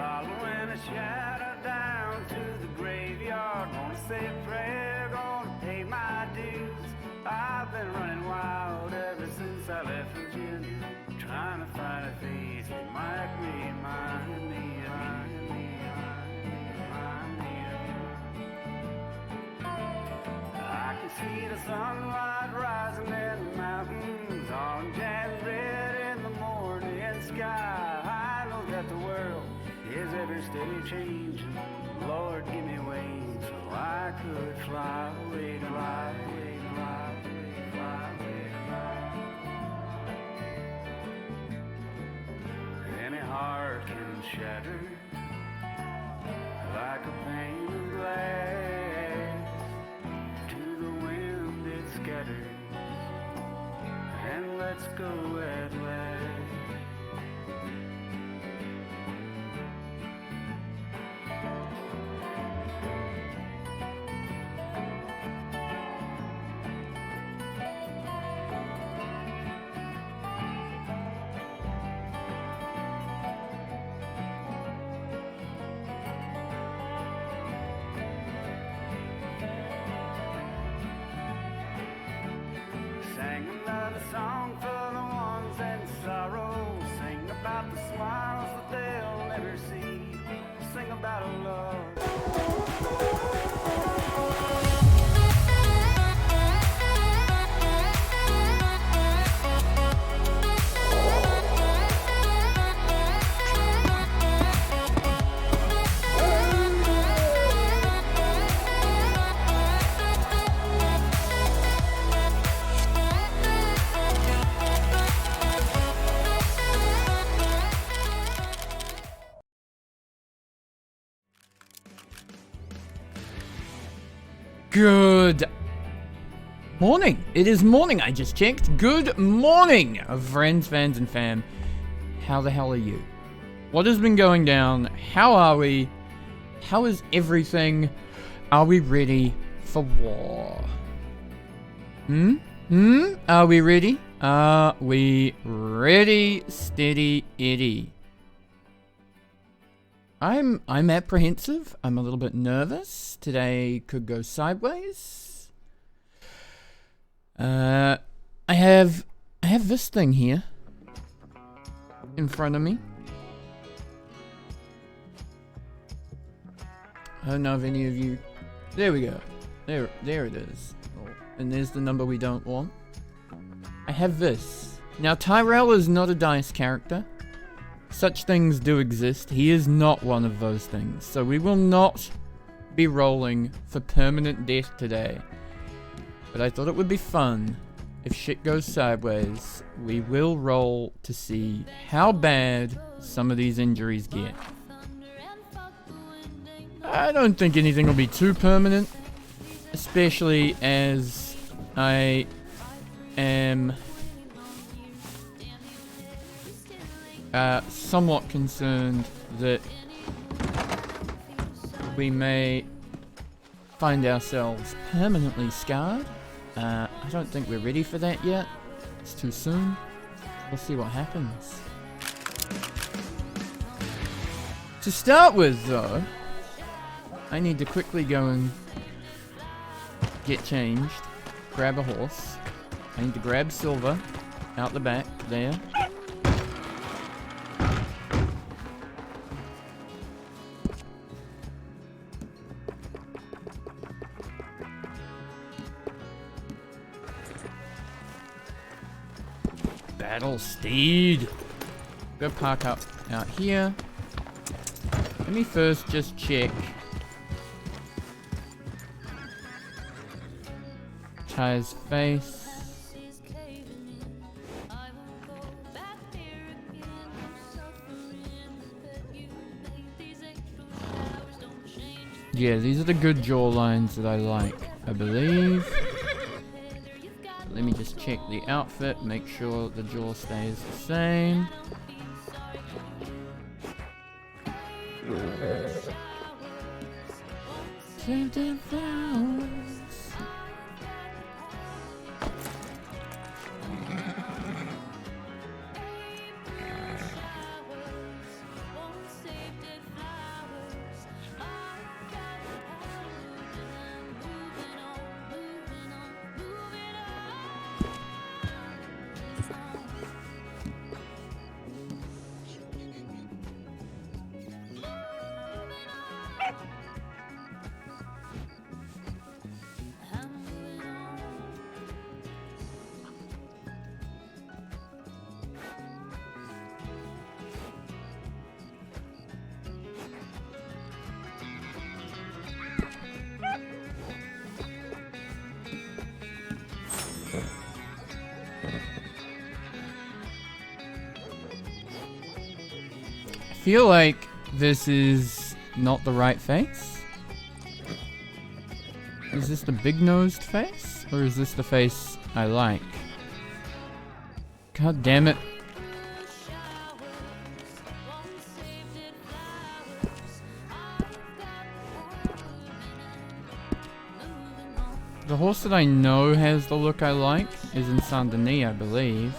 Following a shadow down to the graveyard. Gonna say a prayer, gonna pay my dues. I've been running wild ever since I left Virginia, trying to find a face that might remind me of you. I can see the sunlight rising in the mountains, orange and red in the morning sky. I know that the world is ever steady changing. Lord, give me wings so I could fly away, fly away, fly away, fly away, fly. Any heart can shatter like a pane of glass. To the wind it scatters, and let's go at last. Sing another song for the ones in sorrow. Sing about the smiles that they'll never see. Sing about a love. Good morning. It is morning. I just checked. Good morning, friends, fans, and fam. How the hell are you? What has been going down? How are we? How is everything? Are we ready for war? Are we ready? Are we ready? Steady Eddie. I'm apprehensive. I'm a little bit nervous. Today could go sideways. I have this thing here in front of me. I don't know if any of you. There we go. There it is. Oh, and there's the number we don't want. I have this. Now Tyrell is not a dice character. Such things do exist. He is not one of those things. So we will not be rolling for permanent death today. But I thought it would be fun. If shit goes sideways, we will roll to see how bad some of these injuries get. I don't think anything will be too permanent. Especially as I am somewhat concerned that we may find ourselves permanently scarred. I don't think we're ready for that yet. It's too soon. We'll see what happens. To start with, though, I need to quickly go and get changed. Grab a horse. I need to grab Silver out the back there. Battle steed. Go park up out here. Let me first just check Ty's face. Yeah, these are the good jaw lines that I like, I believe. Let me just check the outfit, make sure the jaw stays the same. feel like this is not the right face. Is this the big-nosed face? Or is this the face I like? God damn it. The horse that I know has the look I like is in Saint Denis, I believe.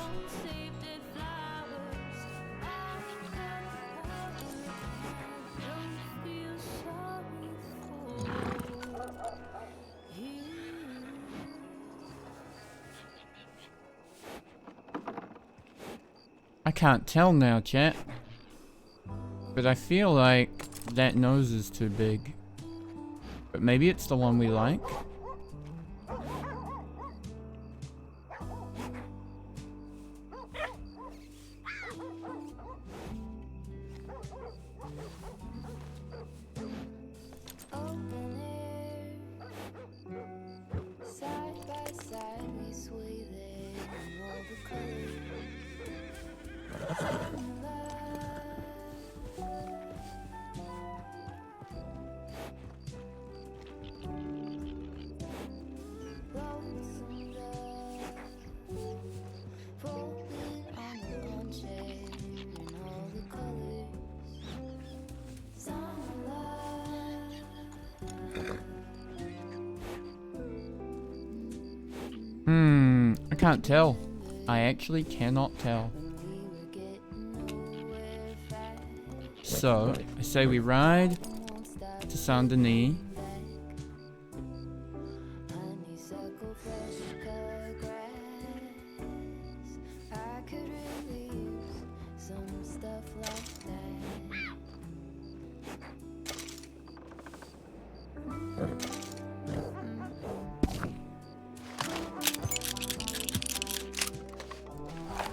I can't tell now, chat. But I feel like that nose is too big. But maybe it's the one we like. I can't tell. I actually cannot tell. So, I say we ride to Saint Denis.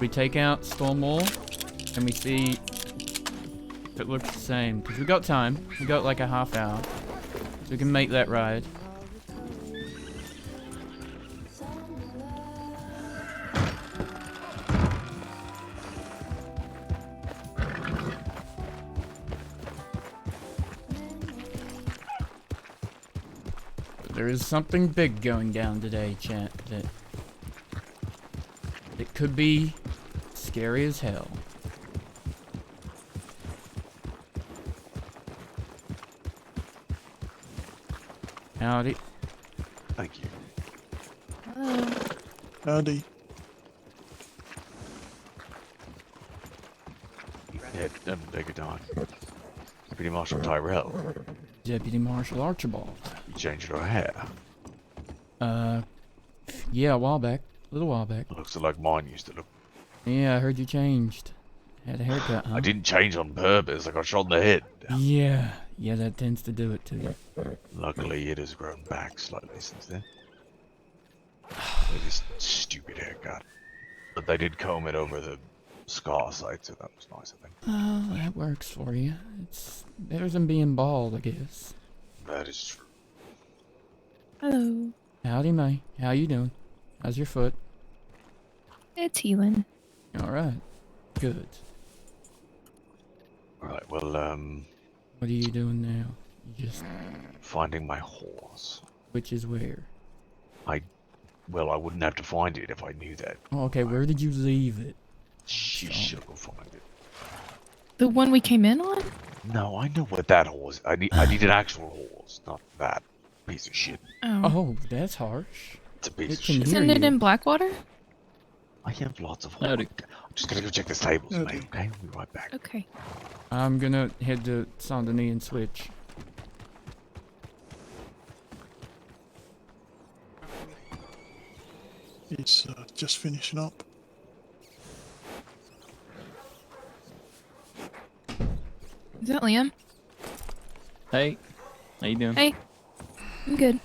We take out Stormwall and we see if it looks the same. Because we got time. We got like a half hour. So we can make that ride. But there is something big going down today, chat. That it could be scary as hell. Howdy. Thank you. Hello. Howdy. Yeah, take your time. Deputy Marshal Tyrell. Deputy Marshal Archibald. You changed your hair. Yeah, a while back. A little while back. Looks like mine used to look. Yeah, I heard you changed. Had a haircut, huh? I didn't change on purpose. I got shot in the head. Yeah, that tends to do it to you. Luckily, it has grown back slightly since then. With this stupid haircut. But they did comb it over the scar site, so that was nice, I think. Oh, that works for you. It's better than being bald, I guess. That is true. Hello. Howdy, May. How you doing? How's your foot? It's healing. Alright. Good. Alright, well, What are you doing now? You just... finding my horse. Which is where? Well, I wouldn't have to find it if I knew that. Oh, okay, where did you leave it? You should go find it. The one we came in on? No, I know what that horse. I need an actual horse, not that piece of shit. Oh. Oh, that's harsh. It's a piece It of can shit. hear Isn't it you. in Blackwater? I have lots of Howdy. horse. I'm just gonna go check the stables, Howdy. mate. Okay, we'll be right back. Okay. I'm gonna head to Saint Denis and switch. He's just finishing up. Is that Liam? Hey, how you doing? Hey. I'm good.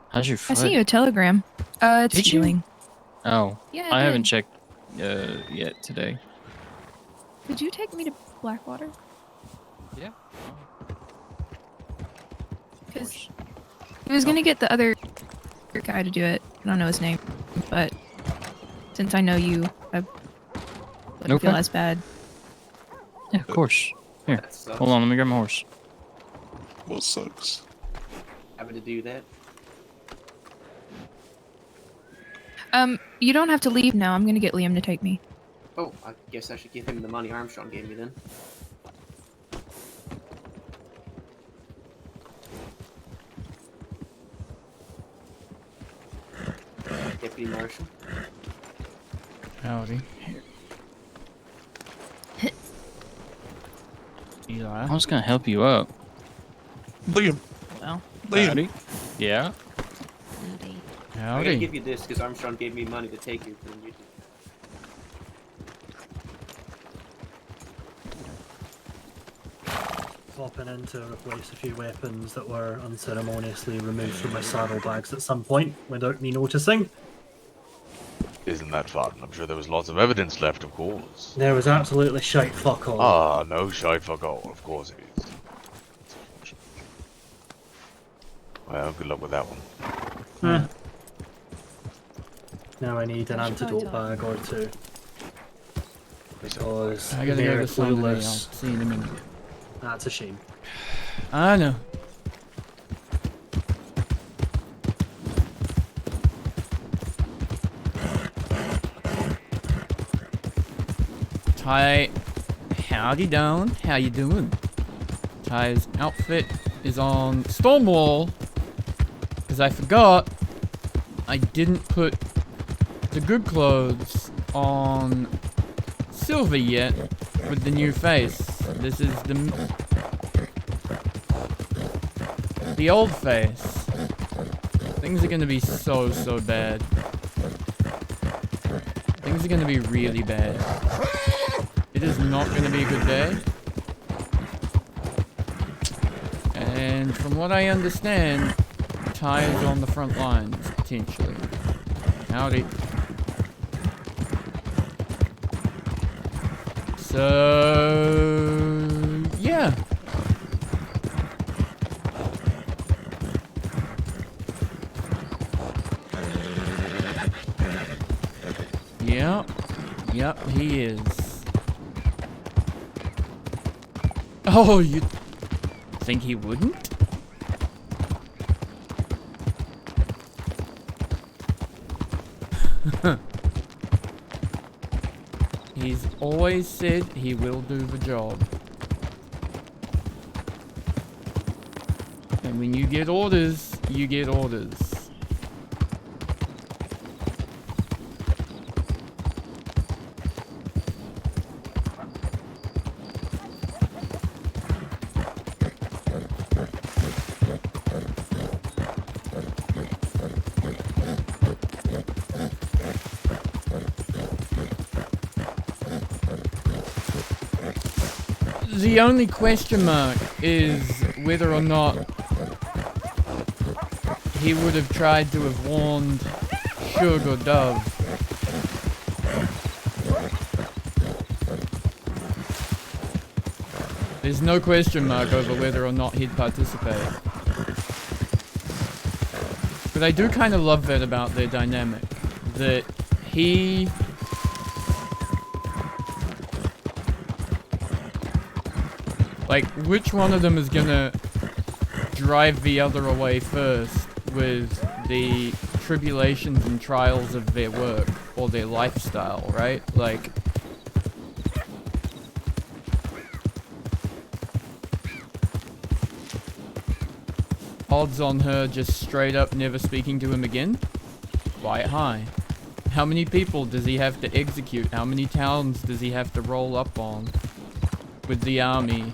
How's your I foot? sent you a telegram. It's Did you? healing. Oh, Yeah, I haven't did. checked yet today. Could you take me to Blackwater? Yeah. Because he was gonna get the other guy to do it. I don't know his name, but since I know you, I wouldn't Okay. feel as bad. Yeah, of course. Here, That sucks. hold on, let me grab my horse. What sucks? Having to do that. You don't have to leave now. I'm gonna get Liam to take me. Oh, I guess I should give him the money Armstrong gave me then. Deputy Marshal. Howdy. Eli. I was gonna help you up. Liam, Well, Liam. Howdy. Yeah. I'm gonna Howdy. give you this because Armstrong gave me money to take you. Then you Popping in to replace a few weapons that were unceremoniously removed from my saddlebags at some point without me noticing. Isn't that fun? I'm sure there was lots of evidence left, of course. There was absolutely shite fuck all. Ah, no shite fuck all. Of course it is. Well, good luck with that one. Eh. Now I need an antidote bag or two. Because I gotta go they're to somebody. I'll clueless. see you in a minute. That's a shame. I know. Ty, howdy down. How you doing? Ty's outfit is on Stonewall. Because I forgot I didn't put the good clothes on Silver yet with the new face. This is the old face. Things are gonna be so bad. Things are gonna be really bad. It is not gonna be a good day. And from what I understand, Ty is on the front lines, potentially. Howdy. So, yeah. Yep, he is. Oh, you think he wouldn't? He's always said he will do the job. And when you get orders, you get orders. The only question mark is whether or not he would have tried to have warned Suge or Dove. There's no question mark over whether or not he'd participate. But I do kind of love that about their dynamic. That he... like, which one of them is gonna drive the other away first with the tribulations and trials of their work or their lifestyle, right? Like, odds on her just straight up never speaking to him again? Quite high. How many people does he have to execute? How many towns does he have to roll up on with the army?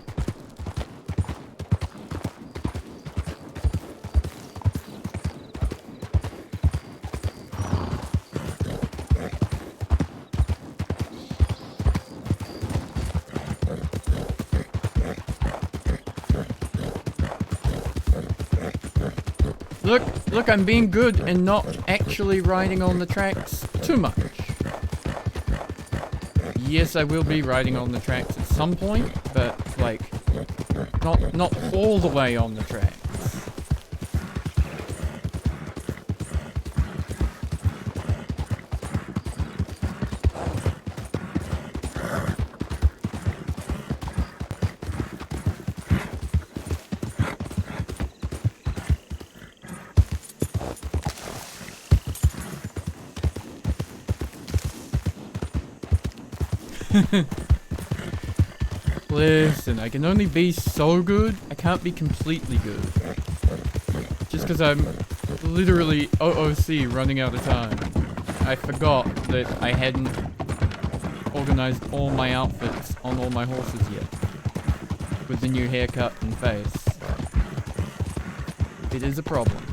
Look, I'm being good and not actually riding on the tracks too much. Yes, I will be riding on the tracks at some point, but, like, not all the way on the tracks. Listen, I can only be so good. I can't be completely good. Just because I'm literally OOC running out of time. I forgot that I hadn't organized all my outfits on all my horses yet. With the new haircut and face. It is a problem.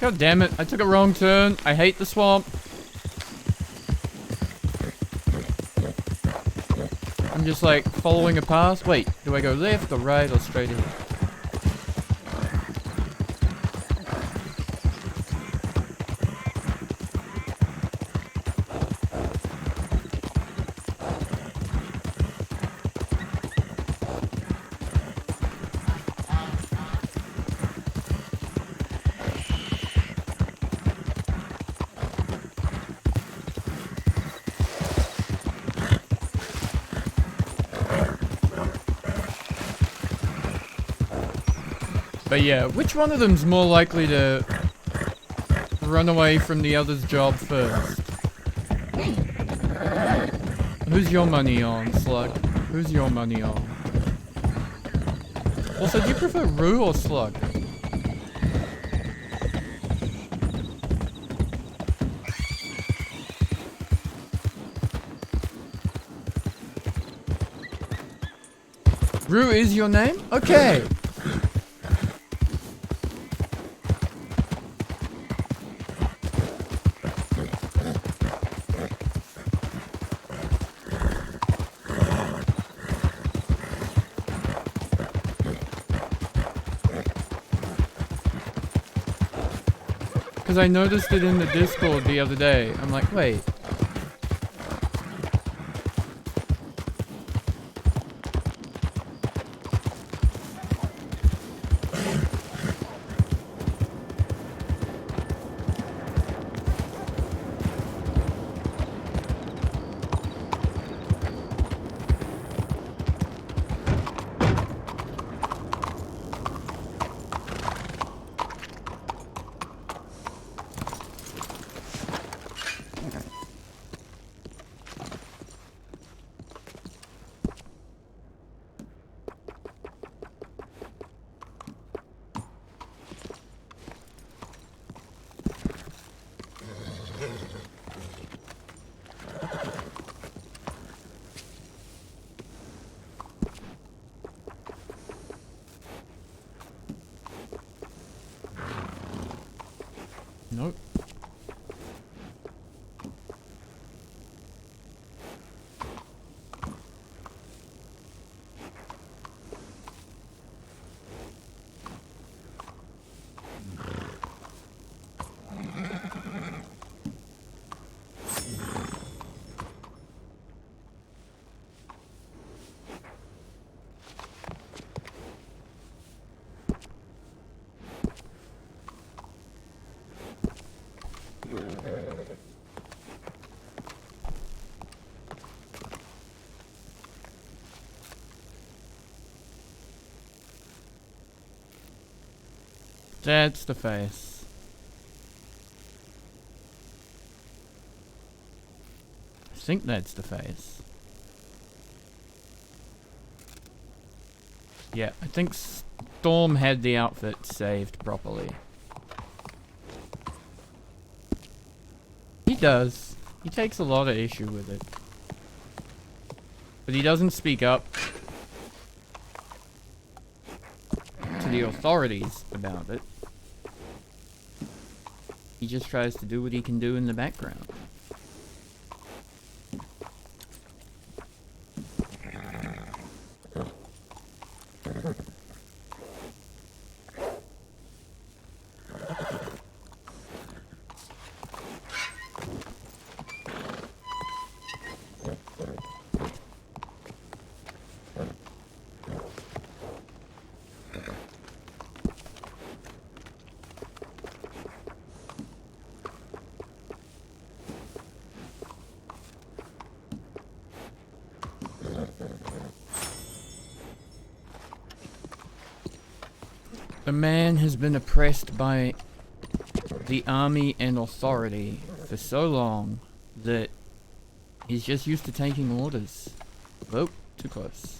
God damn it, I took a wrong turn. I hate the swamp. I'm just like following a path. Wait, do I go left or right or straight ahead? But yeah, which one of them's more likely to run away from the other's job first? Who's your money on, Slug? Who's your money on? Also, do you prefer Rue or Slug? Rue is your name? Okay. Because I noticed it in the Discord the other day. I'm like, wait. Nope. That's the face. I think that's the face. Yeah, I think Storm had the outfit saved properly. He does. He takes a lot of issue with it. But he doesn't speak up to the authorities about it. He just tries to do what he can do in the background. The man has been oppressed by the army and authority for so long that he's just used to taking orders. Oh, too close.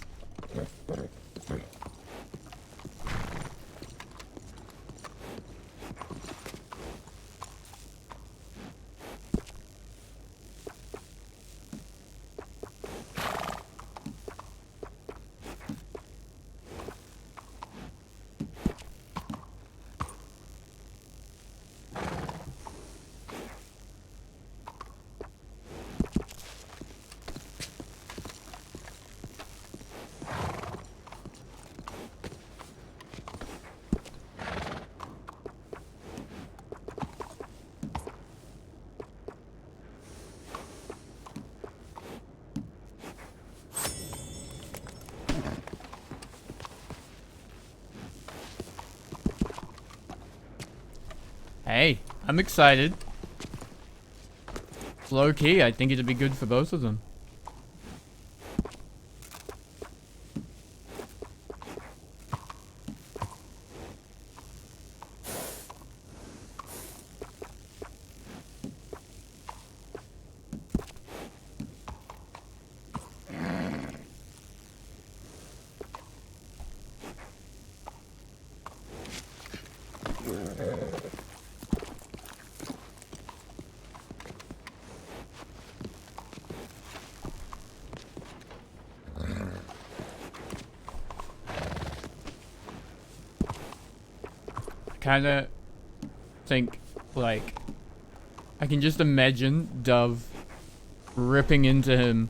Hey, I'm excited. It's low key, I think it'd be good for both of them. Kinda think, like, I can just imagine Dove ripping into him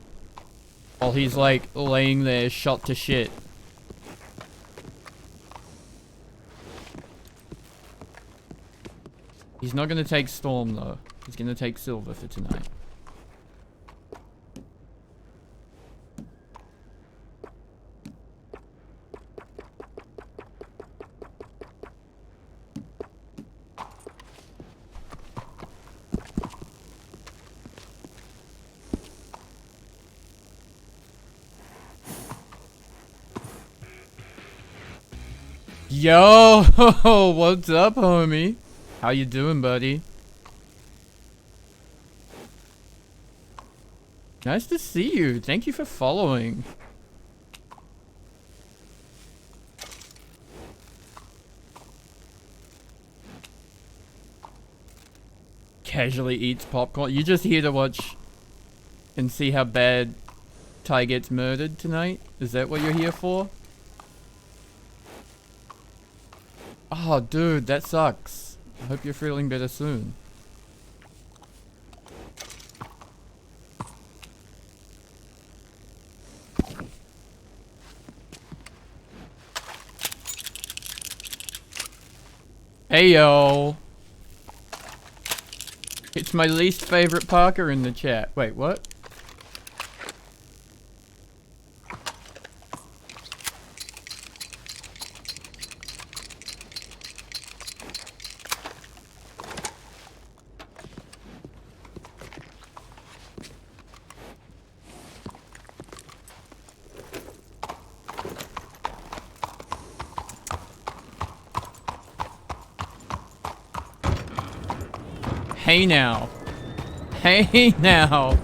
while he's like laying there shot to shit. He's not gonna take Storm though. He's gonna take Silver for tonight. Yo, what's up, homie? How you doing, buddy? Nice to see you. Thank you for following. Casually eats popcorn. You just here to watch and see how bad Ty gets murdered tonight? Is that what you're here for? Oh, dude, that sucks. I hope you're feeling better soon. Hey, yo. It's my least favorite Parker in the chat. Wait, what? Hey now. Hey now.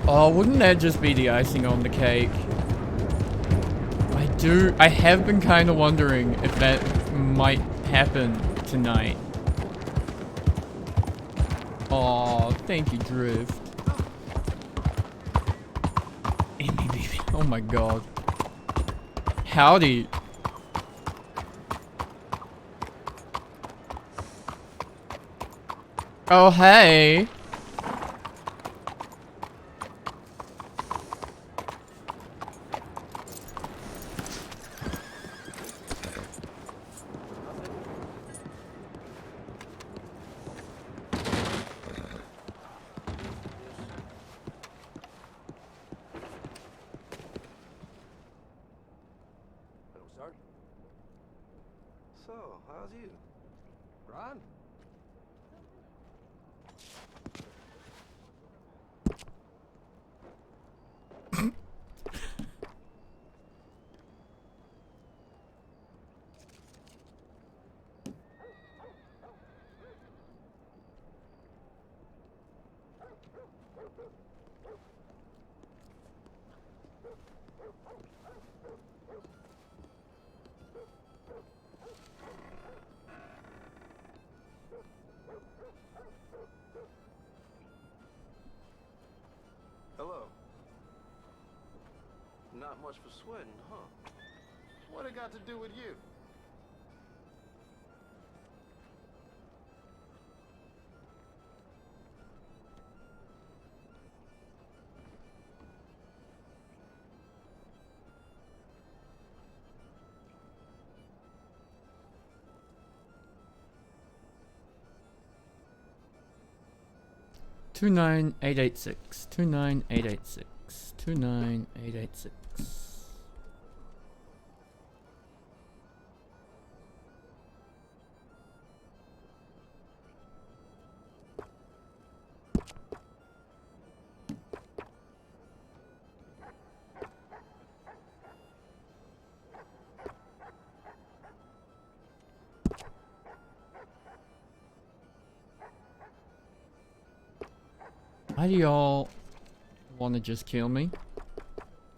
Oh, wouldn't that just be the icing on the cake? I have been kind of wondering if that might happen tonight. Aw, thank you, Drift. Oh my god. Howdy. Oh, hey. So, how's you? Ron? Hello. Not much for sweating, huh? What it got to do with you? Two 29886. 29886. 29886. Why do y'all want to just kill me?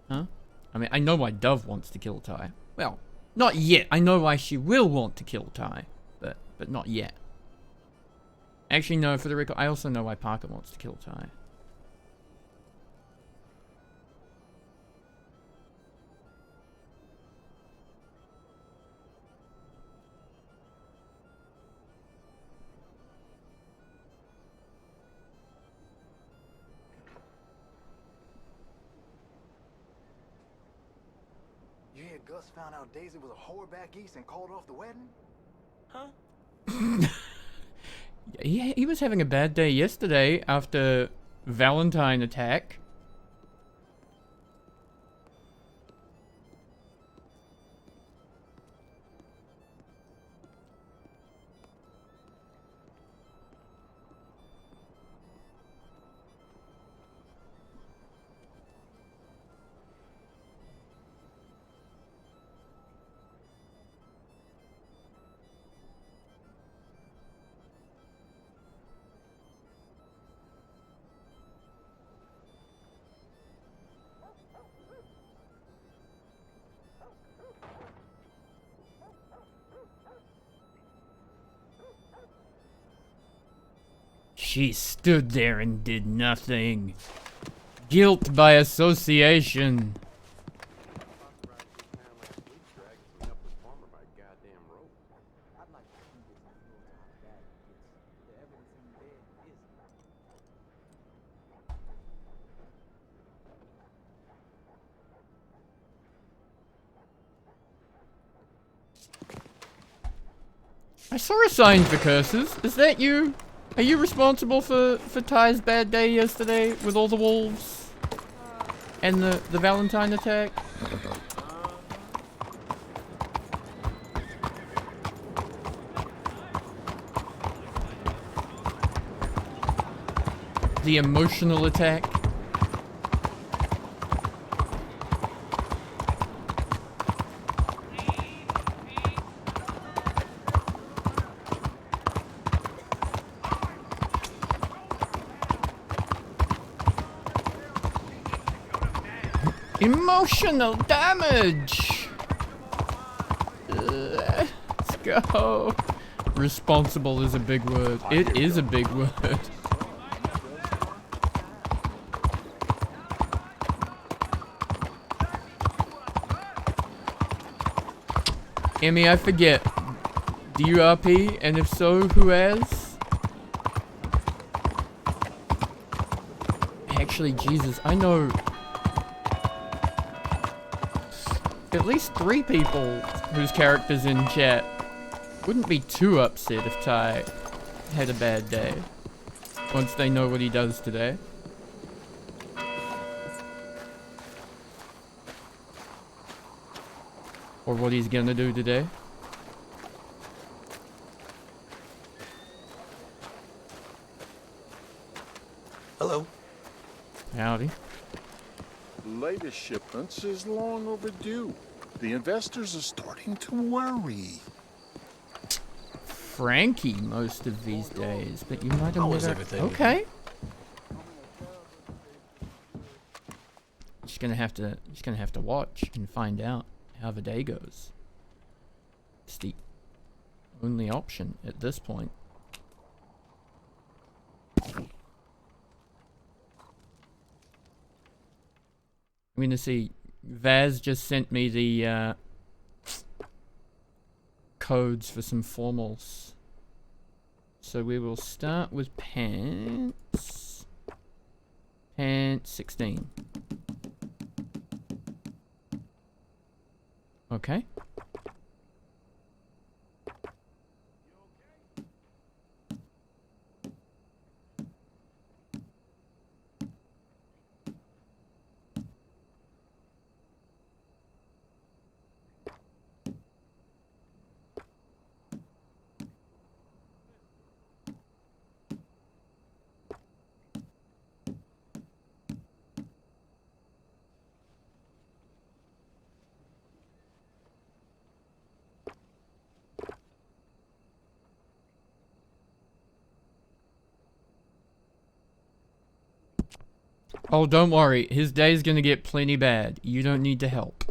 Huh? I mean, I know why Dove wants to kill Ty. Well, not yet. I know why she will want to kill Ty, but not yet. Actually, no, for the record, I also know why Parker wants to kill Ty. You hear Gus found out Daisy was a whore back east and called off the wedding? Huh? He was having a bad day yesterday after Valentine attack. She stood there and did nothing. Guilt by association. I saw a sign for curses. Is that you? Are you responsible for Ty's bad day yesterday with all the wolves? And the Valentine attack? The emotional attack? Emotional damage! Let's go. Responsible is a big word. It is a big word. Emmy, I forget. Do you RP? And if so, who has? Actually, Jesus, I know at least 3 people whose characters in chat wouldn't be too upset if Ty had a bad day once they know what he does today. Or what he's gonna do today. Hello. Howdy. Latest shipments is long overdue. The investors are starting to worry. Frankie most of these days, but you might have never... Okay. Just gonna have to watch and find out how the day goes. It's the only option at this point. I'm gonna see. Vaz just sent me the codes for some formals. So we will start with pants. Pants 16. Okay. Oh, don't worry. His day's gonna get plenty bad. You don't need to help.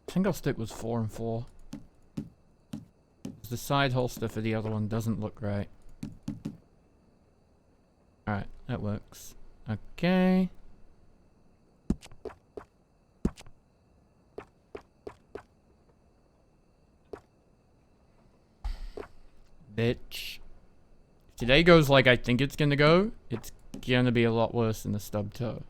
I think I'll stick with 4 and 4. The side holster for the other one doesn't look right. Alright, that works. Okay. Bitch. If today goes like I think it's gonna go, it's gonna be a lot worse than the stub toe.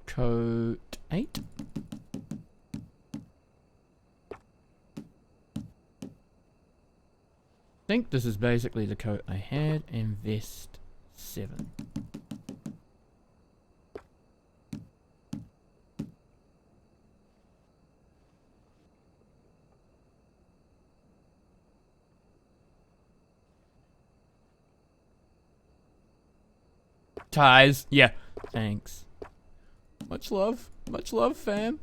Coat 8. I think this is basically the coat I had, and vest 7. Ties, yeah, thanks. Much love, fam.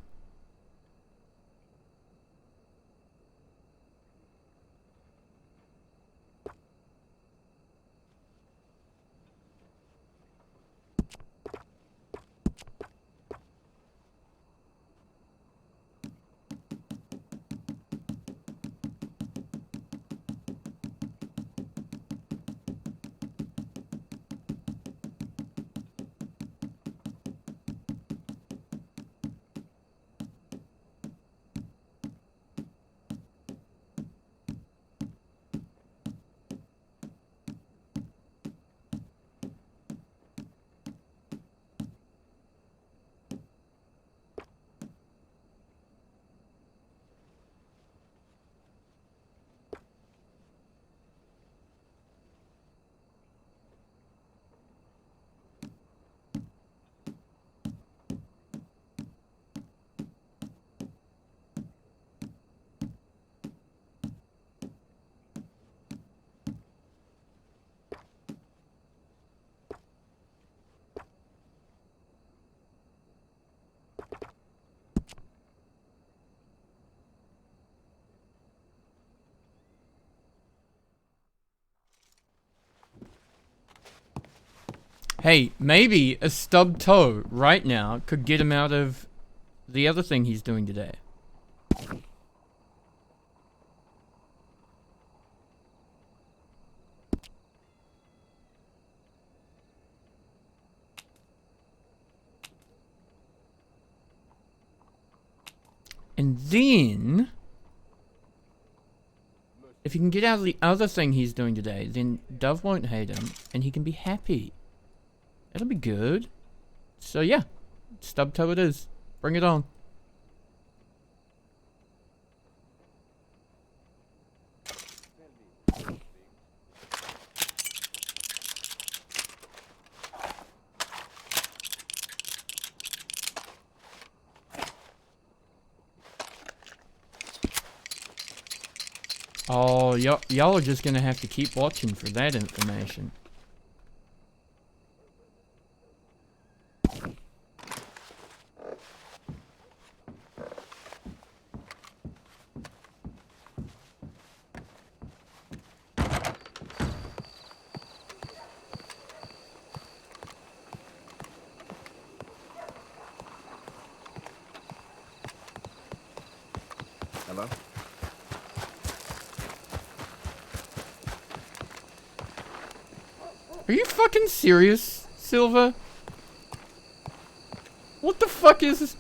Hey, maybe a stubbed toe right now could get him out of the other thing he's doing today. And then, if he can get out of the other thing he's doing today, then Dove won't hate him, and he can be happy. That'll be good. So yeah, stub toe it is. Bring it on. Oh, y'all are just gonna have to keep watching for that information. Hello? Are you fucking serious, Silva? What the fuck is...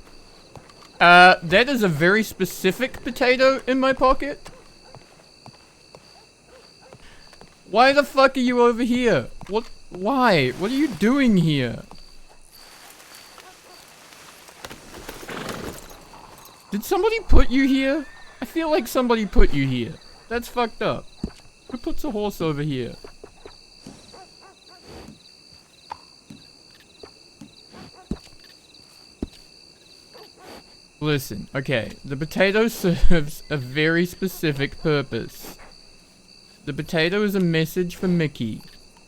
that is a very specific potato in my pocket. Why the fuck are you over here? What? Why? What are you doing here? Did somebody put you here? I feel like somebody put you here. That's fucked up. Who puts a horse over here? Listen, okay, the potato serves a very specific purpose. The potato is a message for Mickey.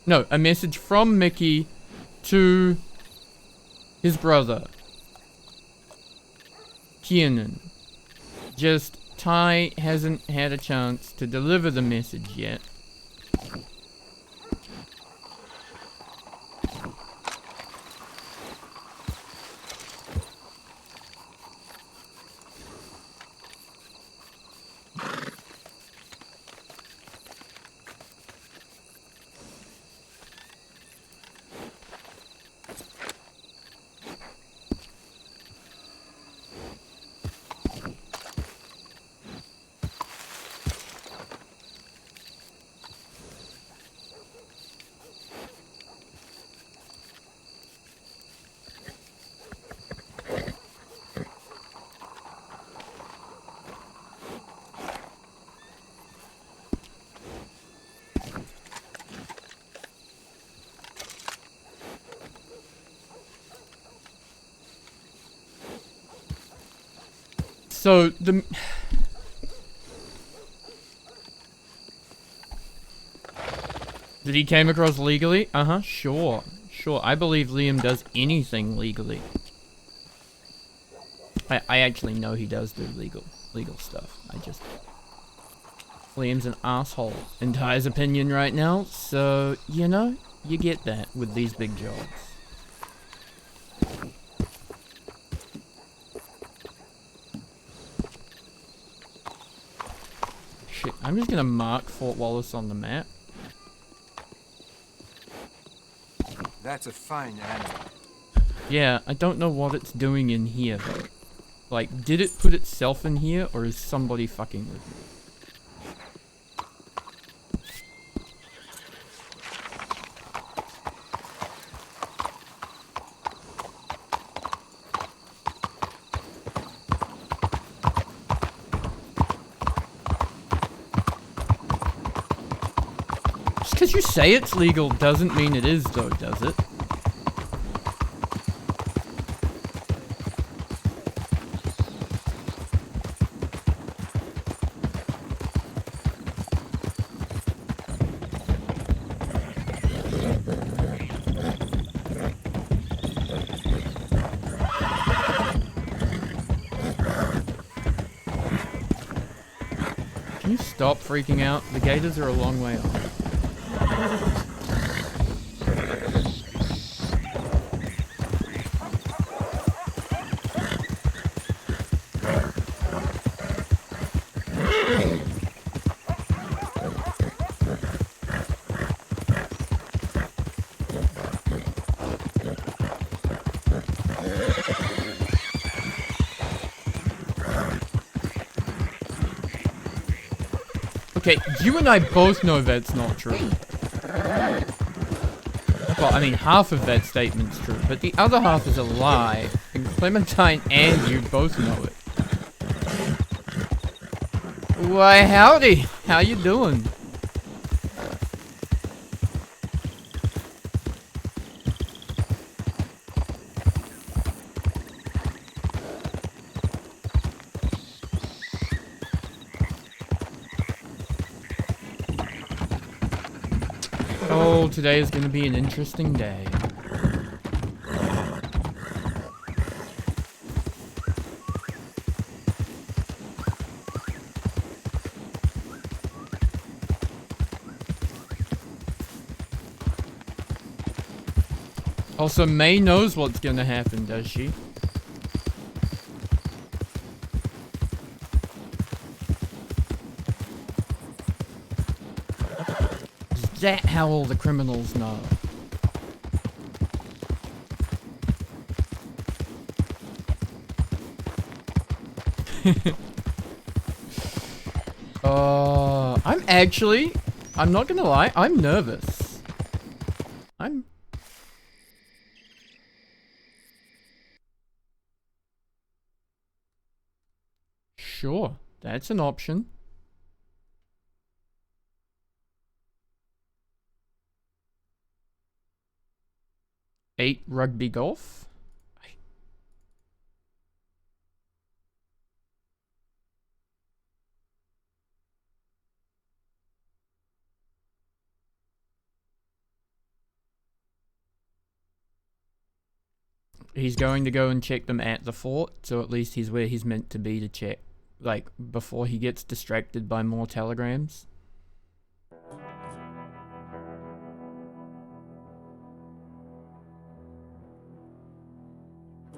No, a message from Mickey to his brother, Kiernan. Just, Ty hasn't had a chance to deliver the message yet. So, the... Did he came across legally? Uh-huh, sure. Sure, I believe Liam does anything legally. I actually know he does do legal stuff. Liam's an asshole in Ty's opinion right now, so, you know, you get that with these big jobs. Shit, I'm just gonna mark Fort Wallace on the map. That's a fine animal. Yeah, I don't know what it's doing in here though. Like, did it put itself in here, or is somebody fucking with me? Just because you say it's legal doesn't mean it is though, does it? Can you stop freaking out? The gators are a long way off. Okay, you and I both know that's not true. Well, I mean, half of that statement's true, but the other half is a lie. And Clementine and you both know it. Why, howdy! How you doing? Oh, today is gonna be an interesting day. Also, May knows what's gonna happen, does she? Is that how all the criminals know? I'm not gonna lie, I'm nervous. Sure, that's an option. Eight rugby golf? He's going to go and check them at the fort, so at least he's where he's meant to be to check. Like, before he gets distracted by more telegrams.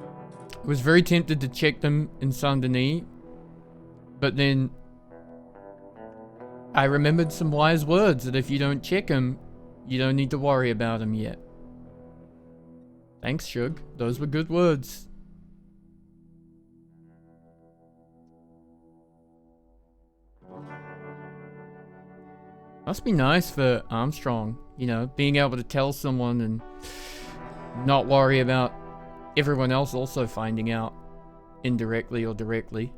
I was very tempted to check them in Saint Denis, but then I remembered some wise words that if you don't check them, you don't need to worry about them yet. Thanks, Shug. Those were good words. Must be nice for Armstrong, you know, being able to tell someone and not worry about everyone else also finding out, indirectly or directly.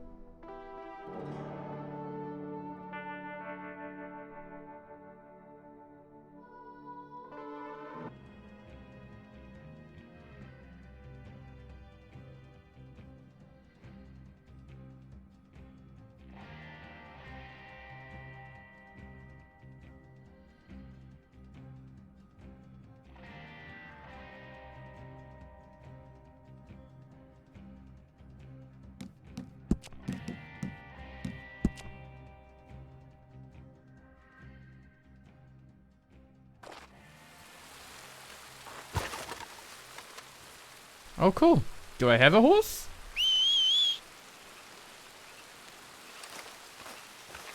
Oh, cool. Do I have a horse?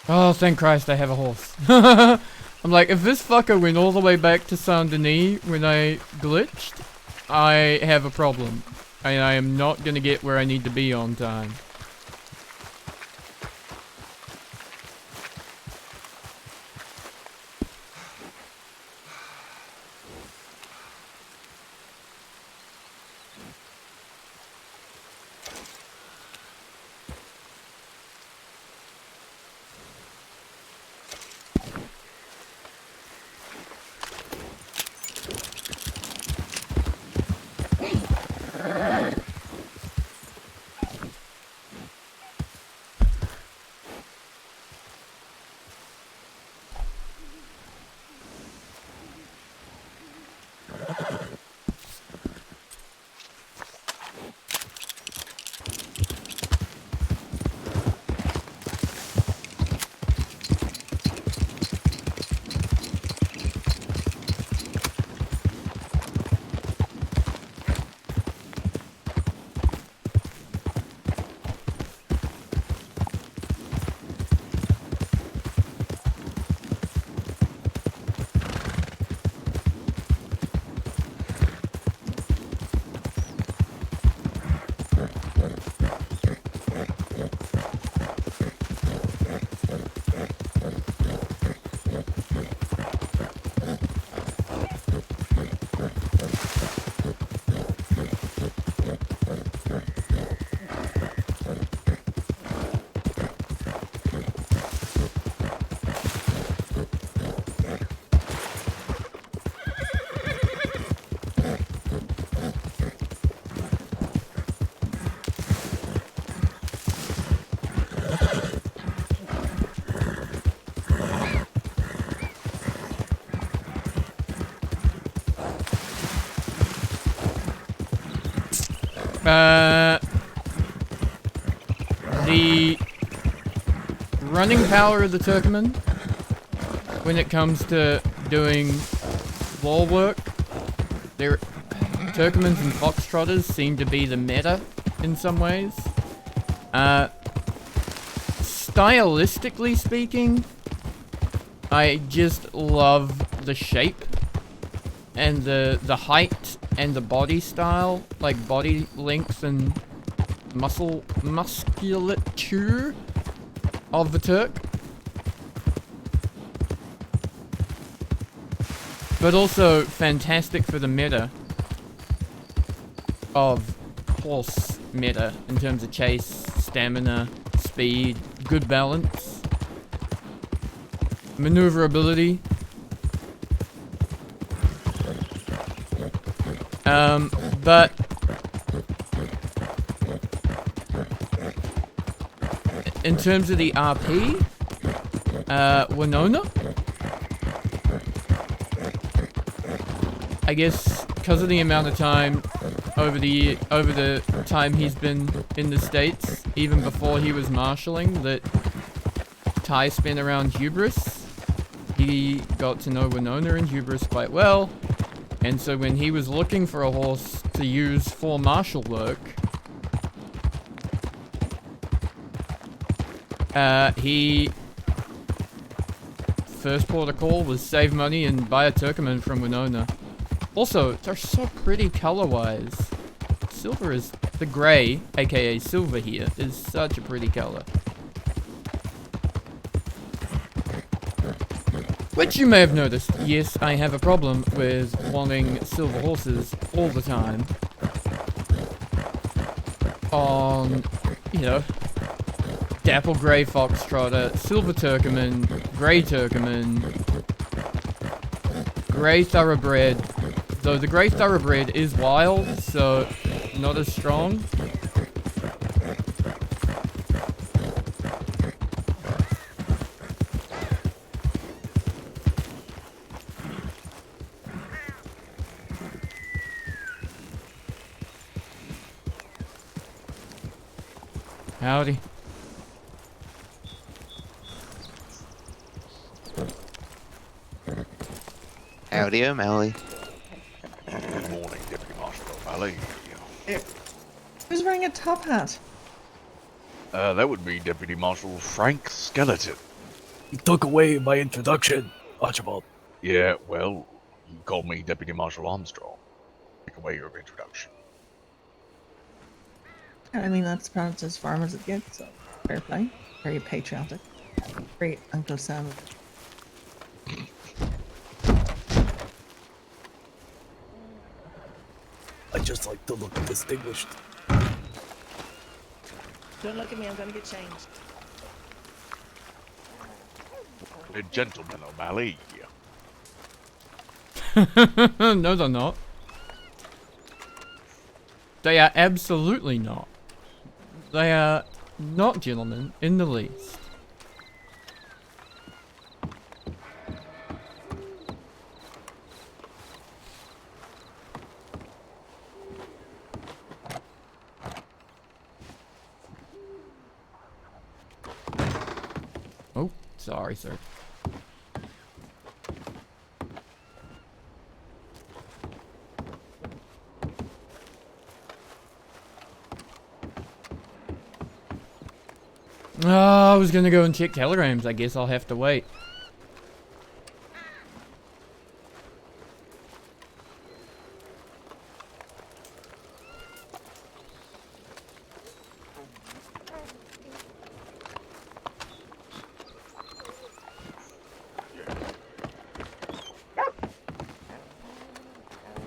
Oh, thank Christ I have a horse. I'm like, if this fucker went all the way back to Saint Denis when I glitched, I have a problem. And I am not gonna get where I need to be on time. The running power of the Turkmen when it comes to doing wall work, Turkmens and Foxtrotters seem to be the meta in some ways. Stylistically speaking, I just love the shape and the height and the body style, like body length and musculature of the Turk. But also fantastic for the meta of horse meta in terms of chase, stamina, speed, good balance, maneuverability. But in terms of the RP, Winona, I guess because of the amount of time over the time he's been in the States, even before he was marshalling, that Ty spent around Hubris, he got to know Winona and Hubris quite well. And so when he was looking for a horse to use for marshal work, he first port of call was save money and buy a Turkmen from Winona. Also, they're so pretty color-wise. Silver is the gray, aka silver here, is such a pretty color. Which you may have noticed, yes, I have a problem with wanting silver horses all the time. On, you know, dapple grey foxtrotter, silver Turkmen, grey Turkmen, grey thoroughbred. Though the grey thoroughbred is wild, so not as strong. Howdy. Howdy, O'Malley. Good morning, Deputy Marshal O'Malley. Who's wearing a top hat? That would be Deputy Marshal Frank Skeleton. You took away my introduction, Archibald. Yeah, well, you called me Deputy Marshal Armstrong. Take away your introduction. I mean, that's about as far as it gets, so fair play. Very patriotic. Great, Uncle Sam. I just like to look distinguished. Don't look at me, I'm gonna get changed. A gentleman, O'Malley. No, they're not. They are absolutely not. They are not gentlemen in the least. Oh, sorry, sir. Oh, I was gonna go and check telegrams. I guess I'll have to wait.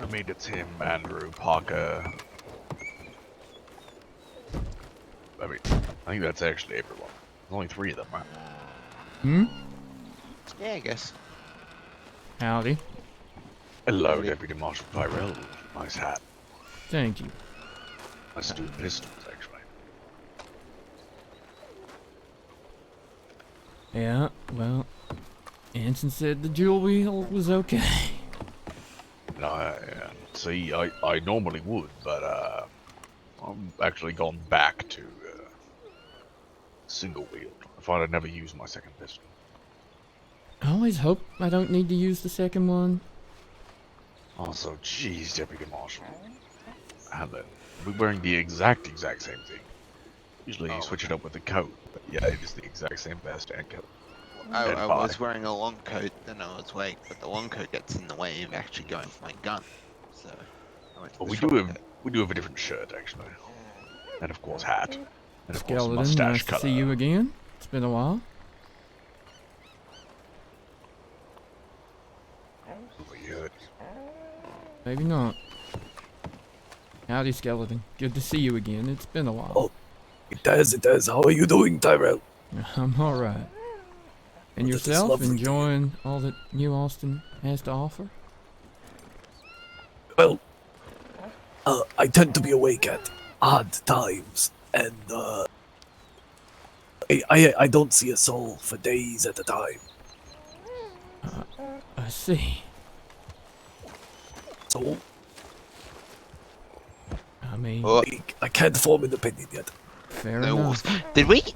I mean, it's him, Andrew, Parker. I mean, I think that's actually everyone. There's only 3 of them, right? Hmm? Yeah, I guess. Howdy. Hello, Deputy Marshal Tyrell. Nice hat. Thank you. Nice two pistols, actually. Yeah, well, Anson said the dual wheel was okay. No, see, I normally would, but, I've actually gone back to single wield. I thought I'd never use my second pistol. I always hope I don't need to use the second one. Also, jeez, Deputy Marshal. Alan, we're wearing the exact same thing. Usually you switch it up with the coat, but yeah, it is the exact same vest and coat. I was wearing a long coat, then I was wearing, but the long coat gets in the way of actually going for my gun. So I went to Well, the we short coat. do have a different shirt actually, and of course hat, and of course Skeleton, mustache nice to color. see you again. It's been a while. We heard you. Maybe not. Howdy, Skeleton. Good to see you again. It's been a while. Oh, it does. How are you doing, Tyrell? I'm alright. And Well, that is yourself, lovely to enjoying all that New Austin has to offer? Well, I tend to be awake at odd times, and I don't see a soul for days at a time. I see. So, I mean, I can't form an opinion yet. fair No enough. wolves.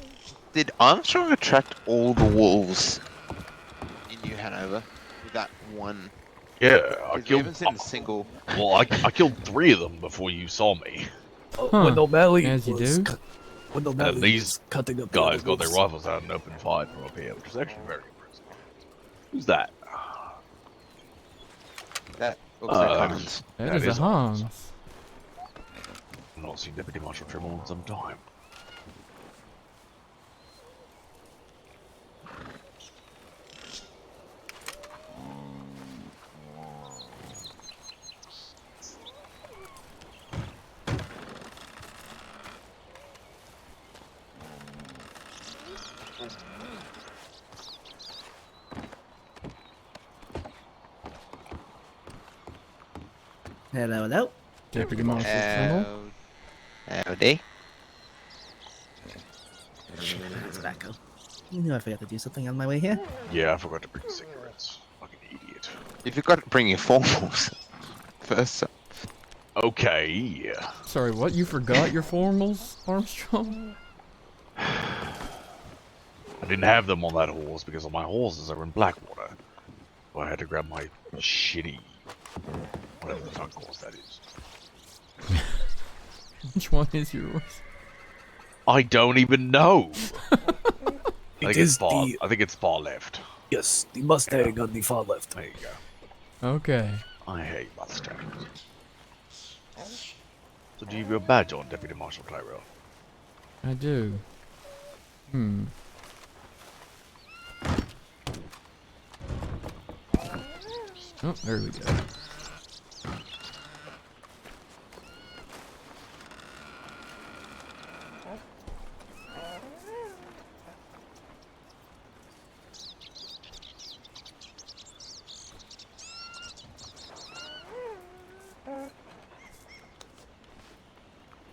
Did Armstrong attract all the wolves in New Hanover with that one? Yeah, I We killed. haven't seen a single. Well, I killed 3 of them before you saw me. When O'Malley as you was do. when And O'Malley these was cutting up guys the got their wolves, rifles out and opened fire from up here, which is actually very impressive. Who's that? That looks like Hans. That is a Hans. I've not seen Deputy Marshal Trimble in some time. Hello. Deputy Marshal Trimble. Howdy. Tobacco. You knew I forgot to do something on my way here. Yeah, I forgot to bring cigarettes. Fucking idiot. You forgot to bring your formals first. Okay, yeah. Sorry, what? You forgot your formals, Armstrong? I didn't have them on that horse because all my horses are in Blackwater. So I had to grab my shitty, whatever the fuck horse that is. Which one is yours? I don't even know. I think it's far left. yes, the Mustang on the far left. There you go. Okay. I hate Mustangs. So do you have your badge on, Deputy Marshal Tyrell? I do. Hmm. Oh, there we go.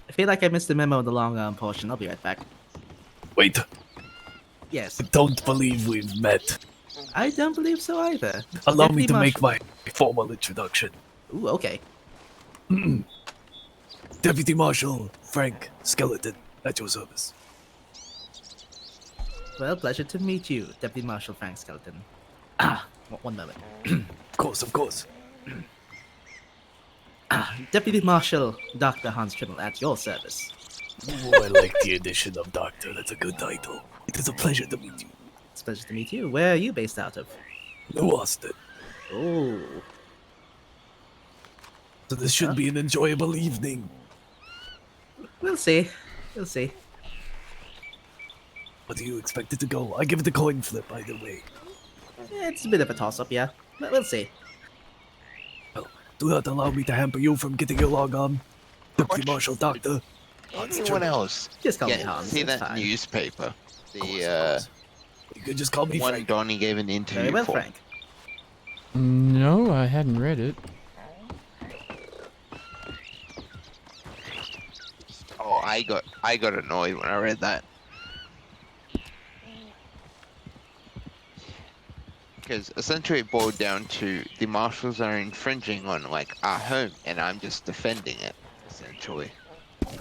I feel like I missed the memo in the long arm portion. I'll be right back. Wait, Yes. I don't believe we've met. I don't believe so either. Allow me Deputy to make Marshal- my formal introduction. Ooh, okay. Deputy Marshal Frank Skeleton, at your service. Well, pleasure to meet you, Deputy Marshal Frank Skeleton. One moment. Of course. Deputy Marshal Dr. Hans Trimble at your service. Oh, I like the addition of Doctor. That's a good title. It is a pleasure to meet you. It's a pleasure to meet you. Where are you based out of? New Austin. Oh. So this should be an enjoyable evening. We'll see. We'll see. What do you expect it to go? I give it a coin flip either way. It's a bit of a toss-up, yeah. But we'll see. Well, do not allow me to hamper you from getting your log on. Deputy Marshal Doctor. Anyone else? Just call me Yeah, Hans. see it's that fine. newspaper? Of course. The You could just call me one Frank. Donnie gave an interview Very well, for. Frank. No, I hadn't read it. Oh, I got annoyed when I read that. Because essentially it boiled down to the marshals are infringing on like our home, and I'm just defending it, essentially.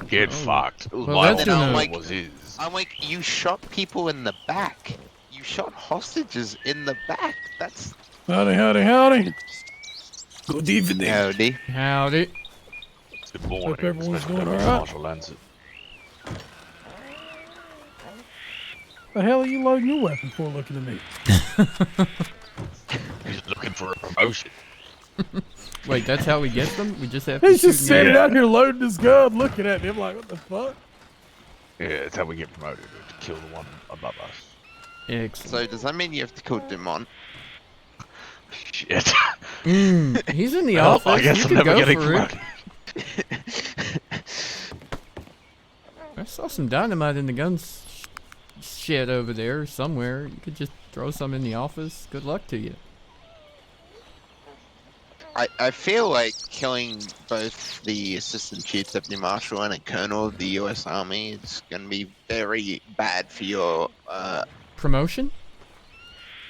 Get fucked. It was Well, my that's own gonna- fault, it was his. I'm like, you shot people in the back. You shot hostages in the back. That's Howdy, howdy, howdy. Good evening. howdy. Howdy. Good morning. Hope everyone's especially doing when all right. Marshal lands it. The hell are you loading your weapon for looking at me? He's looking for a promotion. Wait, that's how we get them? We just have to He's shoot just in the standing air? out here loading his gun, looking at me. I'm like, what the fuck? Yeah, that's how we get promoted, to kill the one above us. Excellent. So does that mean you have to kill Dumont? Shit. He's in the Well, office. I guess You I'm could never go getting for it. promoted. I saw some dynamite in the guns shed over there somewhere. You could just throw some in the office. Good luck to you. I feel like killing both the assistant chief deputy marshal and a colonel of the U.S. Army is going to be very bad for your Promotion?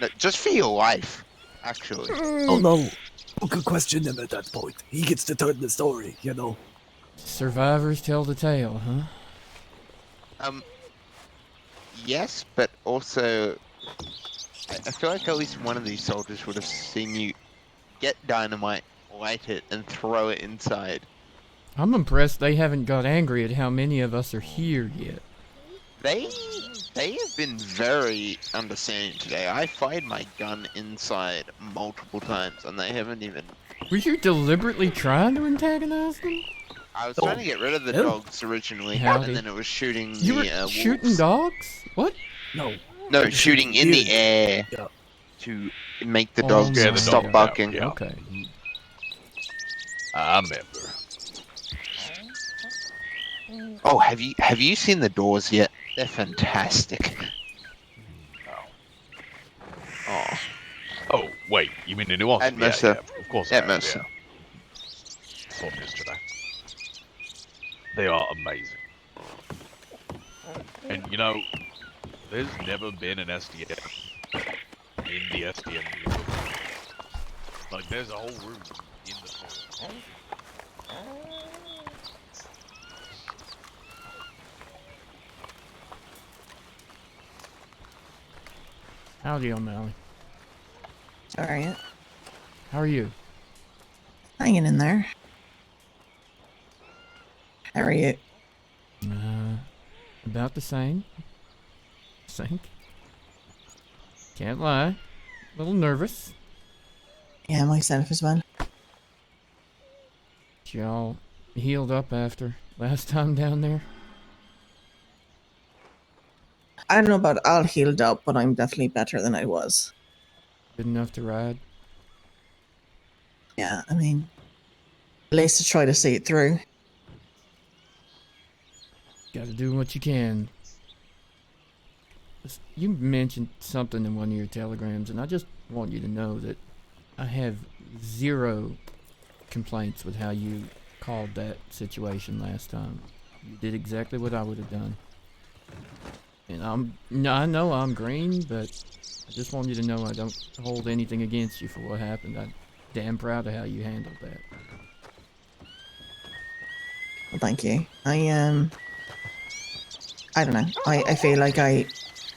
no, just for your life, actually. Oh no. We could question him at that point. He gets to turn the story, you know. Survivors tell the tale, huh? Yes, but also I feel like at least one of these soldiers would have seen you get dynamite, light it, and throw it inside. I'm impressed they haven't got angry at how many of us are here yet. They have been very understanding today. I fired my gun inside multiple times, and they haven't even. Were you deliberately trying to antagonize them? I was trying to get rid of the Yeah. dogs originally, Howdy. and then it was shooting You the were shooting wolves. dogs? What? No. No, shooting in the air Yeah. to make the Oh dogs my stop God. barking. Yeah. Okay. I remember. Oh, have you seen the doors yet? They're fantastic. Oh. Oh, wait, you mean the new one? At Yeah, Mercer. yeah, of course. I At have, Mercer. yeah. Saw them yesterday. They are amazing. And you know, there's never been an SDM in the SDM universe. Like, there's a whole room in the toilet. Howdy, O'Malley. Alright. How are you? Hanging in there. How are you? About the same. Think. Can't lie. A little nervous. Yeah, myself as well. Y'all healed up after last time down there? I don't know about all healed up, but I'm definitely better than I was. Good enough to ride? Yeah, I mean, at least to try to see it through. Gotta do what you can. You mentioned something in one of your telegrams, and I just want you to know that I have zero complaints with how you called that situation last time. You did exactly what I would have done. And I know I'm green, but I just want you to know I don't hold anything against you for what happened. I'm damn proud of how you handled that. Well, thank you. I don't know. I feel like I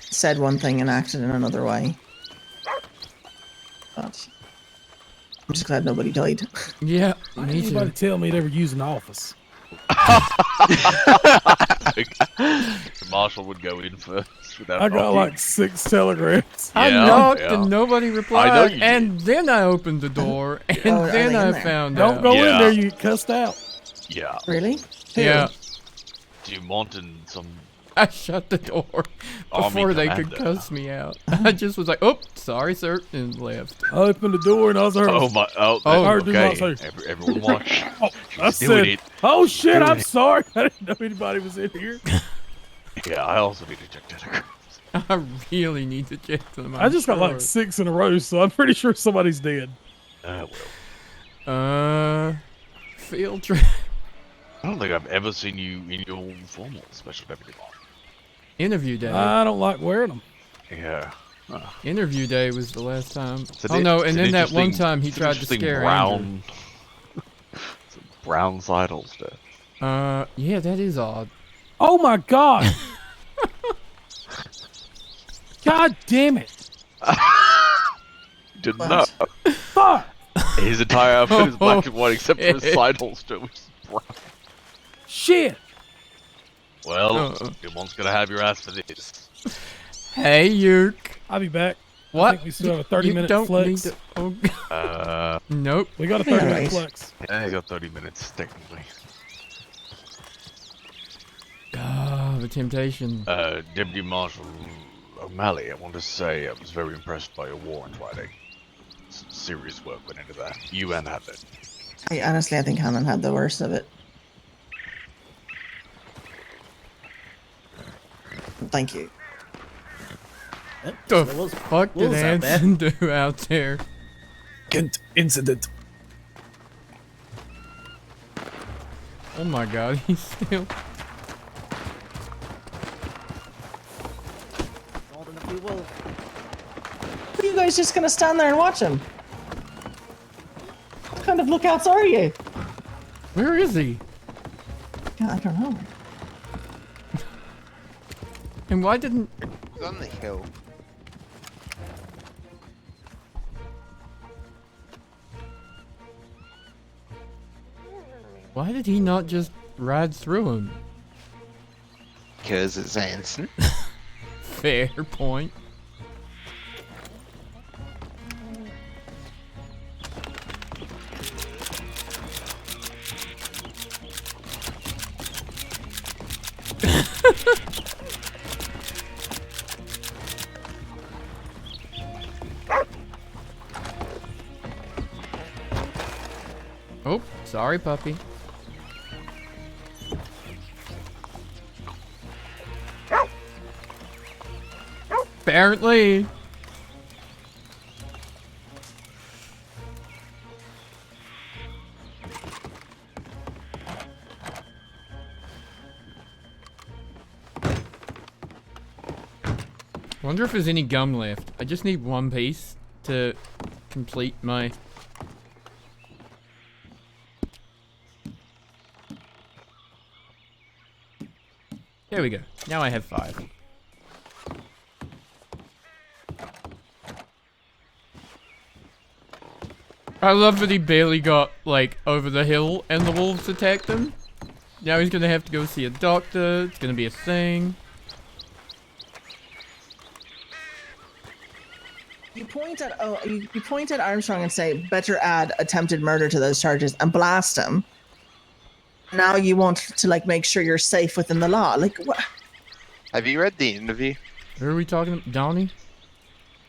said one thing and acted in another way. But I'm just glad nobody died. Yeah, Why me didn't too. anybody tell me to ever use an office? The Marshal would go in first without I got knocking. like 6 telegrams. I Yeah, knocked yeah. and nobody replied, I know you and then I opened the door, and Oh, are then they in I there? found Don't out. go in Yeah. there, you get cussed out. Yeah. Really? Who? Yeah, Dumont and some. I shut the door Army before they could commander. cuss me out. I just was like, "Oh, sorry, sir," and left. I opened the door and I was heard. Oh my! Oh, Oh, I heard Dumont okay. say, Everyone watch. Oh, I She's doing said, it. oh shit, Doing I'm it. sorry. I didn't know anybody was in here. Yeah, I also need to check telegrams. I really need to check them. I just got like sure. 6 in a row, so I'm pretty sure somebody's dead. Well, field trip. I don't think I've ever seen you in your formal special deputy marshal. Interview day. I don't like wearing them. Yeah. Interview day was the last time. It's an Oh no, it's and an then that one interesting- time he it's an tried to interesting scare Andrew. brown, it's a brown side holster. Yeah, that is odd. Oh my god! God damn it! Didn't What? know. Fuck! His entire outfit is black and white except for his shit. side holster, which is brown. Shit! Well, someone's gonna have your ass for this. Hey, Yerk. I'll be back. I What? think we still have a 30-minute don't flex. need to. Oh, nope. We got a Yeah, 30-minute right. flex. Yeah, you got 30 minutes, technically. Ah, the temptation. Deputy Marshal O'Malley, I want to say I was very impressed by your warrant writing. Some serious work went into that. You and Heather. I think Hammond had the worst of it. Thank you. The there was fuck did wolves out there. Anson do out there? Kent incident. Oh my god, he's still. More than a few wolves. Are you guys just gonna stand there and watch him? What kind of lookouts are you? Where is he? Yeah, I don't know. And why didn't. He's on the hill. Why did he not just ride through him? Because it's Anson. Fair point. Oh, sorry, puppy. Apparently. Wonder if there's any gum left. I just need one piece to complete my... There we go. Now I have 5. I love that he barely got, like, over the hill and the wolves attacked him. Now he's gonna have to go see a doctor. It's gonna be a thing. You point at Armstrong and say, better add attempted murder to those charges and blast him. Now you want to, like, make sure you're safe within the law. Like, what? Have you read the interview? Who are we talking about? Donnie?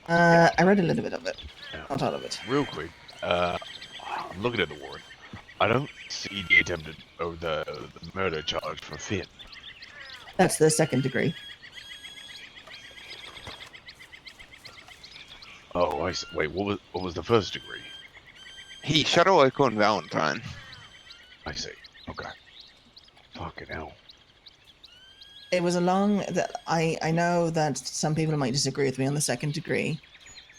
I read a little bit of it. Not all of it. Real quick, I'm looking at the warrant. I don't see the attempted or the murder charge for Finn. That's the second degree. Oh, I see. Wait, what was the first degree? He shot a local on Valentine. I see. Okay. Fucking hell. It was along that I know that some people might disagree with me on the second degree,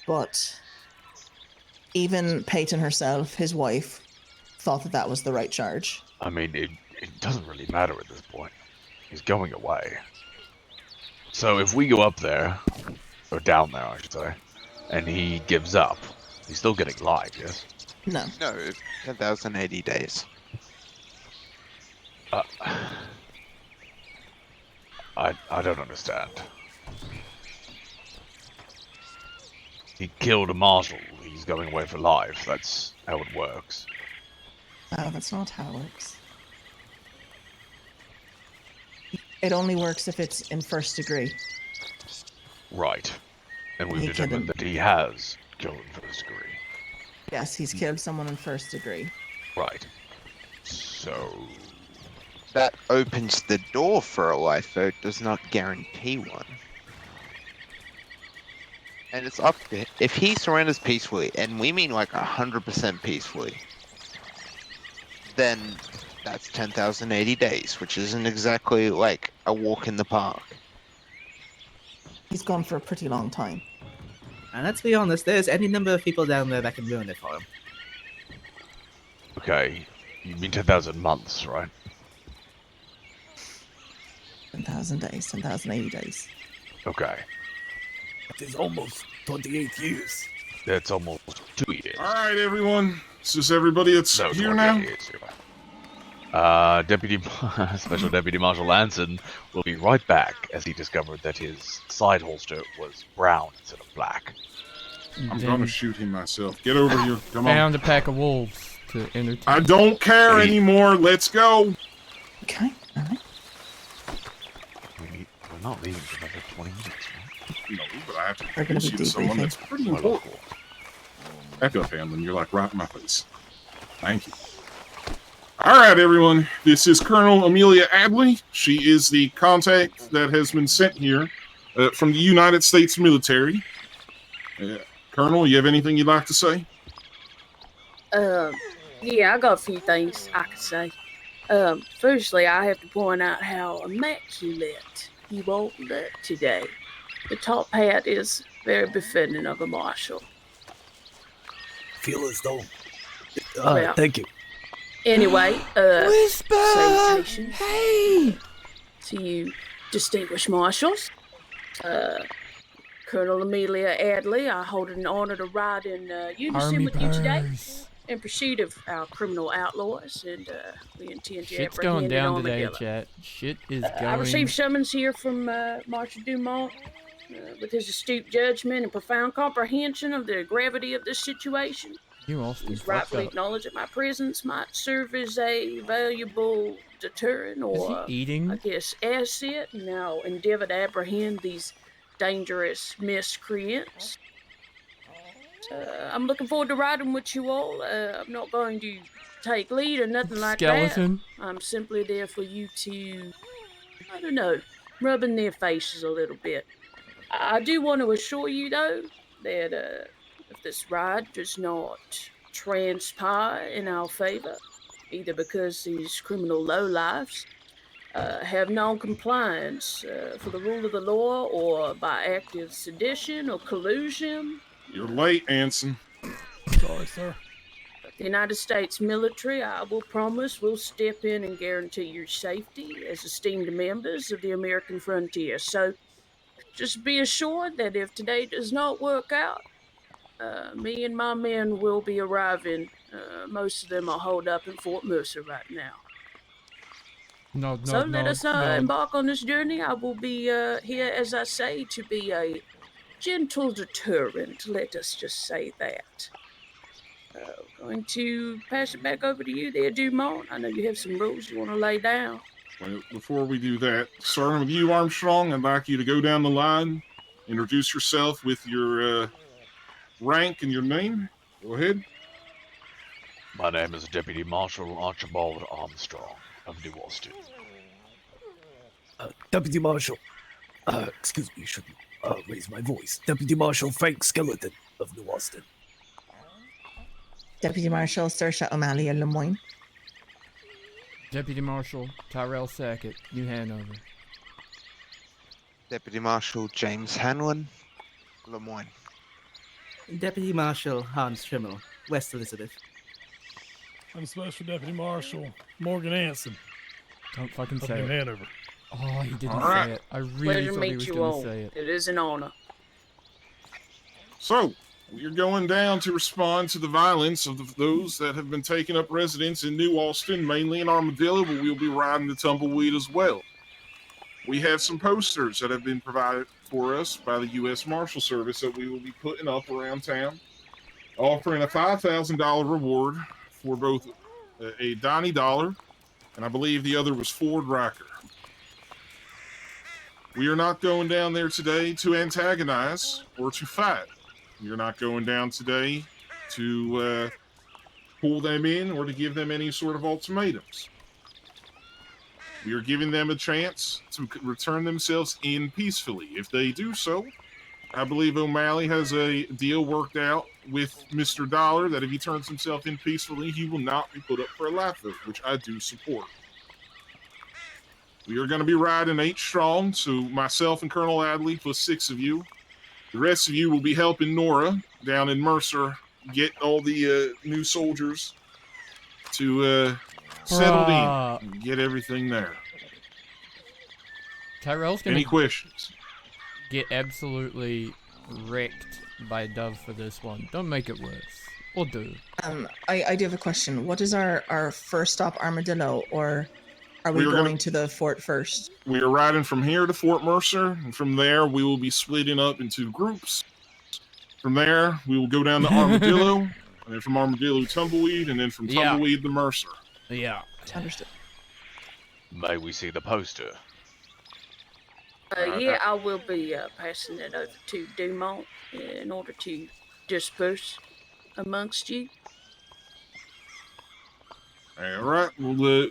but even Peyton herself, his wife, thought that that was the right charge. I mean, it doesn't really matter at this point. He's going away. So if we go up there, or down there, I should say, and he gives up, he's still getting live, yes? No. No, 10,080 days. I don't understand. He killed a marshal. He's going away for life. That's how it works. No, that's not how it works. It only works if it's in first degree. Right. And we've He killed determined him. that he has killed in first degree. Yes, he's killed someone in first degree. Right. So... That opens the door for a life vote, does not guarantee one. And it's up to if he surrenders peacefully, and we mean like 100% peacefully, then that's 10,080 days, which isn't exactly like a walk in the park. He's gone for a pretty long time. And let's be honest, there's any number of people down there that can ruin it for him. Okay. You mean 10,000 months, right? 10,000 days, 10,080 days. Okay. It is almost 28 years. That's almost 2 years. All right, everyone. Is this everybody that's No, here 28 now? years. Special Deputy Marshal Lanson will be right back as he discovered that his side holster was brown instead of black. I'm gonna shoot him myself. Get over here. Come on. Found a pack of wolves to entertain. I don't care anymore. Let's go. Okay. All right. We're not leaving for another 20 minutes, right? No, but I have to We're gonna be introduce you to someone debriefing. that's pretty important. Back up, Hamlin. You're like right in my face. Thank you. All right, everyone. This is Colonel Amelia Adley. She is the contact that has been sent here from the United States military. Colonel, you have anything you'd like to say? Yeah, I got a few things I could say. Firstly, I have to point out how immaculate you all look today. The top hat is very befitting of a marshal. Feel as though. Well, thank you. Anyway, Whisper! salutations Hey! to you, distinguished marshals. Colonel Amelia Adley, I hold it an honor to ride in unison Army with you today birds. in pursuit of our criminal outlaws, and we intend to Shit's apprehend going down an today, armadillo. chat. Shit is I going. received summons here from Marshal Dumont with his astute judgment and profound comprehension of the gravity of this situation. You Austin He's fucked rightfully up. acknowledged that my presence might serve as a valuable deterrent or, eating? I guess, asset in our endeavor to apprehend these dangerous miscreants. I'm looking forward to riding with you all. I'm not going to take lead or nothing like Skeleton. that. I'm simply there for you to, I don't know, rub in their faces a little bit. I do want to assure you, though, that if this ride does not transpire in our favor, either because these criminal lowlifes have non-compliance for the rule of the law or by active sedition or collusion. You're late, Anson. Sorry, sir. The United States military, I will promise, will step in and guarantee your safety as esteemed members of the American frontier. So just be assured that if today does not work out, me and my men will be arriving. Most of them are holed up in Fort Mercer right now. So let us embark on this journey. I will be here, as I say, to be a gentle deterrent. Let us just say that. Going to pass it back over to you there, Dumont. I know you have some rules you want to lay down. Well, before we do that, starting with you, Armstrong, I'd like you to go down the line, introduce yourself with your rank and your name. Go ahead. My name is Deputy Marshal Archibald Armstrong of New Austin. Deputy Marshal. Excuse me, shouldn't raise my voice. Deputy Marshal Frank Skeleton of New Austin. Deputy Marshal Saoirse O'Malley of Lemoyne. Deputy Marshal Tyrell Sackett, New Hanover. Deputy Marshal James Hanlon, Lemoyne. Deputy Marshal Hans Trimmel, West Elizabeth. I'm Special Deputy Marshal Morgan Anson. Don't fucking of say New it. Hanover. Oh, he didn't All right. say it. I really Pleasure to thought he meet was you going all. to say it. It is an honor. So, we're going down to respond to the violence of those that have been taking up residence in New Austin, mainly in Armadillo, but we'll be riding the Tumbleweed as well. We have some posters that have been provided for us by the U.S. Marshal Service that we will be putting up around town, offering a $5,000 reward for both a Donnie Dollar, and I believe the other was Ford Riker. We are not going down there today to antagonize or to fight. You're not going down today to pull them in or to give them any sort of ultimatums. We are giving them a chance to return themselves in peacefully. If they do so, I believe O'Malley has a deal worked out with Mr. Dollar that if he turns himself in peacefully, he will not be put up for a life vote, which I do support. We are going to be riding 8 strong, so myself and Colonel Adley plus 6 of you. The rest of you will be helping Nora down in Mercer get all the new soldiers to settled in and get everything there. Tyrell's gonna Any questions? get absolutely wrecked by Dove for this one. Don't make it worse. Or do. I do have a question. What is our first stop, Armadillo, or are we We are going gonna- to the fort first? We are riding from here to Fort Mercer, and from there we will be splitting up into groups. From there, we will go down to Armadillo, and then from Armadillo, Tumbleweed, and then from Yeah. Tumbleweed to Mercer. Yeah. Understood. May we see the poster? Yeah, I will be passing it over to Dumont in order to disperse amongst you. All right. Well,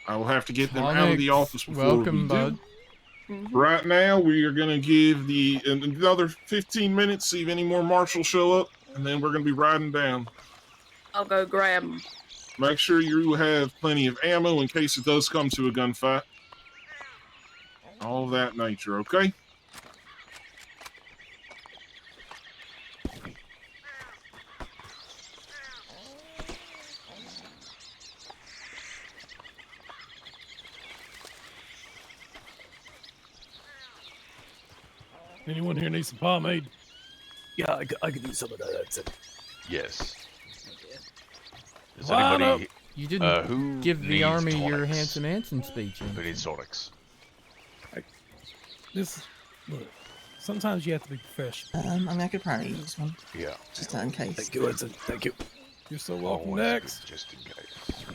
I will have to get them out of the office before Welcome, we bud. do. Right now, we are going to give another 15 minutes, see if any more marshals show up, and then we're going to be riding down. I'll go grab them. Make sure you have plenty of ammo in case it does come to a gunfight. All of that nature, okay? Anyone here need some pomade? Yeah, I could use some of that. That's it. Yes. Does Line anybody... You didn't who give the needs army your tonics? Handsome Anson speech. Who needs tonics? Look, sometimes you have to be professional. I mean, I could probably use one. Yeah. Just in case. Thank you, Edson. Thank you. You're so welcome. Always Next. good, just in case.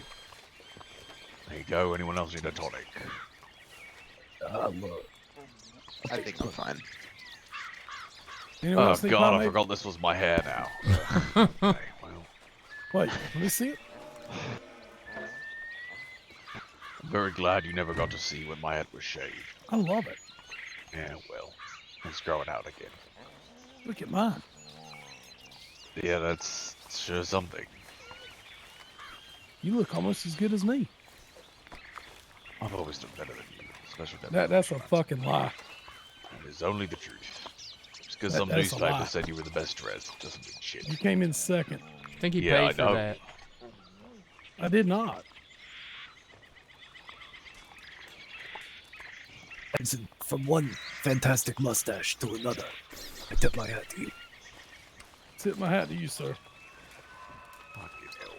There you go. Anyone else need a tonic? Look. I think I'm fine. Anyone Oh else need god, I pomade? forgot this was my hair now. Okay, well, Wait, let me see it. I'm very glad you never got to see when my head was shaved. I love it. Yeah, well, it's growing out again. Look at mine. Yeah, that's sure something. You look almost as good as me. I've always done better than you, especially that. That's a fucking lie. It is only the truth. Just because That- some that's a lie. newspaper said you were the best dressed doesn't mean shit. You came in second. I think he Yeah, I paid for know. that. I did not. Edson, from one fantastic mustache to another, I tip my hat to you. Tip my hat to you, sir. Fucking hell.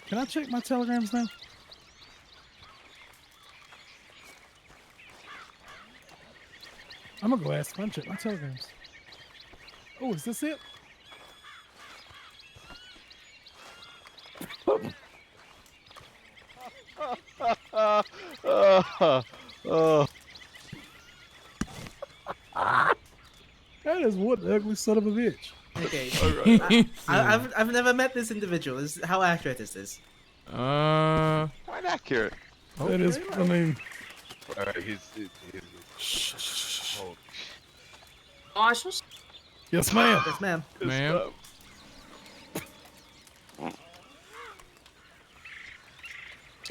Can I check my telegrams now? I'm gonna go ask if I can check my telegrams. Oh, is this it? That is one ugly son of a bitch. Okay. I've never met this individual. How accurate is this? Quite accurate. That is, I mean, Marshals? yes, ma'am. Yes, ma'am. Ma'am.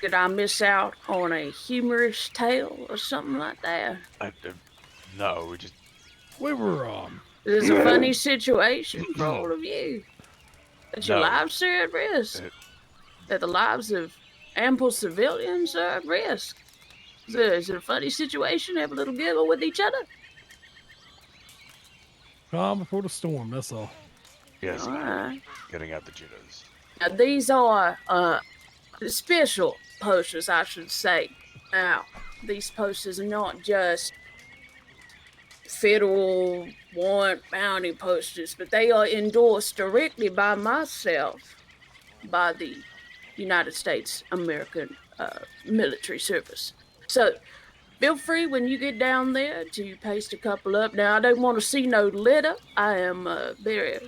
Did I miss out on a humorous tale or something like that? No, we just... We were, It's a funny situation for all of you. That your No. lives are at risk. That the lives of ample civilians are at risk. Is it a funny situation? Have a little giggle with each other? calm before the storm, that's all. Yes, All ma'am. right. Getting out the jitters. Now, these are special posters, I should say. Now, these posters are not just federal warrant bounty posters, but they are endorsed directly by myself, by the United States American Military Service. So, feel free when you get down there to paste a couple up. Now, I don't want to see no litter. I am very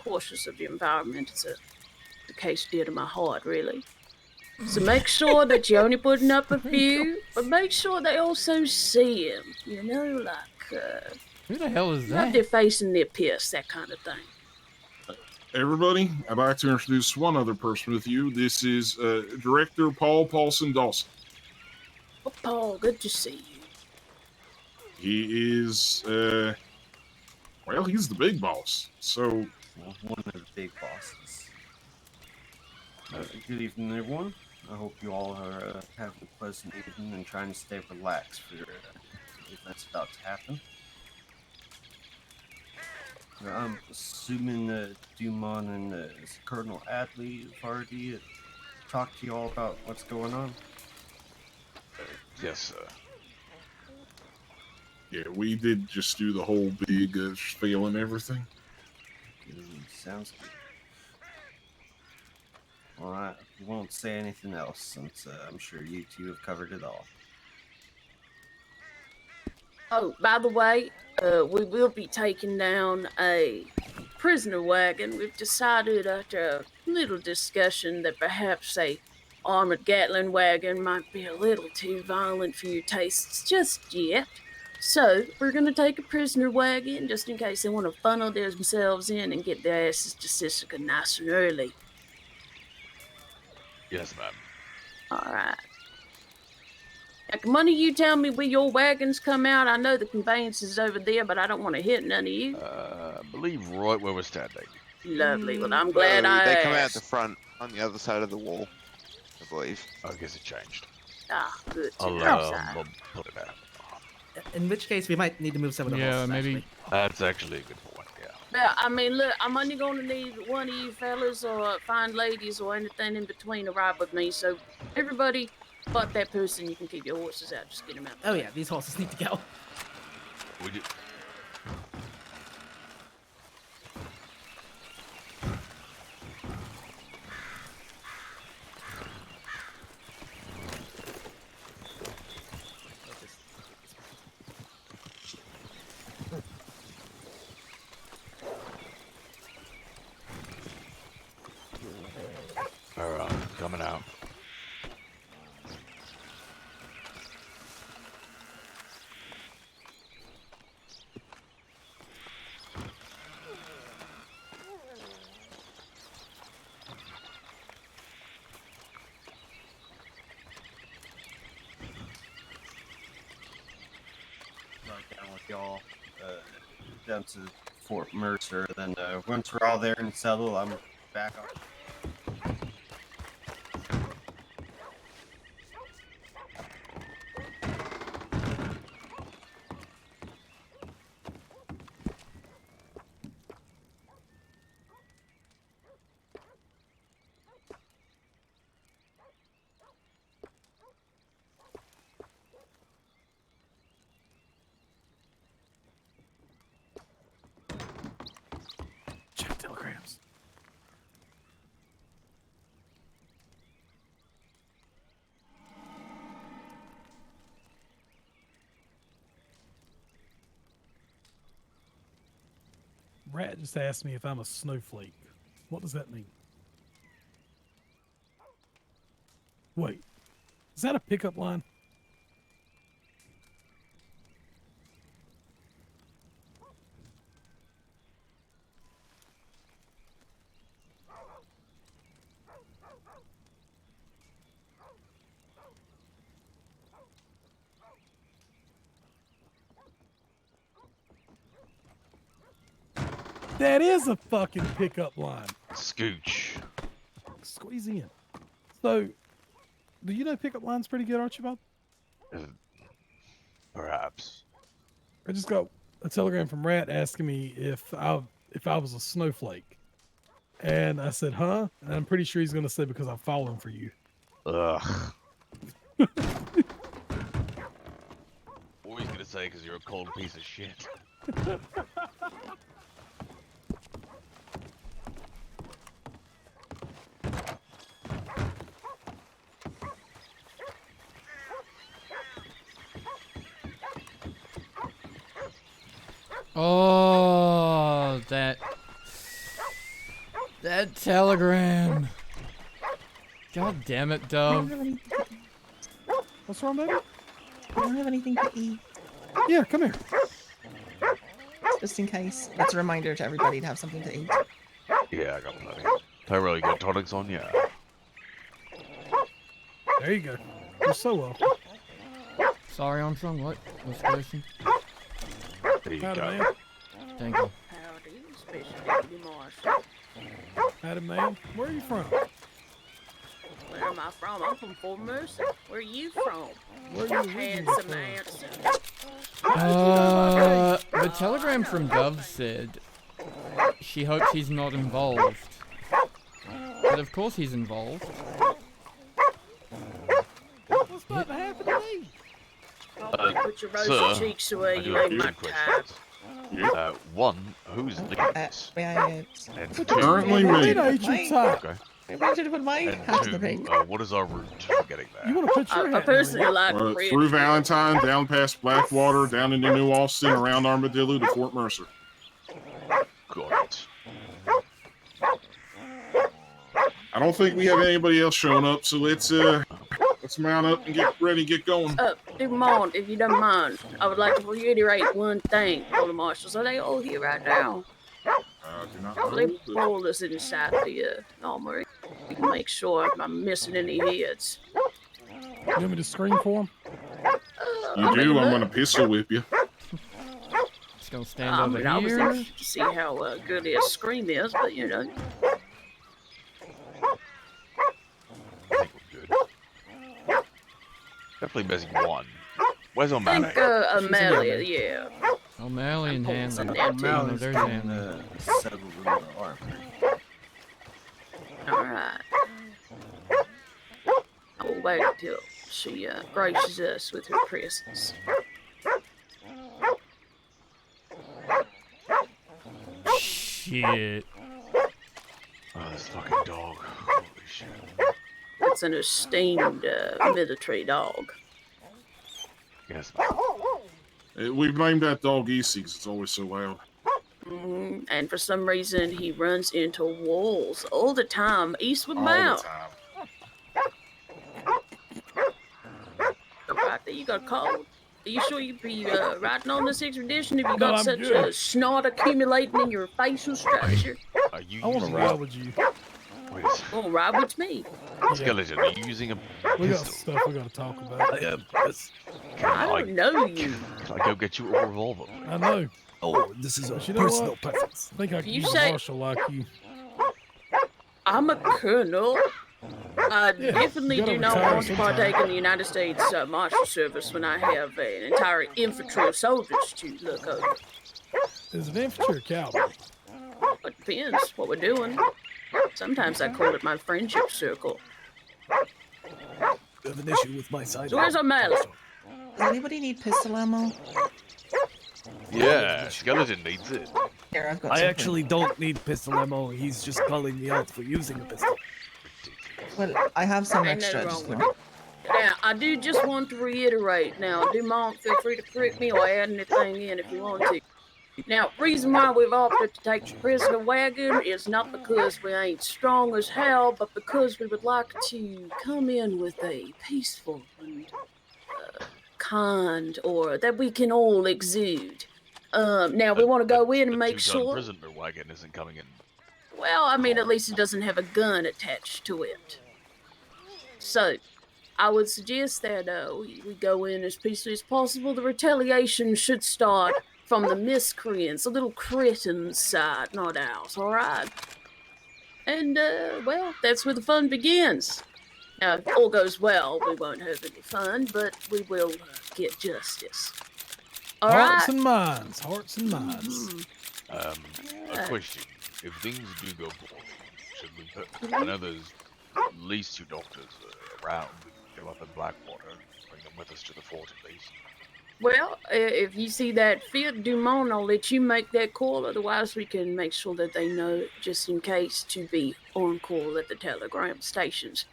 cautious of the environment. It's a case dear to my heart, really. So make sure that you're only putting up a few, but make sure they also see him. You know, like Who the hell is not that? their face and their piss, that kind of thing. Everybody, I'd like to introduce one other person with you. This is Director Paul Paulson Dawson. Oh, Paul, good to see you. He is, well, he's the big boss. So, one of the big bosses. Good evening, everyone. I hope you all are having a pleasant evening and trying to stay relaxed for the events about to happen. I'm assuming Dumont and Colonel Adley have already talked to you all about what's going on. Yes, sir. Yeah, we did just do the whole big spiel and everything. Sounds good. Well, I won't say anything else since I'm sure you two have covered it all. Oh, by the way, we will be taking down a prisoner wagon. We've decided after a little discussion that perhaps a armored Gatling wagon might be a little too violent for your tastes just yet. So, we're gonna take a prisoner wagon just in case they want to funnel themselves in and get their asses to Sisika nice and early. Yes, ma'am. Alright. Now, can one of you tell me where your wagons come out? I know the conveyance is over there, but I don't want to hit none of you. I believe right where we're standing. Lovely. Well, I'm glad No, I they come out asked. the front on the other side of the wall, I believe. I guess it changed. Ah, good to I'll know. put it out. In which case, we might need to move some of the horses. maybe. That's actually a good point. Yeah. Yeah, I mean, look, I'm only going to need one of you fellas or fine ladies or anything in between to ride with me. So, everybody but that person, you can keep your horses out. Just get them out. Oh, yeah, these horses need to go. We do. Alright, coming out. Right down with y'all, down to Fort Mercer. Then once we're all there and settled, I'm back on. Check telegrams. Rat just asked me if I'm a snowflake. What does that mean? Wait, is that a pickup line? That is a fucking pickup line. Scooch. Squeeze in. So, do you know pickup lines pretty good, Archibald? Perhaps. I just got a telegram from Rat asking me if I was a snowflake, and I said, "Huh?" And I'm pretty sure he's gonna say because I'm falling for you. Ugh. Or he's gonna say because you're a cold piece of shit. Oh, that telegram. God damn it, I Dove. don't have anything to eat. What's wrong, baby? I don't have anything to eat. Yeah, come here. Just in case. That's a reminder to everybody to have something to eat. Yeah, I got plenty. Tyrell, you got tonics on? Yeah. There you go. You're so welcome. Sorry, Armstrong. What? What's the question? There you Howdy, go. man. Thank you. Howdy, Special Deputy Marshal. Howdy, man. Where are you from? Where am am I from? I'm from Fort Mercer. Where are you from? Where are you Handsome answer. The telegram from Gov said she hopes he's not involved. But of course he's involved. What's about to happen to me? Put your rosy cheeks away, you ain't my type. One, who's leading this? And two, Currently me. okay. Why did you put my And hat in the two, ring? what is our route to getting there? You want to put your I hat personally like Through Valentine, down past Blackwater, down into New Austin, around Armadillo to Fort Mercer. Got it. I don't think we have anybody else showing up, so let's mount up and get ready, get going. Dumont, if you don't mind, I would like to reiterate one thing for the marshals. Are they all here right now? Do not Probably know, but- pull us inside the armory. Make sure I'm not missing any heads. You want me to scream for him? You do, I'm gonna pistol whip you. Just gonna stand over I was here. interested to see how good his scream is, but you know. Definitely missing one. Where's I O'Malley? think Amelia, yeah. O'Malley and Hanson. O'Malley's There's been Hanson. settled in the armory. Alright. I will wait until she graces us with her presence. Shit. Oh, this fucking dog. Holy shit. It's an esteemed military dog. Yes. We've named that dog Easy 'cause it's always so loud. And for some reason, he runs into walls all the time, eastward bound. Right there, you got cold. Are you sure you'd be riding on this expedition if you got I'm such good. a snot accumulating in your facial structure? Are you I want to using ride a... with you. Wait, Oh, ride with me. Skeleton, are you using a We got pistol? stuff we got to talk about. I don't know you. Can I go get you a revolver? I know. Oh, this is a But you know personal what? preference. I think I can You use say- a marshal like you. I'm a colonel. I Yeah, definitely you gotta do not retire want to sometime. partake in the United States Marshal Service when I have an entire infantry of soldiers to look over. Is it infantry or cavalry? It depends what we're doing. Sometimes I call it my friendship circle. You have an issue with my side. So where's O'Malley? Does anybody need pistol ammo? Yeah, Skeleton needs it. Here, I've got I something. actually don't need pistol ammo. He's just calling me out for using a pistol. Well, I have some Ain't extra. nothing Just wrong no. with Now, I do just want to reiterate. Now, Dumont, feel free to correct me or add anything in if you want to. Now, reason why we've opted to take the prisoner wagon is not because we ain't strong as hell, but because we would like to come in with a peaceful and kind aura that we can all exude. Now, we want to go in and make two-ton sure... prisoner wagon isn't coming in. Well, I mean, at least it doesn't have a gun attached to it. So, I would suggest that we go in as peacefully as possible. The retaliation should start from the miscreants, the little cretins side, not ours, alright? And, well, that's where the fun begins. Now, if all goes well, we won't have any fun, but we will get justice. Alright? Hearts and minds. Hearts and minds. A question. If things do go poorly, should we put... I know there's at least 2 doctors around. We can go up in Blackwater, bring them with us to the fort at least. Well, if you see that fit, Dumont, I'll let you make that call. Otherwise, we can make sure that they know, just in case, to be on call at the telegram stations.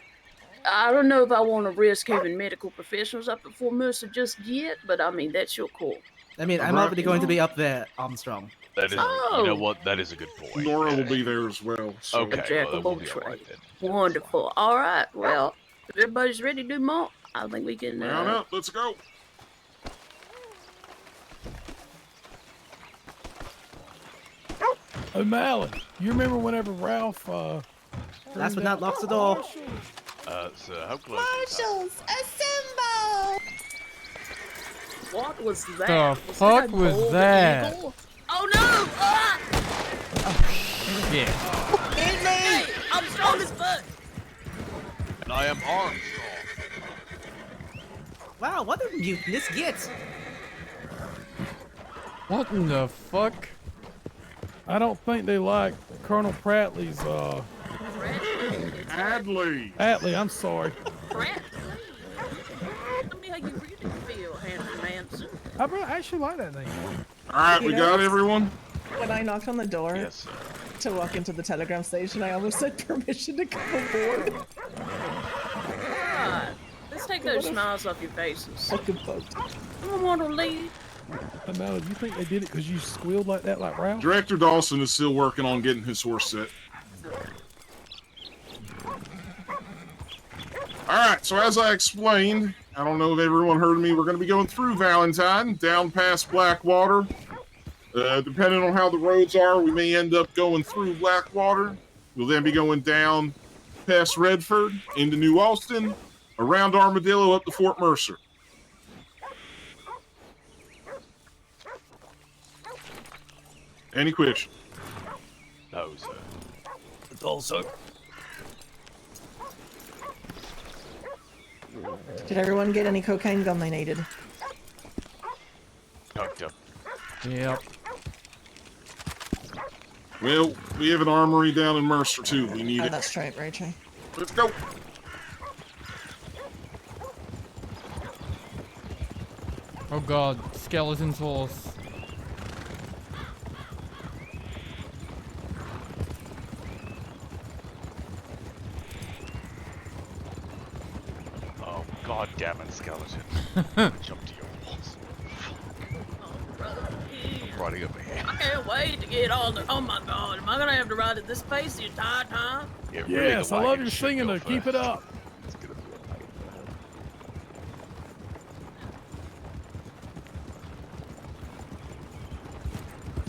I don't know if I want to risk having medical professionals up at Fort Mercer just yet, but I mean, that's your call. I mean, I'm already going to be up there, Armstrong. That is, you know what? That is a good point. Nora will be there as well. So. Okay, Jack well, of that will all be all right trades. then. Wonderful. All right. Well, if everybody's ready, Dumont, I think we can. Mount up. Let's go. O'Malley, you remember whenever Ralph Last but not locks the door. So how close? Marshals, assemble! What was that? The Was fuck that a was golden that? eagle? Oh no! Ah! Yeah. Hey, I'm strong as fuck. And I am Armstrong. Wow, what a mutinous git! What in the fuck? I don't think they like Colonel Prattley's, Hadley! Atlee, I'm sorry. Brett, tell me how you really feel, handsome Manson. I actually like that name. Alright, You we know, got everyone? When I knocked on the door Yes, sir. to walk into the telegram station, I almost said permission to come aboard. Alright, let's take those smiles off your faces. Fucking bugged. I want to leave. Amanda, you think they did it because you squealed like that, like Ralph? Director Dawson is still working on getting his horse set. Alright, so as I explained, I don't know if everyone heard me, we're going to be going through Valentine, down past Blackwater. Depending on how the roads are, we may end up going through Blackwater. We'll then be going down past Redford, into New Alston, around Armadillo up to Fort Mercer. Any questions? No, sir. It's also. Did everyone get any cocaine gum they needed? Doctor. Yep. Well, we have an armory down in Mercer, too. We need Oh, it. that's right, Rachel. Let's go. Oh god, skeleton's horse. Oh, god damn it, skeleton. Jump to your horse. Riding over here. I can't wait to get on the. Oh my god, am I gonna have to ride at this pace the entire time? Yeah, Yes, I love your singing to keep it up.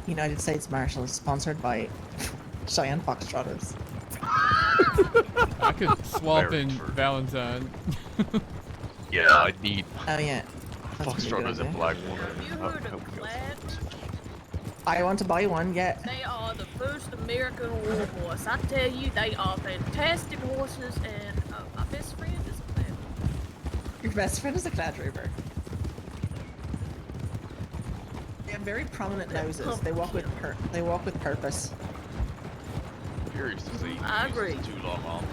United States Marshal is sponsored by Cheyenne Foxtrotters. I could swap Very in true. Valentine. Yeah, I need Oh yeah. Foxtrotters in Blackwater. Have you heard of Glad? I want to buy one, yeah. They are the first American war horse. I tell you, they are fantastic horses, and my best friend is a Glad. Your best friend is a Clad Reaver. They have very prominent noses. They walk with purpose. Curious to see. I agree. Too long on.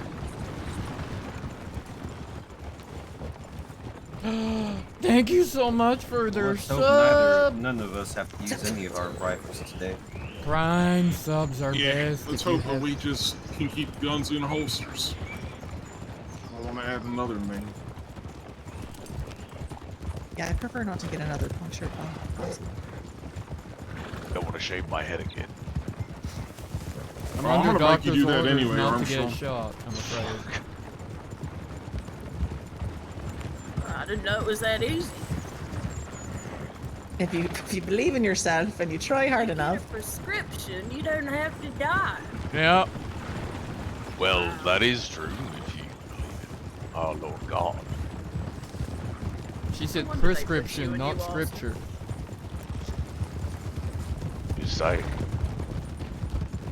Thank you so much for their Let's hope sub. none of us have to use any of our rifles today. Prime subs are Yeah, best. let's if you hope that have- we just can keep guns in holsters. I want to add another name. Yeah, I prefer not to get another punctured bone. Don't want to shave my head again. I'm I'm under gonna make you doctor's do that orders anyway, not to Armstrong. get shot, I'm afraid. I didn't know it was that easy. If you believe in yourself and you try hard Get a enough, prescription, you don't have to die. Yep. Well, that is true if you believe in our Lord God. She said wonder they put you prescription, in not New Austin. scripture. Just saying.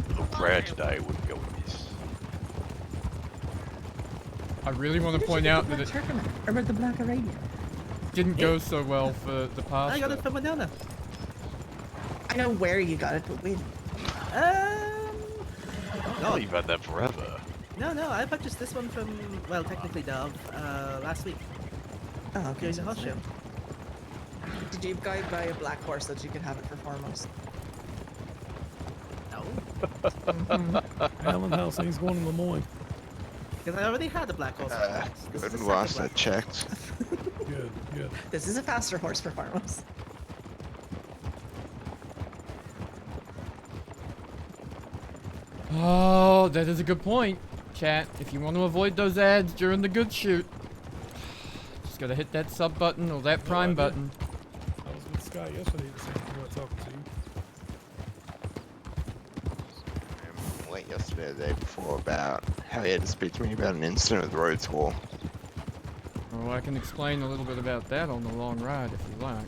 A little prayer today wouldn't go amiss. I really want to point out that it Turkmen, or about the Black Arabian. didn't go so well for the pasta. I got it from Winona. I know where you got it, but wait. Oh, you've had that forever. No, I purchased this one from, well, technically Dove, last week. Oh, okay. During the horse show. Did you guy buy a black horse so that you could have it for foremost? No. Alan, how's things going in Lemoyne? Because I already had the black horse. This is Good the last second I checked. Good, good. This is a faster horse for foremost. Oh, that is a good point, chat. If you want to avoid those ads during the good shoot, just gotta hit that sub button or that prime button. I was with Scott yesterday at the same time talking to you. Late yesterday, the day before, about how he had to speak to me about an incident with Road Tour. Well, I can explain a little bit about that on the long ride if you like.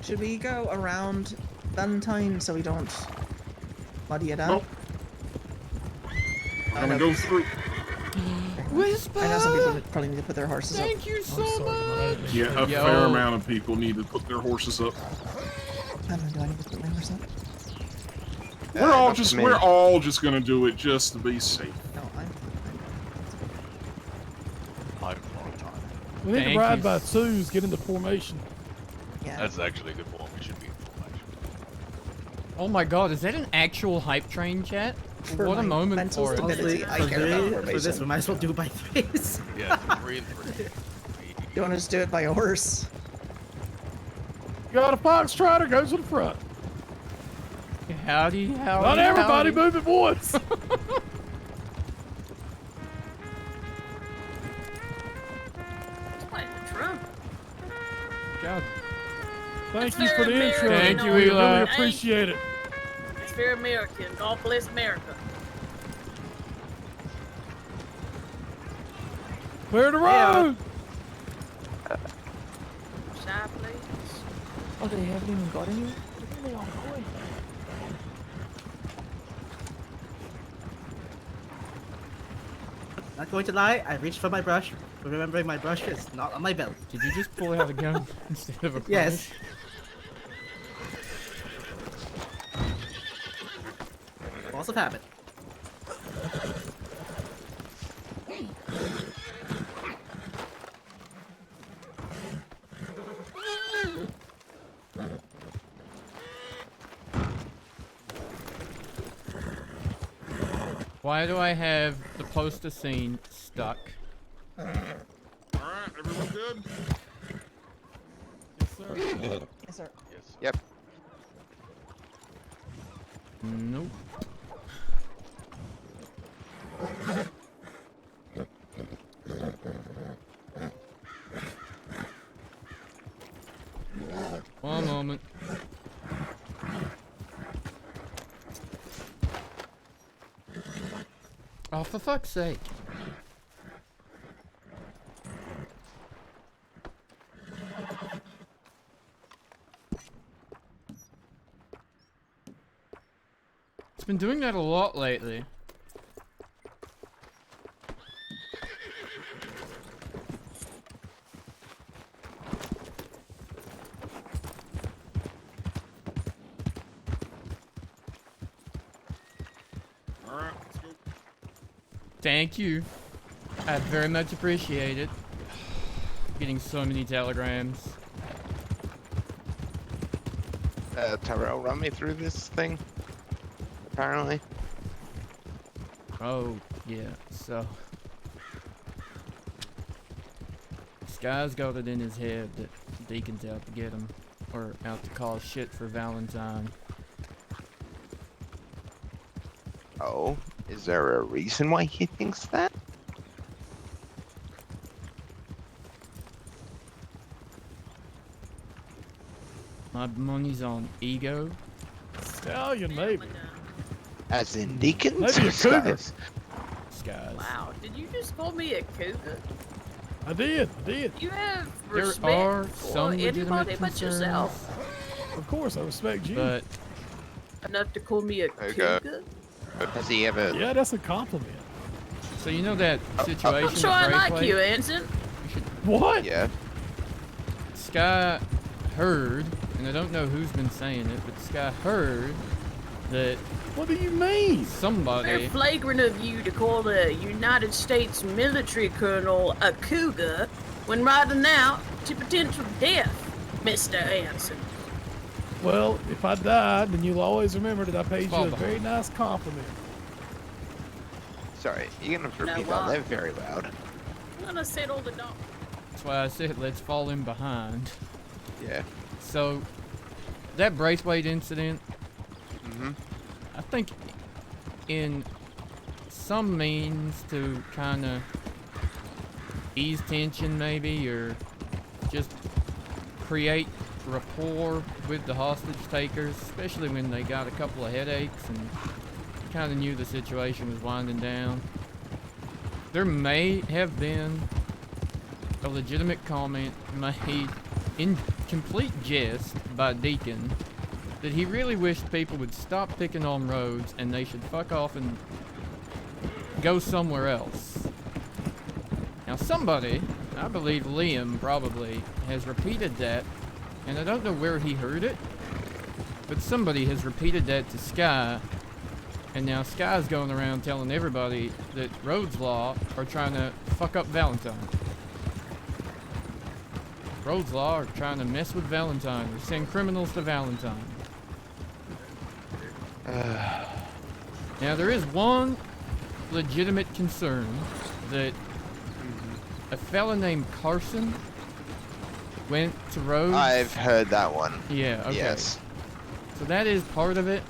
Should we go around Valentine so we don't muddy it up? Nope. We're gonna go through. Whisper! I know some people probably need to put their horses up. Thank you so much. Yeah, a Yo. fair amount of people need to put their horses up. I don't know, do I need to put my horse up? We're all just gonna do it just to be safe. No, We need Thank to ride you. by twos, get into formation. Yeah. That's actually a good point. We should be in formation. Oh my god, is that an actual hype train, chat? For What a my moment mental for it. stability, I care about For this, we formation. might as well do it by threes. Yeah, 3 and 3. You want to just do it by a horse? Got a foxtrotter, goes to the front. Howdy, howdy, Not everybody howdy. move at once. Playing the trumpet. God. Thank That's you for the very intro. Thank you, We Eli. really appreciate it. It's very American. God bless America. Clear the road. Shy, please. Oh, they haven't even got any? Not going to lie, I reached for my brush, but remembering my brush is not on my belt. Did you just pull out a gun instead of a club? Yes. Force of habit. Why do I have the poster scene stuck? Alright, everyone good? Yes, sir. Yes, sir. Yep. Nope. One moment. Oh, for fuck's sake. It's been doing that a lot lately. Alright, let's go. Thank you. I very much appreciate it. Getting so many telegrams. Tyrell, run me through this thing. Apparently. Oh, yeah, so. Sky's got it in his head that Deacon's out to get him. Or out to cause shit for Valentine. Oh, is there a reason why he thinks that? My money's on ego. Stallion, maybe. As in Deacons? Maybe a cougar. Skies. Wow, did you just call me a cougar? I did. You have There respect are for some legitimate anybody but concerns, yourself. Of course, I respect you. but Enough to call me a Okay. cougar? Has he ever... Yeah, that's a compliment. so you know that situation. I'm sure I with like Braithwaite? you, Anson. What? Yeah. Sky heard, and I don't know who's been saying it, but Sky heard that What do you mean? somebody. Very flagrant of you to call a United States military colonel a cougar when riding out to potential death, Mr. Anson. Well, if I died, then you'll always remember that I paid you a Bubba. very nice compliment. Sorry, you're gonna have to No, repeat what? that. They're very loud. I'm gonna settle the dog. That's why I said let's fall in behind. Yeah. So that Braithwaite incident, Mm-hmm. I think in some means to kind of ease tension maybe, or just create rapport with the hostage takers, especially when they got a couple of headaches and kind of knew the situation was winding down. There may have been a legitimate comment made in complete jest by Deacon that he really wished people would stop picking on roads and they should fuck off and go somewhere else. Now somebody, I believe Liam probably, has repeated that, and I don't know where he heard it, but somebody has repeated that to Sky, and now Sky's going around telling everybody that Rhodes Law are trying to fuck up Valentine. Rhodes Law are trying to mess with Valentine, or send criminals to Valentine. Now there is one legitimate concern that a fella named Carson went to Rhodes. I've heard that one. Yeah, okay. Yes. So that is part of it.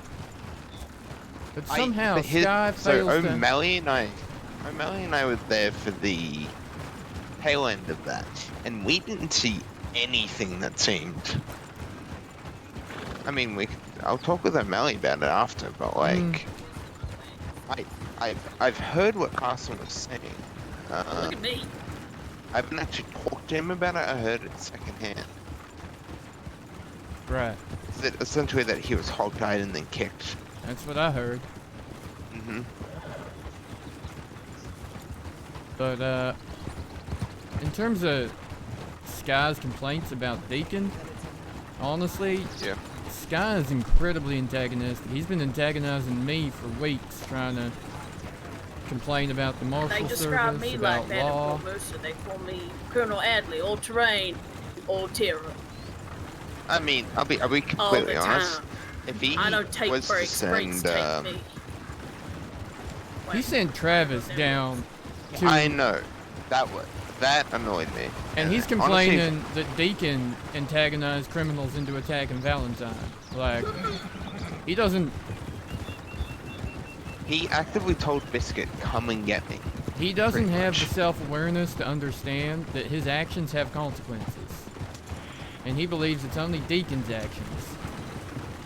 But somehow Sky fails so to... O'Malley and I were there for the tail end of that, and we didn't see anything that seemed... I mean, I'll talk with O'Malley about it after, but like... I've heard what Carson was saying. Look at me. I haven't actually talked to him about it. I heard it secondhand. Right. That essentially that he was hog-tied and then kicked. That's what I heard. Mm-hmm. But, in terms of Sky's complaints about Deacon, honestly, yeah. Sky is incredibly antagonistic. He's been antagonizing me for weeks, trying to complain about the Marshal They service, describe me about like that law. in Formosa. They call me Colonel Adley, All Terrain, All Terror. I mean, I'll be completely All the honest. time. If he I don't take was to breaks. Breaks send, take me. He sent Travis down to... I know. That annoyed me. And he's honestly, complaining that Deacon antagonized criminals into attacking Valentine. Like, he doesn't... He actively told Biscuit, come and get me. He doesn't Pretty have much. the self-awareness to understand that his actions have consequences. And he believes it's only Deacon's actions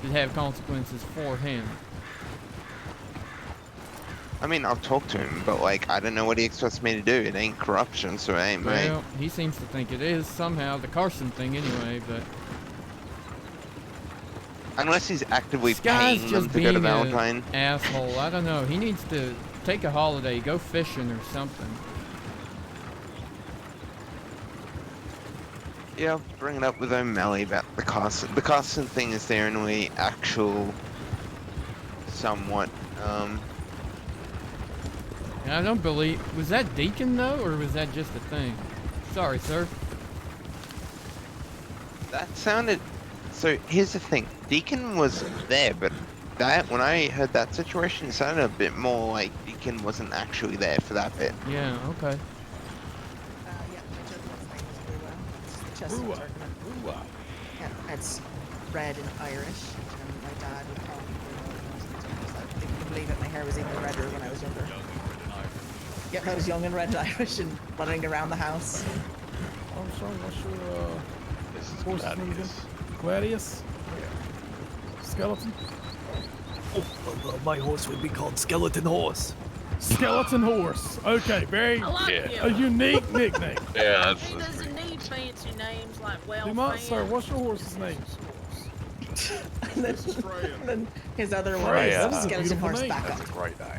that have consequences for him. I mean, I'll talk to him, but like, I don't know what he expects me to do. It ain't corruption, so it ain't me. Well, he seems to think it is somehow, the Carson thing anyway, but... Unless he's actively Sky's paying them just to go to being Valentine. an asshole. I don't know. He needs to take a holiday, go fishing or something. Yeah, I'll bring it up with O'Malley about the Carson. The Carson thing is the only actual, somewhat, And I don't believe... Was that Deacon, though, or was that just a thing? Sorry, sir. that sounded... So, here's the thing. Deacon was there, but that, when I heard that situation, it sounded a bit more like Deacon wasn't actually there for that bit. Yeah, okay. Yeah, it's red in Irish, and my dad would call me. If you can believe it, my hair was even redder when I was younger. Yep, I was young and red and Irish and running around the house. I'm sorry, what's your horse's name again? Gladius? Skeleton? My horse would be called Skeleton Horse. Skeleton Horse. Okay, very I like a him. unique nickname. Yeah, He doesn't need fancy names like Dumont, sir, Welfare. what's your horse's name? and then his other one Freya. is Skeleton Horse Name. backup. That's a great name.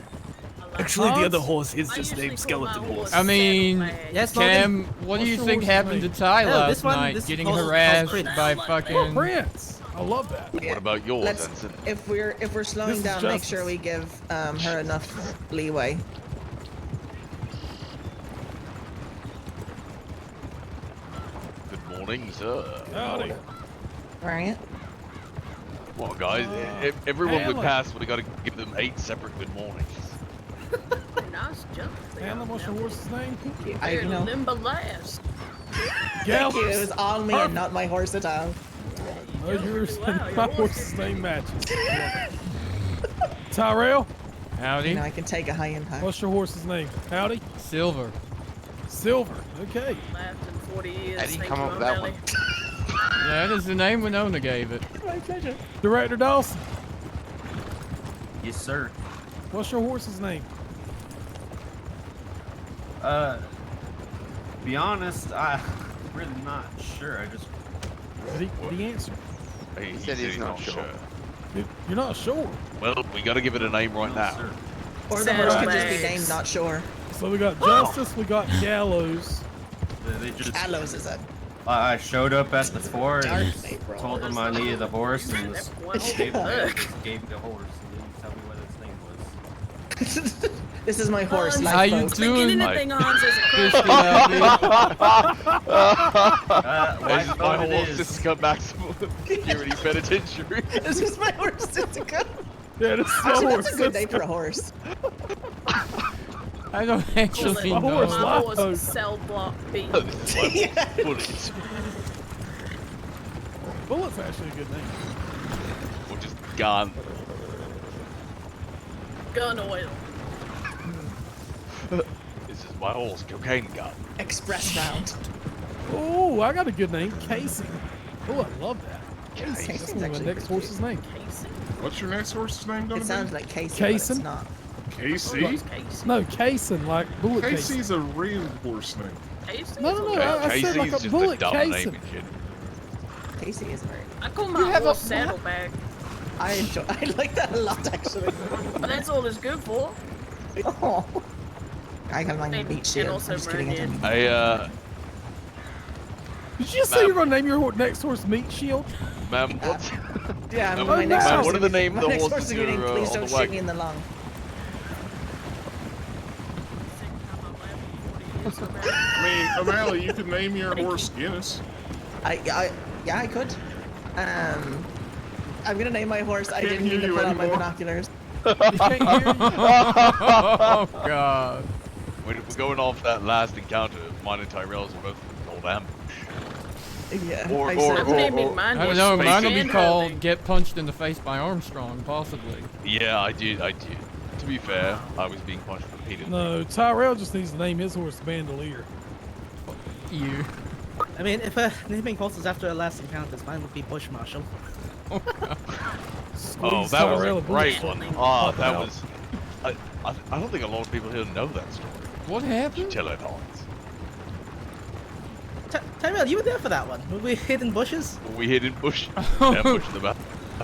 Actually, the Hans? other horse is I just usually named call my Skeleton Horse. I mean, Yes, Cam, what do What's you your think horse's happened to name? Ty No, last this one- night? this Getting horse is called harassed Prince. by I like that. fucking... Prince. I love that. What about yours, Let's, Ensign? if we're slowing This is down, make justice. sure we give her enough leeway. Good morning, sir. Howdy. Where are you? Well, guys, everyone we Alan. pass, we got to give them 8 separate good mornings. Nice jump. Alan, what's your horse's name? I You're know. limber last. Thank you. It was all me and not my horse at all. Oh, yours Wow, and your my horse horse's name matches. Tyrell, Howdy. You know, I can take a high impact. what's your horse's name? Howdy. Silver. Silver. Okay. Laughed in 40 years. How do you thank come up with that O'Malley. That is the name Winona gave it. My pleasure. Director Dawson, Yes, sir. what's your horse's name? Be honest, I'm really not sure. I just Did he answer? He said he's not sure. You're not sure. Well, we got to give it a name right now. sir. Or the horse could just be Saddlebags. named not sure. So we got Justice, we got Gallows. They just Gallows is it? I showed up at the fort and Dark April. told them I needed a horse, and this table man just gave me the horse and didn't tell me what its name was. This is my horse. How you lifeboat. doing? Anything on says a Biscuit Happy? This is my horse just come back to security penitentiary. This is my horse, Jessica. Yeah, this is my Actually, horse. that's a good name for a horse. I don't actually My know. horse My lifeboat. horse cell block B. Bullets. Bullet's actually a good name. Or just gun. Gun oil. This is my horse, cocaine gun. Express round. Oh, I got a good name. Casey. Oh, I love that. Casey. That's Casey's my actually next pretty horse's name. What's your next horse's name gonna It be? sounds like Casey, but it's Cason? not. Casey? No, Cason, like bullet Casey. Casey's a real horse name. No, I said like a just bullet a dumb name Cason. and shit. Casey is very. I call You my have horse a- saddlebag. I like that a lot, actually. That's all it's good for. Oh. I got mine And- beat and shield. I'm also just kidding. I Merlin. didn't. Did you just say you're gonna name your next horse Meat Shield? Ma'am, what's... Yeah, Ma'am, my next horse. what are the name my of the next horses horse is getting, you're, please on don't the shoot me wagon? in the lung. I mean, O'Malley, you could name your horse Guinness. Yeah, I could. I'm gonna name my horse. I didn't hear mean to you put on my anymore. binoculars. Oh God. We're going off that last encounter. Mine and Tyrell's were both called ambush. Yeah. Or, I or, said- or, naming or, mine I don't was know. Space Mine will be Hand called Holding. "Get Punched in the Face by Armstrong," possibly. yeah, I did. To be fair, I was being punched repeatedly. No, Tyrell just needs to name his horse Bandolier. You. I mean, if naming horses after our last encounters, mine would be Bush Marshal. Oh, Squeeze that was Tyrell a a bullet great shot. one. Pop Ah, it that out. was. I don't think a lot of people here know that story. What happened? Tell it, Hans. Tyrell, you were there for that one. Were we hidden bushes? We hid in bush. Yeah, bush in the back.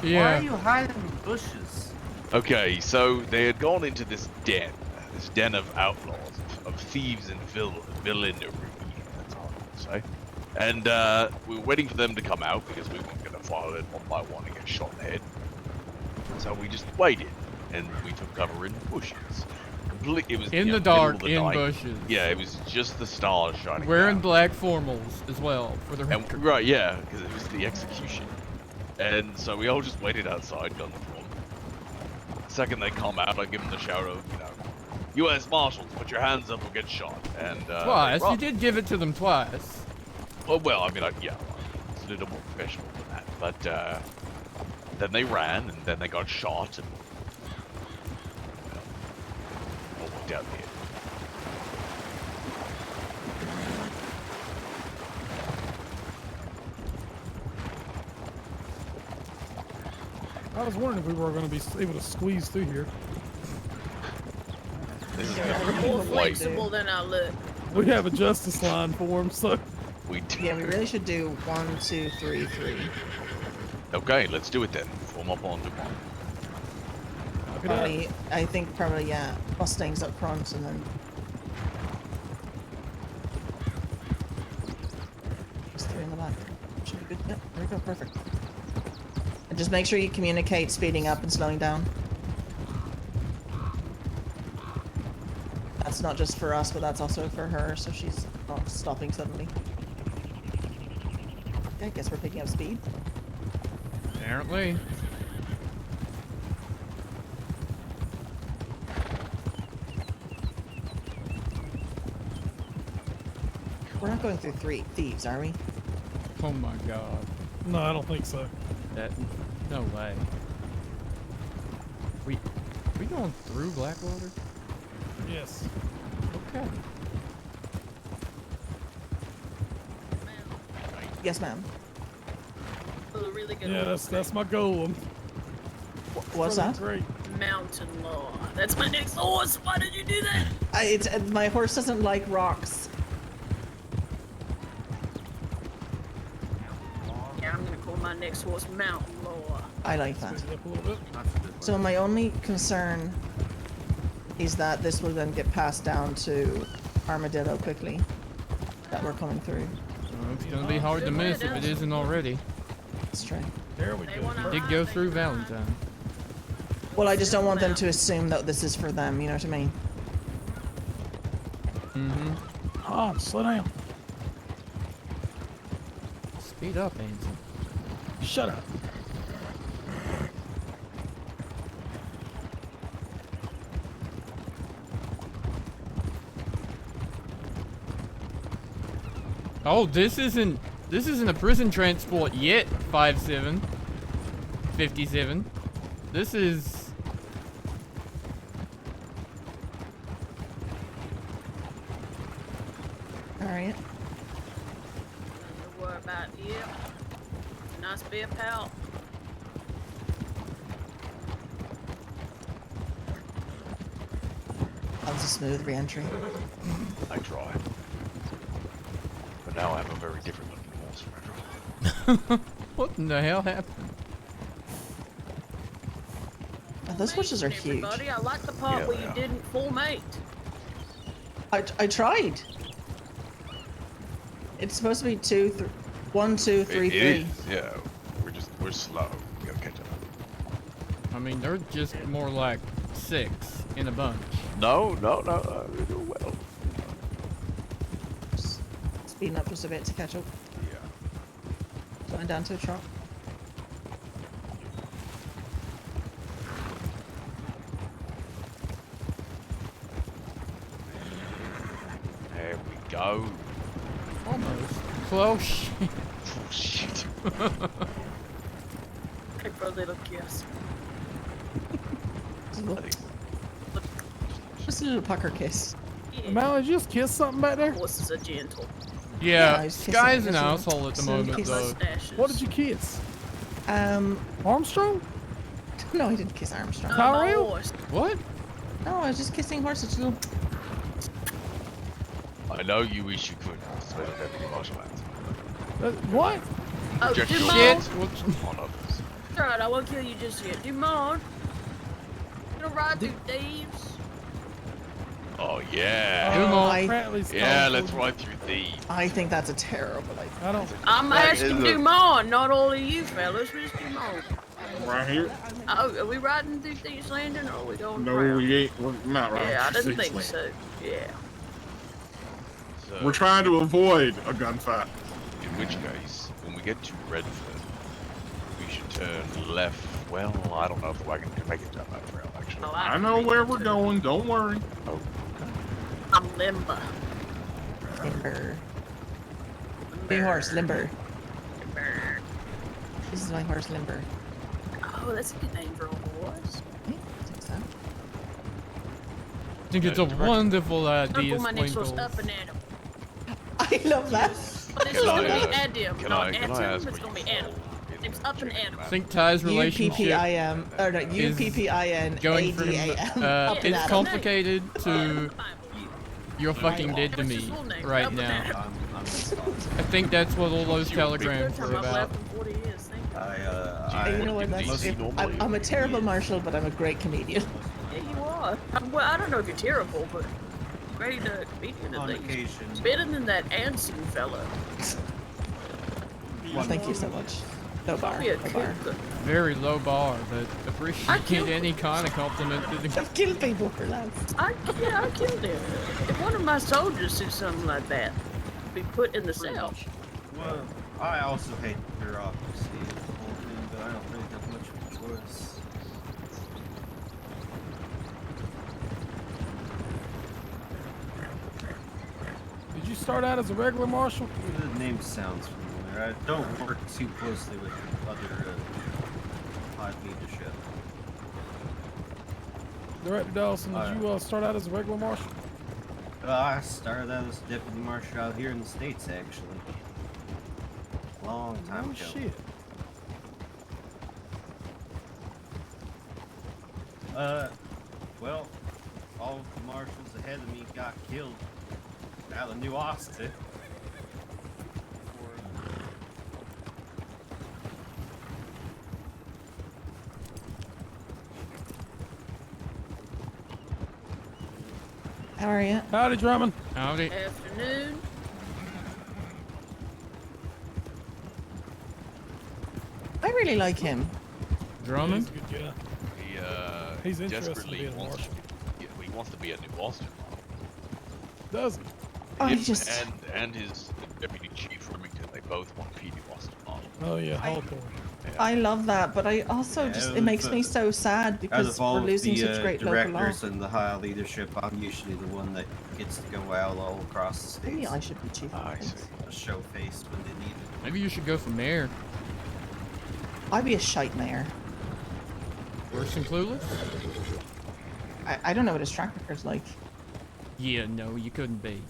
Yeah. Why are you hiding in bushes? Okay, so they had gone into this den of outlaws, of thieves and villainy. That's all I can say. And we were waiting for them to come out because we weren't going to follow them one by one and get shot in the head. So we just waited, and we took cover in bushes. It was In you know, the dark, middle of the in night. bushes. Yeah, it was just the stars shining. Wearing down. black formals as well for the record. And, right, yeah, because it was the execution. And so we all just waited outside, guns drawn. The second they come out, I give them the shout of, U.S. Marshals, put your hands up or get shot. And Twice. they You run. did give it to them twice. Well, I mean, yeah, it's a little more professional than that. But then they ran, and then they got shot, and all went down here. I was wondering if we were going to be able to squeeze through here. This is More flexible than I look. We have a justice line for him, so. Yeah, we really should do 1, 2, 3, 3. Okay, let's do it then. Form up on one. Probably, I think probably, yeah, Mustangs up front and then. Just 3 in the back. Should be good. Yep, there we go, perfect. And just make sure you communicate speeding up and slowing down. That's not just for us, but that's also for her, so she's not stopping suddenly. Okay, I guess we're picking up speed. Apparently. We're not going through 3 thieves, are we? Oh my God. No, I don't think so. That. No way. We going through Blackwater? Yes. Okay. Yes, ma'am. Really good Yeah, that's my goal. What's that? Great. Mountain law. That's my next horse. Why did you do that? My horse doesn't like rocks. Yeah, I'm gonna call my next horse Mountain Law. I like that. Speed it up a little bit. So my only concern is that this will then get passed down to Armadillo quickly. That we're coming through. Well, it's gonna be hard to miss if it isn't already. That's true. There we go. It did go through Valentine. Well, I just don't want them to assume that this is for them, you know what I mean? Mm-hmm. Oh, slow down. Speed up, Ainsley. Shut up. Oh, this isn't a prison transport yet, 57. This is... Alright. Don't worry about you. Nice to be a pal. That was a smooth re-entry. I try. But now I have a very different looking horse from everyone. What in the hell happened? Oh, those horses are huge. Everybody, I like the part where you didn't full mate. I tried. It's supposed to be 1, 2, 3, 3. It is, yeah. We're slow. We gotta catch up. I mean, they're just more like 6 in a bunch. No, we're doing well. Speeding up just a bit to catch up. Yeah. Going down to a trot. There we go. Almost. Close. Shit. Oh shit. Hey, for a little kiss. Just a little pucker kiss. Mallory, just kiss something back there? Horses are gentle. Yeah, he's kissing Sky's an this one. asshole at the So moment, kiss. though. What did you kiss? Armstrong? No, I didn't kiss Armstrong. Tyrell? What? No, I was just kissing horses. Little... I know you wish you could, Special Deputy Marshal. What? Oh, Project your Dumont. shit on others. Alright, I won't kill you just yet. Dumont. You gonna ride through thieves? Oh yeah. Yeah, let's ride through these. I think that's a terrible idea. I don't. I'm asking Dumont, not all of you fellas, Mr. Dumont. Right here? Oh, are we riding through Thieves Landing or are we going No, around? we ain't. We're not right. Yeah, I didn't think so. Yeah. We're trying to avoid a gunfight. In which case, when we get to Redford, we should turn left. Well, I don't know if the wagon can make it down that trail, actually. Oh, I know where we're going. Don't worry. Oh, I'm limber. Limber. New horse, Limber. This is my horse, Limber. Oh, that's a good name for a horse. I think so. I think it's a wonderful I'm idea, gonna put my next horse Sprinkles. up and at him. I love that. But it's Can gonna I, be at him, can not I at him. ask It's what gonna you be at him. It's up and at him. I think Ty's relationship UPPIM, or no, is UPPIN going from ADAM. Up and it's at 'em. complicated to you're fucking dead to me right now. I think that's what all those telegrams were about. You know what? That's, I'm a terrible marshal, but I'm a great comedian. Yeah, you are. Well, I don't know if you're terrible, but great comedian at least. Better than that Anson fella. Thank you so much. No bar. Yeah, No bar. Very low bar, but appreciate any kind of compliment to the I've killed people for that. I killed him. If one of my soldiers do something like that, be put in the cell. Well, I also hate bureaucracy and the whole thing, but I don't really have much of a choice. Did you start out as a regular marshal? The name sounds familiar. I don't work too closely with other high leadership. Director Dawson, did you start out as a regular marshal? I started out as deputy marshal out here in the States, actually. Long time Oh ago. shit. Well, all of the marshals ahead of me got killed out of New Austin. How are you? Howdy, Drummond. Howdy. Afternoon. I really like him. Drummond? He's a good guy. He's interested in desperately being a wants marshal. he wants to be a new Boston. Does he? Oh, he Him just. and his deputy chief Remington, they both want PD Boston on. Oh yeah, Hawthorne. I love that, but I also Yeah, just it it makes was, me so sad Out because of all we're of losing the such great local law. directors and the higher leadership, I'm usually the one that gets to go out all across the states. Maybe I should be chief. I see. A show face when they need it. Maybe you should go for mayor. I'd be a shite mayor. Worse than Clueless? I don't know what his track record's like. Yeah, no, you couldn't be.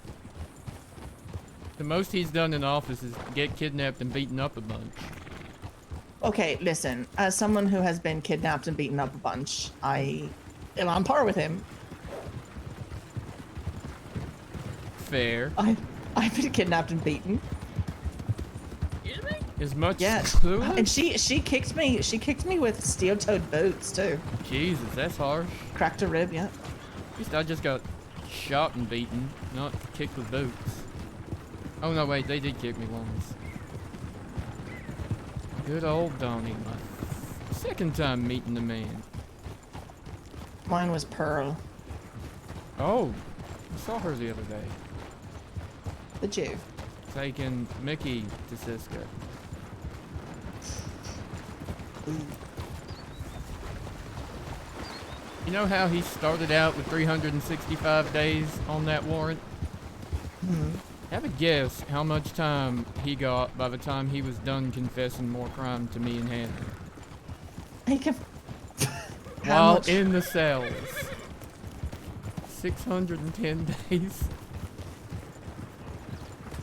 The most he's done in office is get kidnapped and beaten up a bunch. Okay, listen. As someone who has been kidnapped and beaten up a bunch, I am on par with him. Fair. I've been kidnapped and beaten. As much Yeah, as Clueless? and she kicked me. She kicked me with steel-toed boots too. Jesus, that's harsh. Cracked a rib, yeah. At least I just got shot and beaten, not kicked with boots. Oh no, wait, they did kick me once. Good old Donnie, my second time meeting the man. Mine was Pearl. Oh, I saw her the other day. The Jew. Taking Mickey to Cisco. You know how he started out with 365 days on that warrant? Hmm. Have a guess how much time he got by the time he was done confessing more crime to me and Hannah. He can. While much? in the cells. 610 days.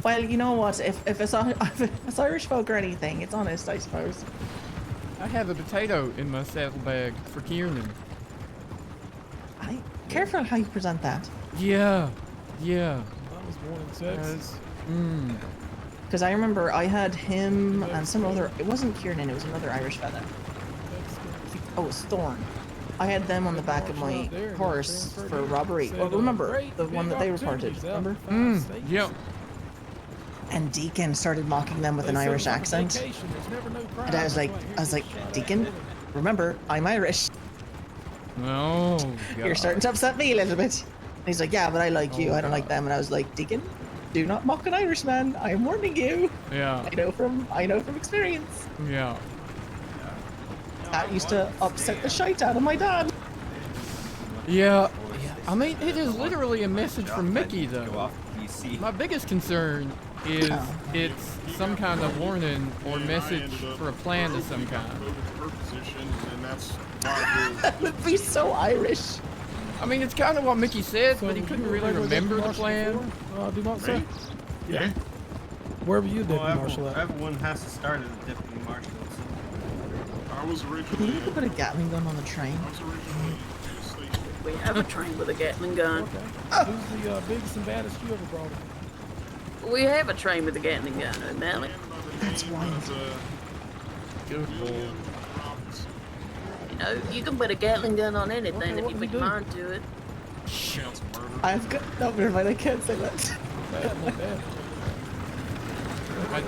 Well, you know what? If it's Irish folk or anything, it's honest, I suppose. I have a potato in my saddlebag for Kiernan. Careful how you present that. Yeah, yeah. I was born in Texas. Because I remember I had him and some other. It wasn't Kiernan. It was another Irish fella. Oh, it was Thorn. I had them on the back of my horse for robbery. Well, remember the one that they reported? Remember? Yep. And Deacon started mocking them with an Irish accent. And I was like, Deacon, remember, I'm Irish. Oh, God. You're starting to upset me a little bit. And he's like, yeah, but I like you. I don't like them. And I was like, Deacon, do not mock an Irishman. I am warning you. Yeah. I know from experience. Yeah. That used to upset the shite out of my dad. Yeah. I mean, it is literally a message from Mickey, though. My biggest concern is it's some kind of warning or message for a plan of some kind. That would be so Irish. I mean, it's kind of what Mickey said, but he couldn't really remember the plan. Do not say. Yeah. Where were you, deputy marshal? At? Everyone has to start as a deputy marshal. I was Can originally. you put a Gatling gun on the train? We have a train with a Gatling gun. Who's the biggest and baddest you ever brought in? We have a train with a Gatling gun, O'Malley. That's wild. Good lord. You know, you can put a Gatling gun on anything if you put your mind to it. I've got no, never mind. I can't say that.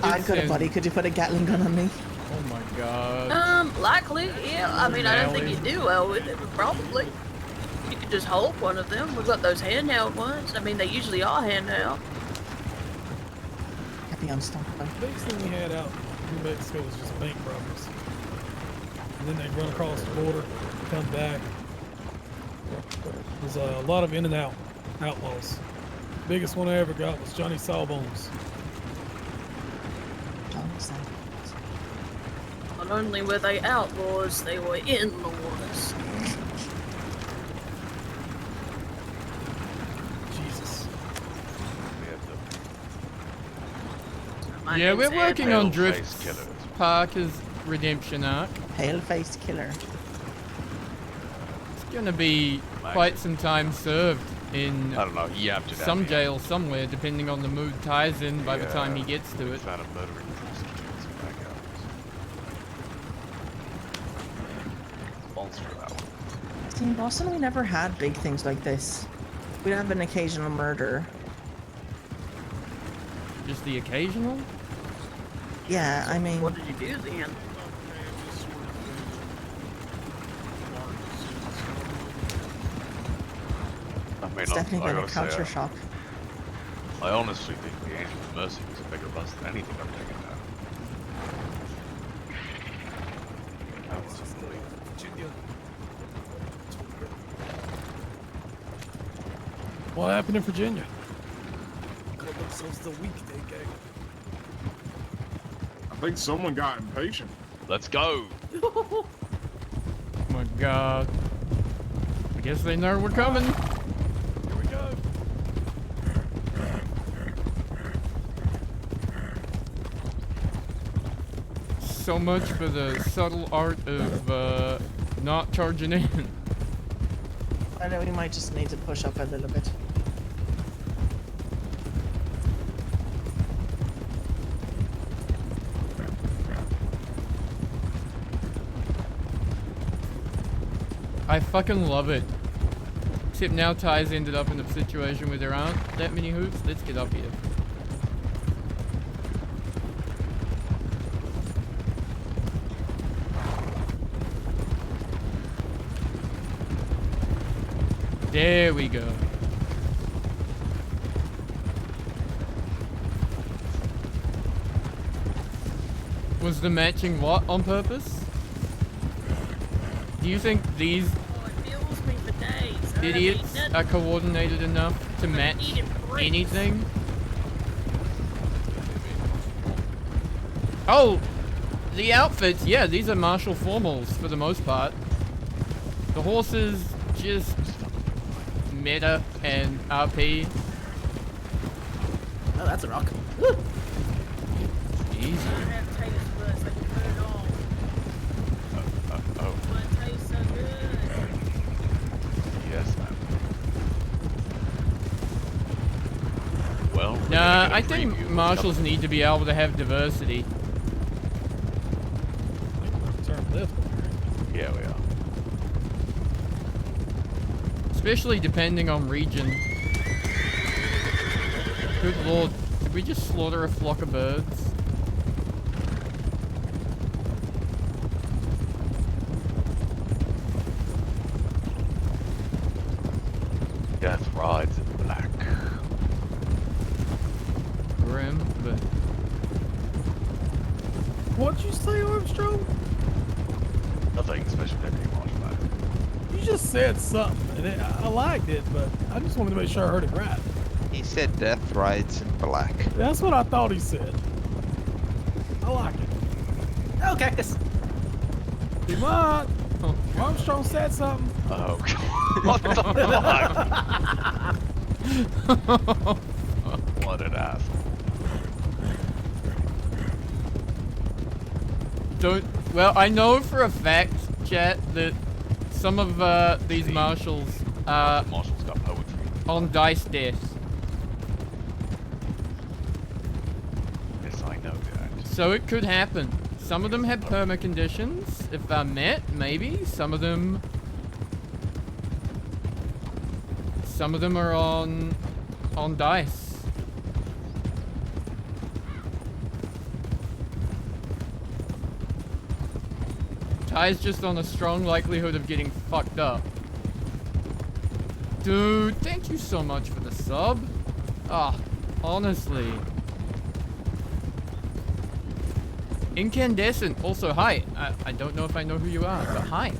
I've got a buddy. Could you put a Gatling gun on me? Oh my god. Likely, yeah. I mean, I don't think you do well with it, but probably. You could just hold one of them. We've got those handheld ones. I mean, they usually are handheld. I'd be unstoppable. The biggest thing we had out in New Mexico was just bank robbers. And then they'd run across the border, come back. There's a lot of in and out outlaws. Biggest one I ever got was Johnny Sawbones. Not only were they outlaws, they were in-laws. Jesus. Yeah, we're working on Pale-faced Drift killers. Parker's redemption arc. Pale-faced killer. It's gonna be quite some time served in I don't know, he yapped it at some me. jail somewhere, depending on the mood ties in by the time he gets to it. Found a murdering prostitutes back out. Monster that one. See, in Boston, we never had big things like this. We'd have an occasional murder. Just the occasional? Yeah, I mean. What did you do then? I mean, It's definitely I been a gotta say, culture shock. I honestly think the Angel's Mercy was a bigger bust than anything I've taken down. That was unbelievable. What happened in Virginia? Call themselves the weekday gang. I think someone got impatient. Let's go. Oh my god. I guess they know we're coming. Here we go. So much for the subtle art of not charging in. I know we might just need to push up a little bit. I fucking love it. Except now Ty's ended up in a situation where there aren't that many hoops. Let's get up here. There we go. Was the matching what on purpose? Do you think these idiots are coordinated enough to match anything? Oh, the outfits, yeah, these are Marshal formals for the most part. The horses, just meta and RP. Oh, that's a rock. Woo! Easy. Oh. Yes, ma'am. Well, Nah, I think marshals need to be able to have diversity. Yeah, we are. Especially depending on region. Good lord, did we just slaughter a flock of birds? Death rides in black. Grim, but... What'd you say, Armstrong? Nothing special deputy Marshal. You just said something, and I liked it, but I just wanted to make sure I heard it right. He said death rides in black. That's what I thought he said. I like it. Oh, cactus. He might. Armstrong said something. Oh, God. What the fuck? What an asshole. Well, I know for a fact, chat, that some of these marshals are Marshals got poetry on dice death. Yes, I know that. So it could happen. Some of them have perma conditions. If they're met, maybe. Some of them are on dice. Ty's just on a strong likelihood of getting fucked up. Dude, thank you so much for the sub. Ah, honestly. Incandescent, also hi. I don't know if I know who you are, but hi.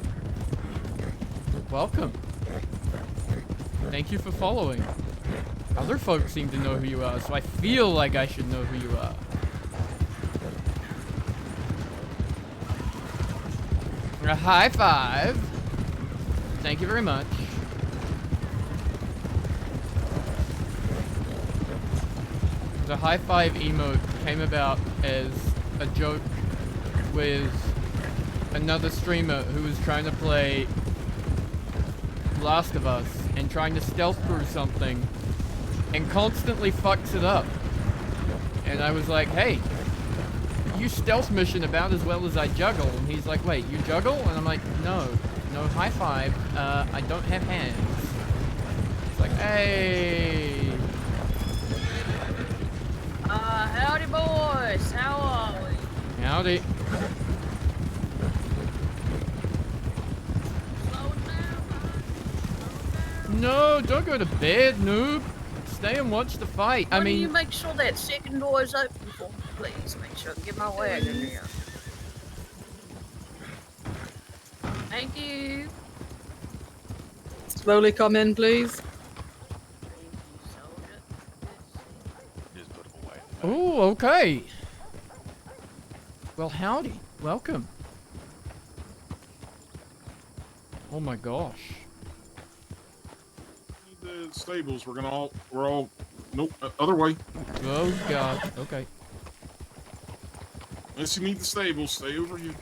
Welcome. Thank you for following. Other folks seem to know who you are, so I feel like I should know who you are. A high five. Thank you very much. The high five emote came about as a joke with another streamer who was trying to play Last of Us and trying to stealth through something and constantly fucks it up. And I was like, hey, you stealth mission about as well as I juggle. And he's like, wait, you juggle? And I'm like, no high five. I don't have hands. It's like, hey. Howdy, boys. How are we? Howdy. No, don't go to bed, noob. Stay and watch the fight. Why I don't you mean, make sure that second door is open for me, please? Make sure I can get my wagon here. Thank you. Slowly come in, please. oh, okay. Well, howdy. Welcome. Oh my gosh. The stables. We're all. Nope. Other way. Oh god. Okay. Unless you need the stables, stay over here.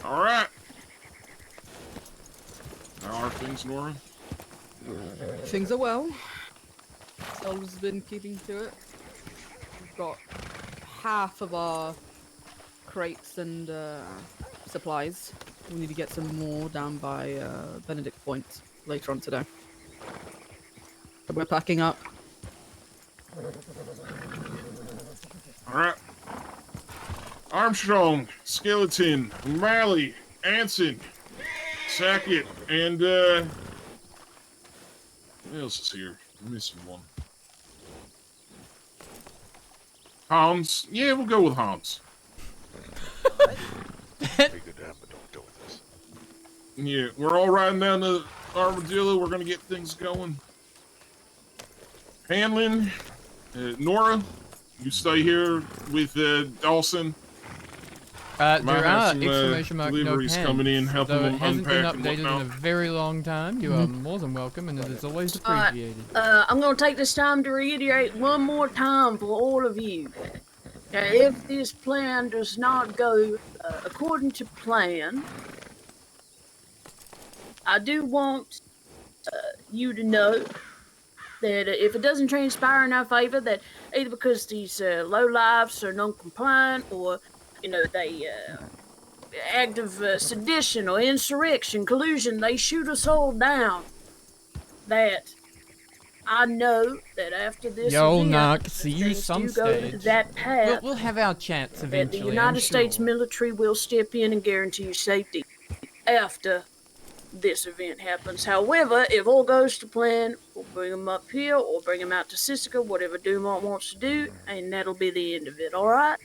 All right. How are things, Nora? Things are well. El's been keeping to it. We've got half of our crates and supplies. We need to get some more down by Benedict Point later on today. But we're packing up. All right. Armstrong, Skeleton, O'Malley, Anson, Sackett, and what else is here? I'm missing one. Hans. Yeah, we'll go with Hans. Yeah, we're all riding down the Armadillo. We're gonna get things going. Hanlon, Nora, you stay here with Dawson. There Might are have some, exclamation mark no deliveries pens. coming in, helping Though them it hasn't been unpack and updated in a whatnot. very long time. You are more than welcome, and it is always appreciated. I'm going to take this time to reiterate one more time for all of you. If this plan does not go according to plan, I do want you to know that if it doesn't transpire in our favor, that either because these lowlifes are non-compliant or, they act of sedition or insurrection, collusion, they shoot us all down, that I know that after this You'll event, not see you things some do go stage. that path, We'll have our chats that eventually. the United I'm States sure. military will step in and guarantee your safety after this event happens. However, if all goes to plan, we'll bring them up here or bring them out to Sissica, whatever Dumont wants to do, and that'll be the end of it, alright?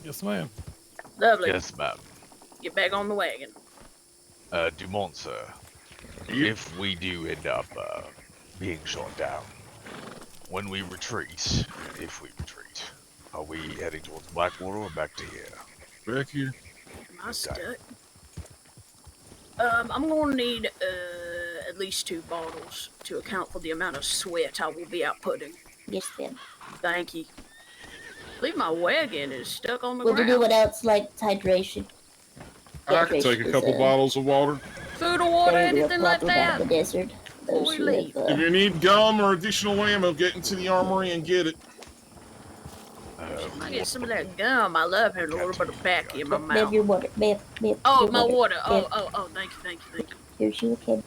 Yes, ma'am. Lovely. Yes, ma'am. Get back on the wagon. Dumont, sir. If we do end up being shot down, when we retreat, if we retreat, are we heading towards Blackwater or back to here? Back here. Am I stuck? I'm gonna need at least 2 bottles to account for the amount of sweat I will be outputting. Yes, ma'am. Thank you. I believe my wagon is stuck on the Would ground. you do what else like hydration? I can take a couple bottles of water. Food or water, anything like that? The desert. Before we leave. If you need gum or additional ammo, get into the armory and get it. I get some of that gum. I love having a little bit of backy in my Ma'am, mouth. your water. Ma'am, Oh, your my water. Ma'am. Oh, thank you. Here's you again.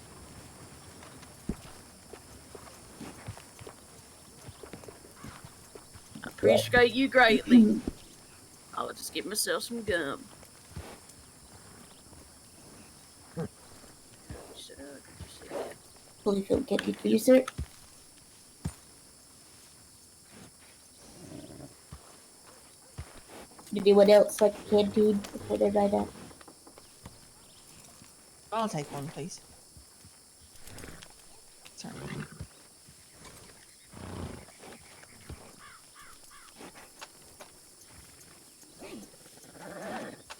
I appreciate you greatly. I'll just get myself some gum. Fully filled canteen for you, sir. Anyone else like a canteen before they ride out? I'll take one, please. Sorry.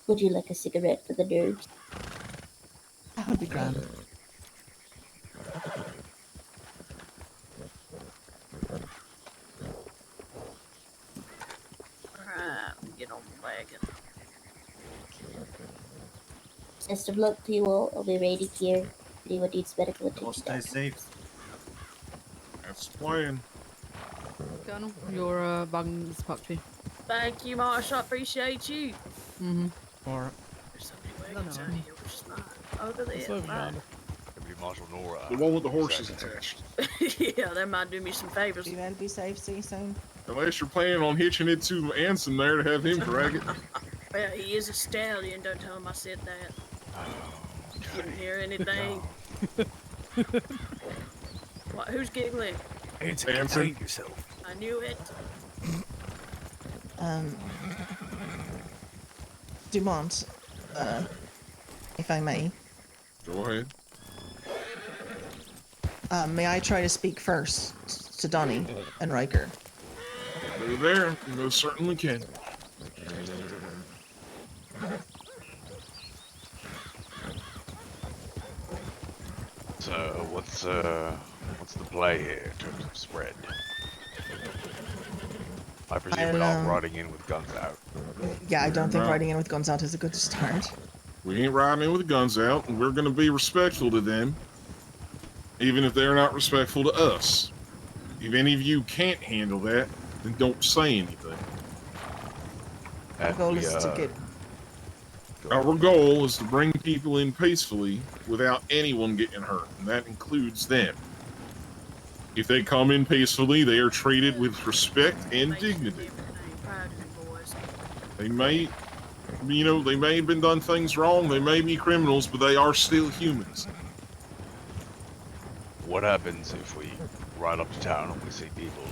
Would you like a cigarette for the nerves? That would be grand. Alright, get on the wagon. Best of luck to you all. I'll be ready here. If anyone needs medical attention. Stay safe. That's the plan. Colonel. Your bag is packed for you. Thank you, Marshal. I appreciate you. Mm-hmm. Alright. There's somebody waiting down here, which is not over there. It's over Right. yonder. Marshal Nora. The one with the horses attached. Yeah, that might do me some favors. You better be safe, see you soon. Unless you're planning on hitching it to Anson there to have him drag it. Well, he is a stallion. Don't tell him I said that. Didn't hear anything. What? Who's giggling? Anson. Yourself. I knew it. Dumont, if I may. Go ahead. May I try to speak first to Donnie and Riker? They're there. You most certainly can. So what's the play here in terms of spread? I presume we're not riding in with guns out. Yeah, I don't think No. riding in with guns out is a good start. We ain't riding in with guns out, and we're going to be respectful to them, even if they're not respectful to us. If any of you can't handle that, then don't say anything. Our goal is to get. Our goal is to bring people in peacefully without anyone getting hurt, and that includes them. If they come in peacefully, they are treated with respect and dignity. They may, they may have been done things wrong, they may be criminals, but they are still humans. What happens if we ride up to town and we see people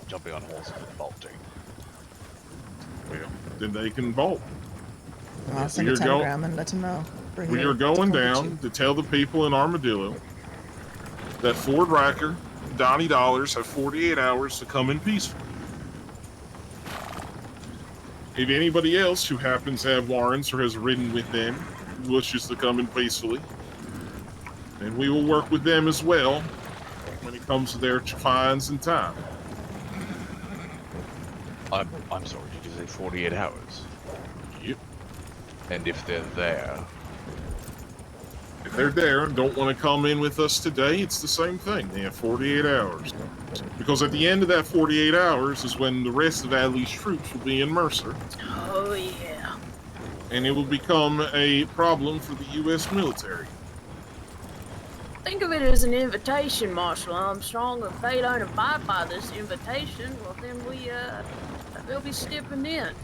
jumping on horses and bolting? Well, then they can bolt. I'll send a telegram and let them know. We are going down to tell the people in Armadillo that Ford Riker and Donnie Dollars have 48 hours to come in peacefully. If anybody else who happens to have warrants or has ridden with them wishes to come in peacefully, then we will work with them as well when it comes to their fines and time. I'm sorry, did you say 48 hours? Yep. And if they're there? If they're there and don't want to come in with us today, it's the same thing. They have 48 hours. Because at the end of that 48 hours is when the rest of Adley's troops will be in Mercer. Oh, yeah. And it will become a problem for the U.S. military. Think of it as an invitation, Marshal Armstrong. If they don't abide by this invitation, well, then they'll be stepping in.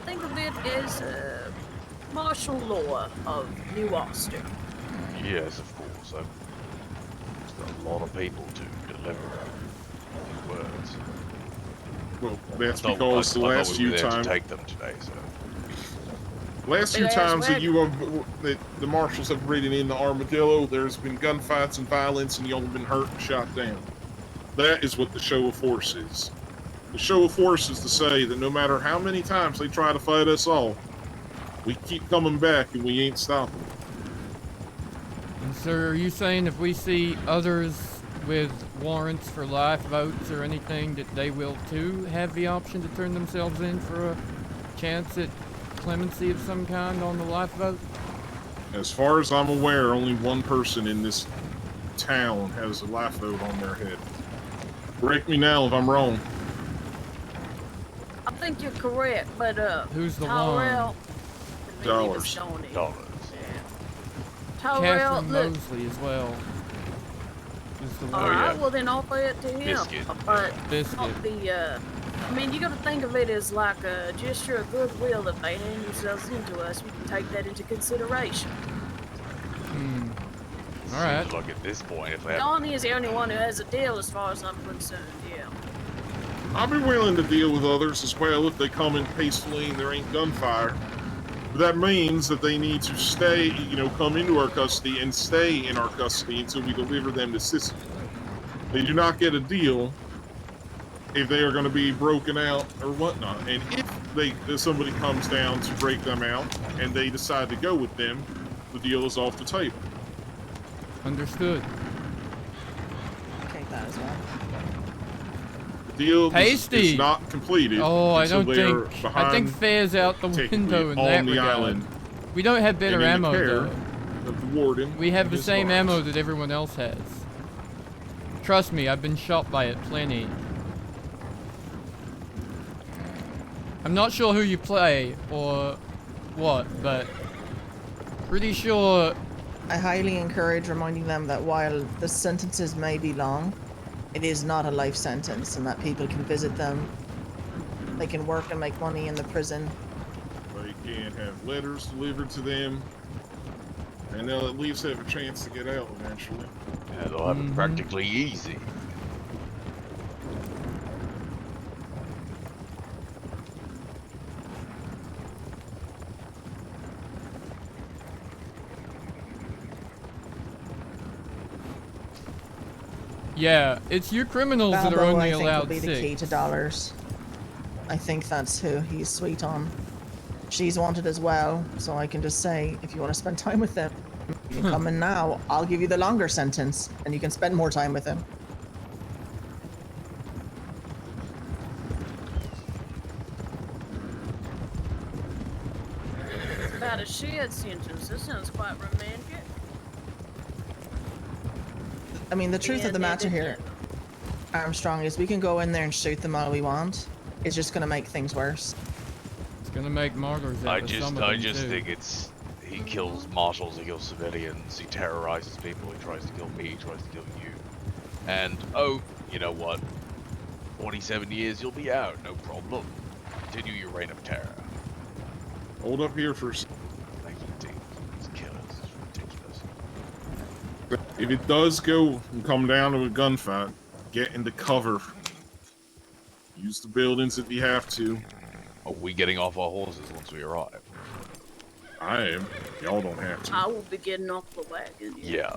Think of it as martial law of New Ulster. Yes, of course. There's a lot of people to deliver words. Well, that's because the last few times to take them today, so. Last few times that the marshals have ridden in the Armadillo, there's been gunfights and violence, and y'all have been hurt and shot down. That is what the show of force is. The show of force is to say that no matter how many times they try to fight us all, we keep coming back and we ain't stopping. And sir, are you saying if we see others with warrants for life votes or anything, that they will too have the option to turn themselves in for a chance at clemency of some kind on the life vote? As far as I'm aware, only one person in this town has a life vote on their head. Correct me now if I'm wrong. I think you're correct, but who's the Tyrell, Dollars. Dollars. Tyrell, Catherine look. Mosley as well. Is the All right, well then offer it to him. Biscuit. But Biscuit. not I mean, you got to think of it as like a gesture of goodwill. If they hand themselves into us, we can take that into consideration. All right. Seems like at this point, if they have Donnie is the only one who has a deal, as far as I'm concerned. Yeah. I'll be willing to deal with others as well if they come in peacefully and there ain't gunfire. But that means that they need to stay, come into our custody and stay in our custody until we deliver them to Sicily. They do not get a deal if they are going to be broken out or whatnot. And if somebody comes down to break them out and they decide to go with them, the deal is off the table. Understood. Take that as well. The deal Tasty. is not completed. Oh, I until don't they are think. behind, I think fair's out the technically window in on that the regard. island. We don't have better and in ammo the care though. of the warden. We have and the his same guards. ammo that everyone else has. Trust me, I've been shot by it plenty. I'm not sure who you play or what, but pretty sure. I highly encourage reminding them that while the sentences may be long, it is not a life sentence, and that people can visit them. They can work and make money in the prison. They can have letters delivered to them, and they'll at least have a chance to get out eventually. Yeah, they'll have it practically easy. Yeah, it's you criminals that are Balbo, only I think, allowed will be the key 6. to dollars. I think that's who he's sweet on. She's wanted as well, so I can just say, if you want to spend time with them, you can come in now. I'll give you the longer sentence, and you can spend more time with him. About a shared sentence. That sounds quite romantic. I mean, the truth of the matter here, Armstrong, is we can go in there and shoot them all we want. It's just going to make things worse. It's gonna make martyrs out of some of I them, just too. think it's he kills marshals, he kills civilians, he terrorizes people, he tries to kill me, he tries to kill you. And oh, you know what? 47 years you'll be out, no problem. Continue your reign of terror. Hold up here for. Thank you, team. These killers, it's ridiculous. If it does go and come down to a gunfight, get into cover. Use the buildings if you have to. Are we getting off our horses once we arrive? I am. Y'all don't have to. I will be getting off the wagon. Yeah,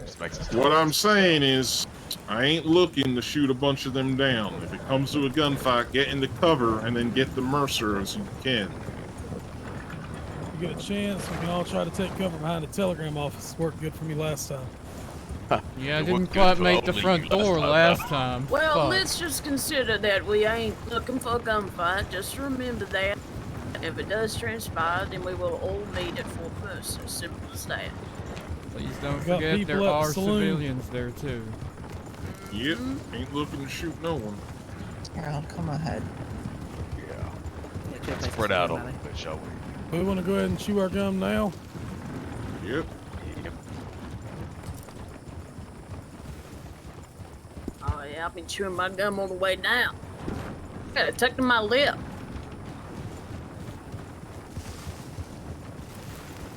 just makes us What I'm saying is, I ain't looking to shoot a bunch of them down. If it comes to a gunfight, get into cover and then get the Mercer as you can. You get a chance, we can all try to take cover behind the telegram office. Worked good for me last time. Yeah, I didn't quite make the front door last time. Well, Fuck. let's just consider that we ain't looking for a gunfight. Just remember that. If it does transpire, then we will all meet at Fort Mercer. Simple as that. Please don't Got forget people there at the are saloon. civilians there too. Yep, ain't looking to shoot no one. I'll come ahead. Yeah. Spread out a little bit, shall we? We want to go ahead and chew our gum now? Yep. Oh yeah, I've been chewing my gum all the way down. Got it tucked in my lip.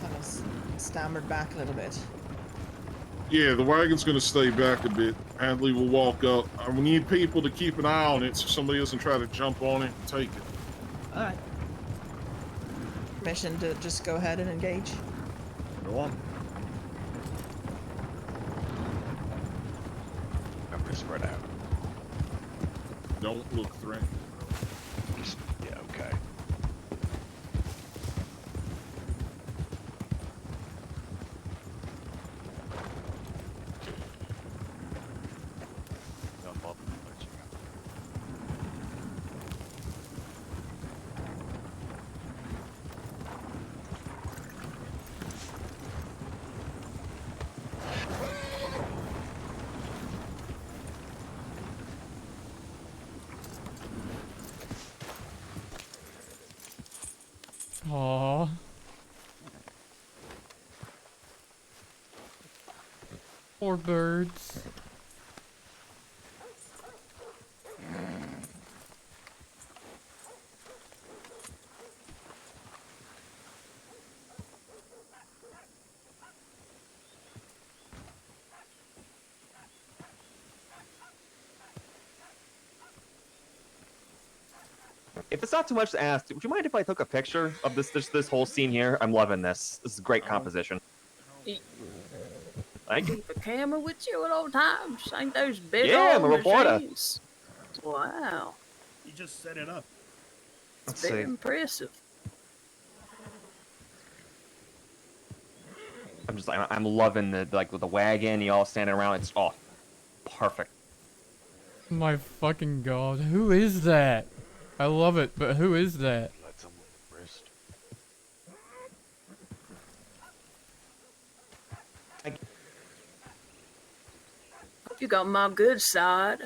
Kind of stammered back a little bit. Yeah, the wagon's gonna stay back a bit. Hadley will walk up. We need people to keep an eye on it so somebody doesn't try to jump on it and take it. Alright. Permission to just go ahead and engage? Go on. Remember to spread out. Don't look threatening. Yeah, okay. Don't bother me much. Aww. Poor birds. If it's not too much to ask, would you mind if I took a picture of this whole scene here? I'm loving this. This is great composition. Thank you. Keep a camera with you at all times. Ain't those big Yeah, I'm old a reporter. machines? Wow, You just set it up. it's Let's very see. impressive. I'm loving the wagon. You all standing around. It's perfect. My fucking god, who is that? I love it, but who is that? Let someone wrist. You got my good side.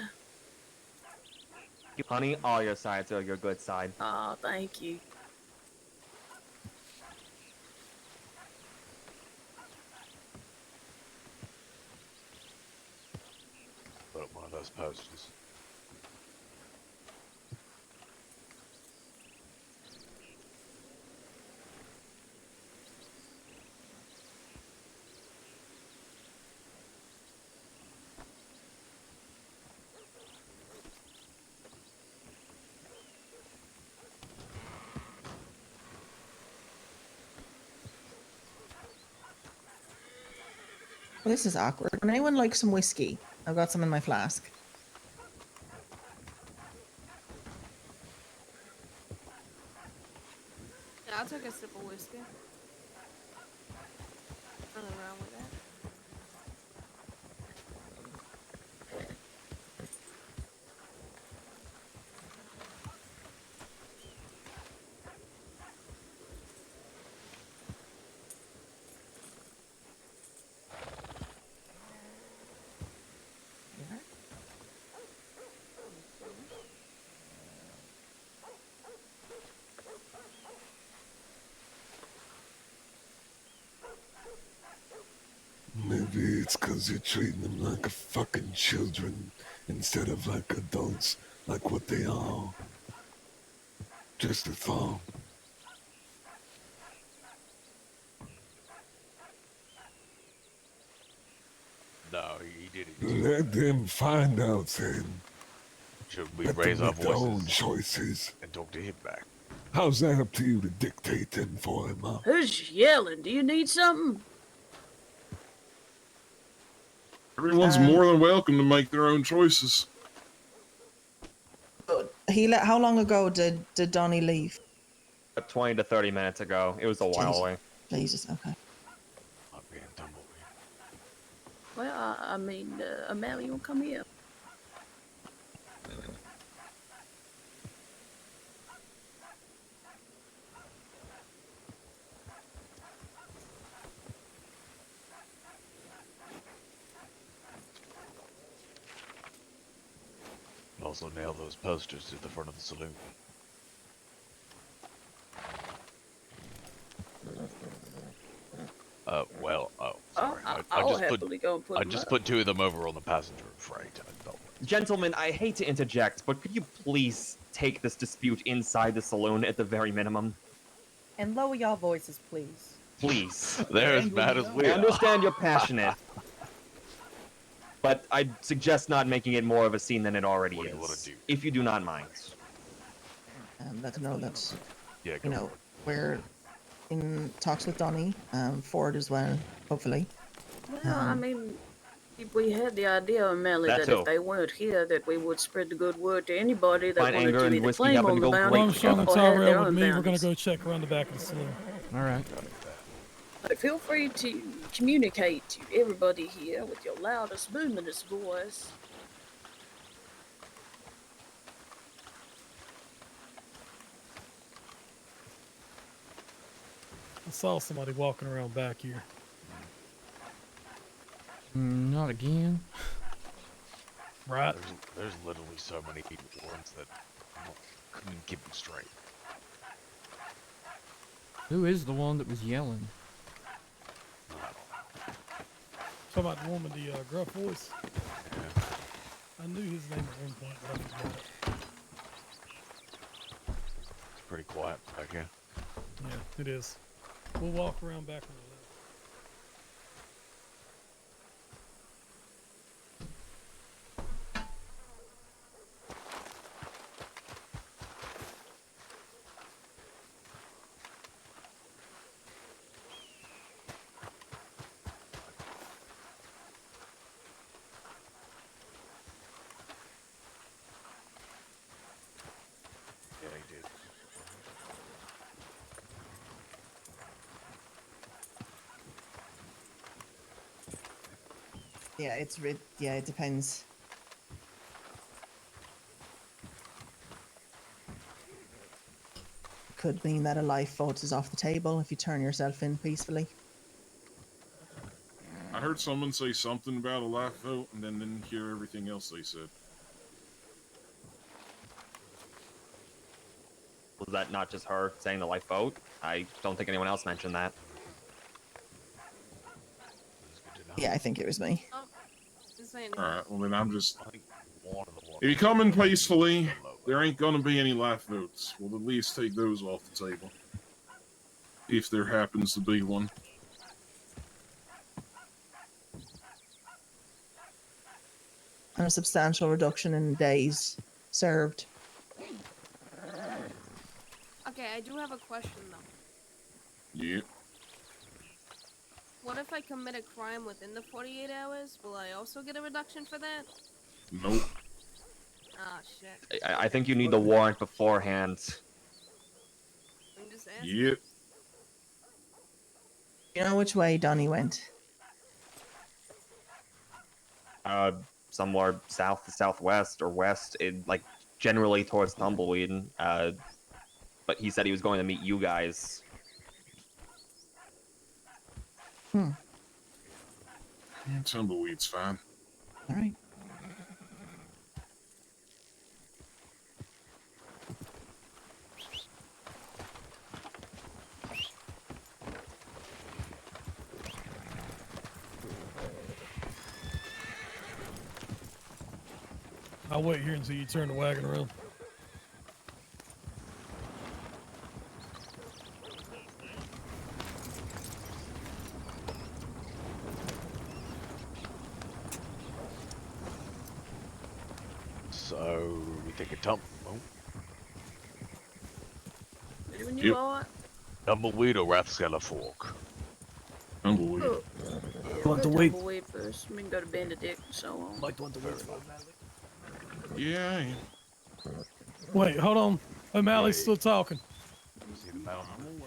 Honey, all your sides are your good side. Oh, thank you. Put up one of those posters. Well, this is awkward. Would anyone like some whiskey? I've got some in my flask. Yeah, I'll take a sip of whiskey. Nothing wrong with that. Maybe it's 'cause you're treating them like a fucking children instead of like adults, like what they are. Just a thought. No, he didn't. Let them find out then. Should we Let raise them our make their own voices choices. and talk to him back? How's that up to you to dictate them for him, huh? Who's yelling? Do you need something? Everyone's more than welcome to make their own choices. How long ago did Donnie leave? 20 to 30 minutes ago. It was a while away. Jesus, okay. Well, I mean, Amelia, you wanna come here? Also nail those posters to the front of the saloon. Sorry. I'll happily go and put I them just up. put 2 of them over on the passenger freight. Gentlemen, I hate to interject, but could you please take this dispute inside the saloon at the very minimum? And lower your voices, please. Please. They're as bad as we I are. understand you're passionate. But I'd suggest not making it more of a scene than it already is. What do you want to do? If you do not mind. Let them know that, Yeah, you know, we're in talks with Donnie, Ford as well, hopefully. Well, I mean, if we had the idea, Amelia, That that too. if they weren't here, that we would spread the good word to anybody that Find wanted anger to and either whiskey claim happen on to the go bounty great Marshal and or have their Tyrell own with me. We're gonna bounties. go check around the back of the saloon. All right. But feel free to communicate to everybody here with your loudest, boomingest voice. I saw somebody walking around back here. Not again. Right. There's literally so many ones that I couldn't keep them straight. Who is the one that was yelling? Talking about the woman, the gruff voice. I knew his name at one point, but I forgot it. It's pretty quiet back here. Yeah, it is. We'll walk around back on the left. Yeah, he did. Yeah, yeah, it depends. Could mean that a life vote is off the table if you turn yourself in peacefully. I heard someone say something about a life vote and then didn't hear everything else they said. Was that not just her saying the lifeboat? I don't think anyone else mentioned that. Yeah, I think it was me. Alright, well then I'm just... If you come in peacefully, there ain't gonna be any lifeboats. We'll at least take those off the table. If there happens to be one. And a substantial reduction in days served. Okay, I do have a question though. Yeah. What if I commit a crime within the 48 hours? Will I also get a reduction for that? Nope. Ah, shit. I think you need the warrant beforehand. I'm just asking. Yep. You know which way Donnie went? Somewhere south to southwest or west, like generally towards Tumbleweed. But he said he was going to meet you guys. Hmm. Tumbleweed's fine. All right. I'll wait here until you turn the wagon around. So we take a When you are Tumbleweed or Rathskeller Fork? Tumbleweed. Want to wait? Tumbleweed first. We can go to Benedict and so on. Might want to wait for Yeah. Wait, hold on. O'Malley's still talking. See the mountain.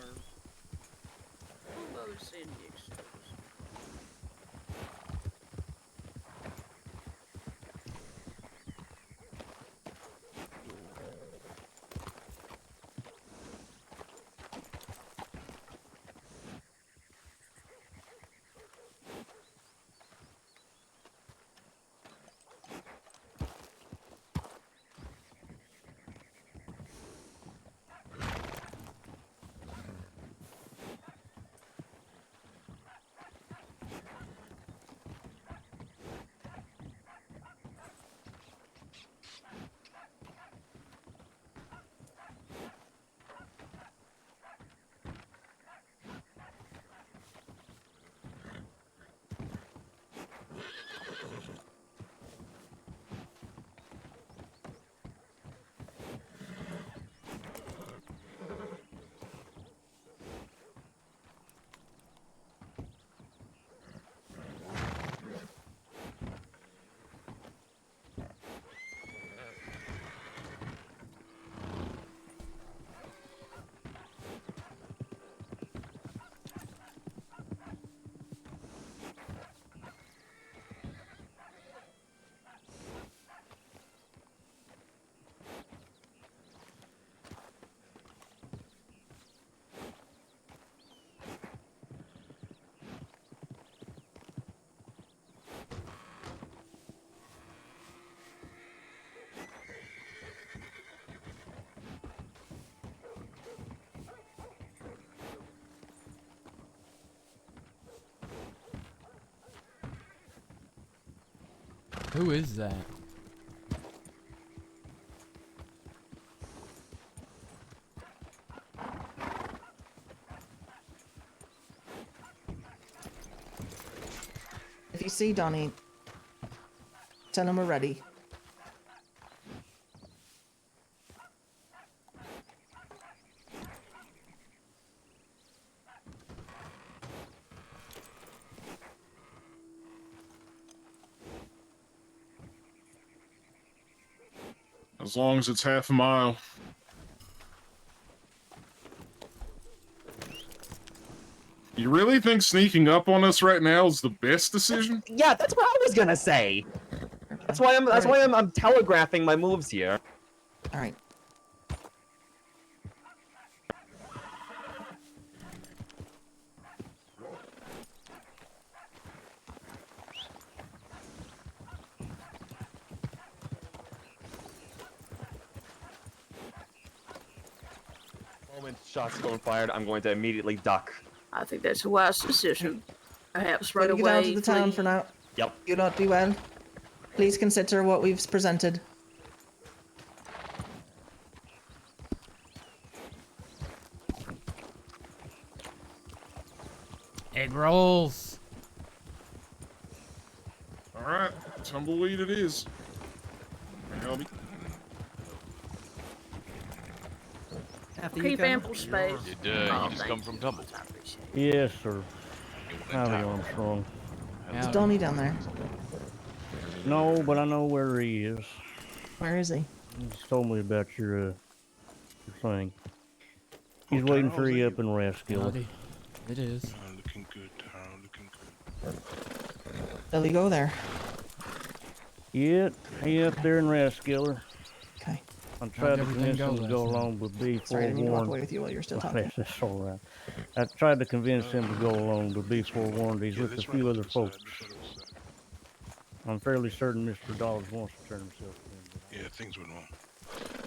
Who is that? If you see Donnie, tell him we're ready. As long as it's half a mile. You really think sneaking up on us right now is the best decision? Yeah, that's what I was gonna say. That's why I'm telegraphing my moves here. All right. moment shots going fired, I'm going to immediately duck. I think that's a wise decision. Perhaps right Gotta away. get out of the town flee. for now. Yep. You lot do well. Please consider what we've presented. Egg rolls. All right, tumbleweed it is. Howdy. After Keep Colonel. ample space. Did Oh, you just thank come from Tumble? Yes, sir. in Howdy, town. Armstrong. Is Donnie down there? No, but I know where he is. Where is he? He just told me about your thing. He's waiting for you up in Raskiller. Howdy. It is. Looking good, Tyrell. Looking good. Will he go there? Yeah, he up there in Raskiller. Okay. I tried to everything convince him to go go last night? along, but be Sorry, I didn't mean to walk forewarned. away with you while you were still talking. That's all right. I tried to convince him to go along, but be forewarned. He's with a few other folks. I'm fairly certain Mr. Dawes wants to turn himself in. Yeah, things went wrong.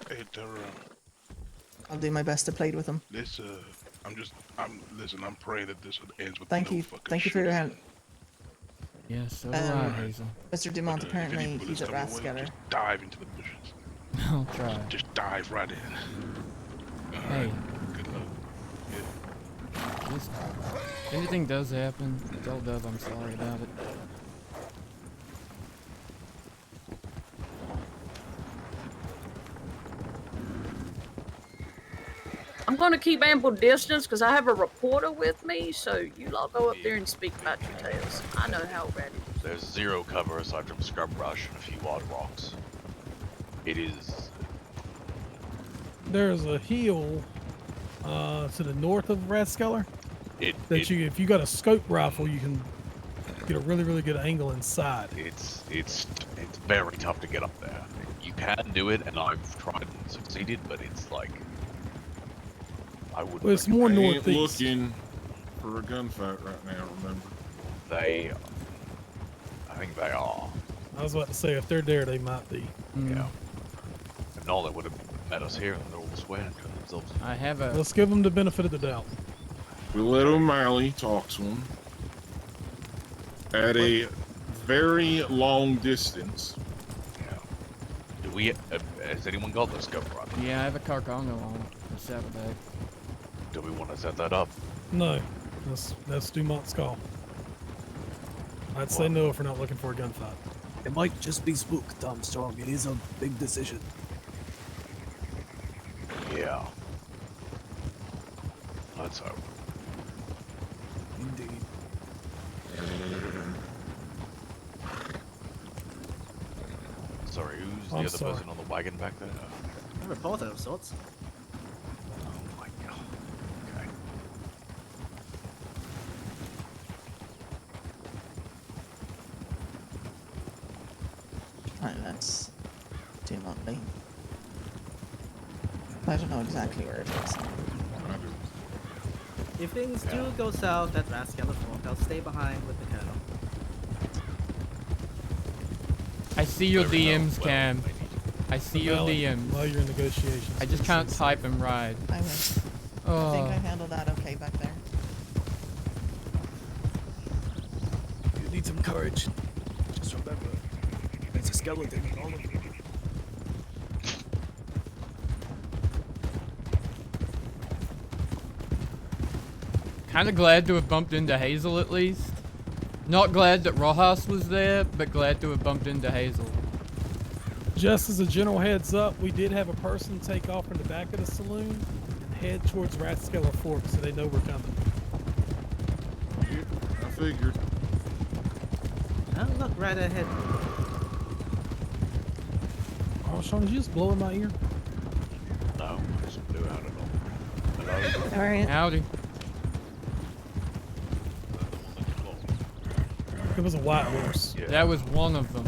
Hey, Tyrell. I'll do my best to play with him. This, listen, I'm praying that this ends with Thank you. Thank you for your help. Yes, so do I, Um, Hazel. Mr. Dumont, apparently he's at Raskiller. Dive into the bushes. I'll try. Just dive right in. Hey. Good luck. Just, if anything does happen, tell Dove I'm sorry about it. I'm gonna keep ample distance because I have a reporter with me, so you lot go up there and speak about your tales. I know how ready. There's zero cover aside from scrub brush and a few odd rocks. It is. There's a hill to the north of Rathskeller that if you got a scope rifle, you can get a really good angle inside. It's very tough to get up there. You can do it, and I've tried and succeeded, but it's like I would. Well, it's more I ain't northeast. looking for a gunfight right now. Remember? I think they are. I was about to say if they're there, they might be. Yeah. If not, they would have met us here, and they're all swearing to themselves. I have a. Let's give them the benefit of the doubt. We let O'Malley talk to him at a very long distance. Yeah. Do we? Has anyone got the scope rifle? Yeah, I have a Carcano on a saddlebag. Do we want to set that up? No, that's Dumont's call. I'd say no if we're not looking for a gunfight. It might just be spooked, Armstrong. It is a big decision. Yeah. Let's hope. Indeed. Sorry, who's the I'm other sorry. person on the wagon back there? A reporter of sorts. Oh my god. Okay. Right, that's Dumont Lane. I don't know exactly where it is. If things do go south at Rathskeller Fork, I'll stay behind with the Colonel. I see your DMs, Cam. I see your Valid. DMs. While you're in negotiations. I just can't type and ride. I will. I think I handled that okay back there. You need some courage. Just remember, there's a skeleton in all of you. Kind of glad to have bumped into Hazel at least. Not glad that Rojas was there, but glad to have bumped into Hazel. Just as a general heads up, we did have a person take off from the back of the saloon and head towards Rathskeller Fork, so they know we're coming. I figured. I'll look right ahead. Oh, Sean, did you just blow in my ear? No, I just blew out at all. Hello? Alright. Howdy. It was a white horse. Yeah. That was one of them.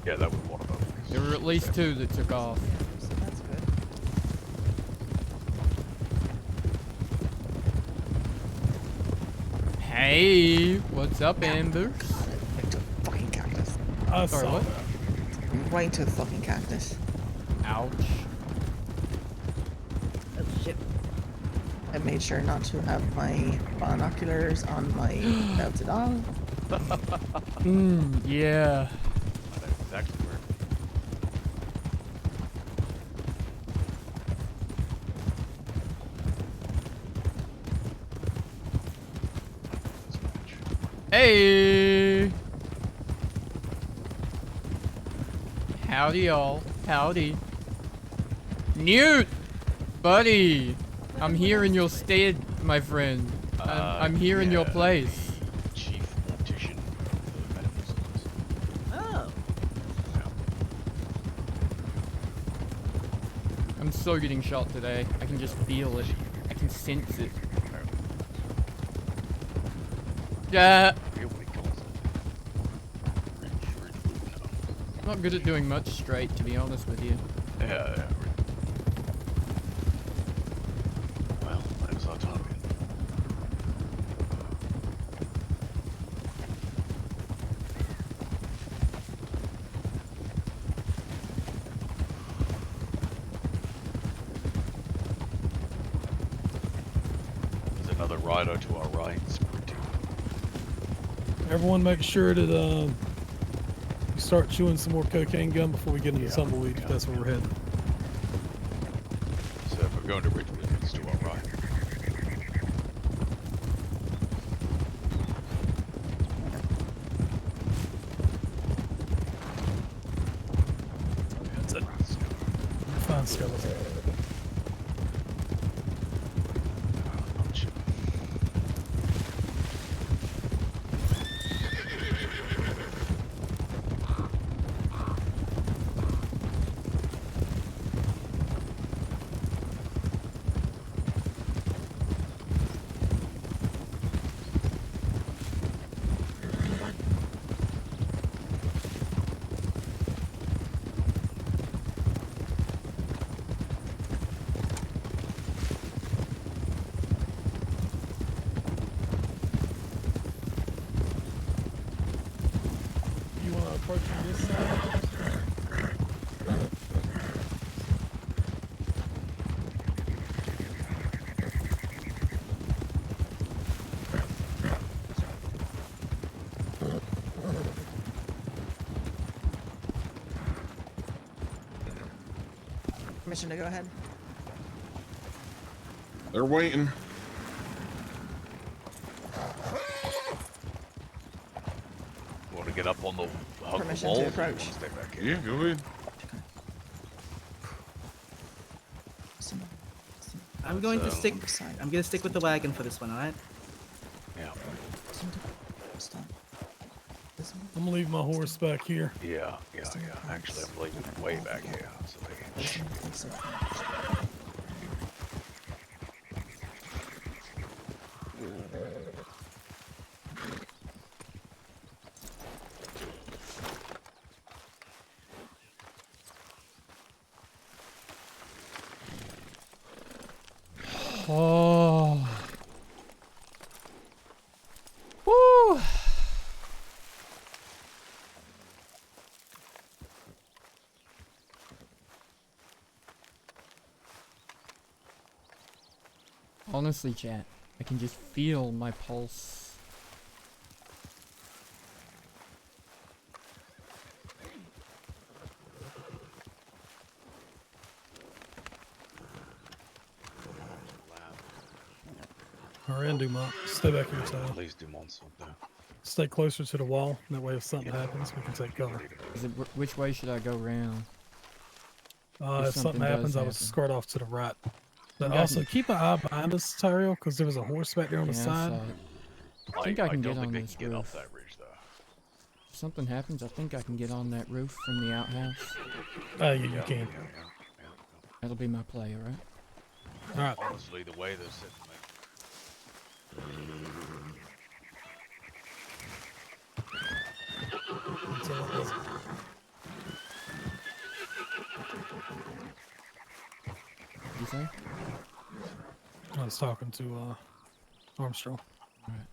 Yeah, that was one of them. There were at least two that took off. So that's good. Hey, what's up, Amber? Right to a fucking cactus. I Sorry, saw what? that. Right to a fucking cactus. Ouch. Oh shit. I made sure not to have my binoculars on my belt at all. Yeah. I know exactly where. Hey! Howdy, y'all. Howdy. Newt! Buddy! I'm here in your stead, my friend. I'm here in your place. Chief optician for the medical service. Oh. I'm so getting shot today. I can just feel it. I can sense it. Yeah. Not good at doing much straight, to be honest with you. Yeah. Well, that was our target. There's another rider to our right, sprinting. Everyone make sure that you start chewing some more cocaine gum before we get into Tumbleweed, if that's where we're heading. So if we're going to Ridgewood, it's to our right. That's it. Fine skeleton. Permission to go ahead. They're waiting. Want to get up on the hug the Permission wall? to Or do you approach. want to stay back here? Yeah, go ahead. I'm going to stick. I'm gonna stick with the wagon for this one. All right. Yeah. I'm gonna leave my horse back here. Yeah. Actually, I'm leaving it way back here. So they can... Oh. Woo. Honestly, chat, I can just feel my pulse. Alright, Dumont. Stay back here, Tyler. Please, Dumont, there. Stay closer to the wall. That way, if something happens, we can take cover. Is it which way should I go round? If something happens, I would skirt off to the right. But Okay. also, keep an eye behind us, Tyrell, because there was a horse back there on the Yeah, I side. saw it. I think I can don't get think on they this can get roof. off that ridge, though. If something happens, I think I can get on that roof from the outhouse. Yeah, you can. That'll be my play, alright? Alright. Honestly, the way they're sitting there. You say? I was talking to Armstrong. Alright.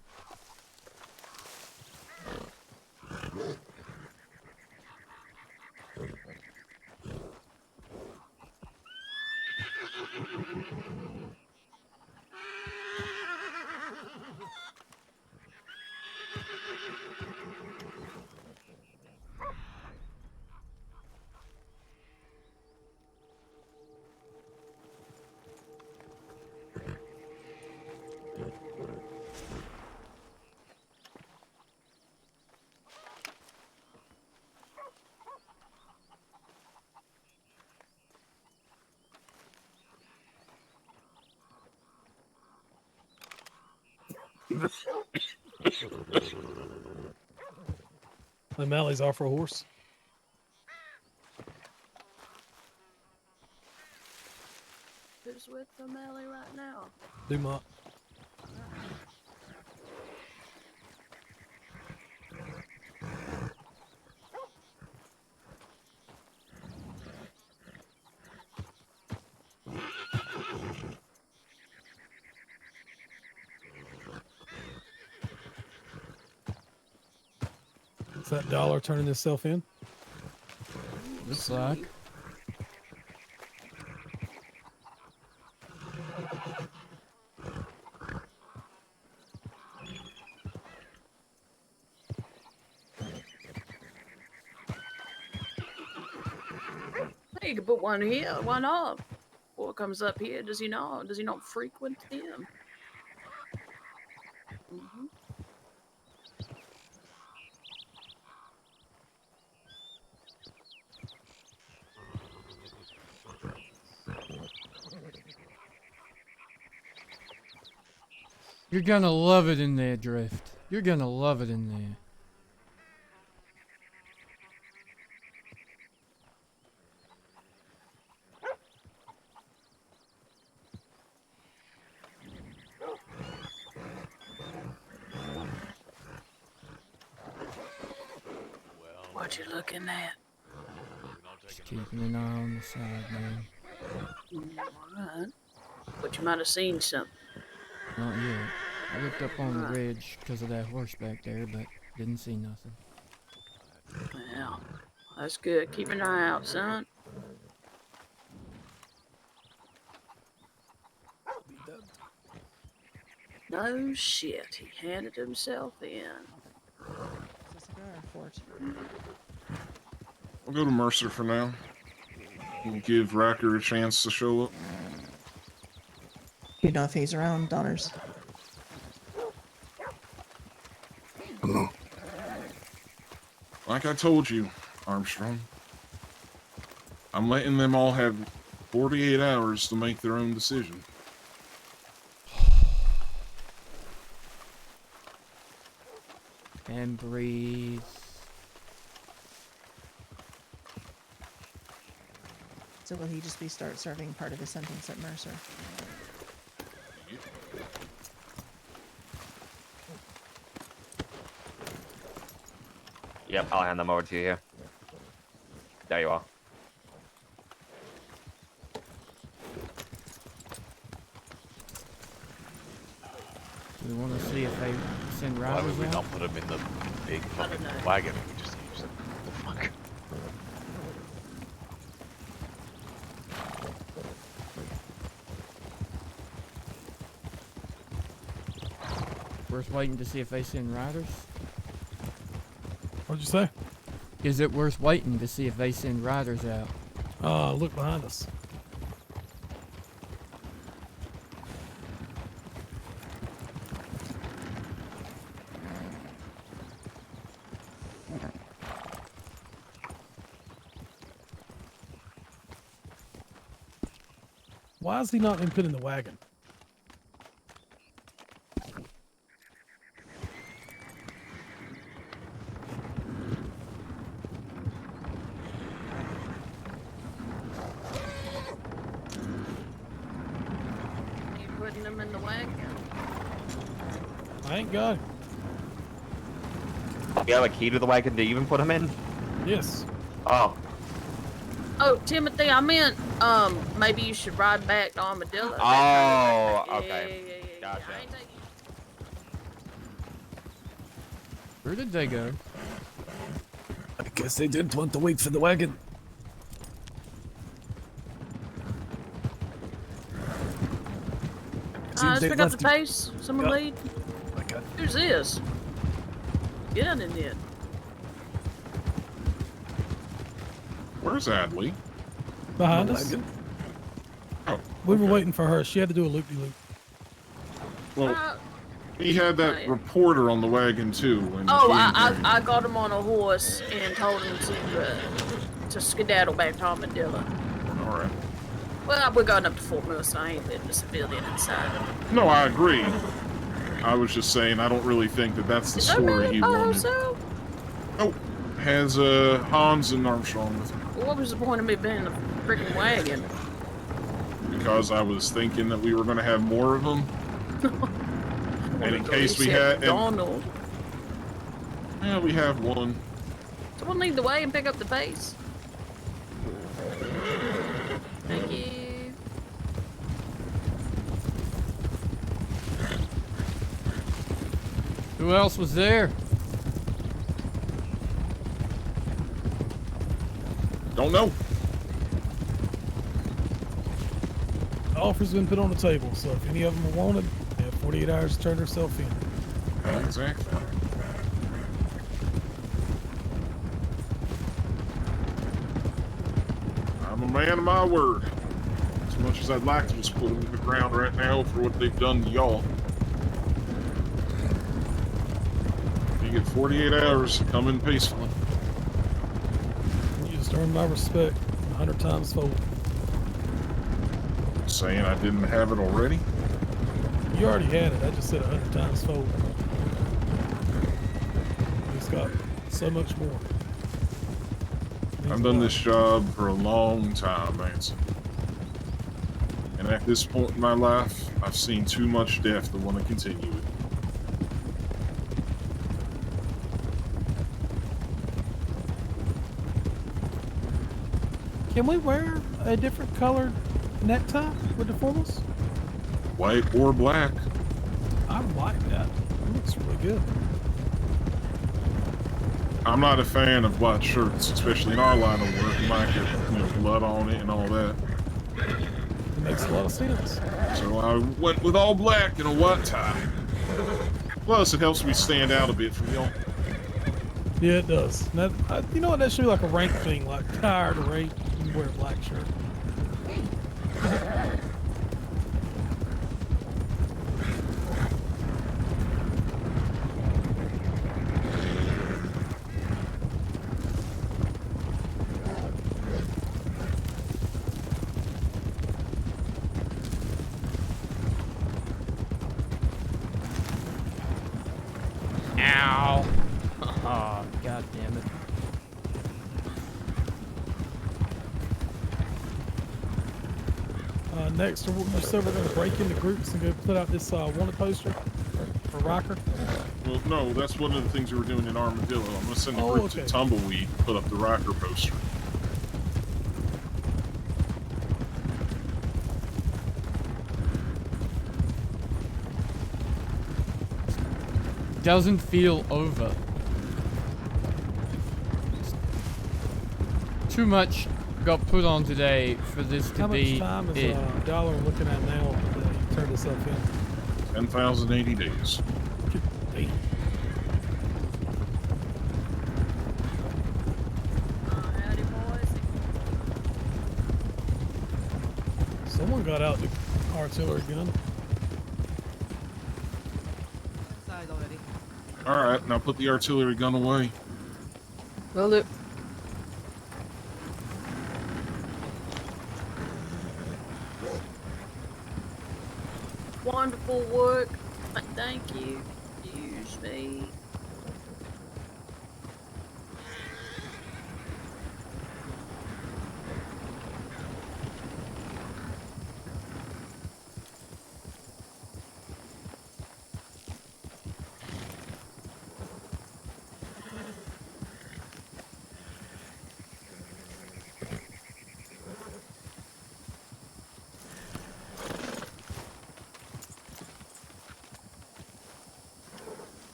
O'Malley's off for a horse. Who's with O'Malley right now? Dumont. Is that dollar turning itself in? Looks like. Hey, you can put one here. Why not? What comes up here? Does he not? Does he not frequent them? Mm-hmm. You're gonna love it in there, Drift. You're gonna love it in there. What you looking at? Just keeping an eye on the side, man. Alright. But you might have seen something. Not yet. I looked up on the Alright. ridge because of that horse back there, but didn't see nothing. Well, that's good. Keep an eye out, son. No shit. He handed himself in. We'll go to Mercer for now. We'll give Racker a chance to show up. You know if he's around, Donners. Like I told you, Armstrong, I'm letting them all have 48 hours to make their own decision. And breathe. So will he just start serving part of his sentence at Mercer? Yep, I'll hand them over to you here. There you are. We want to see if they send Why riders would we out? not put him in the big fucking wagon? We just use it. What the fuck? Worth waiting to see if they send riders? What'd you say? Is it worth waiting to see if they send riders out? Look behind us. Why has he not been put in the wagon? You putting him in the wagon? I ain't got him. You have a key to the wagon to even put him in? Yes. Oh. Oh, Timothy, I meant, maybe you should ride back to Armadillo. Oh, Yeah, okay. yeah. Gotcha. Where did they go? I guess they didn't want to wait for the wagon. Let's they pick up the left pace. Someone Yep. lead. Okay. Who's this? Get on in there. Where's Adley? Behind The us. wagon? Oh, We were waiting for her. She had to do a loop-de-loop. Well, he had that reporter on the wagon too. When Oh, he I got him on a horse and told him to skedaddle back to Armadillo. All right. Well, we're going up to Fort Mill, so I ain't letting a civilian inside. No, I agree. I was just saying, I don't really think that that's the Is that story really he by wanted. himself? Oh, has Hans and Marshal with him. What was the point of me being in a freaking wagon? Because I was thinking that we were going to have more of them. And in case we had... Donald. Yeah, we have one. Someone lead the way and pick up the pace. Thank you. Who else was there? Don't know. The offer's been put on the table, so if any of them are wanted, they have 48 hours to turn themselves in. Exactly. I'm a man of my word. As much as I'd like to just put them in the ground right now for what they've done to y'all. You get 48 hours to come in peacefully. You just earned my respect 100 times fold. Saying I didn't have it already? You already had it. I just said 100 times fold. It's got so much more. I've done this job for a long time, Nancy. And at this point in my life, I've seen too much death to want to continue it. Can we wear a different colored necktie with the formals? White or black. I like that. It looks really good. I'm not a fan of white shirts, especially in our line of work. You might get, blood on it and all that. It makes a lot of sense. So I went with all black and a white tie. Plus, it helps me stand out a bit from y'all. Yeah, it does. That, you know what? That should be like a rank thing, like tired or rape. You wear a black shirt. Ow. Oh, god damn it. Next, we're going to break into groups and go put out this wanted poster for Rocker. Well, no, that's one of the things we were doing in Armadillo. I'm going to send the group to Tumbleweed to put up the Rocker poster. Doesn't feel over. Too much got put on today for this to be How much time it. is Dollar looking at now that you turned this up in? 10,080 days. Someone got out the artillery gun. Alright, now put the artillery gun away. Will do. Wonderful work. Thank you. Excuse me.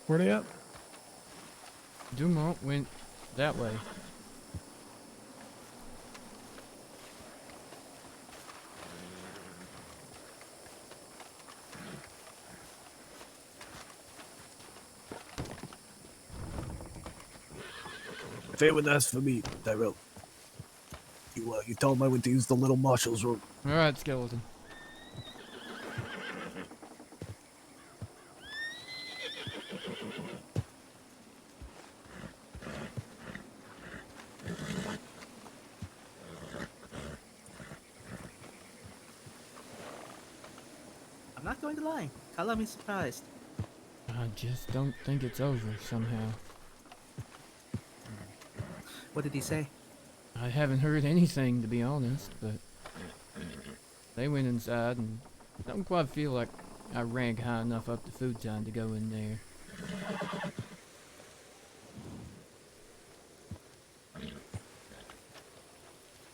Where they at? Dumont went that way. If anyone asks for me, Tyrell, you tell them I went to use the little Marshal's room. Alright, skeleton. I'm not going to lie. Color me surprised. I just don't think it's over somehow. What did he say? I haven't heard anything, to be honest, but they went inside and don't quite feel like I rank high enough up the food time to go in there.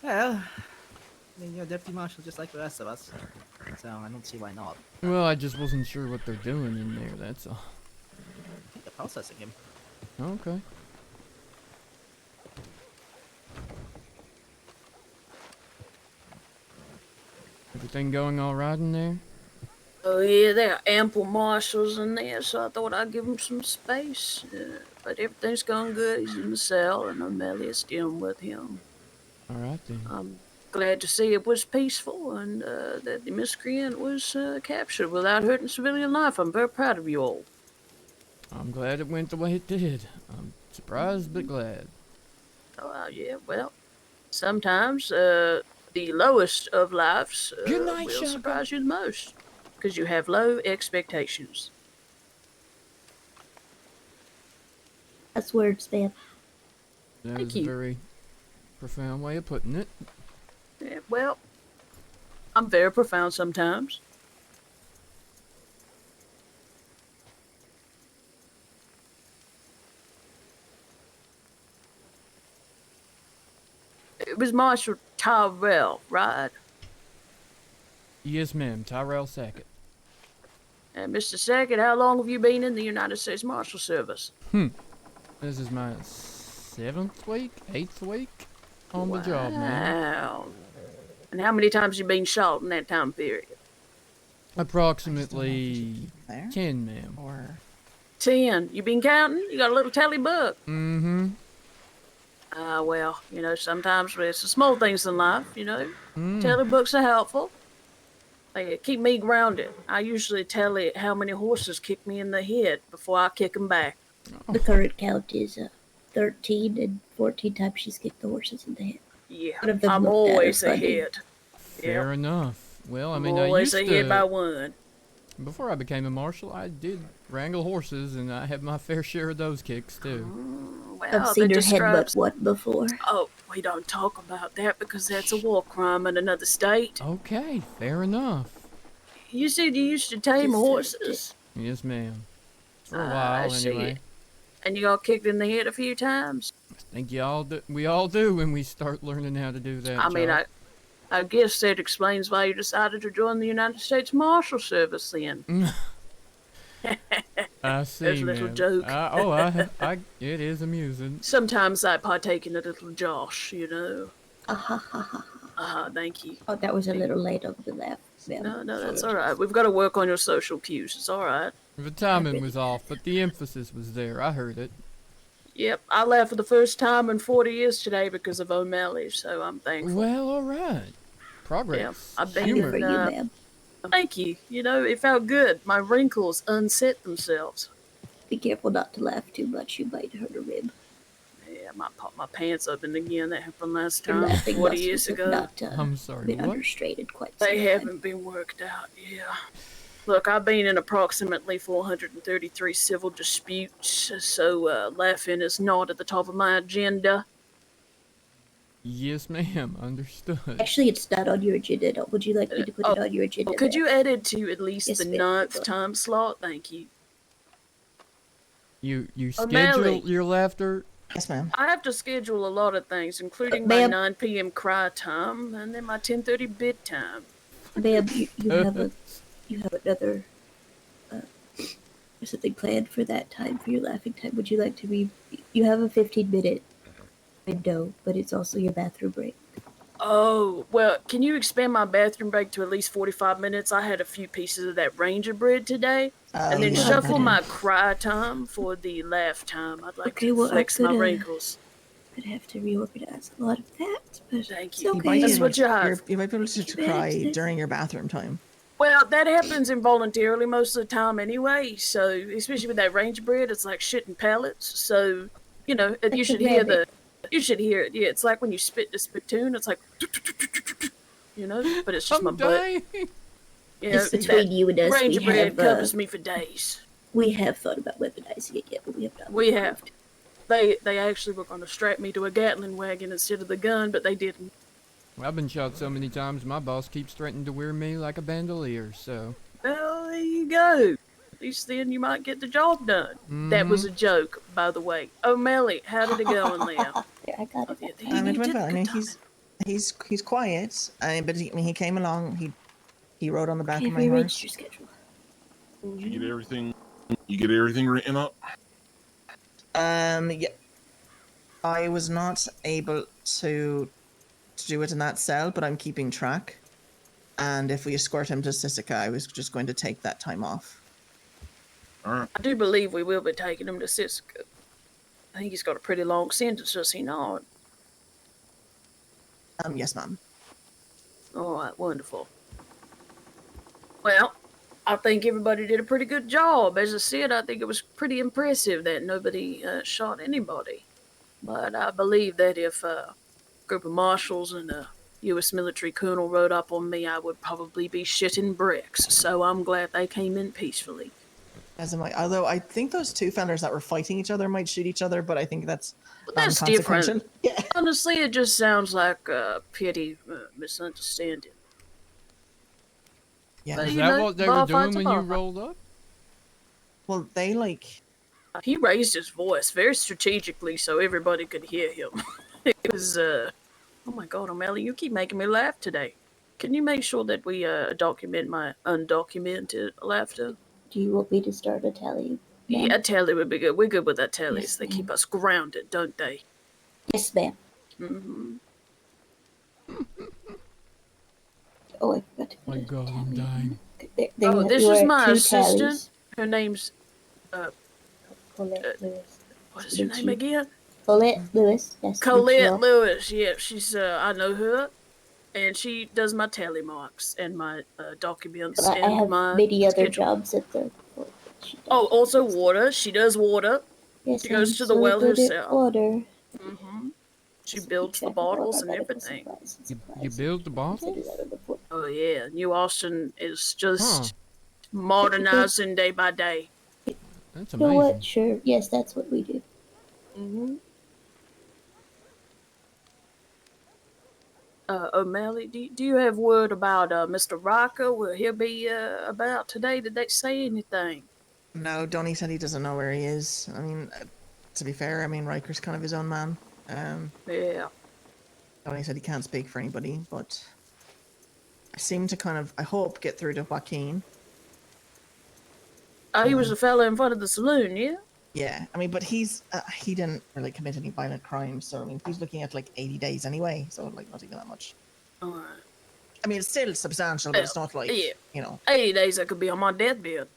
Well, I mean, you're a deputy marshal just like the rest of us, so I don't see why not. Well, I just wasn't sure what they're doing in there, that's all. I think they're processing him. Okay. Everything going all right in there? Oh yeah, there are ample marshals in there, so I thought I'd give him some space. But everything's going good. He's in the cell, and Amelia's dealing with him. All right then. I'm glad to see it was peaceful and that the miscreant was captured without hurting civilian life. I'm very proud of you all. I'm glad it went the way it did. I'm surprised but glad. Oh yeah, well, sometimes the lowest of lives Good night, will Shotgun. surprise you the most because you have low expectations. That's words, ma'am. That Thank is a you. very profound way of putting it. Yeah, well, I'm very profound sometimes. It was Marshal Tyrell, right? Yes, ma'am. Tyrell Sackett. And Mr. Sackett, how long have you been in the United States Marshal Service? This is my 7th week? 8th week? On the job, man. Wow. And how many times you been shot in that time period? Approximately 10, ma'am. 10. You been counting? You got a little tally book? Mm-hmm. Well, you know, sometimes it's the small things in life, you know. Mm. Tally books are helpful. They keep me grounded. I usually tally how many horses kick me in the head before I kick them back. The current count is 13 and 14 times she's kicked the horses in the head. Yeah, One of them I'm looked at her always funny. ahead. Fair enough. Well, I I'm mean, I always used ahead by to... one. Before I became a marshal, I did wrangle horses, and I had my fair share of those kicks, too. Well, I've seen that her headbutt describes- one before. Oh, we don't talk about that because that's a war crime in another state. Okay, fair enough. You said you used to tame horses. Yes, ma'am. For a I while, see. anyway. And you got kicked in the head a few times? I think we all do when we start learning how to do that. I mean, job. I guess that explains why you decided to join the United States Marshal Service then. I see, There's a little ma'am. joke. It is amusing. Sometimes I partake in a little josh, you know. Thank you. Oh, that was a little late on the laugh, ma'am. No, that's all right. We've got to work on your social cues. It's all right. The timing was off, but the emphasis was there. I heard it. Yep, I laughed for the first time in 40 years today because of O'Malley, so I'm thankful. Well, all right. Progress. Yeah, I've been Humor. For you, ma'am. Thank you. You know, it felt good. My wrinkles unset themselves. Be careful not to laugh too much. You might hurt a rib. Yeah, I might pop my pants open again. That happened last Your time, laughing 40 muscles years have ago. not I'm sorry, been what? understated quite They some haven't been worked out, yeah. Look, I've been in approximately 433 civil disputes, so laughing is not at the top of my agenda. Yes, ma'am. Understood. Actually, it's not on your agenda. Would you like me to put it on your agenda? Well, could you there? add it to at least Yes, the ma'am. 9th time slot? Thank you. You O'Malley. schedule your laughter? Yes, ma'am. I have to schedule a lot of things, including my ma'am. 9 p.m. cry time and then my 10:30 bedtime. Ma'am, you have another something planned for that time for your laughing time. Would you like to be? You have a 15-minute window, but it's also your bathroom break. Oh, well, can you expand my bathroom break to at least 45 minutes? I had a few pieces of that Ranger bread today. And then yeah. shuffle my cry time for the laugh time. I'd like to well, flex my wrinkles. I'd have to reorganize a lot of that, but Thank it's you. okay. That's what you have. You might be able to cry during your bathroom time. Well, that happens involuntarily most of the time anyway. So, especially with that Ranger bread, it's like shitting pellets. So, you know, you should hear the... You should hear it. Yeah, it's like when you spit the spittoon. It's like... You know? But it's just my butt. Yeah, Just between you and us, Ranger we bread have, covers me for days. we have thought about weaponizing it yet, but we have not. We have. They actually were going to strap me to a Gatling wagon instead of the gun, but they didn't. Well, I've been shot so many times, my boss keeps threatening to wear me like a bandolier, so... Well, there you go. At least then you might get the job done. That was a joke, by the way. O'Malley, how did it go in there? There, I got it. It went well. I mean, he's quiet, but he came along. He rode on the back of my horse. Your schedule. You get everything. You get everything written up. Yeah. I was not able to do it in that cell, but I'm keeping track. And if we escort him to Sisika, I was just going to take that time off. All right. I do believe we will be taking him to Siska. I think he's got a pretty long sentence, does he not? Yes, ma'am. All right, wonderful. Well, I think everybody did a pretty good job. As I said, I think it was pretty impressive that nobody shot anybody. But I believe that if a group of marshals and a U.S. military colonel rode up on me, I would probably be shitting bricks. So I'm glad they came in peacefully. As am I. Although I think those two fellas that were fighting each other might shoot each other, but I think that's That's different. Honestly, it just sounds like a petty misunderstanding. Yeah. But, Is you that know, what they bar were doing fight's a when bar you fight. rolled up? Well, they like... He raised his voice very strategically so everybody could hear him. It was, oh my god, O'Malley, you keep making me laugh today. Can you make sure that we document my undocumented laughter? Do you want me to start a tally? Yeah, a tally would be good. We're good with that tallies. Yes, They keep us grounded, don't they? Yes, ma'am. Mm-hmm. Oh, I forgot to My god, I'm dying. Oh, this is my assistant. Her name's, Colette Lewis. What is her name again? Colette Lewis. Yes, Colette Lewis. Yeah, she's, I know her. And she does my tally marks and my documents I and have my many other schedule. jobs at the... Oh, also water. She does water. Yes, She goes I'm to the so well good at herself. water. Mm-hmm. She builds the bottles and everything. You build the bottles? Oh yeah, New Austin is just modernizing day by day. That's You know amazing. what? Sure. Yes, that's what we do. Mm-hmm. O'Malley, do you have word about Mr. Rocker? Will he be about today? Did they say anything? No, Donnie said he doesn't know where he is. I mean, to be fair, I mean, Riker's kind of his own man. Yeah. Donnie said he can't speak for anybody, but I seem to kind of, I hope, get through to Joaquin. Oh, he was the fella in front of the saloon, yeah? Yeah, I mean, but he didn't really commit any violent crimes, so I mean, he's looking at like 80 days anyway, so like not even that much. Alright. I mean, it's still substantial, but it's not like, yeah. you know. 80 days I could be on my deathbed.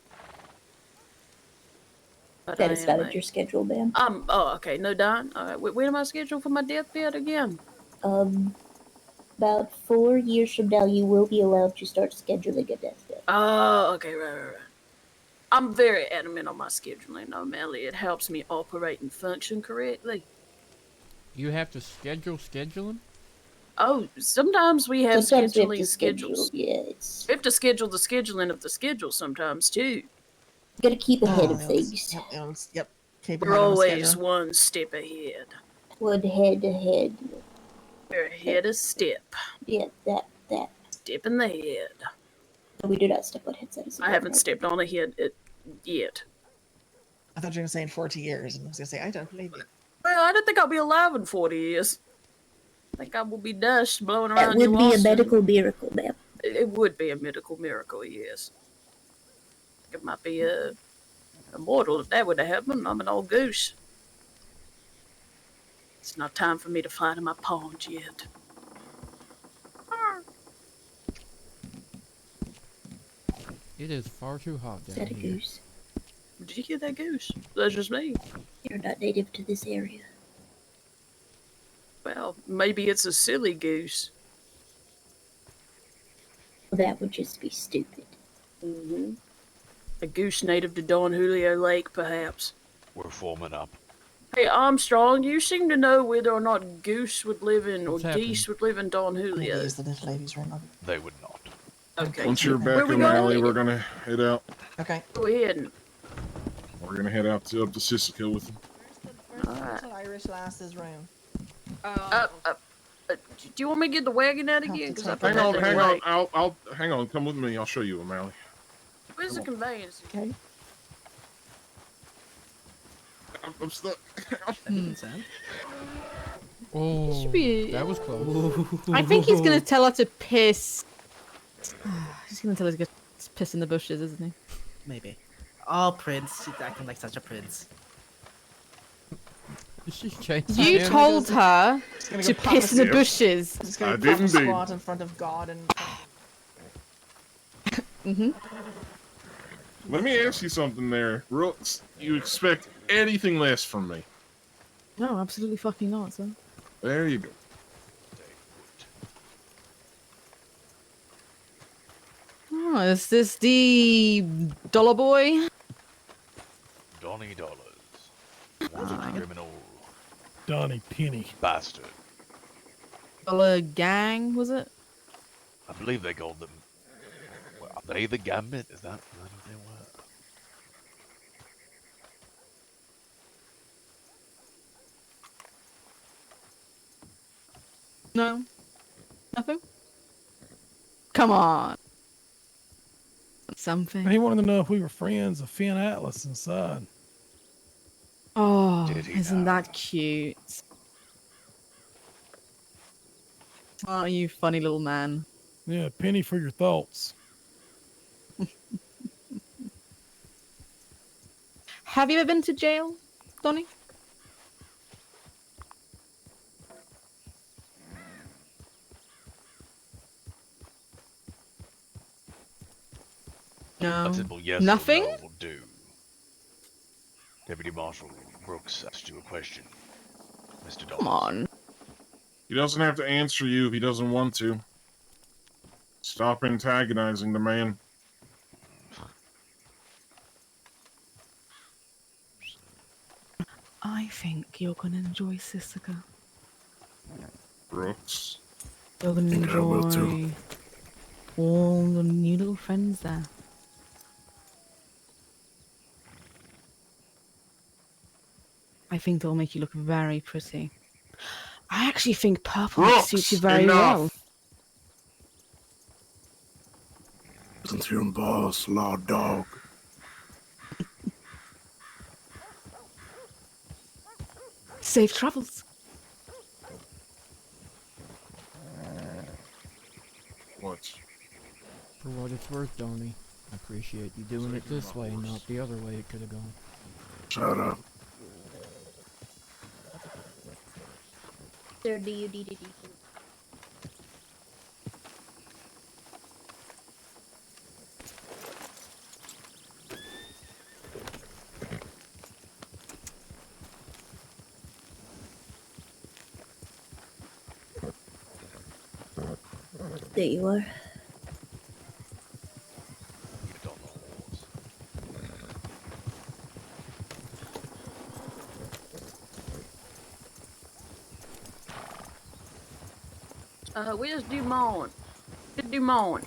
But That I is am not at your schedule, ma'am. Oh, okay, no dying. Alright, when am I scheduled for my deathbed again? About 4 years from now, you will be allowed to start scheduling a deathbed. Oh, okay, right. I'm very adamant on my scheduling, O'Malley. It helps me operate and function correctly. You have to schedule him? Oh, sometimes we have Sometimes we have scheduling to schedules. schedule, yeah, it's... We have to schedule the scheduling of the schedule sometimes, too. You gotta keep ahead of things. Yep. Keep We're ahead on the always schedule. one step ahead. One head ahead. We're ahead a step. Yeah, that. Step in the head. No, we do not step on heads. That is I haven't stepped on a head yet. I thought you were going to say in 40 years, and I was going to say, I don't believe you. Well, I don't think I'll be alive in 40 years. I think I will be dust blowing That around would New be a Austin. medical miracle, ma'am. It would be a medical miracle, yes. It might be immortal if that would have happened. I'm an old goose. It's not time for me to fly to my pond yet. It is far too hot Is down that a here. goose? Did you hear that goose? That's just me. You're not native to this area. Well, maybe it's a silly goose. That would just be stupid. Mm-hmm. A goose native to Don Julio Lake, perhaps. We're forming up. Hey, Armstrong, you seem to know whether or not goose would live in, or What's happening? geese would live in Don Julio. Maybe it's the little ladies room. They would not. Okay. Once you're Where back we in the alley, going? we're gonna head out. Okay. Go ahead. We're gonna head out to up to Sisika with him. Alright. Little Irish lass's room. Do you want me to get the wagon out again? Because I put Hang that on, thing hang away. on. I'll hang on. Come with me. I'll show you, O'Malley. Where's the conveyance? Okay. I'm stuck. Oh, Should be- that was close. I think he's gonna tell her to piss. He's gonna tell her to go piss in the bushes, isn't he? Maybe. Oh, Prince. She's acting like such a prince. You told her gonna to go piss in the proper- bushes. Just gonna I go did proper indeed. squat in front of God and. Let me ask you something there. You expect anything less from me? No, absolutely fucking not, sir. There you go. Oh, is this the dollar boy? Donny Dollars. Wanted criminal Donnie Penny. bastard. Dollar gang, was it? I believe they called them. Well, are they the Gambit? Is that who they were? No. Nothing? Come on. Something. He wanted to know if we were friends of Finn Atlas inside. Oh, isn't that cute? Oh, you funny little man. Yeah, penny for your thoughts. Have you ever been to jail, Donnie? No. A simple yes Nothing? or no will do. Deputy Marshal Brooks asked you a question, Mr. Dollars. Come on. He doesn't have to answer you if he doesn't want to. Stop antagonizing the man. I think you're gonna enjoy Sisika. Brooks. You're gonna Think I will too. enjoy all the new little friends there. I think they'll make you look very pretty. I actually think purple Brooks, suits you very enough. well. Listen to your boss, loud dog. Safe travels. What? For what it's worth, Donnie, I appreciate you doing it this way, not the other way it could have gone. Shut up. Sir, do you need anything? There you are. Where's Dumont? Where's Dumont?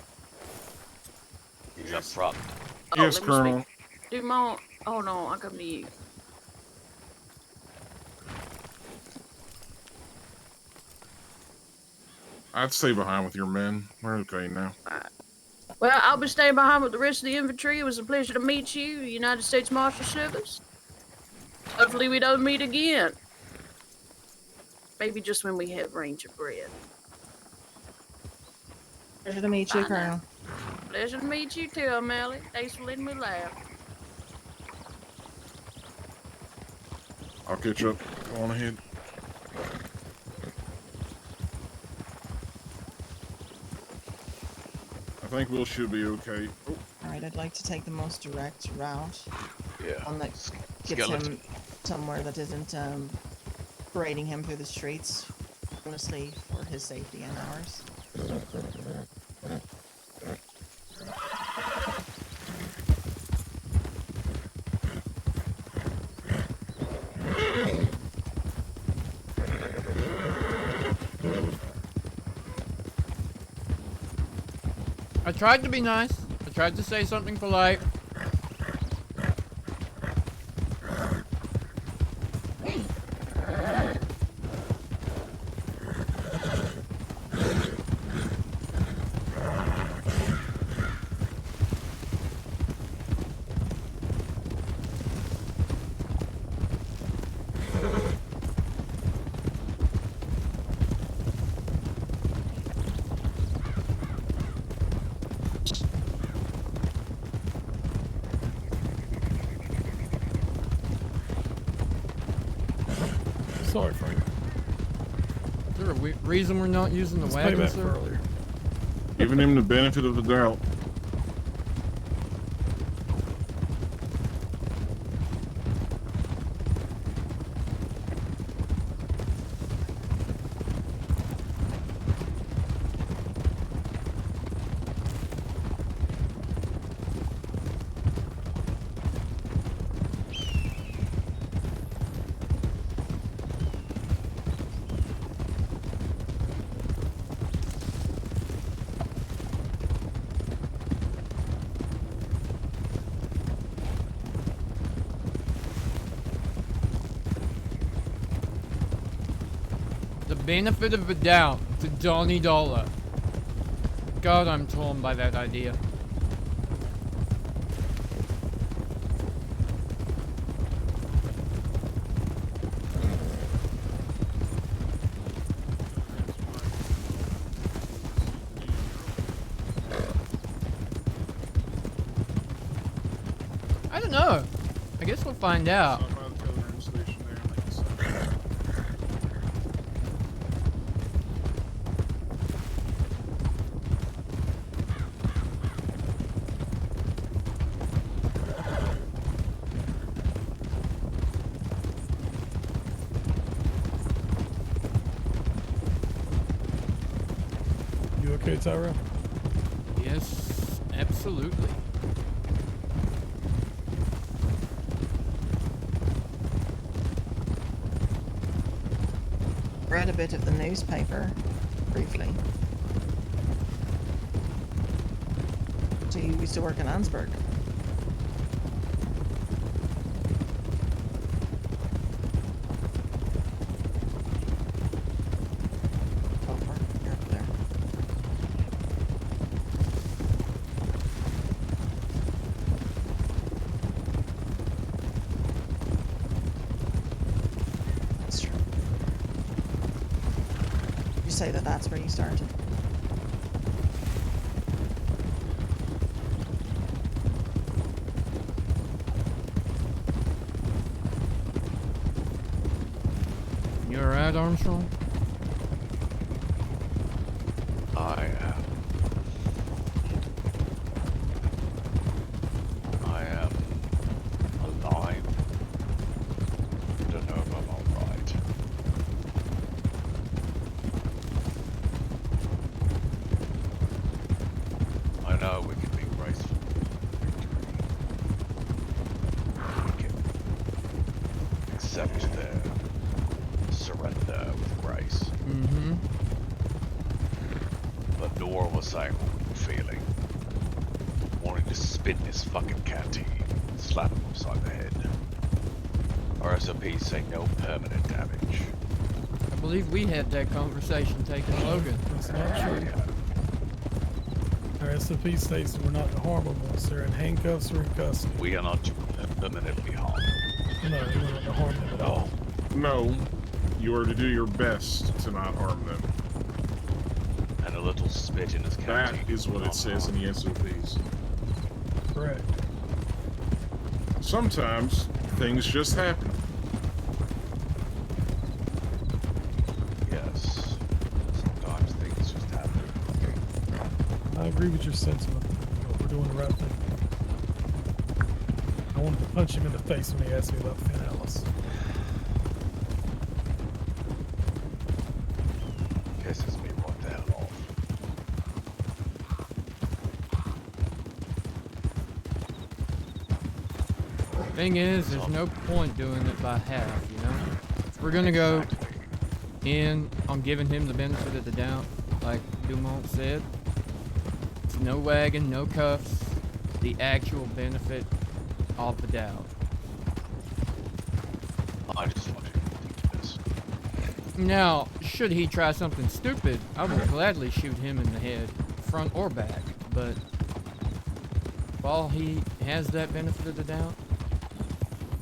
He's up front. Yes, let me Colonel. speak. Dumont. Oh no, I come to you. I'd stay behind with your men. We're okay now. Well, I'll be staying behind with the rest of the infantry. It was a pleasure to meet you, United States Marshal Service. Hopefully we don't meet again. Maybe just when we have range of bread. Pleasure to meet you, Bye now. Colonel. Pleasure to meet you too, O'Malley. Thanks for letting me laugh. I'll catch up. Go on ahead. I think we should be okay. Oh, Alright, I'd like to take the most direct route. Yeah. One that gets Skeleton. him somewhere that isn't parading him through the streets, honestly, for his safety and ours. I tried to be nice. I tried to say something polite. Sorry, Frank. Is there a reason we're not using the Let's wagon, pay back sir? for earlier. Giving him the benefit of the doubt. The benefit of the doubt to Donnie Dollar. God, I'm torn by that idea. I don't know. I guess we'll find out. You okay, Tyrell? Yes, absolutely. Read a bit of the newspaper, briefly. So you used to work in Ansburg. You're up there. That's true. You say that that's where you started. You alright, Armstrong? I am. Alive. Don't know if I'm alright. I know we can be graceful with victory. We can accept their surrender with grace. Mm-hmm. But Nora was saying what we were feeling. Wanting to spin this fucking canteen and slap him upside the head. Our SOPs say no permanent damage. I believe we had that conversation taking Logan. That's not true. Our SOP states that we're not to harm them unless they're in handcuffs or in custody. We are not to permanently harm. No, we're not to harm them at all. No, you are to do your best to not harm them. And a little spit in his canteen. That is what it says in the SOPs. Correct. Sometimes things just happen. Yes. Sometimes things just happen. I agree with your sentiment. We're doing the right thing. I wanted to punch him in the face when he asked me about Finn Alice. Pisses me what the hell off. Thing is, there's no point doing it by half, you know? If we're gonna go in on giving him the benefit of the doubt, like Dumont said, it's no wagon, no cuffs, the actual benefit of the doubt. I just want you to think this. Now, should he try something stupid, I will gladly shoot him in the head, front or back, but while he has that benefit of the doubt,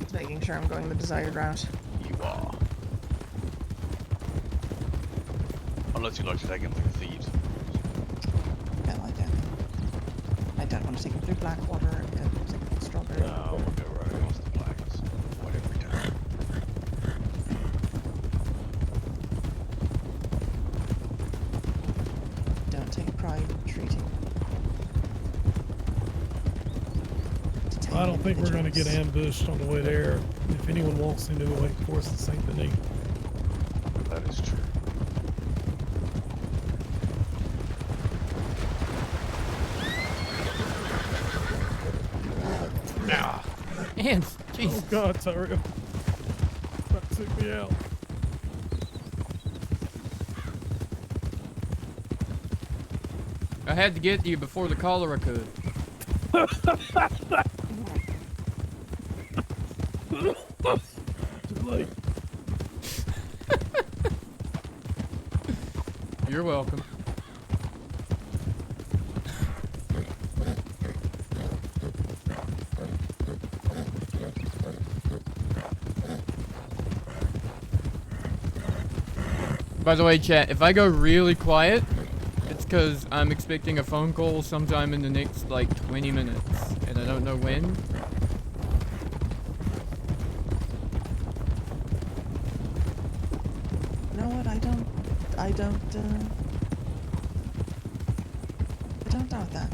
Just making sure I'm going the desired route. You are. Unless you'd like to take him through thieves. No, I don't. I don't want to take him through Blackwater and go to Strawberry. No, we'll go right across the blacks. What every time. Don't take pride in treating. I don't think we're going to get ambushed on the way there. If anyone wants to do it, wait for us in St. Denis. That is true. Hands, Jesus. Oh God, Tyrell. That took me out. I had to get to you before the cholera could. Too late. You're welcome. By the way, chat, if I go really quiet, it's because I'm expecting a phone call sometime in the next, like, 20 minutes. And I don't know when. You know what? I don't doubt that.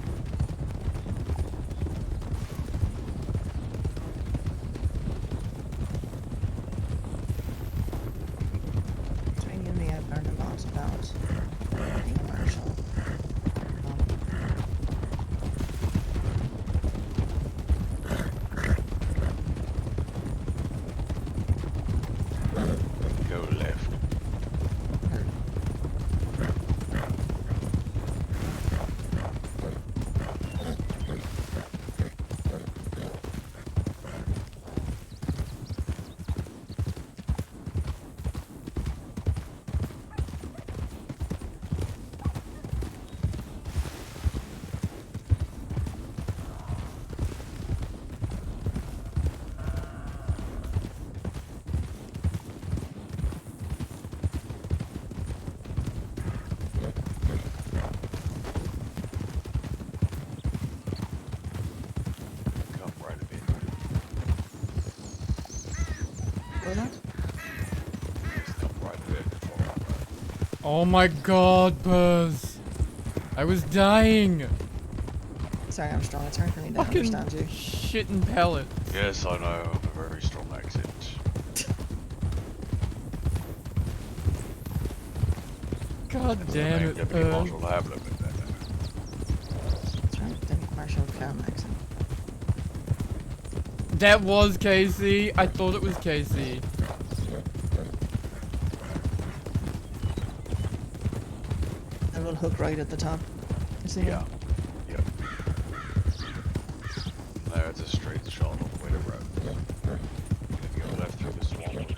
Between you and me, I've learned a lot about being a marshal. Go left. Come right a bit. Or not? Come right a bit before I run. Oh my god, Buzz. I was dying. Sorry, I'm strong. It's hard for me to Fucking understand you. shitting pellets. Yes, I know. A very strong accent. God damn it, Deputy Marshal have them in there. That's right. Deputy Marshal Clown accent. That was Casey. I thought it was Casey. A little hook right at the top. You see? Yeah. Yep. There, it's a straight shot all the way to road. If you go left through the swamp,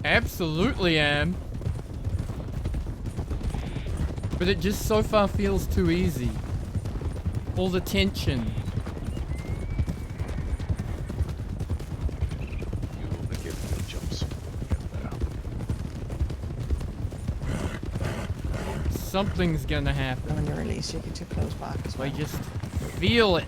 Absolutely am. But it just so far feels too easy. All the tension. you will be giving me jumps when we get there. Something's gonna happen. When you release, you get your clothes back as well. I just feel it.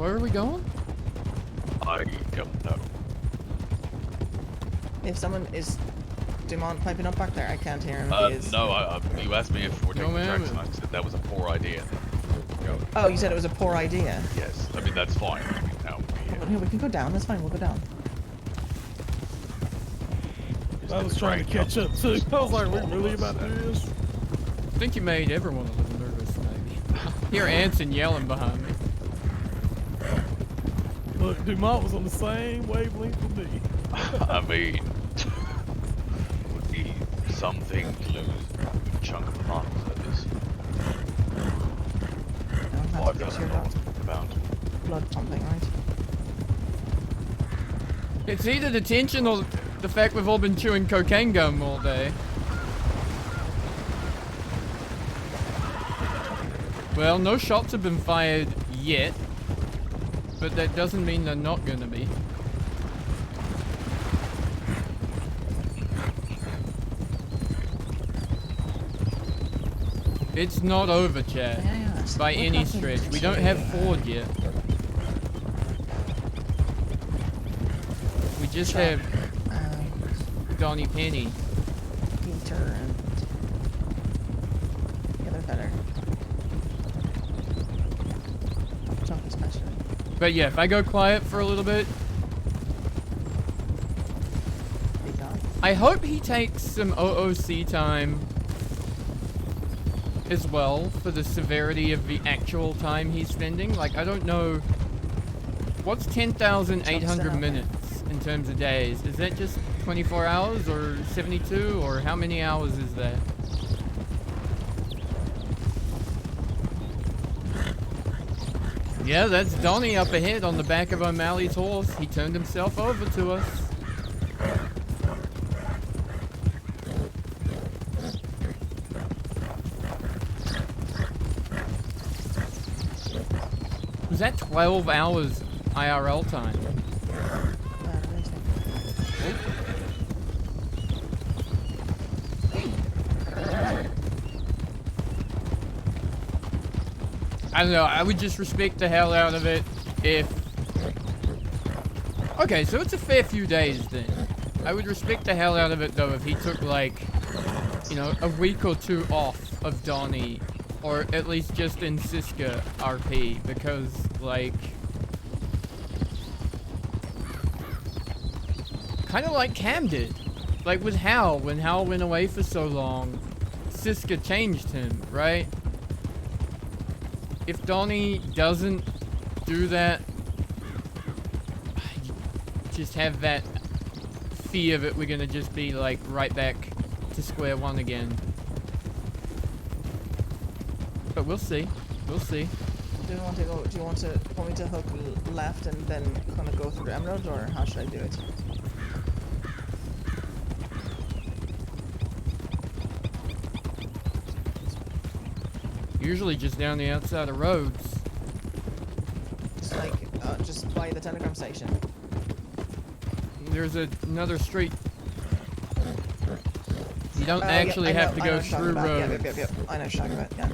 Where are we going? I don't know. If someone is Dumont piping up back there, I can't hear him if he is. No, you asked me if we're taking the ma'am. tracks, and I said that was a poor idea. Go. Oh, you said it was a poor idea. Yes, I mean that's fine. Now, Well, here, we can go down. That's fine. We'll go down. I was trying to catch up too. I was like, we really about to do this? I think you made everyone a little nervous, maybe. Hear Anson yelling behind me. Look, Dumont was on the same wavelength with me. I mean, would be something to lose a chunk of model service. $5,000 about. Blood pumping, right? It's either the tension or the fact we've all been chewing cocaine gum all day. Well, no shots have been fired yet, but that doesn't mean they're not gonna be. It's not over, chat. By any stretch. We don't have Ford yet. We just have Donnie Penny. Peter and the other feller. Chunk especially. But yeah, if I go quiet for a little bit. I hope he takes some OOC time as well for the severity of the actual time he's spending. Like, I don't know. What's 10,800 minutes in terms of days? Is that just 24 hours or 72 or how many hours is that? Yeah, that's Donnie up ahead on the back of O'Malley's horse. He turned himself over to us. Was that 12 hours IRL time? I don't know, I would just respect the hell out of it if... Okay, so it's a fair few days then. I would respect the hell out of it though if he took like, you know, a week or two off of Donnie, or at least just in Siska RP, because like... Kind of like Cam did. Like with Hal, when Hal went away for so long, Siska changed him, right? If Donnie doesn't do that, just have that fear that we're gonna just be like right back to square one again. But we'll see. We'll see. Do you want to go? Do you want me to hook left and then kind of go through Emerald, or how should I do it? Usually just down the outside of roads. Just like, just by the telegram station. There's another street. You don't actually have to go through roads. Yep. I know what you're talking about, yeah.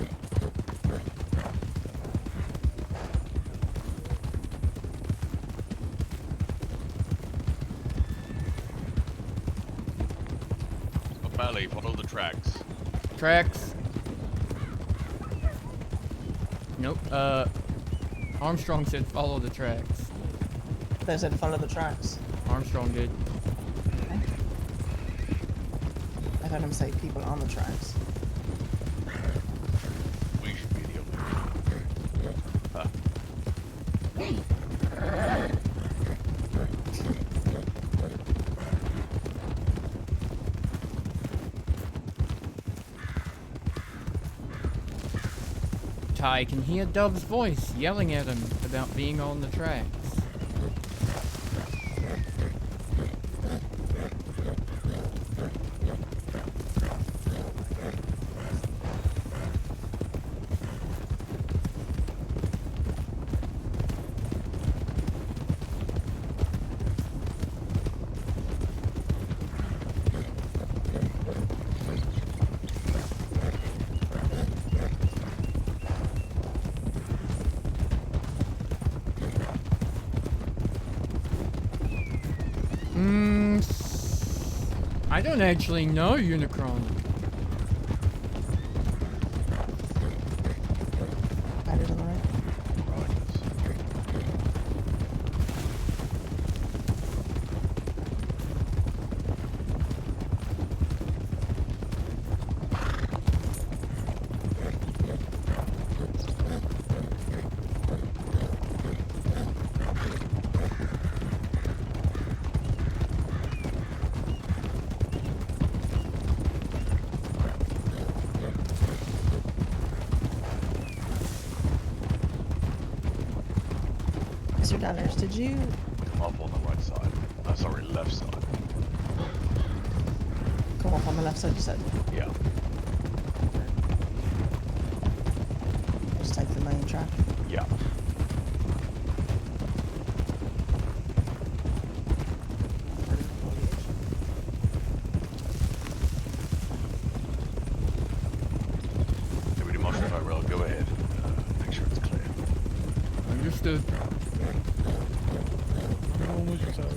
O'Malley, follow the tracks. Tracks. Nope. Armstrong said follow the tracks. They said follow the tracks. Armstrong did. Okay. I heard him say people on the tracks. We should be the only one. Ty can hear Dove's voice yelling at him about being on the tracks. I don't actually know Unicron. Better than right. Mr. Donners, did you? Come up on the right side. Oh, sorry, left side. Come up on the left side, you said? Yeah. Just take the main track. Yeah. Deputy Marshal Tyrell, go ahead. Make sure it's clear. Understood. I'm going with you, Tyler.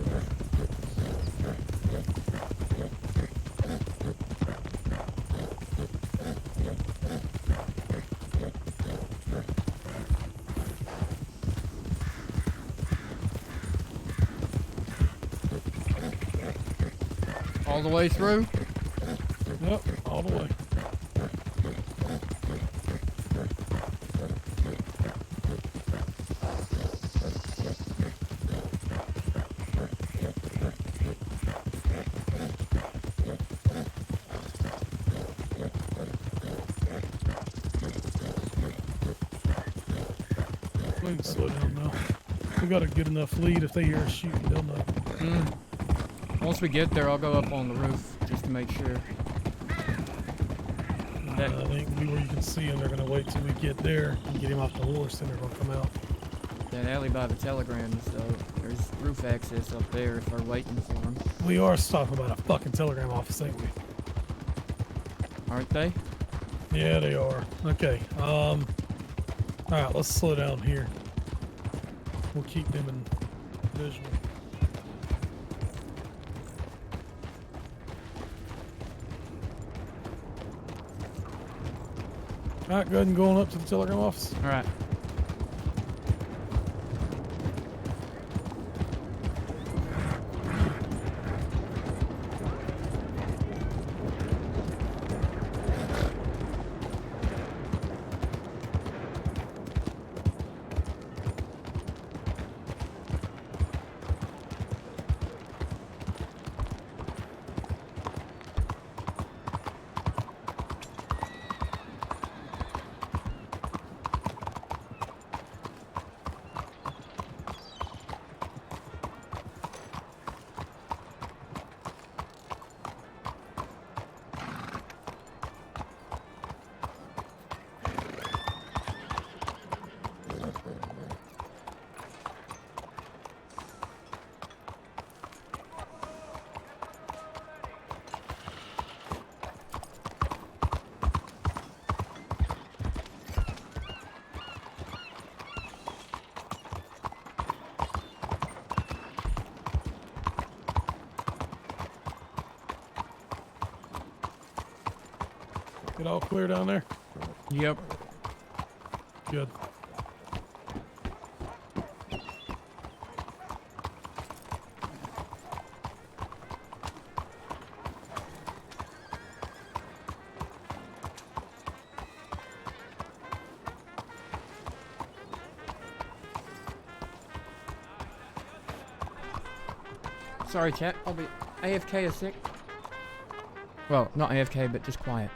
All the way through? Yep, all the way. We can slow down now. We got a good enough lead. If they hear us shooting, they'll know. Once we get there, I'll go up on the roof just to make sure. I think where you can see him, they're going to wait till we get there and get him off the horse, then they're going to come out. That alley by the telegrams, though. There's roof access up there if they're waiting for them. We are talking about a fucking telegram office, ain't we? Aren't they? Yeah, they are. Okay. All right, let's slow down here. We'll keep them in visual. All right, go ahead and go on up to the telegram office. All right. It all clear down there? Yep. Good. Sorry, chat. I'll be AFK a sec. Well, not AFK, but just quiet.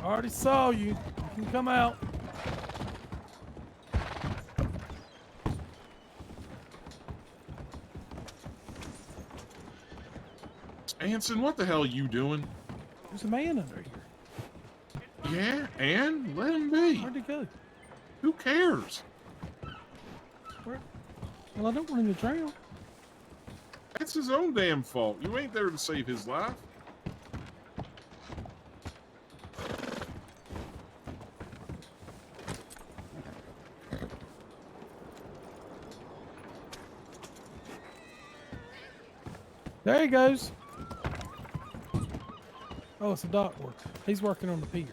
I already saw you. You can come out. Anson, what the hell are you doing? There's a man under here. Yeah, and let him be. Where'd he go? Who cares? Where? Well, I don't want him to drown. That's his own damn fault. You ain't there to save his life. There he goes. Oh, it's a dock worker. He's working on the pier.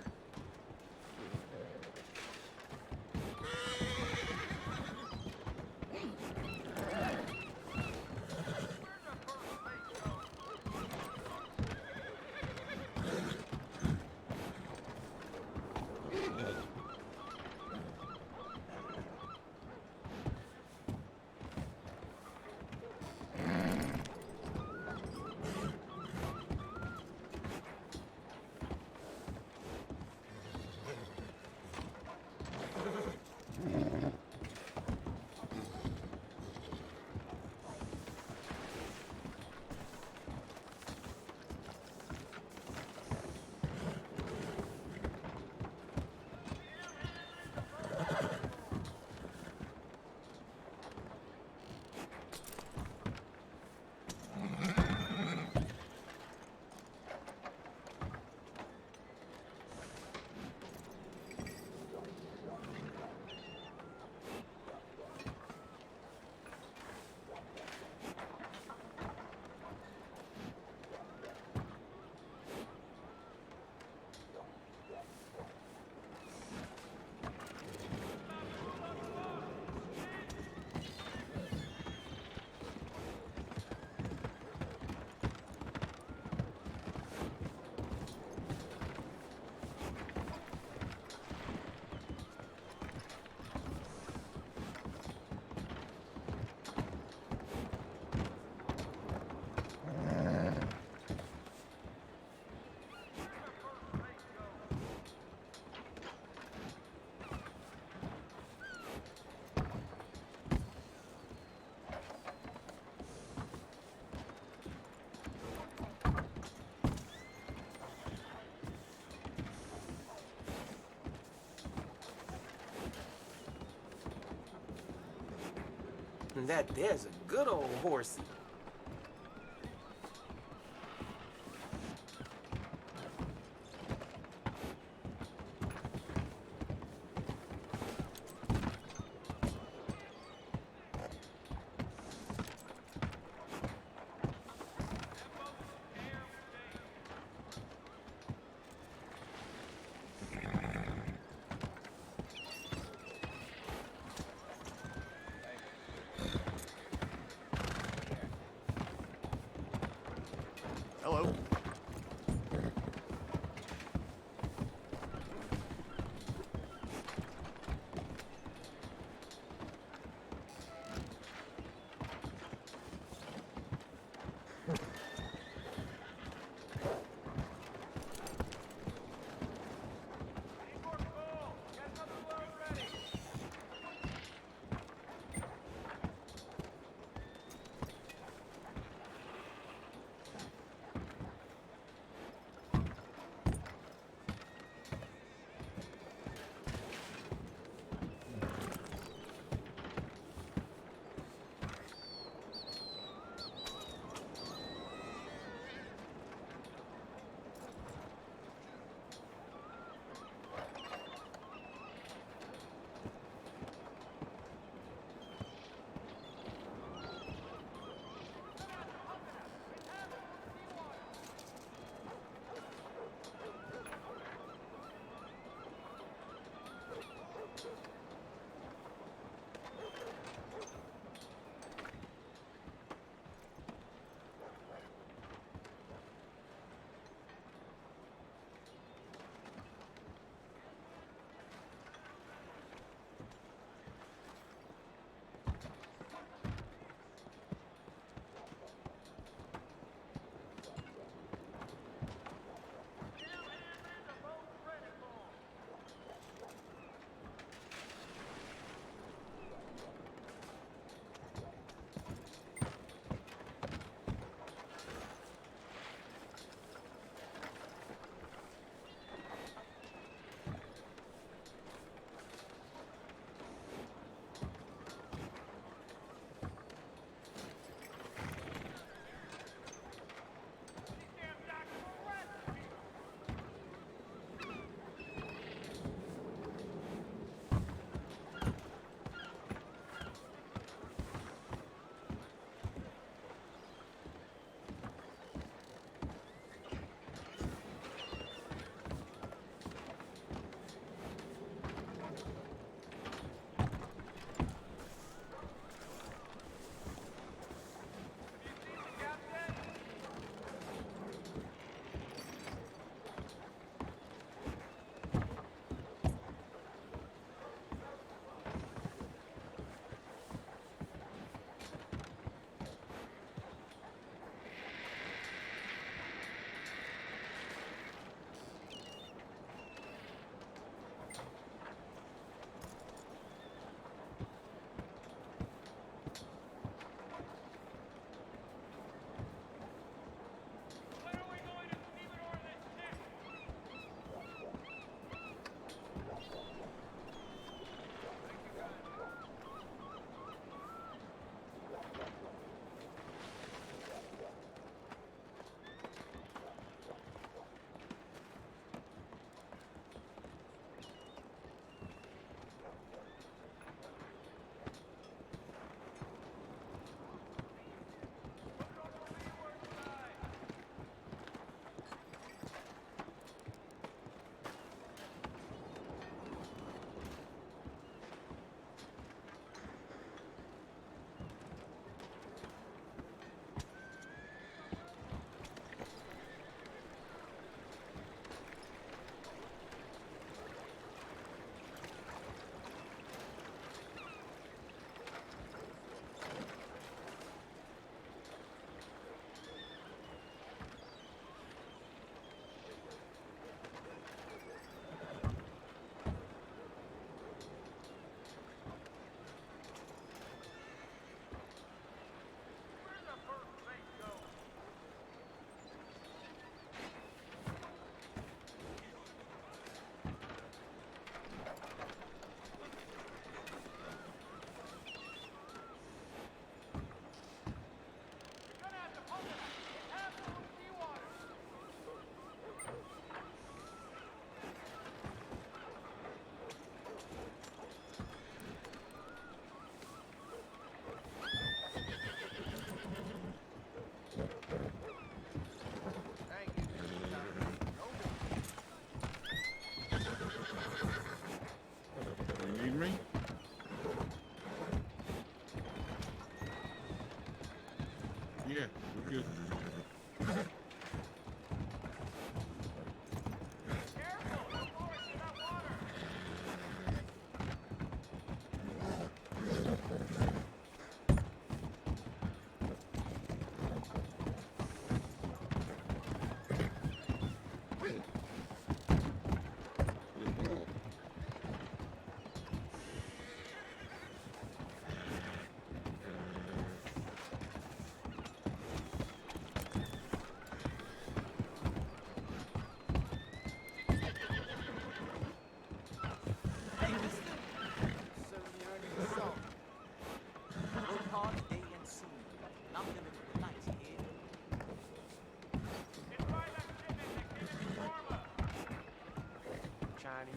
That there's a good old horsey.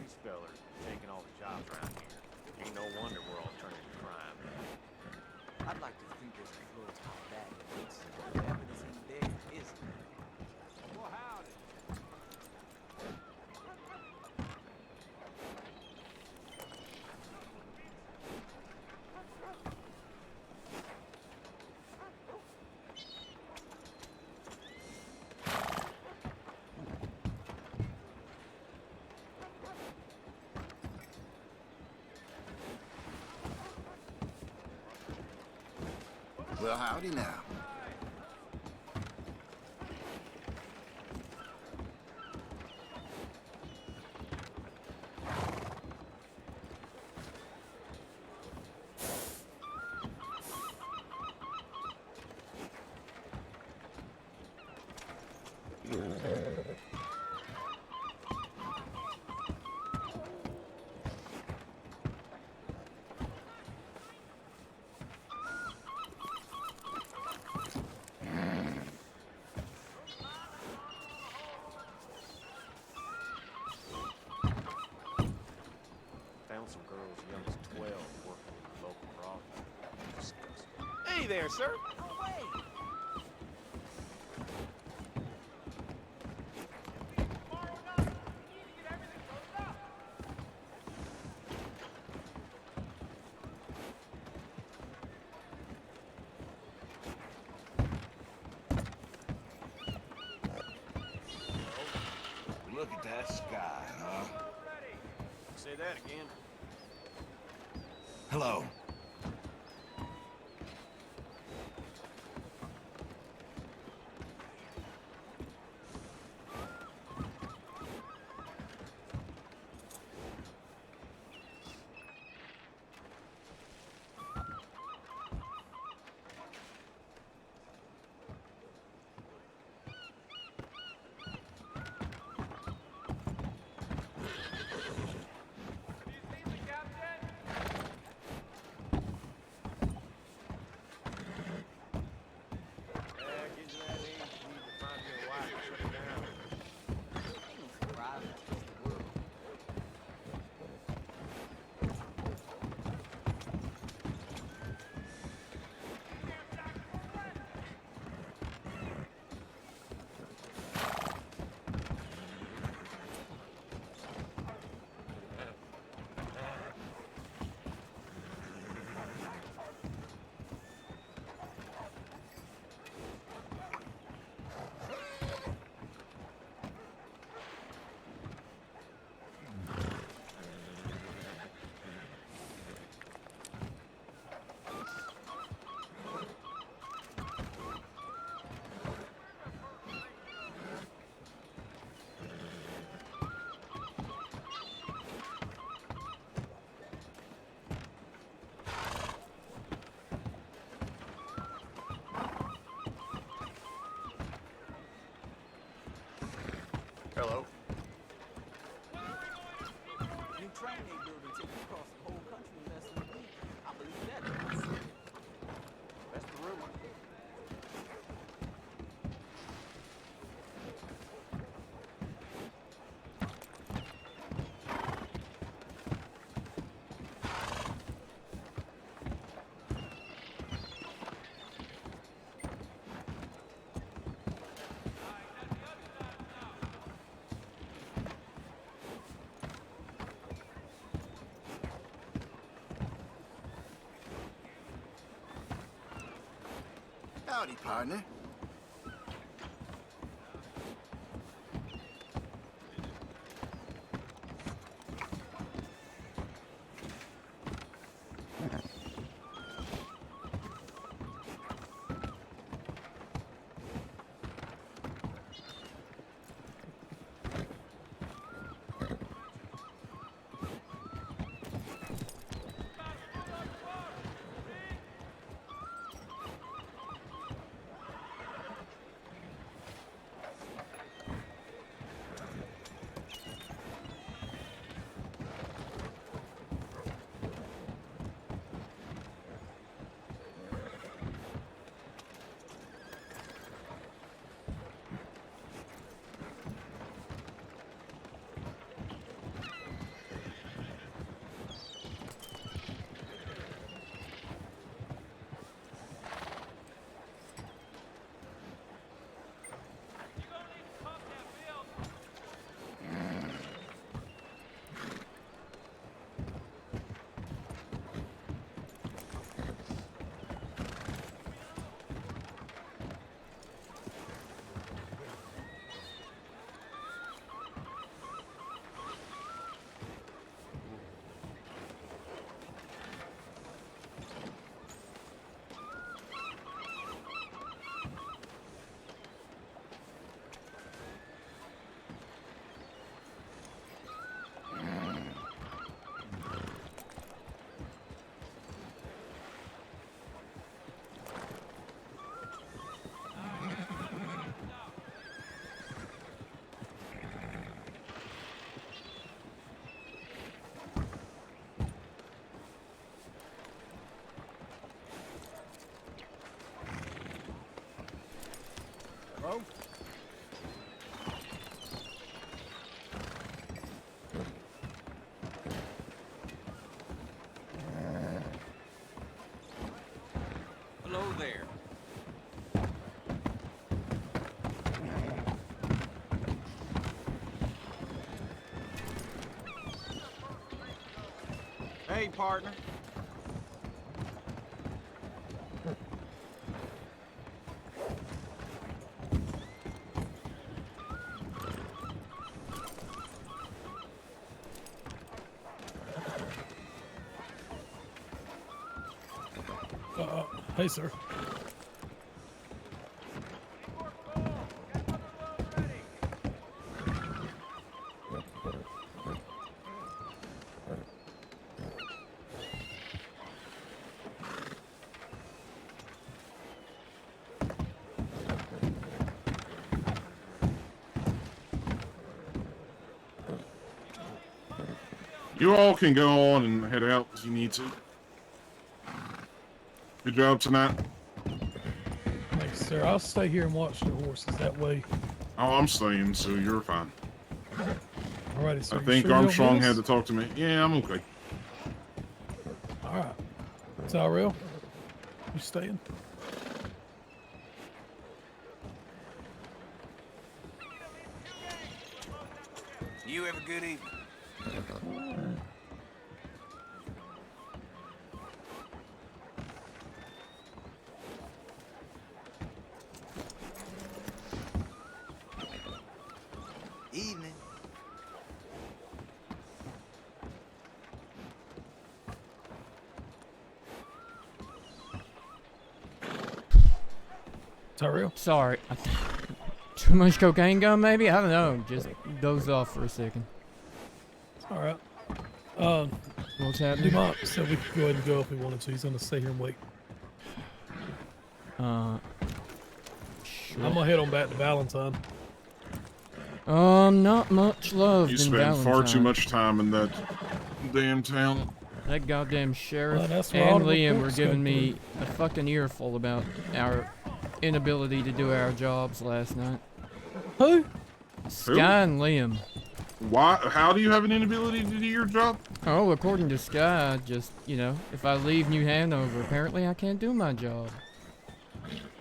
These fellers are taking all the jobs around here. Ain't no wonder we're all turning to crime. I'd like to think there's a little top back against the evidence in there, isn't there? Well, howdy. Well, howdy now. Found some girls young as 12 working in the local brothel. Disgusting. Hey there, sir! No way! Look at that sky, huh? Say that again. Hello. Get to that age, you need to find your wife and shut her down. Ain't no surprise, that's just the world. Hello. New train they building taking across the whole country in less than a week. I believe that. That's the rumor. Howdy, partner. Hey, partner. Hey, sir. You all can go on and head out if you need to. Good job tonight. Thanks, sir. I'll stay here and watch the horses. That way. Oh, I'm staying, so you're fine. Alrighty, sir. I You think sure you don't Armstrong miss had us? to talk to me. Yeah, I'm okay. All right. Tyrell, you staying? You have a good evening. Evening. Tyrell? Sorry. Too much cocaine gum, maybe? I don't know. Just dozed off for a second. All right. What's happening? Dumont said we could go ahead and go if we wanted to. He's going to stay here and wait. Sure. I'm going to head on back to Valentine. Not much love You in spend Valentine. far too much time in that damn town. That goddamn sheriff Well, that's where all and the Liam were reports giving come me a fucking earful about our inability to do our jobs last night. Who? Sky and Liam. Why? How do you have an inability to do your job? Oh, according to Sky, just, you know, if I leave New Hanover, apparently I can't do my job.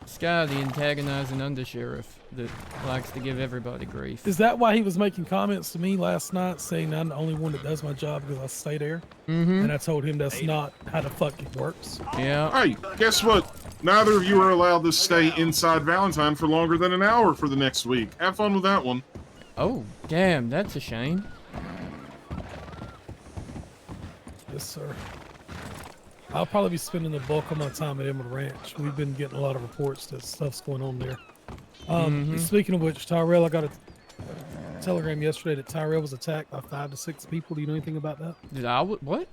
Sky, the antagonizing undersheriff that likes to give everybody grief. Is that why he was making comments to me last night saying I'm the only one that does my job because I stay there? Mm-hmm. And I told him that's not how the fuck it works. Yeah. Hey, guess what? Neither of you are allowed to stay inside Valentine for longer than an hour for the next week. Have fun with that one. Oh, damn, that's a shame. Yes, sir. I'll probably be spending the bulk of my time at Emerald Ranch. We've been getting a lot of reports that stuff's going on there. Speaking of which, Tyrell, I got a telegram yesterday that Tyrell was attacked by 5 to 6 people. Do you know anything about that? Did I? What?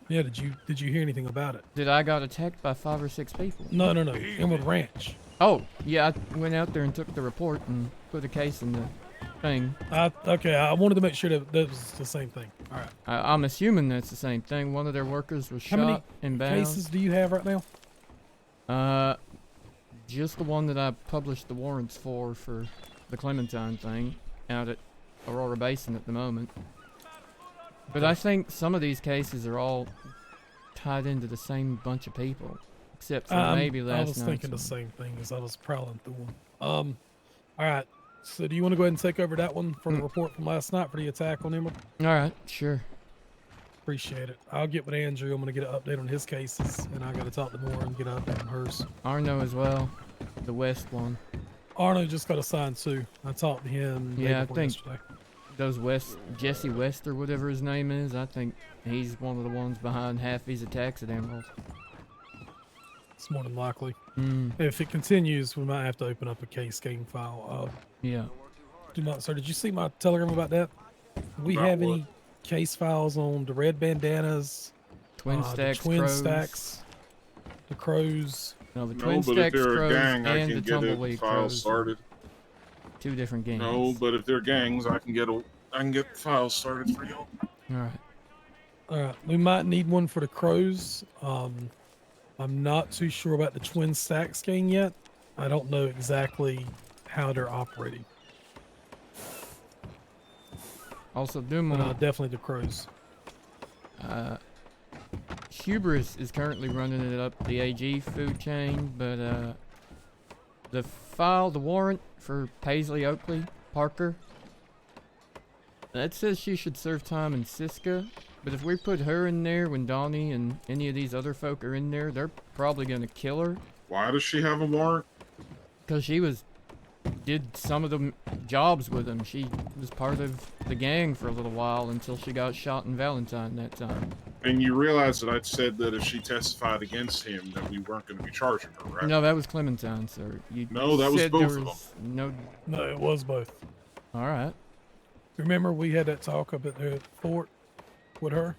Yeah, did you hear anything about it? Did I got attacked by 5 or 6 people? No. Emerald Ranch. Oh, yeah, I went out there and took the report and put a case in the thing. Okay, I wanted to make sure that that was the same thing. All right. I'm assuming that's the same thing. One of their workers was How shot many and bound. cases do you have right now? Just the one that I published the warrants for the Clementine thing out at Aurora Basin at the moment. But I think some of these cases are all tied into the same bunch of people, except for maybe last night. I was thinking the same thing as I was prowling through them. All right. So do you want to go ahead and take over that one for the report from last night for the attack on Emerald? All right, sure. Appreciate it. I'll get with Andrew. I'm going to get an update on his cases, and I got to talk to Nora and get an update on hers. Arno as well, the West one. Arno just got assigned too. I talked to him. Yeah, I think yesterday. those Jesse West or whatever his name is, I think he's one of the ones behind half these attacks at Emerald. It's more than likely. Mm. If it continues, we might have to open up a case game file. Yeah. Sir, did you see my telegram about that? Do we About have what? any case files on the red bandanas, Twin Stacks, the twin Crows. stacks, the crows? No, the No, Twin but if Stacks they're a Crows gang, I and can the get a Tumbleweed file Crows. started. 2 different games. No, but if they're gangs, I can get files started for y'all. Alright. All right, we might need one for the crows. I'm not too sure about the twin stacks gang yet. I don't know exactly how they're operating. Also, But Dumont. definitely the crows. Hubris is currently running it up the AG food chain, but the warrant for Paisley Oakley Parker, that says she should serve time in Siska, But if we put her in there when Donnie and any of these other folk are in there, they're probably gonna kill her. Why does she have a warrant? Because she did some of the jobs with him. She was part of the gang for a little while until she got shot in Valentine that time. And you realize that I'd said that if she testified against him, that we weren't going to be charging her, right? No, that was Clementine, sir. You No, that was said both there of was no. No, it was both. All right. Remember we had that talk up at the fort with her?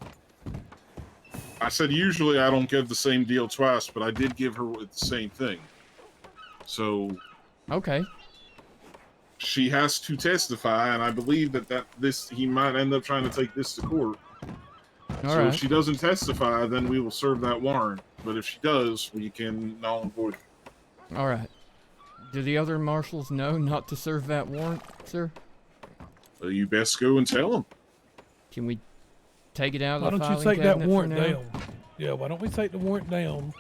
I said usually I don't give the same deal twice, but I did give her the same thing. So. Okay. She has to testify, and I believe that he might end up trying to take this to court. So if she doesn't testify, then we will serve that warrant. But if she does, we can null and void it. All right. Do the other marshals know not to serve that warrant, sir? Well, you best go and tell them. Can we take it out Why of the don't you filing take that cabinet warrant for now? down? Yeah, why don't we take the warrant down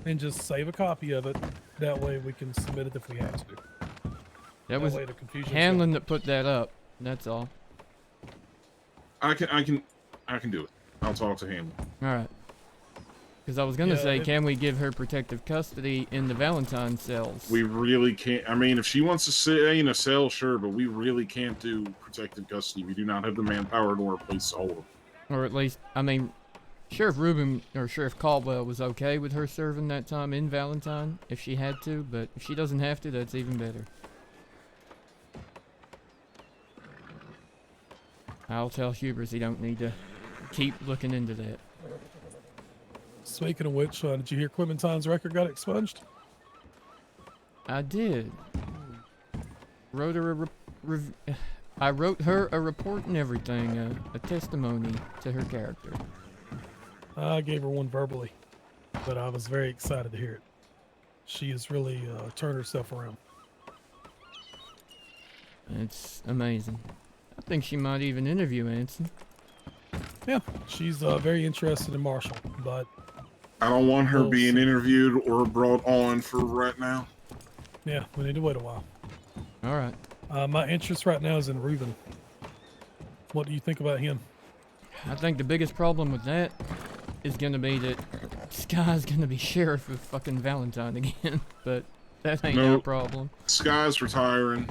and just save a copy of it? That way we can submit it if we have to. That was way the confusion's Hanlon that put that up. That's all. I can do it. I'll talk to him. All right. Because I was gonna say, can we give her protective custody in the Valentine cells? We really can't. I mean, if she wants to stay in a cell, sure, but we really can't do protective custody. We do not have the manpower nor a place to hold them. Or at least, I mean, Sheriff Rubin or Sheriff Caldwell was okay with her serving that time in Valentine if she had to, but if she doesn't have to, that's even better. I'll tell Hubers he don't need to keep looking into that. Speaking of which, did you hear Clementine's record got expunged? I did. Wrote her I wrote her a report and everything, a testimony to her character. I gave her one verbally, but I was very excited to hear it. She has really turned herself around. It's amazing. I think she might even interview Anson. Yeah, she's very interested in Marshal, but I don't want her being interviewed or brought on for right now. Yeah, we need to wait a while. All right. My interest right now is in Reuben. What do you think about him? I think the biggest problem with that is going to be that Sky's going to be sheriff of fucking Valentine again, but that ain't no problem. Sky's retiring.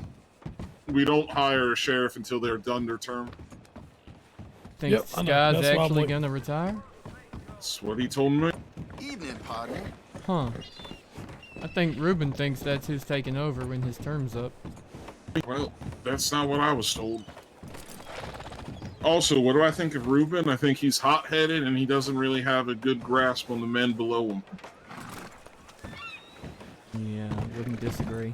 We don't hire a sheriff until they're done their term. Think Sky's actually going to retire? That's what he told me. Evening, partner. Huh. I think Reuben thinks that's who's taking over when his term's up. Well, that's not what I was told. Also, what do I think of Reuben? I think he's hot-headed and he doesn't really have a good grasp on the men below him. Yeah, I wouldn't disagree.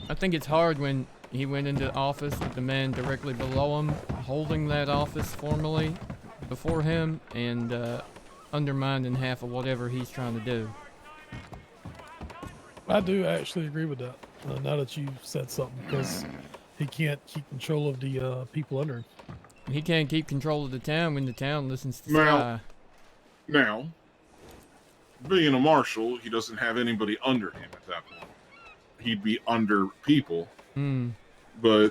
I think it's hard when he went into office with the man directly below him, holding that office formally before him, and undermining half of whatever he's trying to do. I do actually agree with that. Now that you said something, because he can't keep control of the people under him. He can't keep control of the town when the town listens to Sky. Now, being a marshal, he doesn't have anybody under him at that point. He'd be under people, but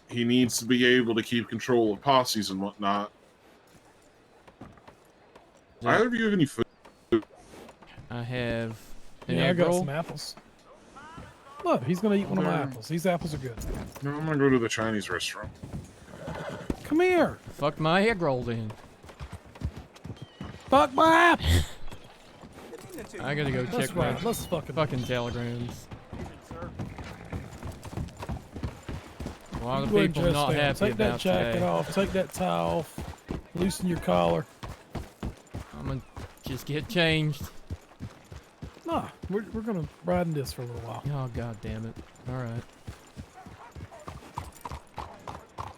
he needs to be able to keep control of posses and whatnot. Either of you have any food? I have an I egg got roll. some apples. Look, he's gonna eat one of my apples. These apples are good. No, I'm gonna go to the Chinese restaurant. Come here. Fuck my egg roll then. Fuck my apple. I gotta go That's check my right. Let's fucking telegrams. A lot of You go ahead and people dress not down. happy Take that about jacket today. off. Take that tie off. Loosen your collar. I'm gonna just get changed. Nah, we're gonna ride in this for a little while. Oh, god damn it. Alright.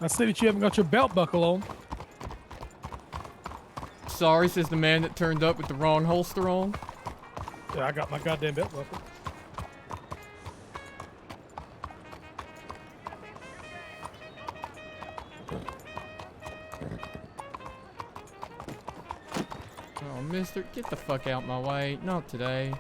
I see that you haven't got your belt buckle on. Sorry, says the man that turned up with the wrong holster on. Yeah, I got my goddamn belt buckle. Oh, mister, get the fuck out my way. Not today.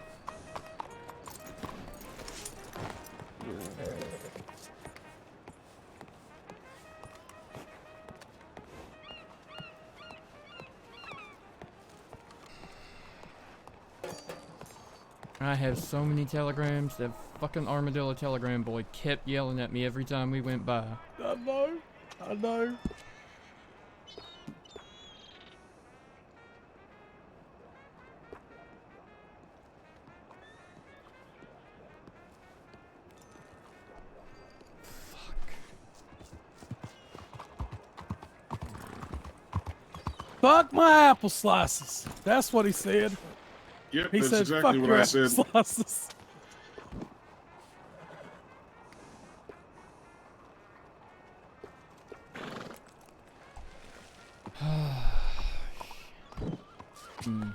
I have so many telegrams. That fucking armadillo telegram boy kept yelling at me every time we went by. I know. I know. Fuck my apple slices. That's what he said. Yep, He that's said, exactly fuck what your I apple said. slices. Hmm.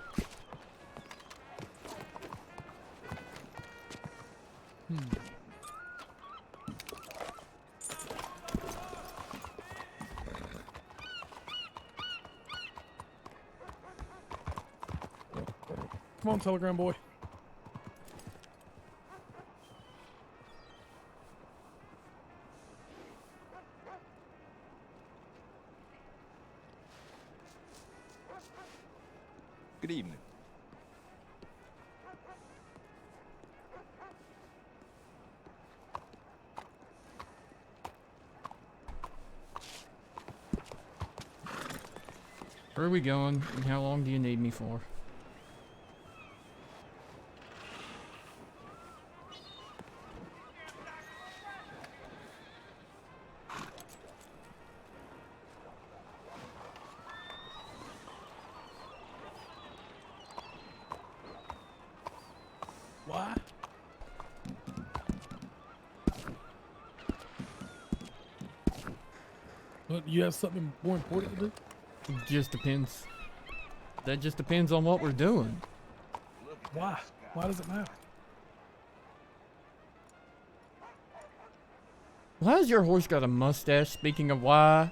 Come on, telegram boy. Good evening. Where are we going, and how long do you need me for? Why? What, you have something more important to do? It just depends. That just depends on what we're doing. Why? Why does it matter? Why has your horse got a mustache, speaking of why?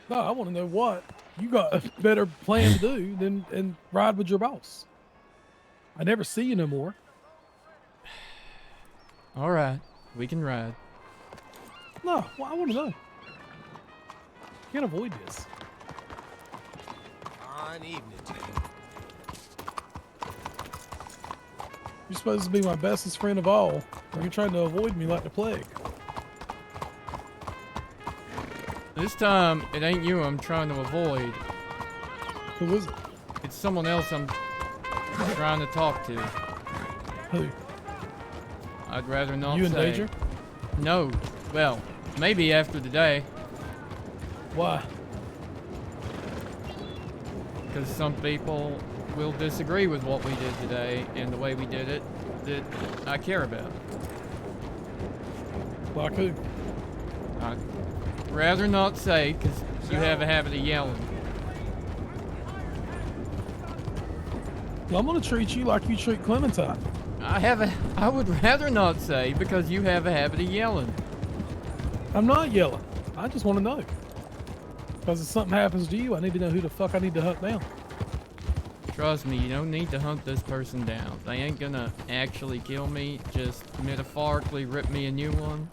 No, I want to know what you got a better plan to do than ride with your boss. I never see you no more. Alright, we can ride. No, well, I want to know. Can't avoid this. Fine evening to you. You're supposed to be my bestest friend of all, and you're trying to avoid me like the plague. This time, it ain't you I'm trying to avoid. Who is it? It's someone else I'm trying to talk to. Who? I'd rather not You say. in danger? No. Well, maybe after today. Why? Because some people will disagree with what we did today and the way we did it that I care about. Like who? I'd rather not say, because you have a habit of yelling. Well, I'm gonna treat you like you treat Clementine. I would rather not say, because you have a habit of yelling. I'm not yelling. I just want to know. Because if something happens to you, I need to know who the fuck I need to hunt down. Trust me, you don't need to hunt this person down. They ain't gonna actually kill me, just metaphorically rip me a new one.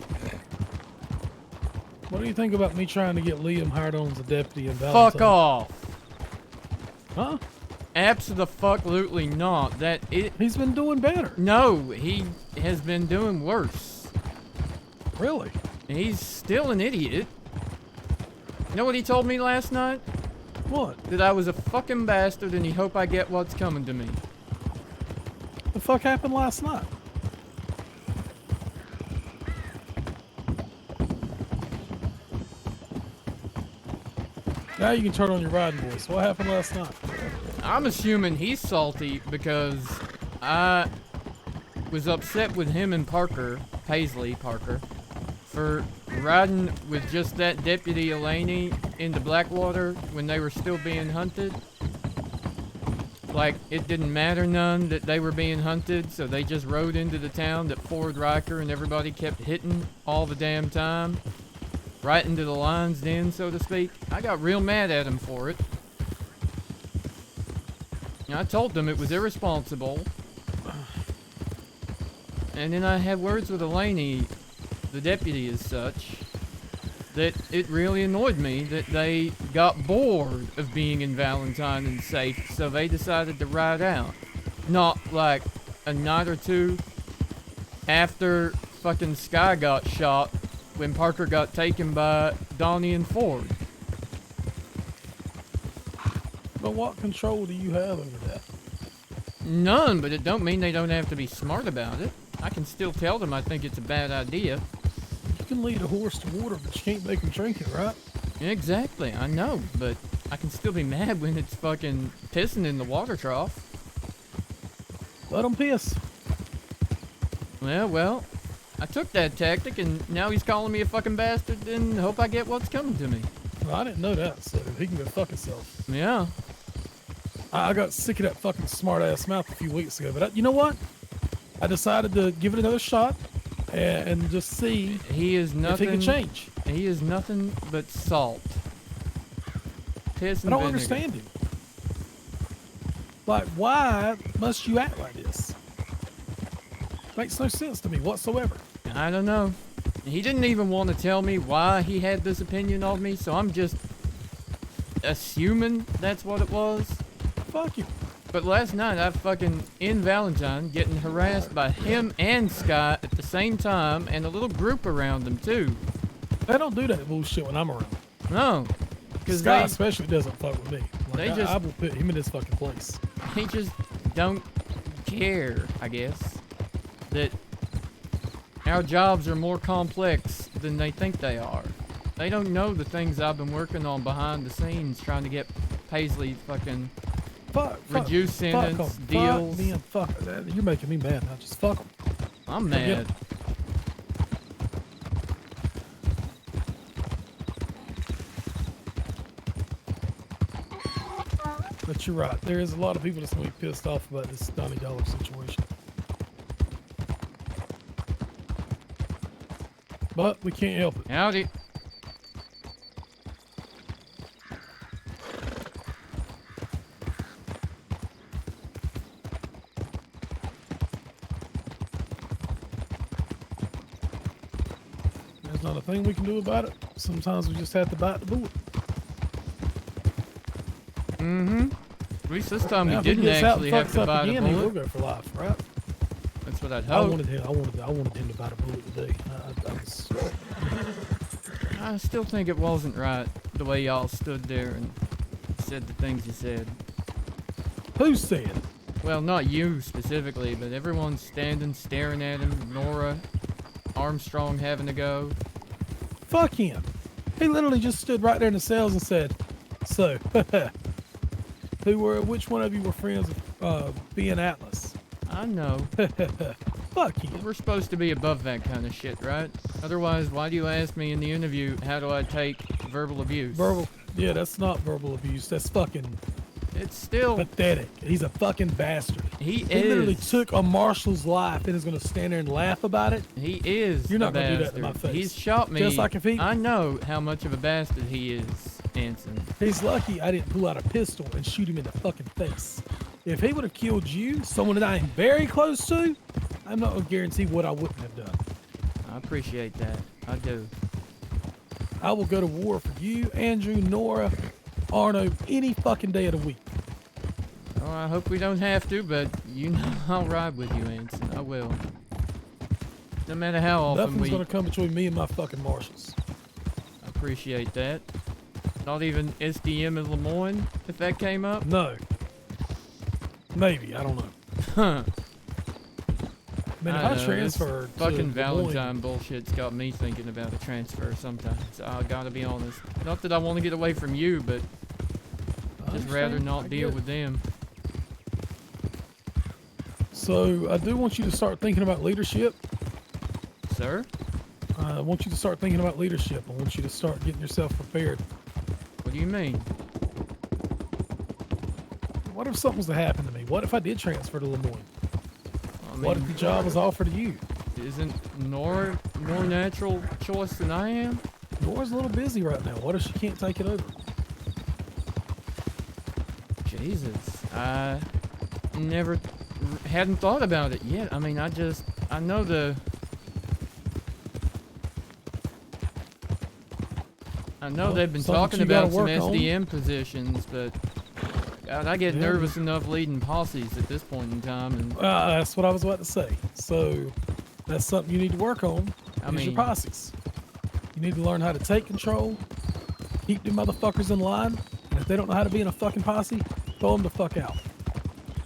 What do you think about me trying to get Liam hired on as a deputy in Valentine? Fuck off! Huh? Absolutely not. He's been doing better. No, he has been doing worse. Really? He's still an idiot. You know what he told me last night? What? That I was a fucking bastard and he hope I get what's coming to me. The fuck happened last night? Now you can turn on your riding voice. What happened last night? I'm assuming he's salty because I was upset with him and Paisley Parker, for riding with just that Deputy Elaney into Blackwater when they were still being hunted. Like, it didn't matter none that they were being hunted, so they just rode into the town that Ford Riker and everybody kept hitting all the damn time. Right into the lion's den, so to speak. I got real mad at him for it. I told them it was irresponsible. And then I had words with Elaney, the deputy as such, that it really annoyed me that they got bored of being in Valentine and safe, so they decided to ride out. Not like a night or two after fucking Sky got shot when Parker got taken by Donnie and Ford. But what control do you have over that? None, but it don't mean they don't have to be smart about it. I can still tell them I think it's a bad idea. You can lead a horse to water, but you can't make him drink it, right? Exactly, I know, but I can still be mad when it's fucking pissing in the water trough. Let him piss. Well, I took that tactic, and now he's calling me a fucking bastard, and hope I get what's coming to me. Well, I didn't know that, so he can go fuck himself. Yeah. I got sick of that fucking smart-ass mouth a few weeks ago, but you know what? I decided to give it another shot and just see if he can change. He is nothing but salt. Piss and I don't vinegar. understand him. Like, why must you act like this? Makes no sense to me whatsoever. I don't know. He didn't even want to tell me why he had this opinion of me, so I'm just assuming that's what it was. Fuck you. But last night, I fucking, in Valentine, getting harassed by him and Scott at the same time, and a little group around them, too. They don't do that bullshit when I'm around. No. Scott especially doesn't fuck with me. Like, they I will put him in his fucking place. They just don't care, I guess, that our jobs are more complex than they think they are. They don't know the things I've been working on behind the scenes trying to get Paisley fucking reduced sentence deals. Fuck that. You're making me mad now. Just fuck them. I'm mad. But you're right. There is a lot of people that's going to be pissed off about this $90 situation. But we can't help it. Howdy. There's not a thing we can do about it. Sometimes we just have to bite the bullet. Mm-hmm. At least this time Now, we didn't actually have to bite a again, he will bullet. go for life, right? That's what I'd I hope. wanted him to bite a bullet today. I still think it wasn't right the way y'all stood there and said the things you said. Who said? Well, not you specifically, but everyone standing, staring at him. Nora, Armstrong having to go. Fuck him. He literally just stood right there in the cells and said, "So, which one of you were friends with being Atlas?" I know. Fuck you. We're supposed to be above that kind of shit, right? Otherwise, why do you ask me in the interview, how do I take verbal abuse? Yeah, that's not verbal abuse. That's fucking... It's still... pathetic. He's a fucking bastard. He literally is. took a Marshal's life and is going to stand there and laugh about it. He is. You're not going to do that to my face. He's shot me. Just like if he... I know how much of a bastard he is, Anson. He's lucky I didn't pull out a pistol and shoot him in the fucking face. If he would have killed you, someone that I am very close to, I'm not going to guarantee what I wouldn't have done. I appreciate that. I do. I will go to war for you, Andrew, Nora, Arno, any fucking day of the week. Oh, I hope we don't have to, but you know I'll ride with you, Anson. I will. No matter how often Nothing's going to come between me and my fucking Marshals. I appreciate that. Not even SDM in Lemoyne, if that came up? No. Maybe, I don't know. Huh. Man, if I transferred to fucking Des Moines- Valentine bullshit's got me thinking about a transfer sometimes. I gotta be honest. Not that I want to get away from you, but just rather not deal with them. So, I do want you to start thinking about leadership. Sir? I want you to start thinking about leadership. I want you to start getting yourself prepared. What do you mean? What if something was to happen to me? What if I did transfer to Lemoyne? What if the job was offered to you? Isn't Nora more natural choice than I am? Nora's a little busy right now. What if she can't take it over? Jesus. I hadn't thought about it yet. I mean, I know they've been talking about some SDM positions, but God, I get Yeah. nervous enough leading posses at this point in time, and That's what I was about to say. So that's something you need to work on. I Is mean- your posses. You need to learn how to take control, keep the motherfuckers in line, and if they don't know how to be in a fucking posse, throw them the fuck out.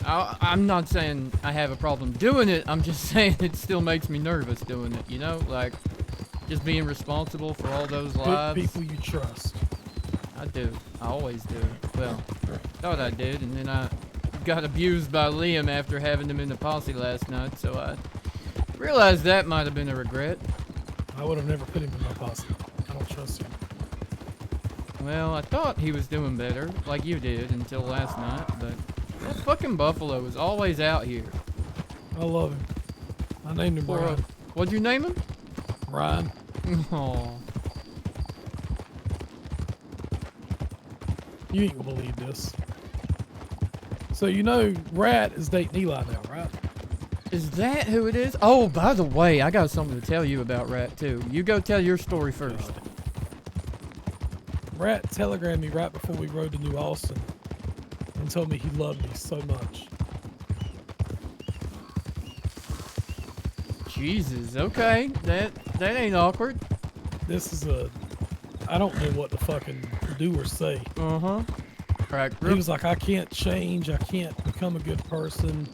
I'm not saying I have a problem doing it. I'm just saying it still makes me nervous doing it. You know, like just being responsible for all those Pick lives. people you trust. I do. I always do. Well, thought I did, and then I got abused by Liam after having him in the posse last night, so I realized that might have been a regret. I would have never put him in my posse. I don't trust him. Well, I thought he was doing better, like you did, until last night, but that fucking buffalo is always out here. I love him. I named him Ryan. What'd you name him? Ryan. Aw. You ain't gonna believe this. So you know Rat is dating Eli now, right? Is that who it is? Oh, by the way, I got something to tell you about Rat, too. You go tell your story first. Rat telegrammed me right before we rode to New Austin and told me he loved me so much. Jesus, okay. That ain't awkward. This is I don't know what to fucking do or say. Uh-huh. Right. He was like, I can't change, I can't become a good person,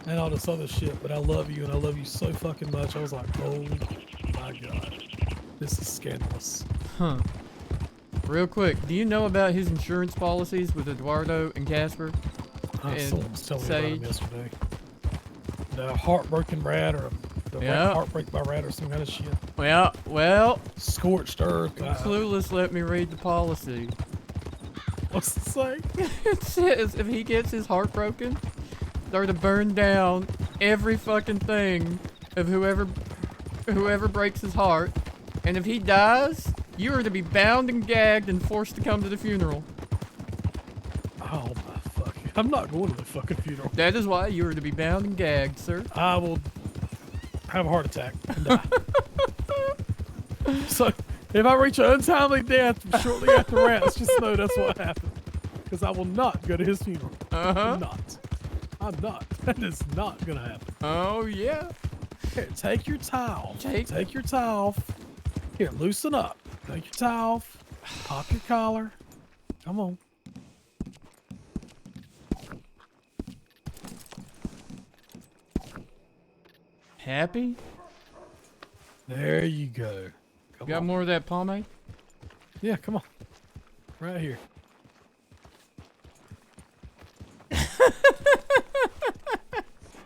and all this other shit, but I love you, and I love you so fucking much. I was like, oh my God. This is scandalous. Huh. Real quick, do you know about his insurance policies with Eduardo and Casper? Someone was telling me about him yesterday. The heartbroken rat or the heartbreak by rat or some kind of shit. Well. Scorched earth. Clueless let me read the policy. What's it say? It says if he gets his heart broken, they're to burn down every fucking thing of whoever breaks his heart. And if he dies, you are to be bound and gagged and forced to come to the funeral. Oh my fucking... I'm not going to the fucking funeral. That is why you are to be bound and gagged, sir. I will have a heart attack and die. So, if I reach an untimely death shortly after Rats, just know that's what happened. Because I will not go to his funeral. I'm not. That is not going to happen. Oh, yeah. Here, take your towel. Take your towel. Here, loosen up. Take your towel off. Pop your collar. Come on. Happy? There you go. Got more of that pomade? Yeah, come on. Right here.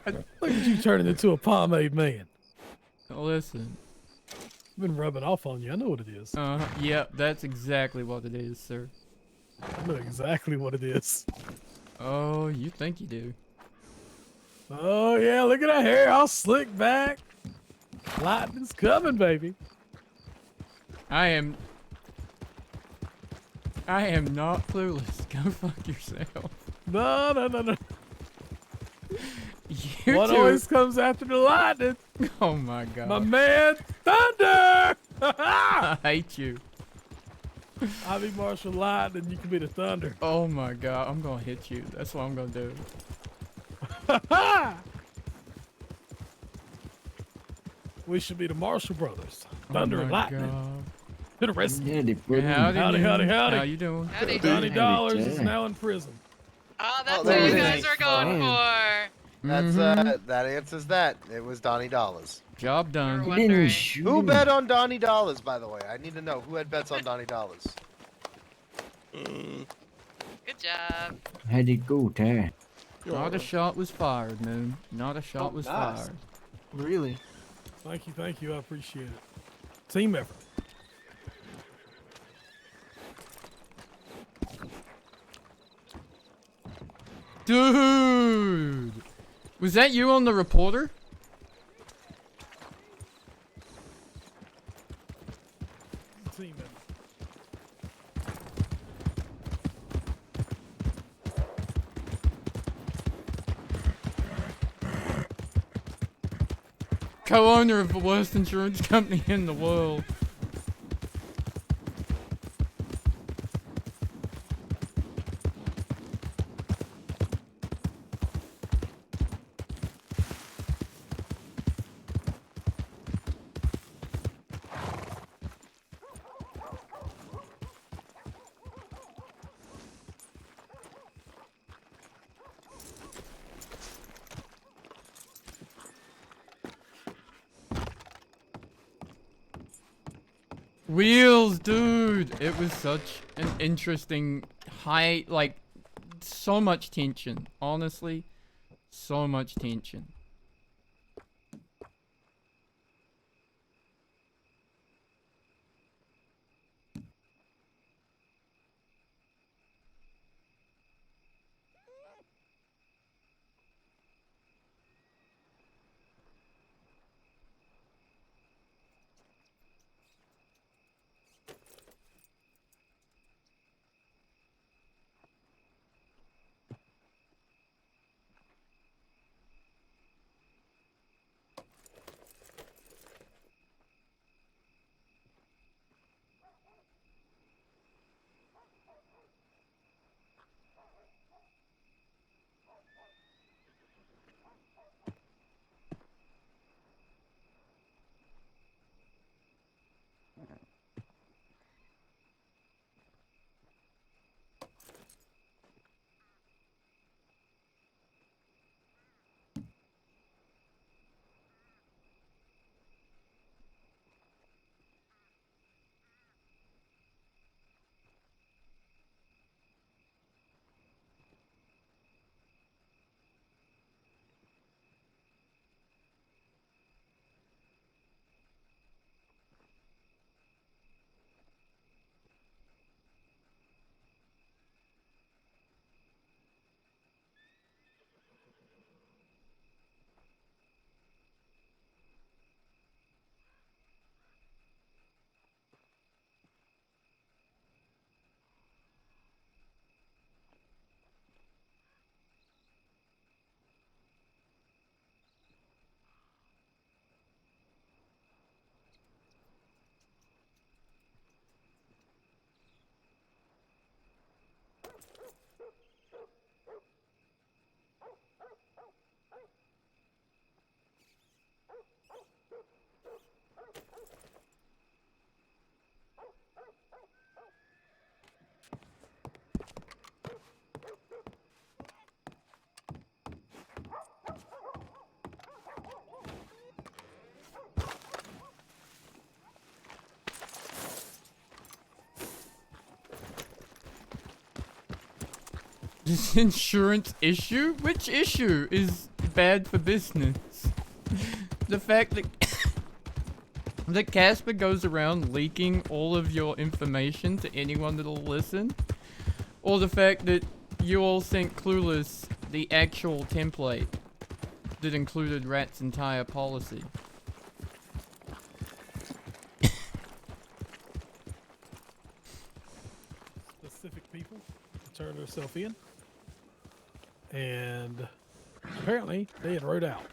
Look at you turning into a pomade man. Listen. I've been rubbing off on you. I know what it is. Yep, that's exactly what it is, sir. I know exactly what it is. Oh, you think you do. Oh, yeah, look at that hair all slicked back. Lightning's coming, baby. I am not clueless. Go fuck yourself. No. You What two- always comes after the lightning? Oh my god. My man, Thunder! I hate you. I'll be Marshal Lightning, you can be the Thunder. Oh my god, I'm gonna hit you. That's what I'm gonna do. We should be the Marshall Brothers. Thunder Oh and my Lightning. God. To the rescue. Howdy, Howdy. How you doing? Howdy. Donnie Dollars is now in prison. Oh, that's there what you it guys is. were going for. That's that answers that. It was Donnie Dollars. Job done. Who bet on Donnie Dollars, by the way? I need to know who had bets on Donnie Dollars. Good job. How'd it go, Ty? Not a shot was fired, Moon. Not a shot was nice. fired. Really? Thank you. I appreciate it. Team effort. Dude! Was that you on the reporter? Team effort. Co-owner of the worst insurance company in the world. Wheels, dude! It was such an interesting high, like, so much tension. Honestly, so much tension. This insurance issue? Which issue is bad for business? The fact that that Casper goes around leaking all of your information to anyone that'll listen? Or the fact that you all sent Clueless the actual template that included Rat's entire policy? Specific people to turn themselves in. And apparently they had rode out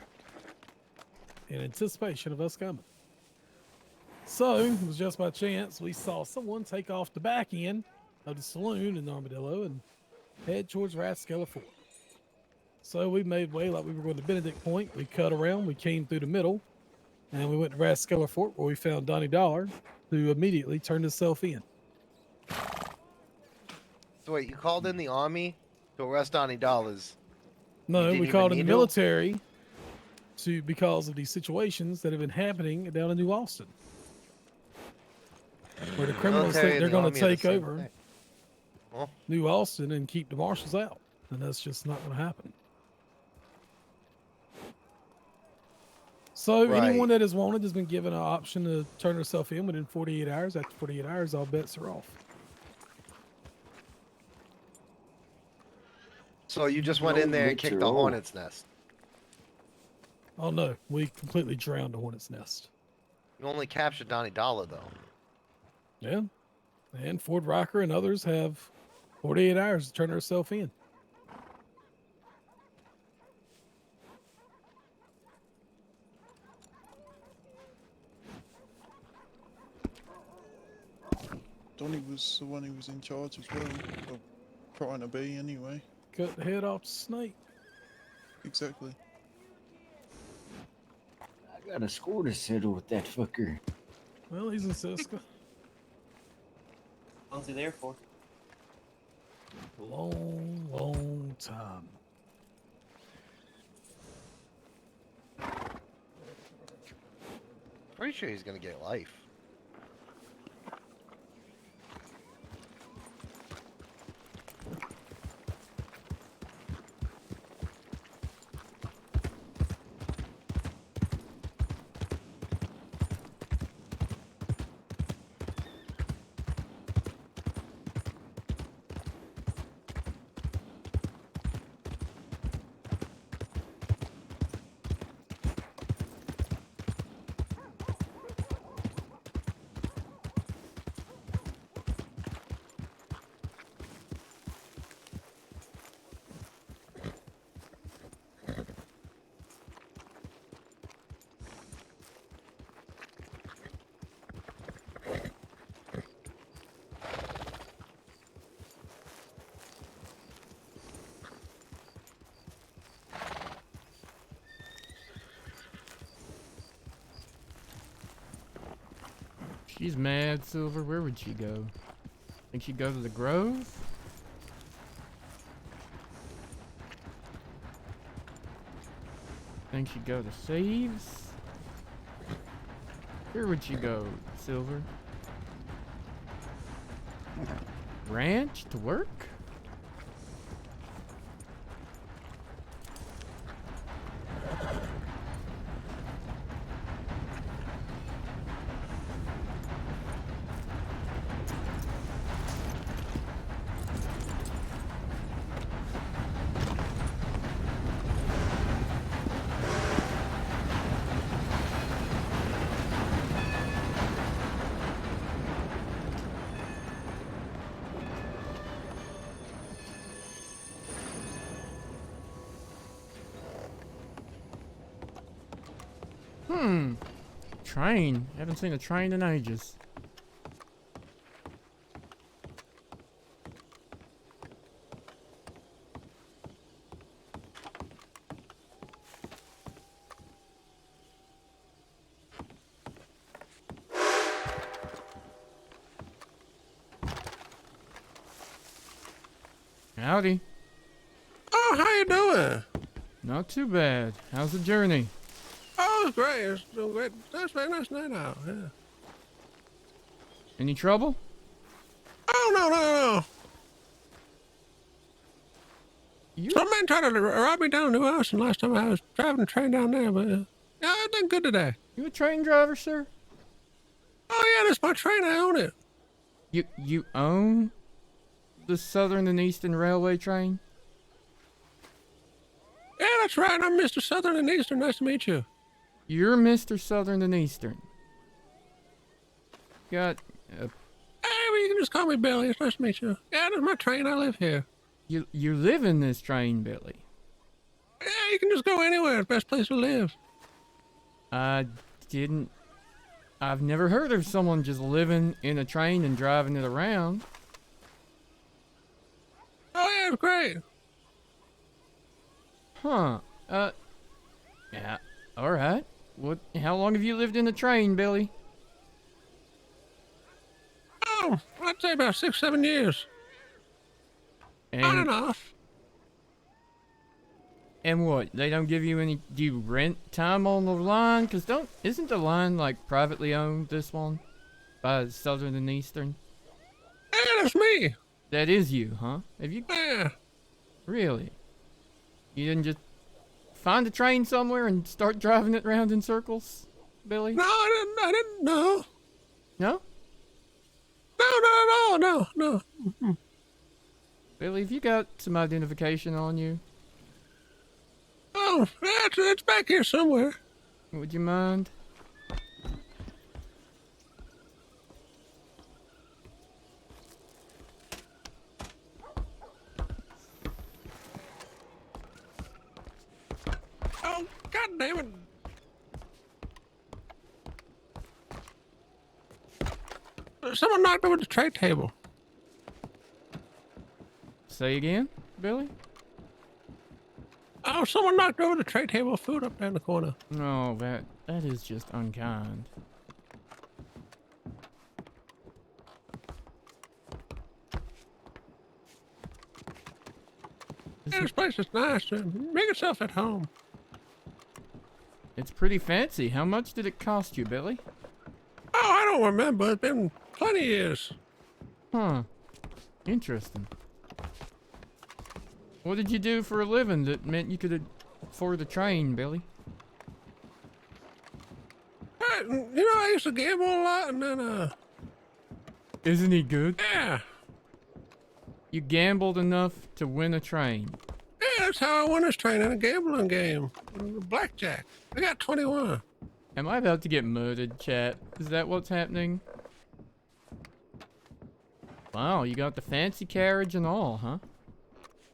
in anticipation of us coming. So it was just by chance we saw someone take off the back end of the saloon in Armadillo and head towards Rathskeller Fort. So we made way like we were going to Benedict Point. We cut around, we came through the middle, and we went to Rathskeller Fort where we found Donnie Dollar, who immediately turned himself in. So wait, you called in the army to arrest Donnie Dollars? No, we called in the military because of these situations that have been happening down in New Austin, where the criminals think they're going to take over New Austin and keep the marshals out, and that's just not going to happen. So anyone that is wanted has been given an option to turn herself in within 48 hours. After 48 hours, all bets are off. So you just went in there and kicked the hornet's nest? Oh no, we completely drowned the hornet's nest. You only captured Donnie Dollar though. Yeah, and Ford Rocker and others have 48 hours to turn herself in. Donnie was the one who was in charge as well, or trying to be anyway. Cut the head off the snake. Exactly. I got a score to settle with that fucker. Well, he's in Siska. How's he there for? Long, long time. Pretty sure he's gonna get life. She's mad, Silver. Where would she go? Think she'd go to the Grove? Think she'd go to Saves? Where would she go, Silver? Ranch to work? Train. Haven't seen a train in ages. Howdy. Oh, how you doing? Not too bad. How's the journey? Oh, it's great. It's doing great. That's very nice night out. Yeah. Any trouble? Oh, no. Some man tried to rob me down in New Austin last time I was driving the train down there, but yeah, I did good today. You a train driver, sir? Oh, yeah, that's my train. I own it. You own the Southern and Eastern Railway train? Yeah, that's right. I'm Mr. Southern and Eastern. Nice to meet you. You're Mr. Southern and Eastern. Got Hey, well, you can just call me Billy. It's nice to meet you. Yeah, that's my train. I live here. You live in this train, Billy? Yeah, you can just go anywhere. It's the best place to live. I've never heard of someone just living in a train and driving it around. Oh, yeah, it's great. Huh. Yeah, alright. How long have you lived in a train, Billy? Oh, I'd say about 6-7 years. Not enough. And what? They don't give you any... Do you rent time on the line? Because isn't the line, like, privately owned, this one? By Southern and Eastern? Yeah, that's me. That is you, huh? Have you... Yeah. Really? You didn't just find a train somewhere and start driving it around in circles, Billy? No, I didn't know. No? No. Mm-hmm. Billy, have you got some identification on you? Oh, it's back here somewhere. Would you mind? Oh, God damn it. Someone knocked over the tray table. Say again, Billy? Oh, someone knocked over the tray table of food up there in the corner. No, that is just unkind. Yeah, this place is nice. Make yourself at home. It's pretty fancy. How much did it cost you, Billy? Oh, I don't remember. It's been plenty of years. Huh. Interesting. What did you do for a living that meant you could afford a train, Billy? I used to gamble a lot, and then, Isn't he good? Yeah. You gambled enough to win a train. Yeah, that's how I won this train in a gambling game. Blackjack. I got 21. Am I about to get murdered, chat? Is that what's happening? Wow, you got the fancy carriage and all, huh?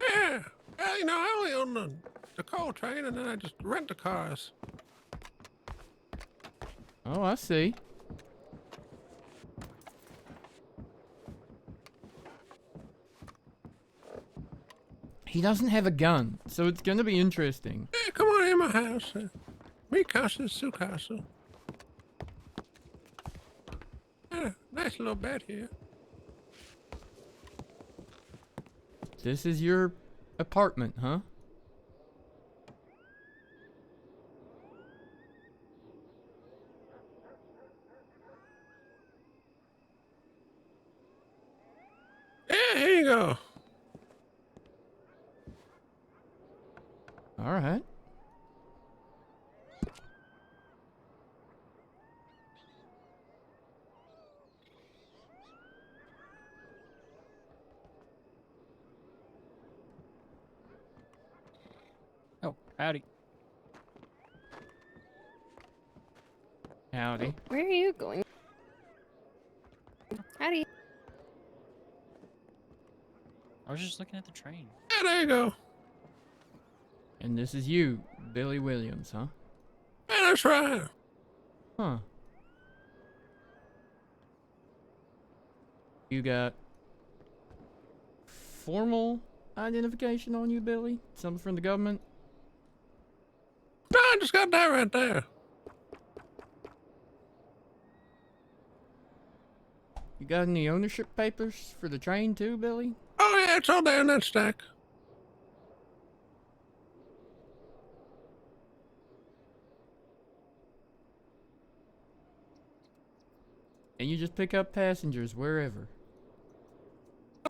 Yeah. I only own the coal train, and then I just rent the cars. Oh, I see. He doesn't have a gun, so it's gonna be interesting. Yeah, come on in my house. Mi casa es su casa. nice little bed here. This is your apartment, huh? Yeah, here you go. All right. Oh, howdy. Howdy. Where are you going? Howdy. I was just looking at the train. Yeah, there you go. And this is you, Billy Williams, huh? Yeah, that's right. Huh. You got formal identification on you, Billy? Something from the government? No, I just got that right there. You got any ownership papers for the train too, Billy? Oh, yeah, it's all there in that stack. And you just pick up passengers wherever?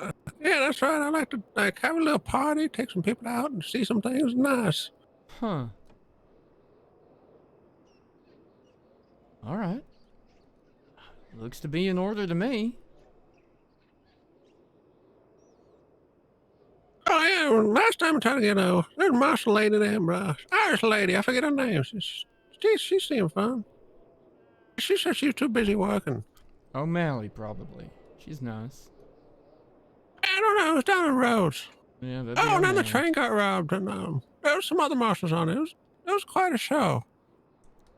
Yeah, that's right. I like to have a little party, take some people out and see some things. Nice. Huh. Alright. Looks to be in order to me. Oh, yeah, well, last time I tried to get there's a Marshal lady there, bro. Irish lady, I forget her name. She seemed fun. She said she was too busy working. O'Malley, probably. She's nice. I don't know, it was down the roads. Yeah, that'd be Oh, and then the O'Malley. train got robbed, and there was some other marshals on it. It was quite a show.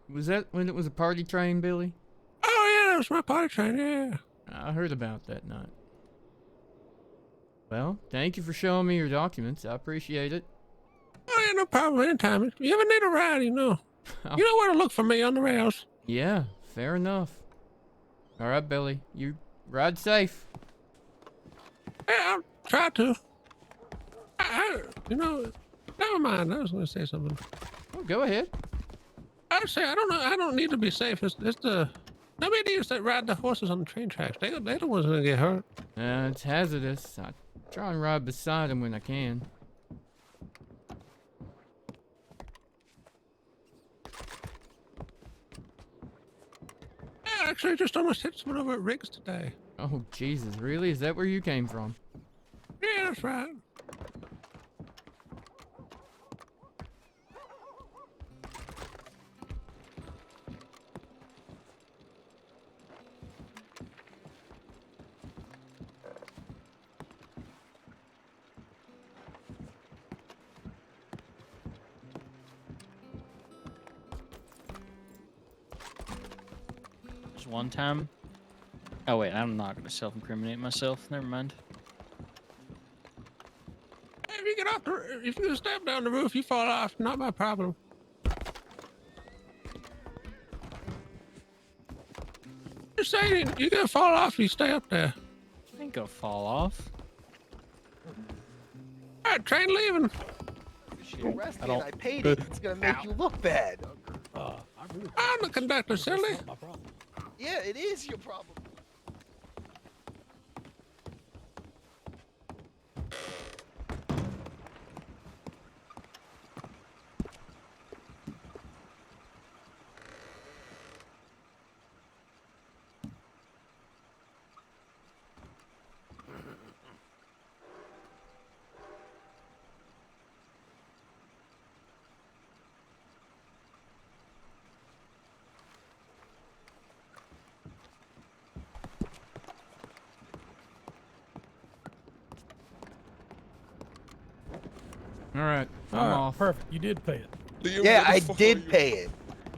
Was that when it was a party train, Billy? Oh, yeah, that was my party train, yeah. I heard about that night. Well, thank you for showing me your documents. I appreciate it. Oh, yeah, no problem. Anytime. If you ever need a ride, you know where to look for me on the rails. Yeah, fair enough. All right, Billy. You ride safe. Yeah, I'll try to. Never mind. I was going to say something. Oh, go ahead. I'd say I don't know. I don't need to be safe. It's the nobody needs that ride the horses on the train tracks. They're the ones gonna get hurt. It's hazardous. I try and ride beside him when I can. Yeah, actually, just almost hit someone over at Riggs today. Oh, Jesus, really? Is that where you came from? Yeah, that's right. Just one time. Oh wait, I'm not gonna self-incriminate myself. Never mind. If you get off if you step down the roof, you fall off. Not my problem. Just saying, you're gonna fall off if you stay up there. I ain't gonna fall off. All right, train leaving. You're arrested and I paid it. It's gonna make you look bad. I'm the conductor, silly. Yeah, it is your problem. All right, I'm All right, off. Perfect. You did pay it. Yeah, I did pay it.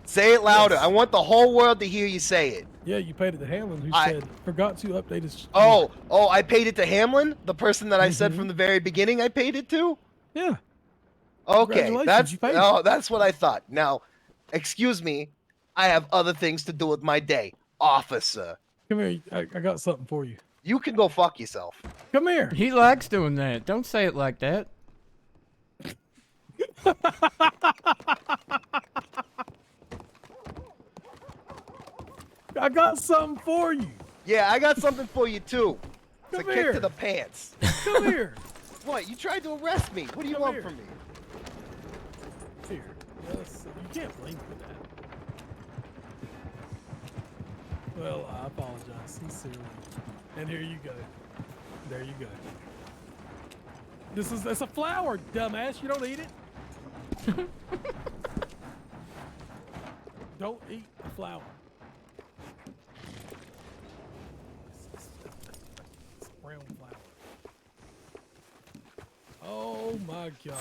Say it louder. I want the whole world to hear you say it. Yeah, you paid it to Hamlin, who said forgot to update his. Oh, I paid it to Hamlin, the person that I said from the very beginning I paid it to? Yeah. Okay, Congratulations, you paid it. that's what I thought. Now, excuse me, I have other things to do with my day, officer. Come here. I got something for you. You can go fuck yourself. Come here. He likes doing that. Don't say it like that. I got something for you. Yeah, I got something for you too. It's Come a here. kick to the pants. Come here. What? You tried to arrest me. What do you want from me? Here. Yes. You can't blame me for that. Well, I apologize sincerely. And here you go. There you go. That's a flower, dumbass. You don't eat it. Don't eat the flower. It's brown flour. Oh my God.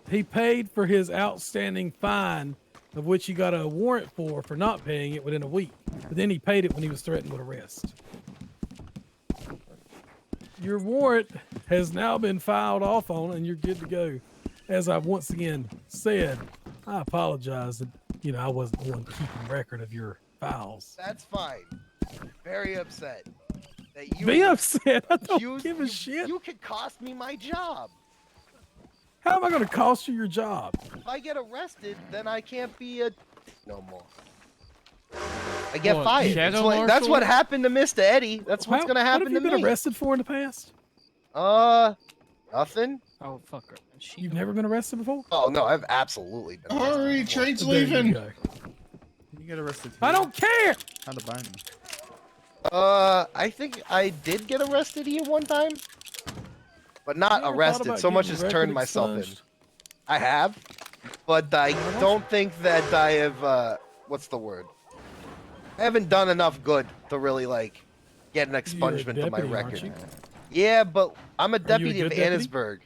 He paid for his outstanding fine, of which he got a warrant for not paying it within a week. But then he paid it when he was threatened with arrest. Your warrant has now been filed off on, and you're good to go. As I've once again said, I apologize that, I wasn't the one keeping record of your files. That's fine. Very upset. That you Be upset? I don't give a shit. You could cost me my job. How am I going to cost you your job? If I get arrested, then I can't be no more. I get fired. That's what happened to Mr. Eddie. That's what's going to happen to me. What have you been arrested for in the past? Nothing. Oh, fuck her. You've never been arrested before? Oh, no, I've absolutely been arrested. Hurry, before. train's leaving. You get arrested. I don't care. How to bind me? I think I did get arrested here one time. But not You ever thought arrested, about so much getting as turned record myself in. expunged? I have, but I don't think that I have, what's the word? I haven't done enough good to really, get an expungement of my deputy, aren't record. you? Yeah, but I'm a Are you a deputy of good deputy? Annesburg.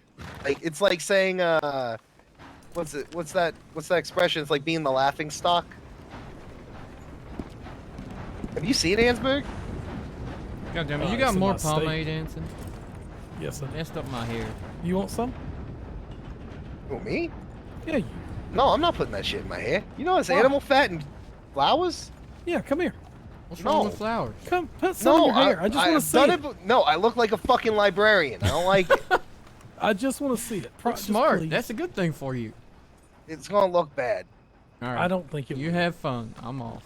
It's like saying, what's that expression? It's like being the laughing stock. Have you seen Annesburg? God damn it, you got it's in more my state. pomade, Anson? Yes, I Messed up my hair. You want some? Who, me? Yeah, you. No, I'm not putting that shit in my hair. You know it's Why? animal fat and flowers? Yeah, come here. What's No. wrong with flowers? Come, put some in your hair. I just want to see done it. it. No, I look like a fucking librarian. I don't like it. I just want to see it. That's smart. That's a good thing for you. It's gonna look bad. All I don't think it You have fun. I'm off.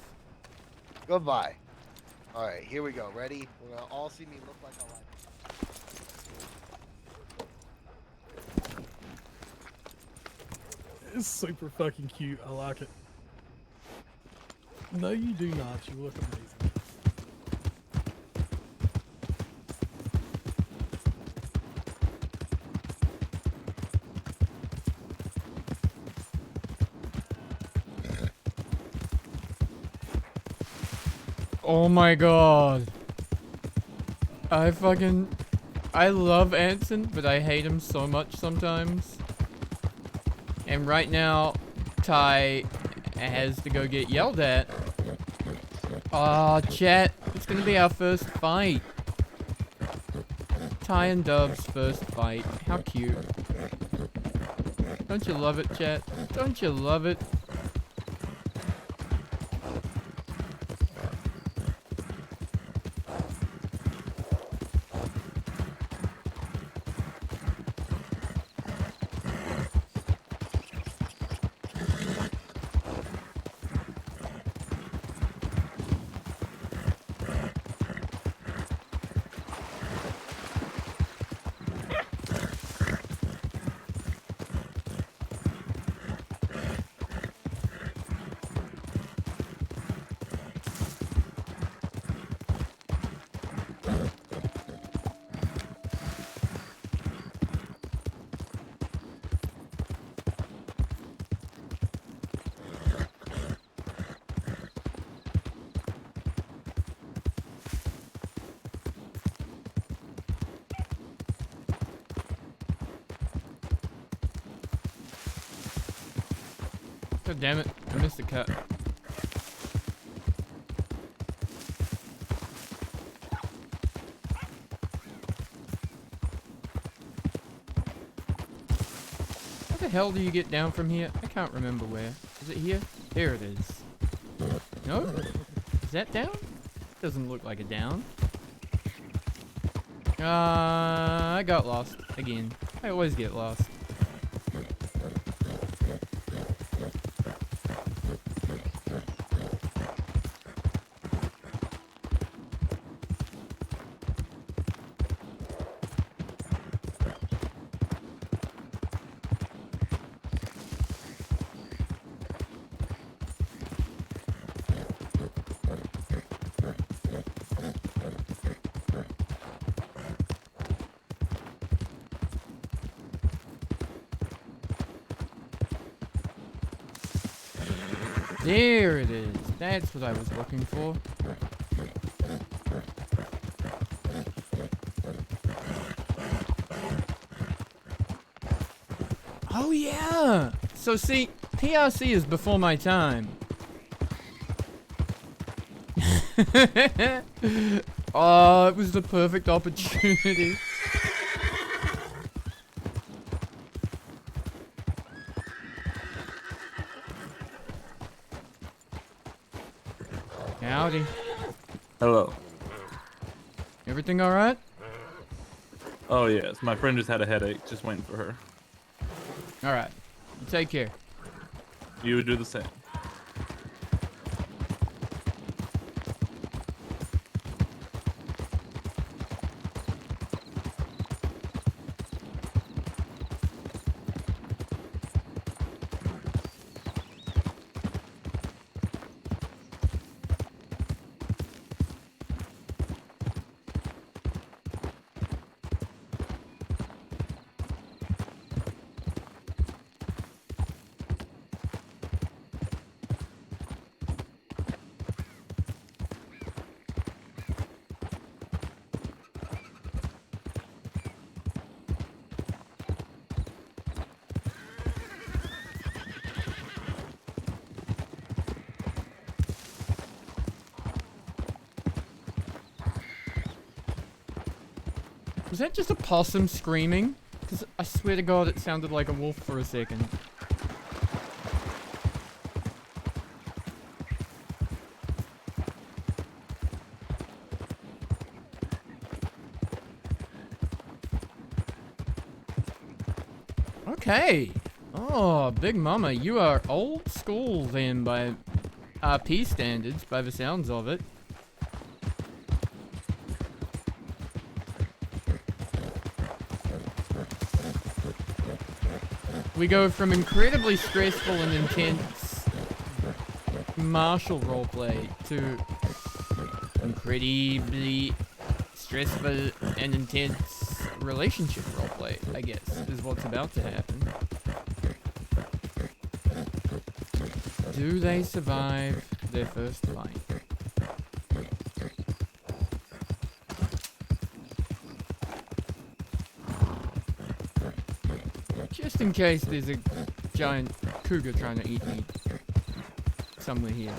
Goodbye. All right, here we go. Ready? We're gonna all see me look like a librarian. It's super fucking cute. I like it. No, you do not. You look amazing. Oh my god. I love Anson, but I hate him so much sometimes. And right now, Ty has to go get yelled at. Aw, chat. It's gonna be our first fight. Ty and Dub's first fight. How cute. Don't you love it, chat? Don't you love it? God damn it, I missed the cut. What the hell do you get down from here? I can't remember where. Is it here? There it is. No? Is that down? Doesn't look like a down. I got lost again. I always get lost. There it is. That's what I was looking for. Oh yeah! So see, PRC is before my time. Oh, it was the perfect opportunity. Howdy. Hello. Everything alright? Oh yes, my friend just had a headache. Just waiting for her. Alright. You take care. You would do the same. Was that just a possum screaming? Because I swear to God it sounded like a wolf for a second. Okay. Oh, Big Mama, you are old school then by RP standards, by the sounds of it. We go from incredibly stressful and intense Marshal roleplay to incredibly stressful and intense relationship roleplay, I guess, is what's about to happen. Do they survive their first fight? Just in case there's a giant cougar trying to eat me somewhere here.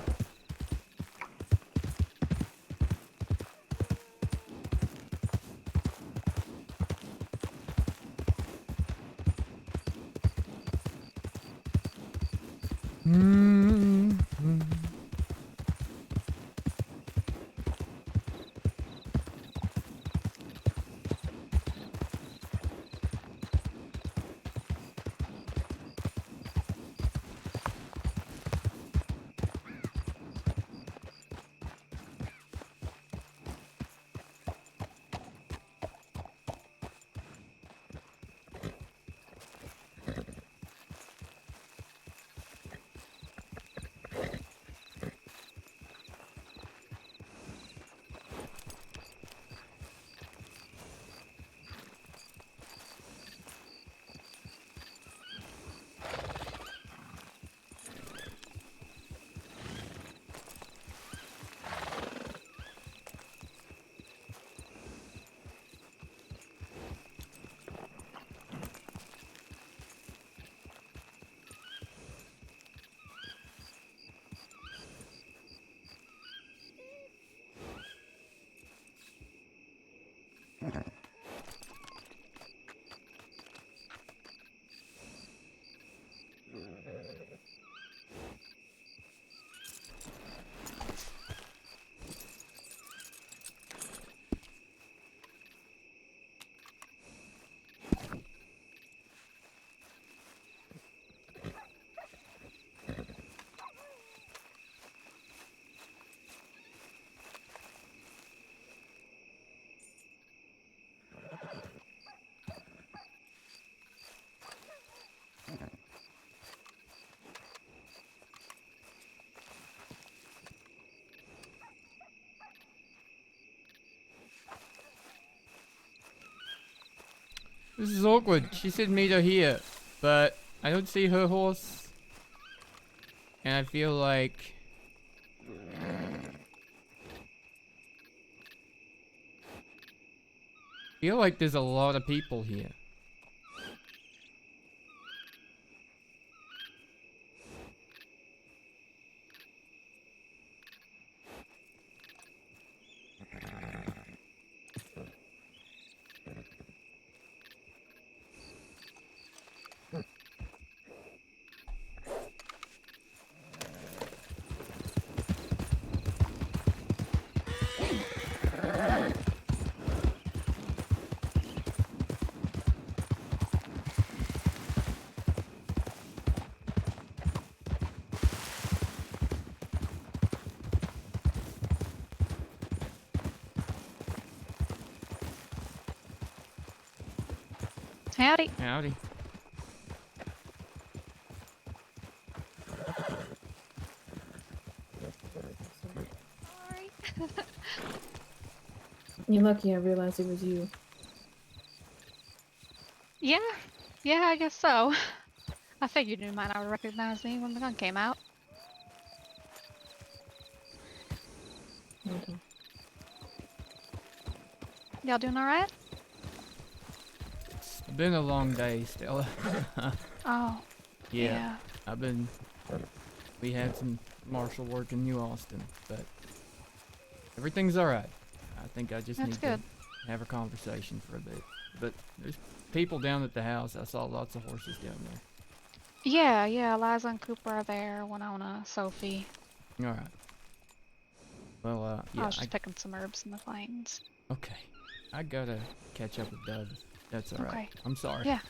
This is awkward. She said meet her here, but I don't see her horse. And I feel like... there's a lot of people here. Howdy. Howdy. You're lucky I realized it was you. Yeah, yeah, I guess so. I figured you might not recognize me when the gun came out. Okay. Y'all doing alright? It's been a long day, Stella. Oh. Yeah. We had some marshal work in New Austin, but everything's alright. I think I just need to have a conversation for a bit. But there's people down at the house. I saw lots of horses down there. Yeah, Liza and Cooper are there, Winona, Sophie. Alright. Well, yeah. I was just picking some herbs in the plains. Okay. I gotta catch up with Doug. That's alright. Okay. I'm sorry. Yeah.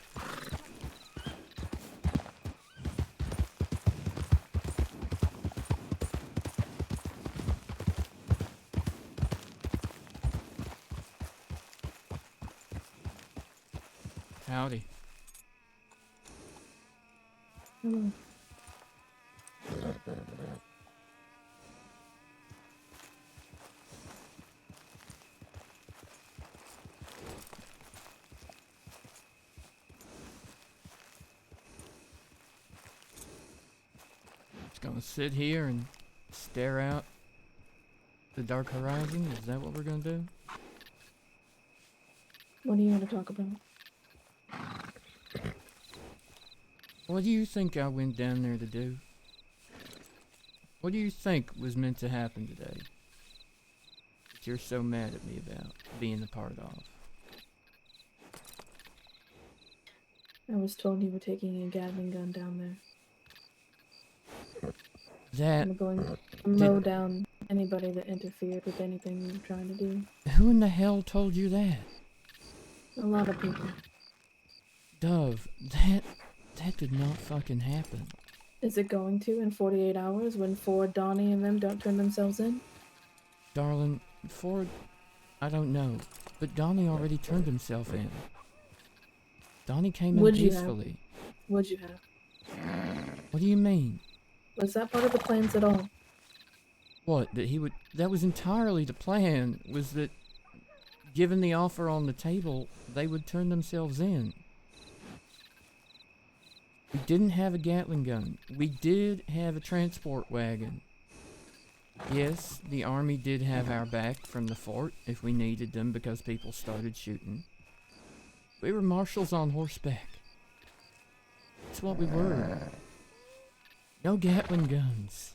Howdy. Hello. Just gonna sit here and stare out the dark horizon? Is that what we're gonna do? What do you want to talk about? What do you think I went down there to do? What do you think was meant to happen today? That you're so mad at me about being a part of? I was told you were taking a Gatling gun down there. That... I'm going to mow down anybody that interfered with anything you were trying to do. Who in the hell told you that? A lot of people. Dove, that did not fucking happen. Is it going to in 48 hours when Ford, Donnie, and them don't turn themselves in? Darling, Ford... I don't know. But Donnie already turned himself in. Donnie came in peacefully. Would you have? What do you mean? Was that part of the plans at all? What, that he would... That was entirely the plan, was that given the offer on the table, they would turn themselves in. We didn't have a Gatling gun. We did have a transport wagon. Yes, the army did have our back from the fort if we needed them because people started shooting. We were marshals on horseback. That's what we were. No Gatling guns.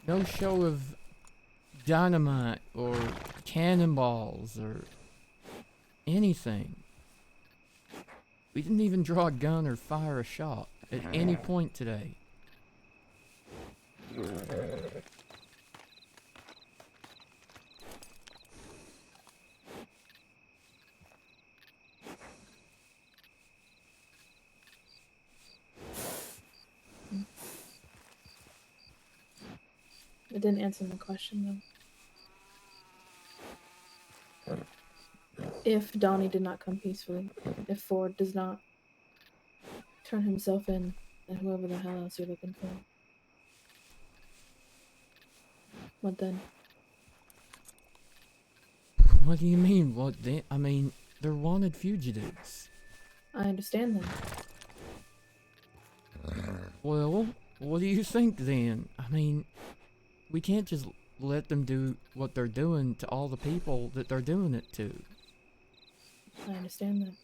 No show of dynamite or cannonballs or anything. We didn't even draw a gun or fire a shot at any point today. It didn't answer my question, though. If Donnie did not come peacefully, if Ford does not turn himself in, and whoever the hell else you're looking for, what then? What do you mean? What then? I mean, they're wanted fugitives. I understand that. Well, what do you think then? I mean, we can't just let them do what they're doing to all the people that they're doing it to. I understand that.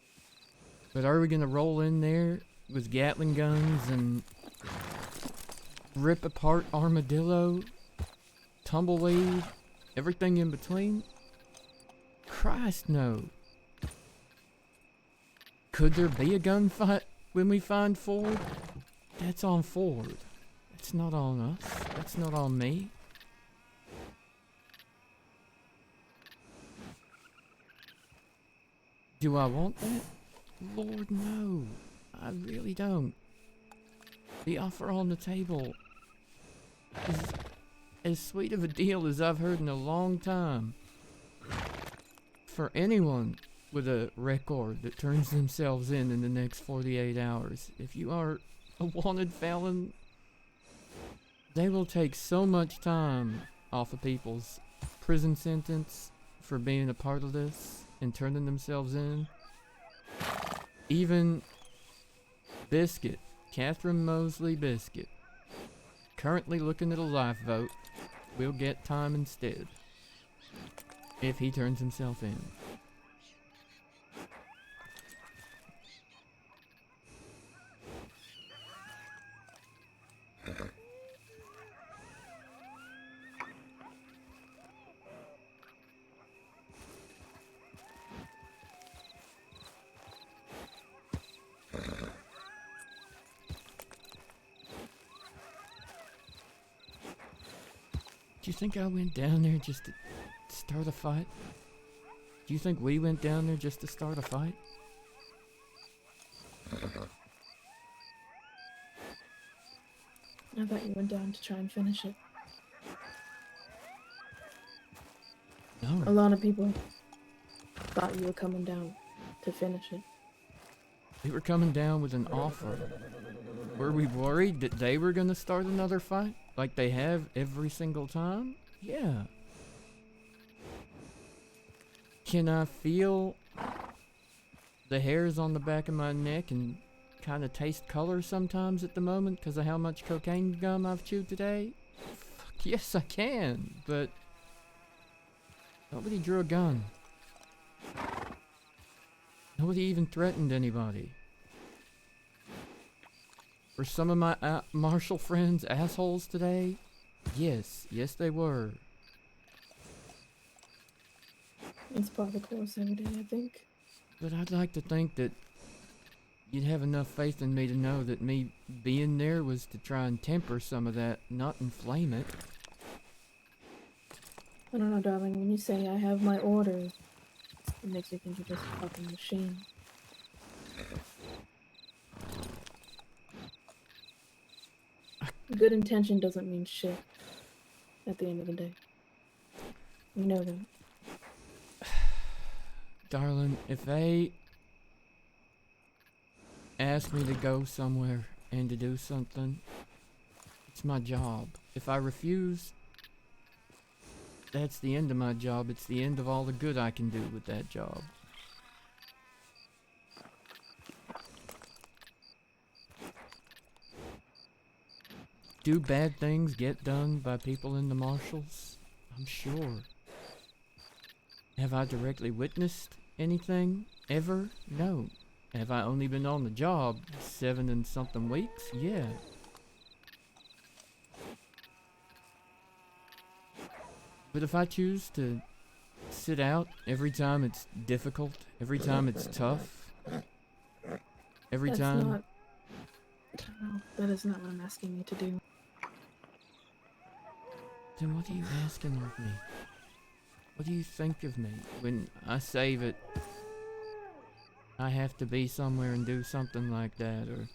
But are we gonna roll in there with Gatling guns and rip apart Armadillo, Tumbleweed, everything in between? Christ, no. Could there be a gunfight when we find Ford? That's on Ford. That's not on us. That's not on me. Do I want that? Lord, no. I really don't. The offer on the table is as sweet of a deal as I've heard in a long time. For anyone with a record that turns themselves in the next 48 hours, if you are a wanted felon, they will take so much time off of people's prison sentence for being a part of this and turning themselves in. Even Biscuit, Catherine Mosley Biscuit, currently looking at a life vote, will get time instead if he turns himself in. Do you think I went down there just to start a fight? Do you think we went down there just to start a fight? I thought you went down to try and finish it. No. A lot of people thought you were coming down to finish it. We were coming down with an offer. Were we worried that they were gonna start another fight? Like they have every single time? Yeah. Can I feel the hairs on the back of my neck and kind of taste color sometimes at the moment because of how much cocaine gum I've chewed today? Fuck yes, I can, but nobody drew a gun. Nobody even threatened anybody. Were some of my Marshal friends assholes today? Yes, yes they were. It's part of the course every day, I think. But I'd like to think that you'd have enough faith in me to know that me being there was to try and temper some of that, not inflame it. I don't know, darling. When you say I have my orders, it makes me think you're just a fucking machine. Good intention doesn't mean shit at the end of the day. You know that. Darling, if they ask me to go somewhere and to do something, it's my job. If I refuse, that's the end of my job. It's the end of all the good I can do with that job. Do bad things get done by people in the Marshals? I'm sure. Have I directly witnessed anything? Ever? No. Have I only been on the job 7 and something weeks? Yeah. But if I choose to sit out every time it's difficult, every time it's tough, every That's time... not... No, that is not what I'm asking you to do. Then what are you asking of me? What do you think of me when I say that I have to be somewhere and do something like that, or...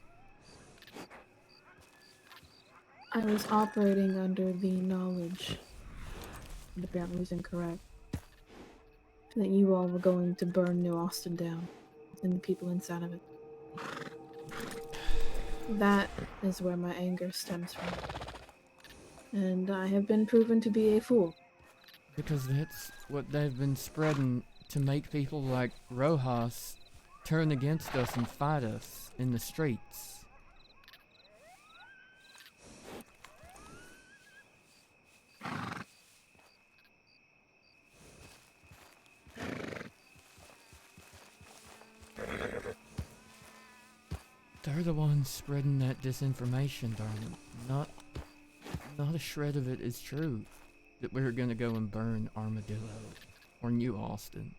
I was operating under the knowledge, and apparently was incorrect, that you all were going to burn New Austin down, and the people inside of it. That is where my anger stems from. And I have been proven to be a fool. Because that's what they've been spreading to make people like Rojas turn against us and fight us in the streets. They're the ones spreading that disinformation, darling. Not a shred of it is true. That we're gonna go and burn Armadillo or New Austin.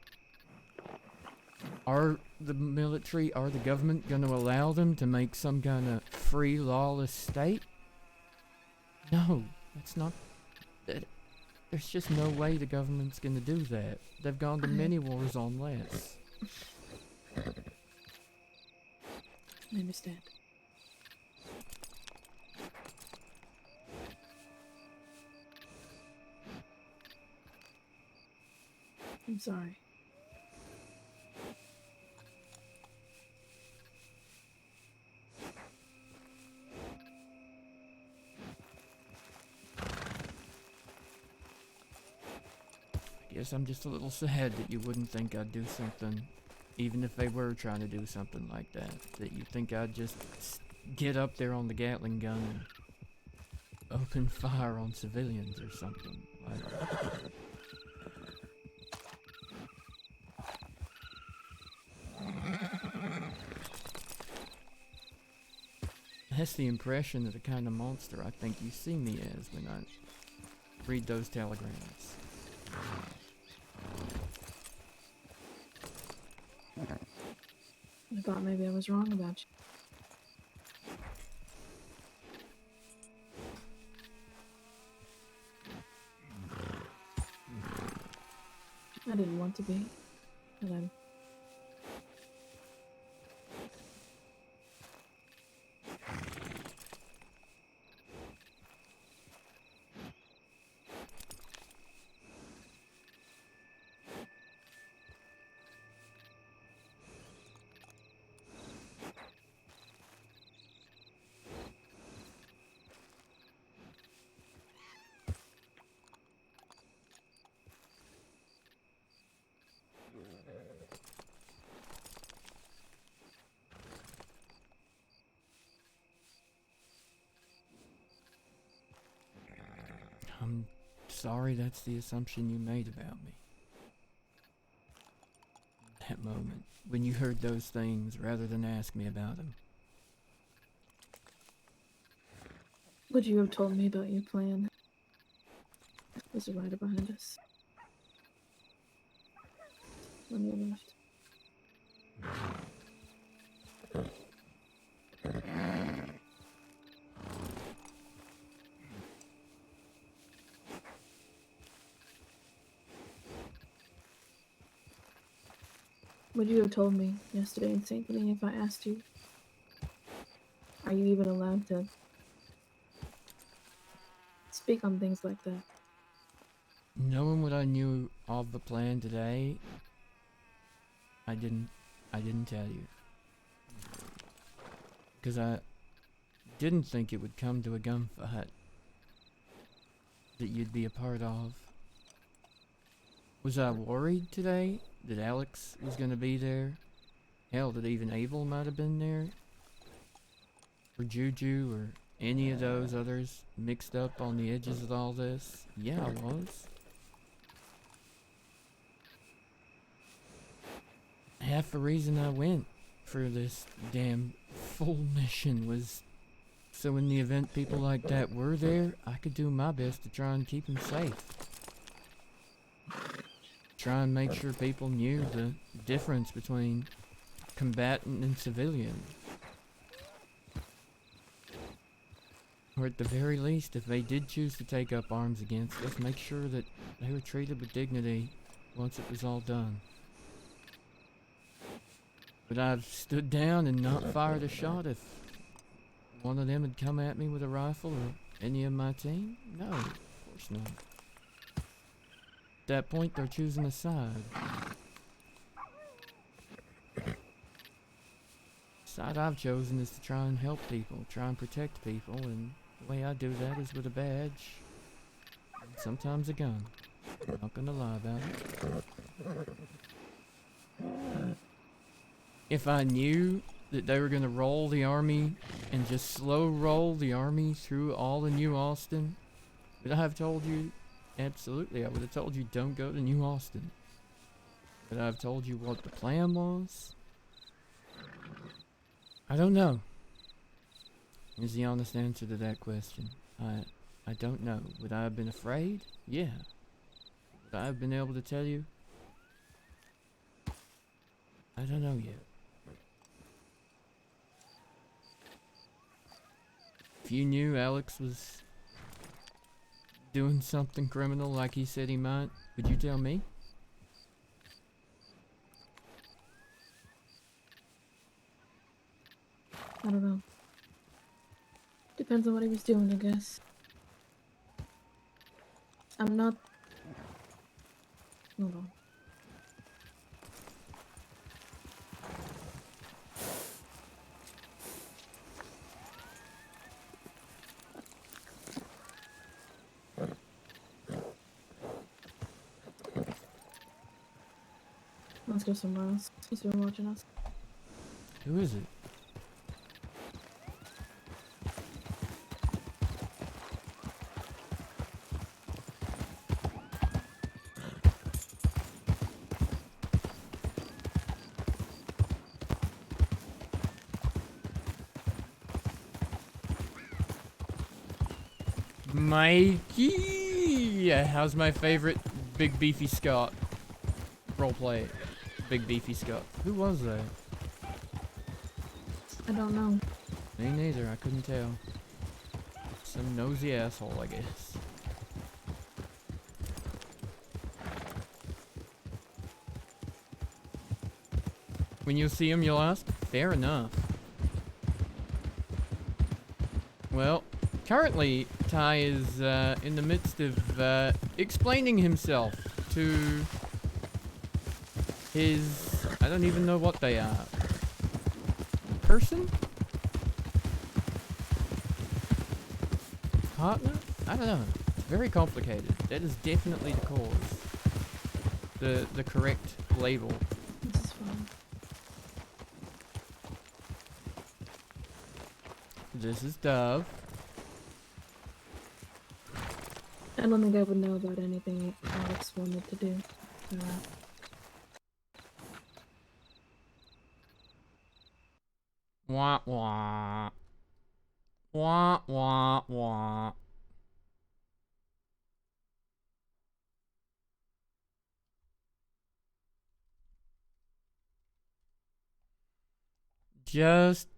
Are the military, are the government gonna allow them to make some kind of free, lawless state? No, that's not. There's just no way the government's gonna do that. They've gone to many wars on less. I understand. I'm sorry. I guess I'm just a little sad that you wouldn't think I'd do something, even if they were trying to do something like that. That you think I'd just get up there on the Gatling gun and open fire on civilians or something. That's the impression of the kind of monster I think you see me as when I read those telegrams. I thought maybe I was wrong about you. I didn't want to be, but I'm. I'm sorry that's the assumption you made about me. That moment, when you heard those things rather than ask me about them. Would you have told me about your plan? There's a rider behind us. On your left. Would you have told me yesterday in St. Denis if I asked you? Are you even allowed to speak on things like that? Knowing what I knew of the plan today, I didn't tell you. Because I didn't think it would come to a gunfight that you'd be a part of. Was I worried today that Alex was going to be there? Hell, that even Abel might have been there? Or Juju, or any of those others mixed up on the edges of all this? Yeah, I was. Half the reason I went for this damn full mission was so in the event people like that were there, I could do my best to try and keep them safe. Try and make sure people knew the difference between combatant and civilian. Or at the very least, if they did choose to take up arms against us, make sure that they were treated with dignity once it was all done. Would I have stood down and not fired a shot if one of them had come at me with a rifle or any of my team? No, of course not. At that point, they're choosing a side. The side I've chosen is to try and help people, try and protect people, and the way I do that is with a badge, and sometimes a gun. I'm not gonna lie about it. if I knew that they were gonna roll the army and just slow roll the army through all of New Austin, would I have told you? Absolutely, I would have told you don't go to New Austin. Would I have told you what the plan was? I don't know. Is the honest answer to that question. I don't know. Would I have been afraid? Yeah. Would I have been able to tell you? I don't know yet. If you knew Alex was doing something criminal like he said he might, would you tell me? I don't know. Depends on what he was doing, I guess. I'm not... Hold on. Let's go somewhere else. He's been watching us. Who is it? Mikey! How's my favorite Big Beefy Scott roleplay? Big Beefy Scott. Who was that? I don't know. Me neither, I couldn't tell. Some nosy asshole, I guess. When you see him, you'll ask? Fair enough. Well, currently, Ty is in the midst of explaining himself to his... I don't even know what they are. Person? Partner? I don't know. It's very complicated. That is definitely the cause. The correct label. This is fine. This is Dove. I don't think I would know about anything Alex wanted to do. Wah wah. Wah wah wah. Just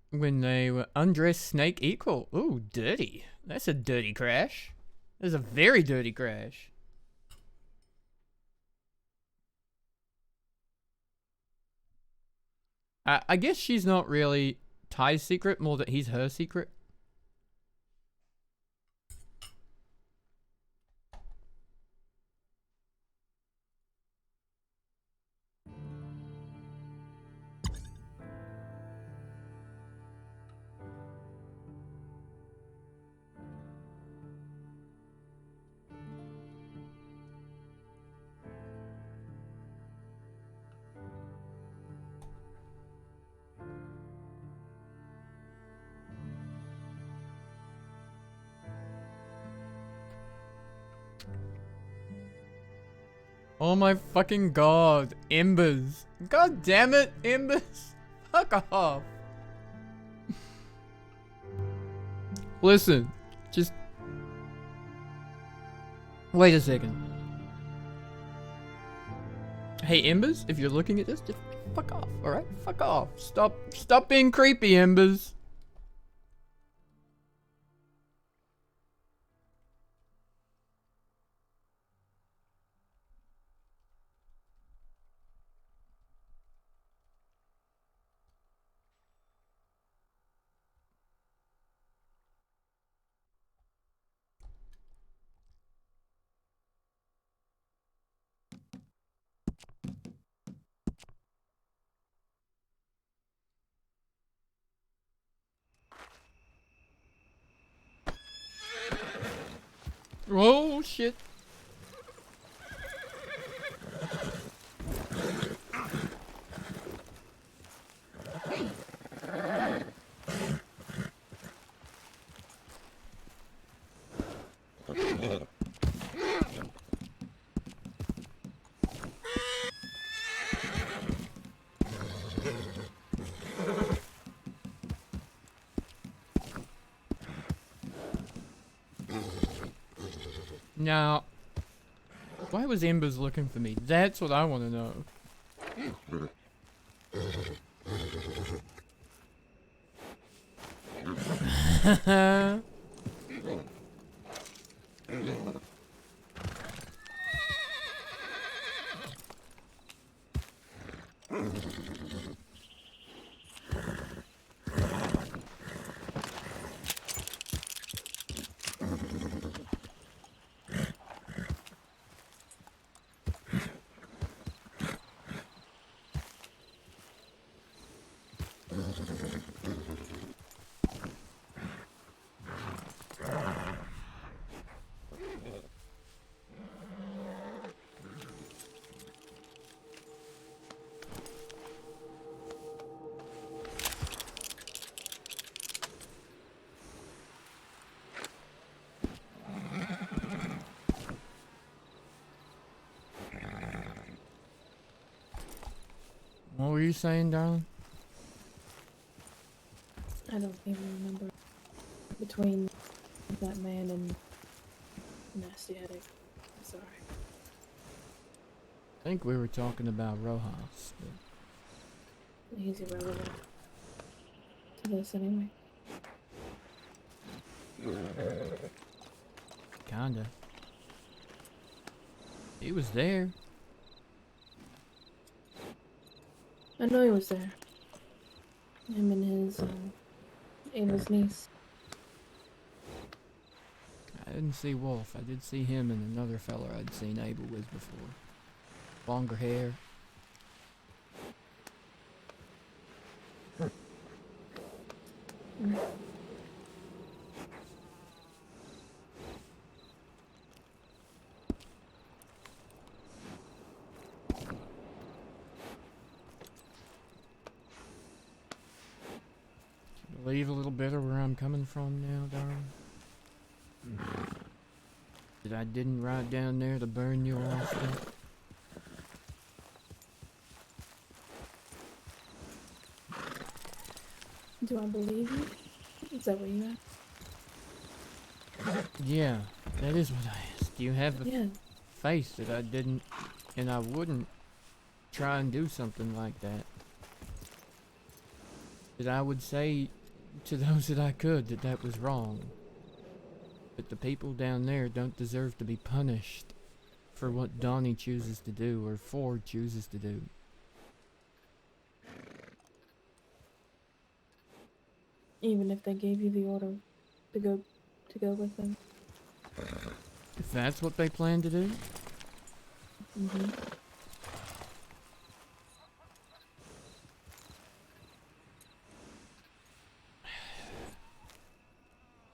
when they were undressed snake equal. Ooh, dirty. That's a dirty crash. That's a very dirty crash. I guess she's not really Ty's secret, more that he's her secret. Oh my fucking god, Embers. God damn it, Embers. Fuck off. Listen, just... wait a second. Hey, Embers, if you're looking at this, just fuck off, alright? Fuck off. Stop being creepy, Embers. Oh, shit. Now, why was Embers looking for me? That's what I want to know. What were you saying, darling? I don't even remember. Between that man and nasty headache. I'm sorry. I think we were talking about Rojas, but He's irrelevant to this anyway. kinda. He was there. I know he was there. Him and his, Ava's niece. I didn't see Wolf. I did see him and another fella I'd seen Abel with before. Longer hair. Believe a little better where I'm coming from now, darling? That I didn't ride down there to burn your Austin? Do I believe you? Is that what you asked? Yeah, that is what I asked. You have a Yeah. faith that I didn't, and I wouldn't try and do something like that. That I would say to those that I could that that was wrong. But the people down there don't deserve to be punished for what Donnie chooses to do or Ford chooses to do. Even if they gave you the order to go with them. If that's what they plan to do, Mm-hmm.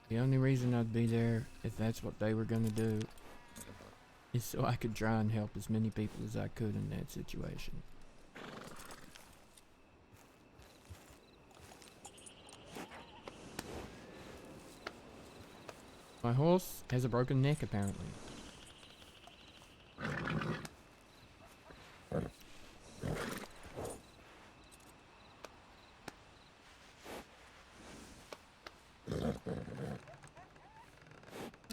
the only reason I'd be there if that's what they were gonna do is so I could try and help as many people as I could in that situation. My horse has a broken neck, apparently.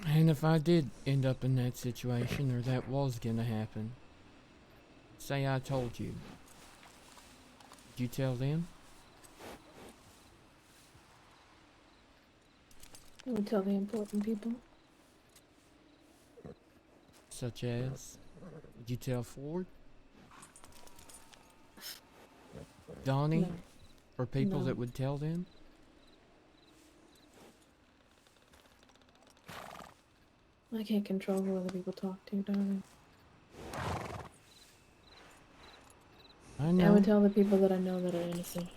And if I did end up in that situation, or that was gonna happen, say I told you, did you tell them? I would tell the important people. Such as? Did you tell Ford? Donnie? No. Or people No. that would tell them? I can't control who other people talk to, darling. I know. I would tell the people that I know that are innocent.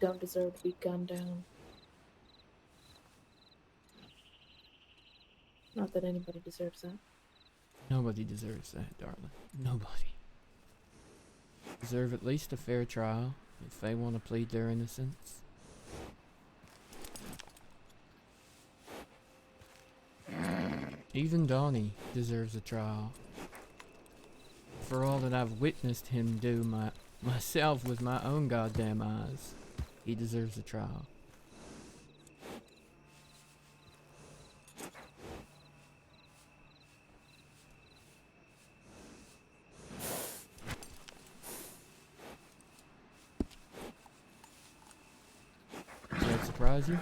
Don't deserve to be gunned down. Not that anybody deserves that. Nobody deserves that, darling. Nobody. Deserve at least a fair trial if they want to plead their innocence. Even Donnie deserves a trial. For all that I've witnessed him do myself with my own goddamn eyes, he deserves a trial. Does that surprise you?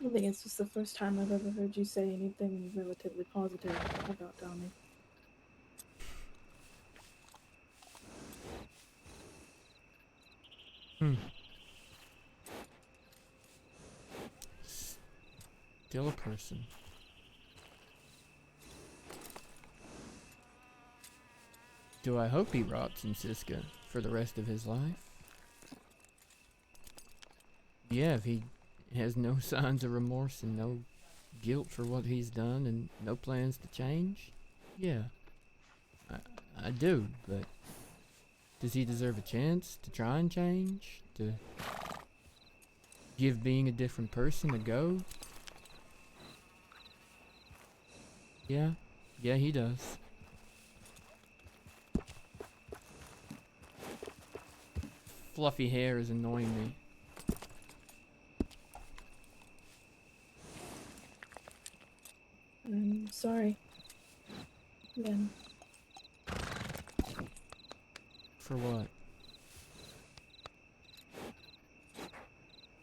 I think it's just the first time I've ever heard you say anything relatively positive about Donnie. Still a person. Do I hope he rots in Siska for the rest of his life? Yeah, if he has no signs of remorse and no guilt for what he's done and no plans to change, yeah. I do, but does he deserve a chance to try and change? To give being a different person a go? Yeah, he does. Fluffy hair is annoying me. I'm sorry. Again. For what?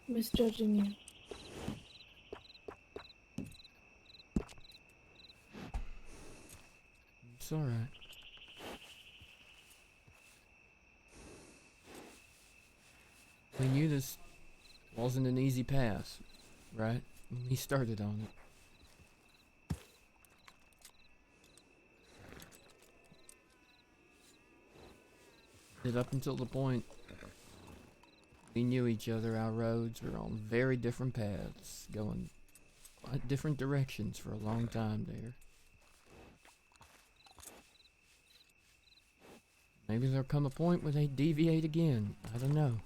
Misjudging you. It's alright. We knew this wasn't an easy path, right? When we started on it. Up until the point we knew each other, our roads were on very different paths, going quite different directions for a long time there. Maybe there'll come a point where they deviate again. I don't know.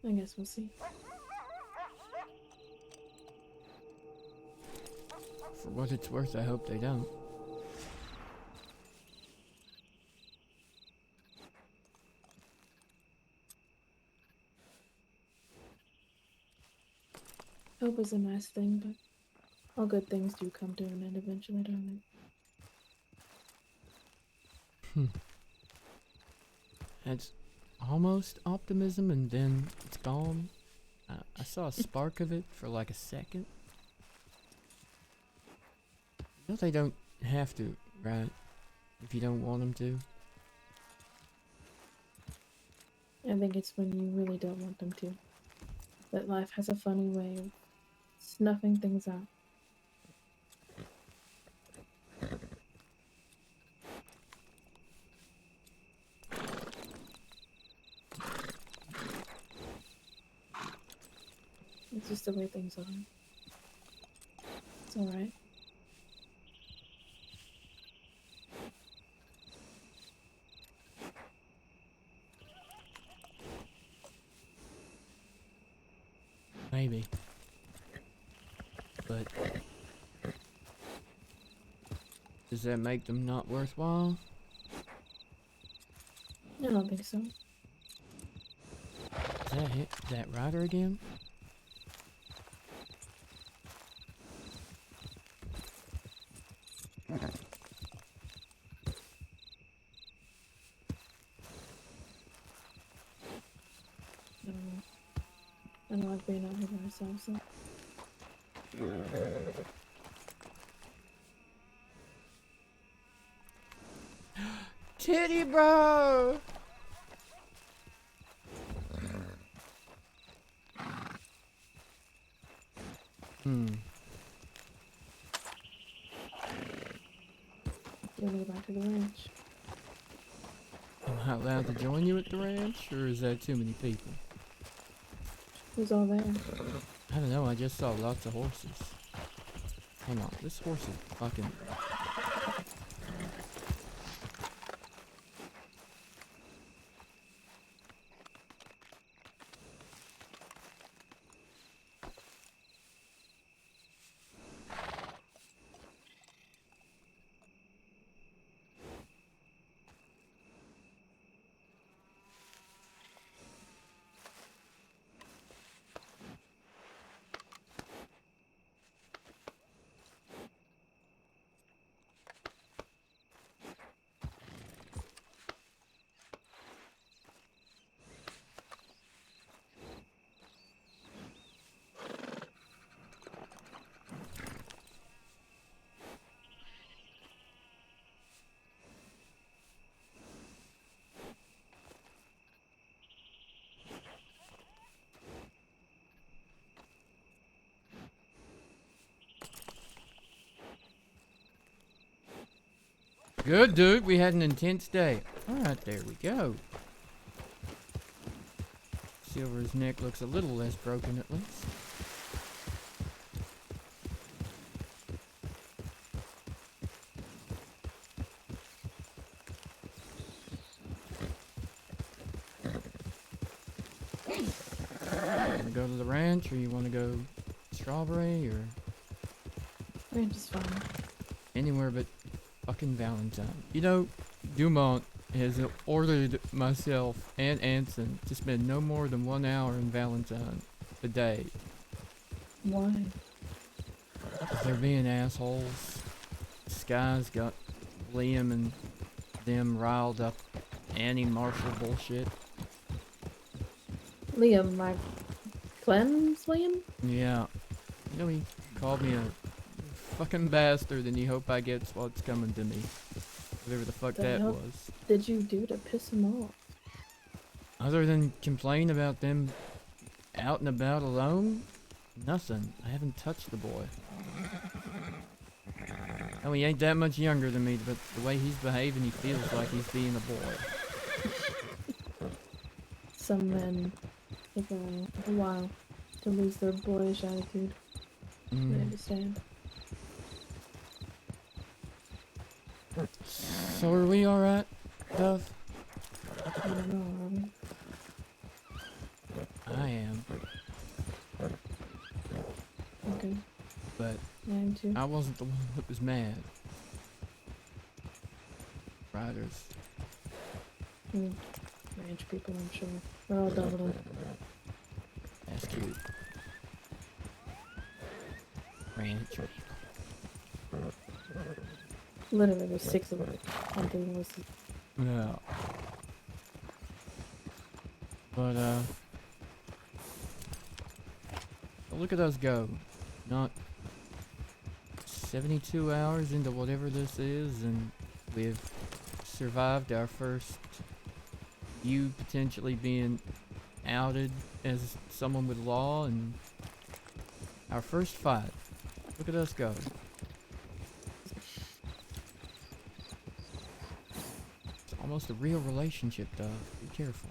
I guess we'll see. For what it's worth, I hope they don't. Hope is a nice thing, but all good things do come to an end eventually, don't they? It's almost optimism and then it's gone. I saw a spark of it for like a second. You know they don't have to, right? If you don't want them to. I think it's when you really don't want them to. That life has a funny way of snuffing things out. It's just the way things are. It's alright. Maybe. But does that make them not worthwhile? I don't think so. Is that it? Is that Ryder again? I don't like being out here by myself, so. Titty bro! You'll go back to the ranch. Am I allowed to join you at the ranch, or is that too many people? Who's all there? I don't know, I just saw lots of horses. Hang on, this horse is fucking... Good, dude. We had an intense day. Alright, there we go. Silver's neck looks a little less broken at least. Wanna go to the ranch, or you wanna go Strawberry, or Ranch is fine. anywhere but fucking Valentine? You know, Dumont has ordered myself and Anson to spend no more than 1 hour in Valentine a day. Why? They're being assholes. Sky's got Liam and them riled up. Annie Marshall bullshit. Liam, my Clem's Liam? Yeah. You know, he called me a fucking bastard, and he hope I gets what's coming to me. Whatever the fuck The that hell was. did you do to piss him off? Other than complain about them out and about alone, nothing. I haven't touched the boy. Oh, he ain't that much younger than me, but the way he's behaving, he feels like he's being a boy. Some men take a while to lose their boyish attitude. I understand. So are we alright, Duff? I don't know, are we? I am. Okay. But Yeah, I am too. I wasn't the one that was mad. Riders. Ranch people, I'm sure. We're all doubling. That's cute. Ranch people. Literally, there's 6 of us. Something was. Yeah. But, look at us go. Not 72 hours into whatever this is, and we've survived our first, you potentially being outed as someone with law, and our first fight. Look at us go. It's almost a real relationship, though. Be careful.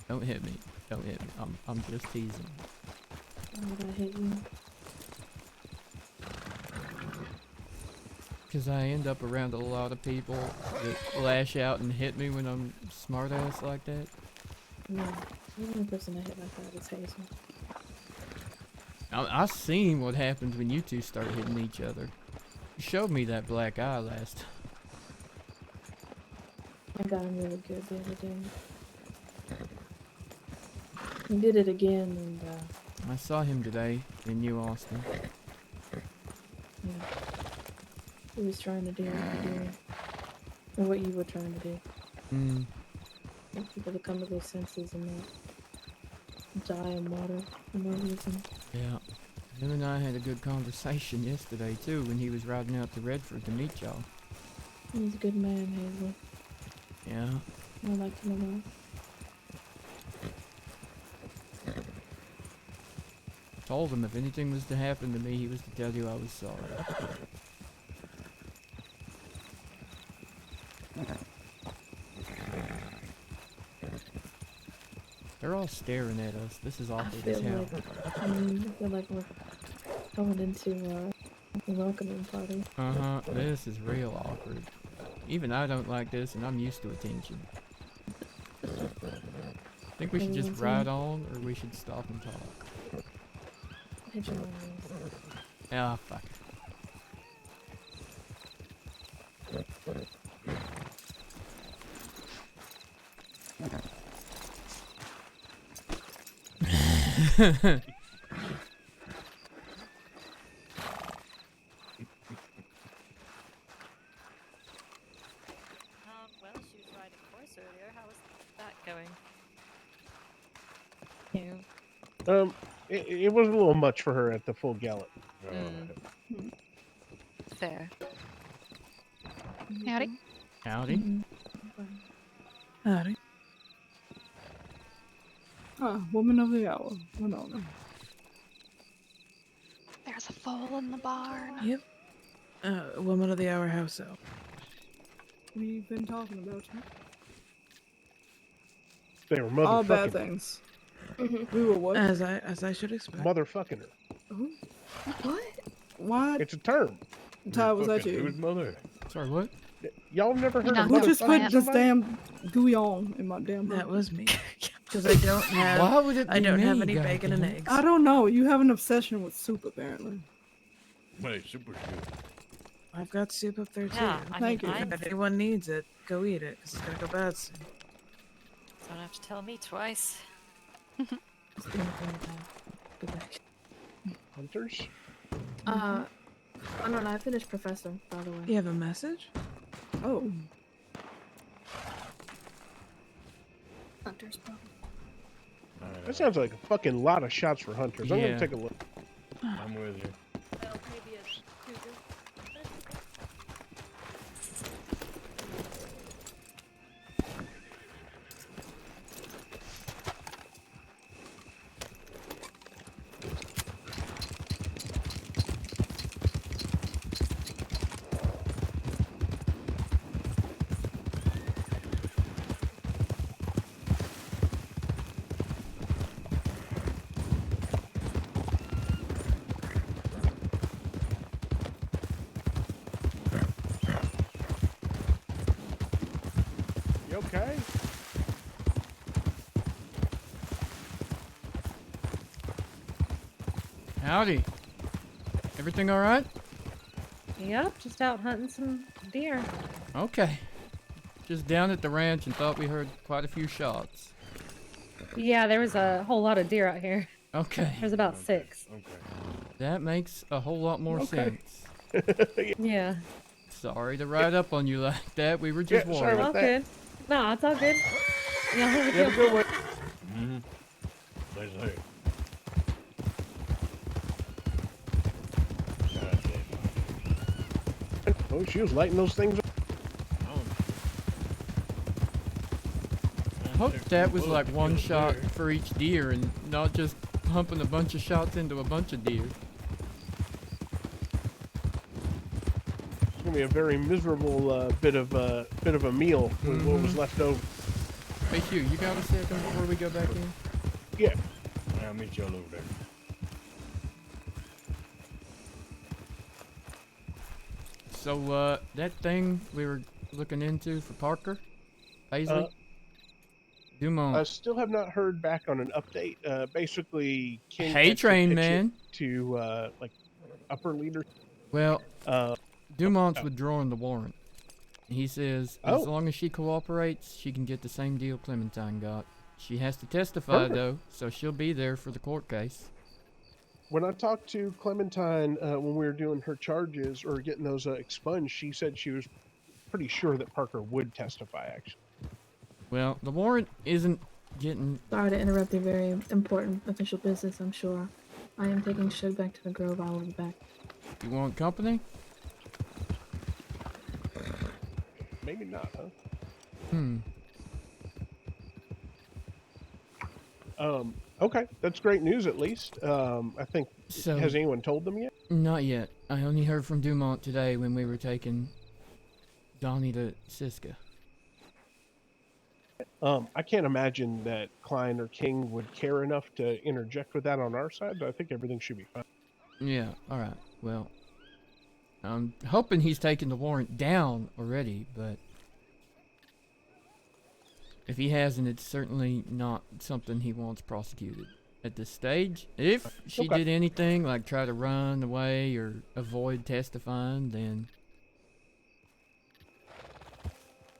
Don't hit me. Don't hit me. I'm just teasing. Why would I hit you? Because I end up around a lot of people that lash out and hit me when I'm smart ass like that. No, the only person I hit like that is Hazel. I seen what happens when you two start hitting each other. You showed me that black eye last time. I got him really good the other day. He did it again, and I saw him today in New Austin. yeah, he was trying to do what you were doing, or what you were trying to do. Get people to come to their senses and not die in water for no reason. Yeah. Him and I had a good conversation yesterday too when he was riding out to Redford to meet y'all. He's a good man, Hazel. Yeah. I like him a lot. Told him if anything was to happen to me, he was to tell you I was sorry. They're all all staring at us. This is I awkward as feel hell. like I feel like we're going into a welcoming party. This is real awkward. Even I don't like this, and I'm used to attention. Think we should just ride on, or we should stop and talk? Hit your knees. Ah, fuck. Well, she was riding a horse earlier. How was that going? It was a little much for her at the full gallop. Fair. Howdy. Howdy. Howdy. Woman of the hour. Winona. There's a foal in the barn. Yep. Woman of the hour, how so? We've been talking about you. They were motherfucking. All bad things. We were what? As I should expect. Motherfucking her. Who? What? What? It's a term. Ty, was that you? Whose mother? Sorry, what? Y'all never heard of Who just put motherfucking this somebody? damn gooey on in my damn That burger? was me. Because I don't have. Why would it be I don't have me, any bacon and goddamn? eggs. I don't know. You have an obsession with soup, apparently. Hey, super good. I've got soup up there too. Yeah, I Thank mean, you. I'm- If anyone needs it, go eat it, because it's gonna go bad soon. Don't have to tell me twice. Hunters? Oh no, I finished Professor, by the way. You have a message? Oh. Hunter's problem. That sounds like a fucking lot of shots for hunters. I'm Yeah. gonna take a look. I'm with you. Well, maybe a cougar. You okay? Howdy. Everything all right? Yep, just out hunting some deer. Okay. Just down at the ranch and thought we heard quite a few shots. Yeah, there was a whole lot of deer out here. Okay. There's about 6. That makes a whole lot more Okay. sense. Yeah. Sorry to ride up on you like that. We were just Yeah, sorry worried. about All that. good. No, it's all good. Y'all have a You have a good good one. Mm-hmm. Stay safe. Oh, she was lighting those things up. Hope that was like one shot for each deer and not just pumping a bunch of shots into a bunch of deer. It's gonna be a very miserable bit of a meal with what was left over. Hey Hugh, you got a second before we go back in? Yeah. I'll meet y'all over there. So, that thing we were looking into for Parker? Paisley? Dumont. I still have not heard back on an update. Basically, King Hey, had to train pitch it man. to like upper leader. Well, Uh, Dumont's withdrawing the warrant. He says as Oh. long as she cooperates, she can get the same deal Clementine got. She has to testify, Perfect. though, so she'll be there for the court case. When I talked to Clementine when we were doing her charges or getting those expunged, she said she was pretty sure that Parker would testify. Actually, Well, the warrant isn't getting... Sorry to interrupt your very important official business, I'm sure. I am taking Shug back to the Grove. I will be back. You want company? maybe not, huh? Okay, that's great news at least. I think. So- Has anyone told them yet? Not yet. I only heard from Dumont today when we were taking Donnie to Siska. I can't imagine that Klein or King would care enough to interject with that on our side, but I think everything should be fine. Yeah, alright. Well, I'm hoping he's taken the warrant down already, but if he hasn't, it's certainly not something he wants prosecuted at this stage. If she Okay. did anything, like try to run away or avoid testifying, then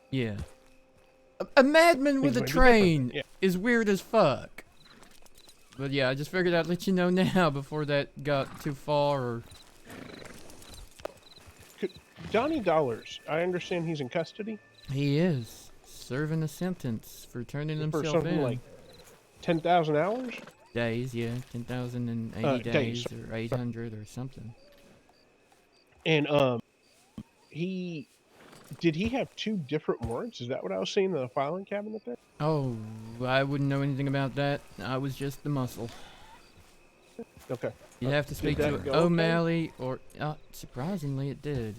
yeah. A madman with Things a might be different, train yeah. is weird as fuck. But yeah, I just figured I'd let you know now before that got too far or... Donnie Dollars, I understand he's in custody He is serving a sentence for turning for himself something in. like 10,000 hours. Days, yeah, 10,080 days days. or 800 or something. And did he have 2 different warrants? Is that what I was seeing in the filing cabinet there? Oh, I wouldn't know anything about that. I was just the muscle. Okay. You'd have to speak Did to that go okay? O'Malley or... surprisingly, it did.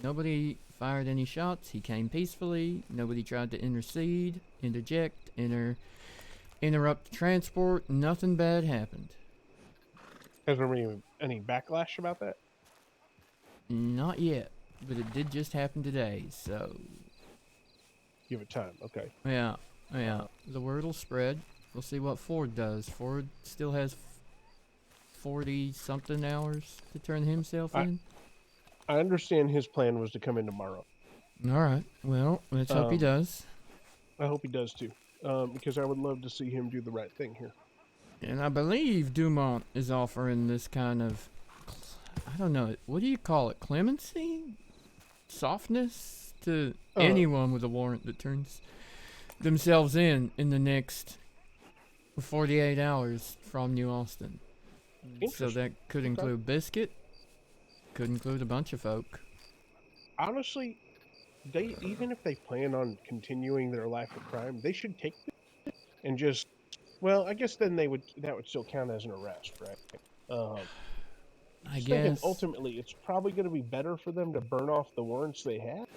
Nobody fired any shots. He came peacefully. Nobody tried to intercede, interject, interrupt transport. Nothing bad happened. Has there been any backlash about that? Not yet, but it did just happen today, so... Give it time, okay. Yeah. The word will spread. We'll see what Ford does. Ford still has 40-something hours to turn himself in. I understand his plan was to come in tomorrow. Alright, well, let's hope he does. I hope he does too, because I would love to see him do the right thing here. And I believe Dumont is offering this kind of, I don't know, what do you call it? Clemency? Softness to anyone with a warrant that turns themselves in the next 48 hours from New Austin. So that could include Biscuit, could include a bunch of folk. Honestly, even if they plan on continuing their life of crime, they should take this and just, well, I guess then that would still count as an arrest, right? I thinking guess ultimately it's probably going to be better for them to burn off the warrants they have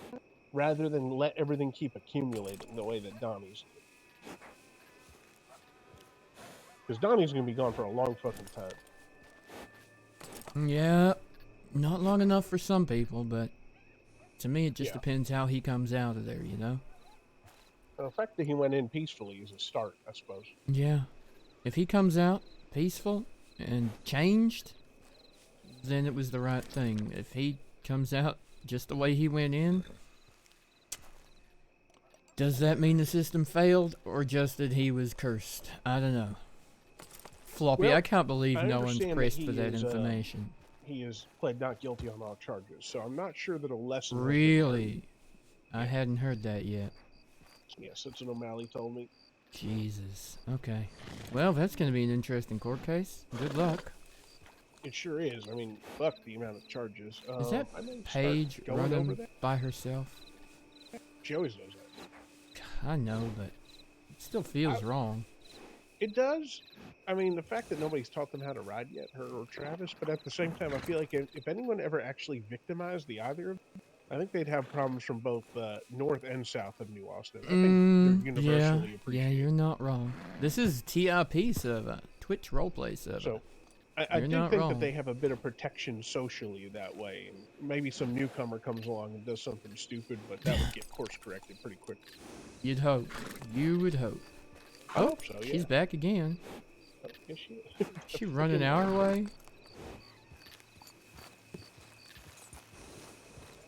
rather than let everything keep accumulating the way that Donnie's did. Because Donnie's going to be gone for a long fucking time. Yeah, not long enough for some people, but to me it just depends how he comes out of there, you know? The fact that he went in peacefully is a start, I suppose. Yeah. If he comes out peaceful and changed, then it was the right thing. If he comes out just the way he went in, does that mean the system failed or just that he was cursed? I don't know. Floppy, Well, I can't believe no one's understand pressed that for he that is, information. He has pled not guilty on all charges, so I'm not sure that'll lessen. Really? I hadn't heard that yet. Yes, that's what O'Malley told me. Jesus. Okay. Well, that's going to be an interesting court case. Good luck. It sure is. I mean, fuck the amount of charges. Is that I may start Paige going over running that. by herself? She always does that. I know, but it still feels wrong. It does. I mean, the fact that nobody's taught them how to ride yet, her or Travis, but at the same time, I feel like if anyone ever actually victimized the either of them, I think they'd have problems from both north and south of New Austin. I think they're universally appreciated. Yeah, you're not wrong. This is TIP server, Twitch roleplay server. So, I do not think wrong. that they have a bit of protection socially that way, and maybe some newcomer comes along and does something stupid, but that would get course corrected pretty quickly. You'd hope. You would hope. I hope so, yeah. She's back again. Yes, she is. She running our way?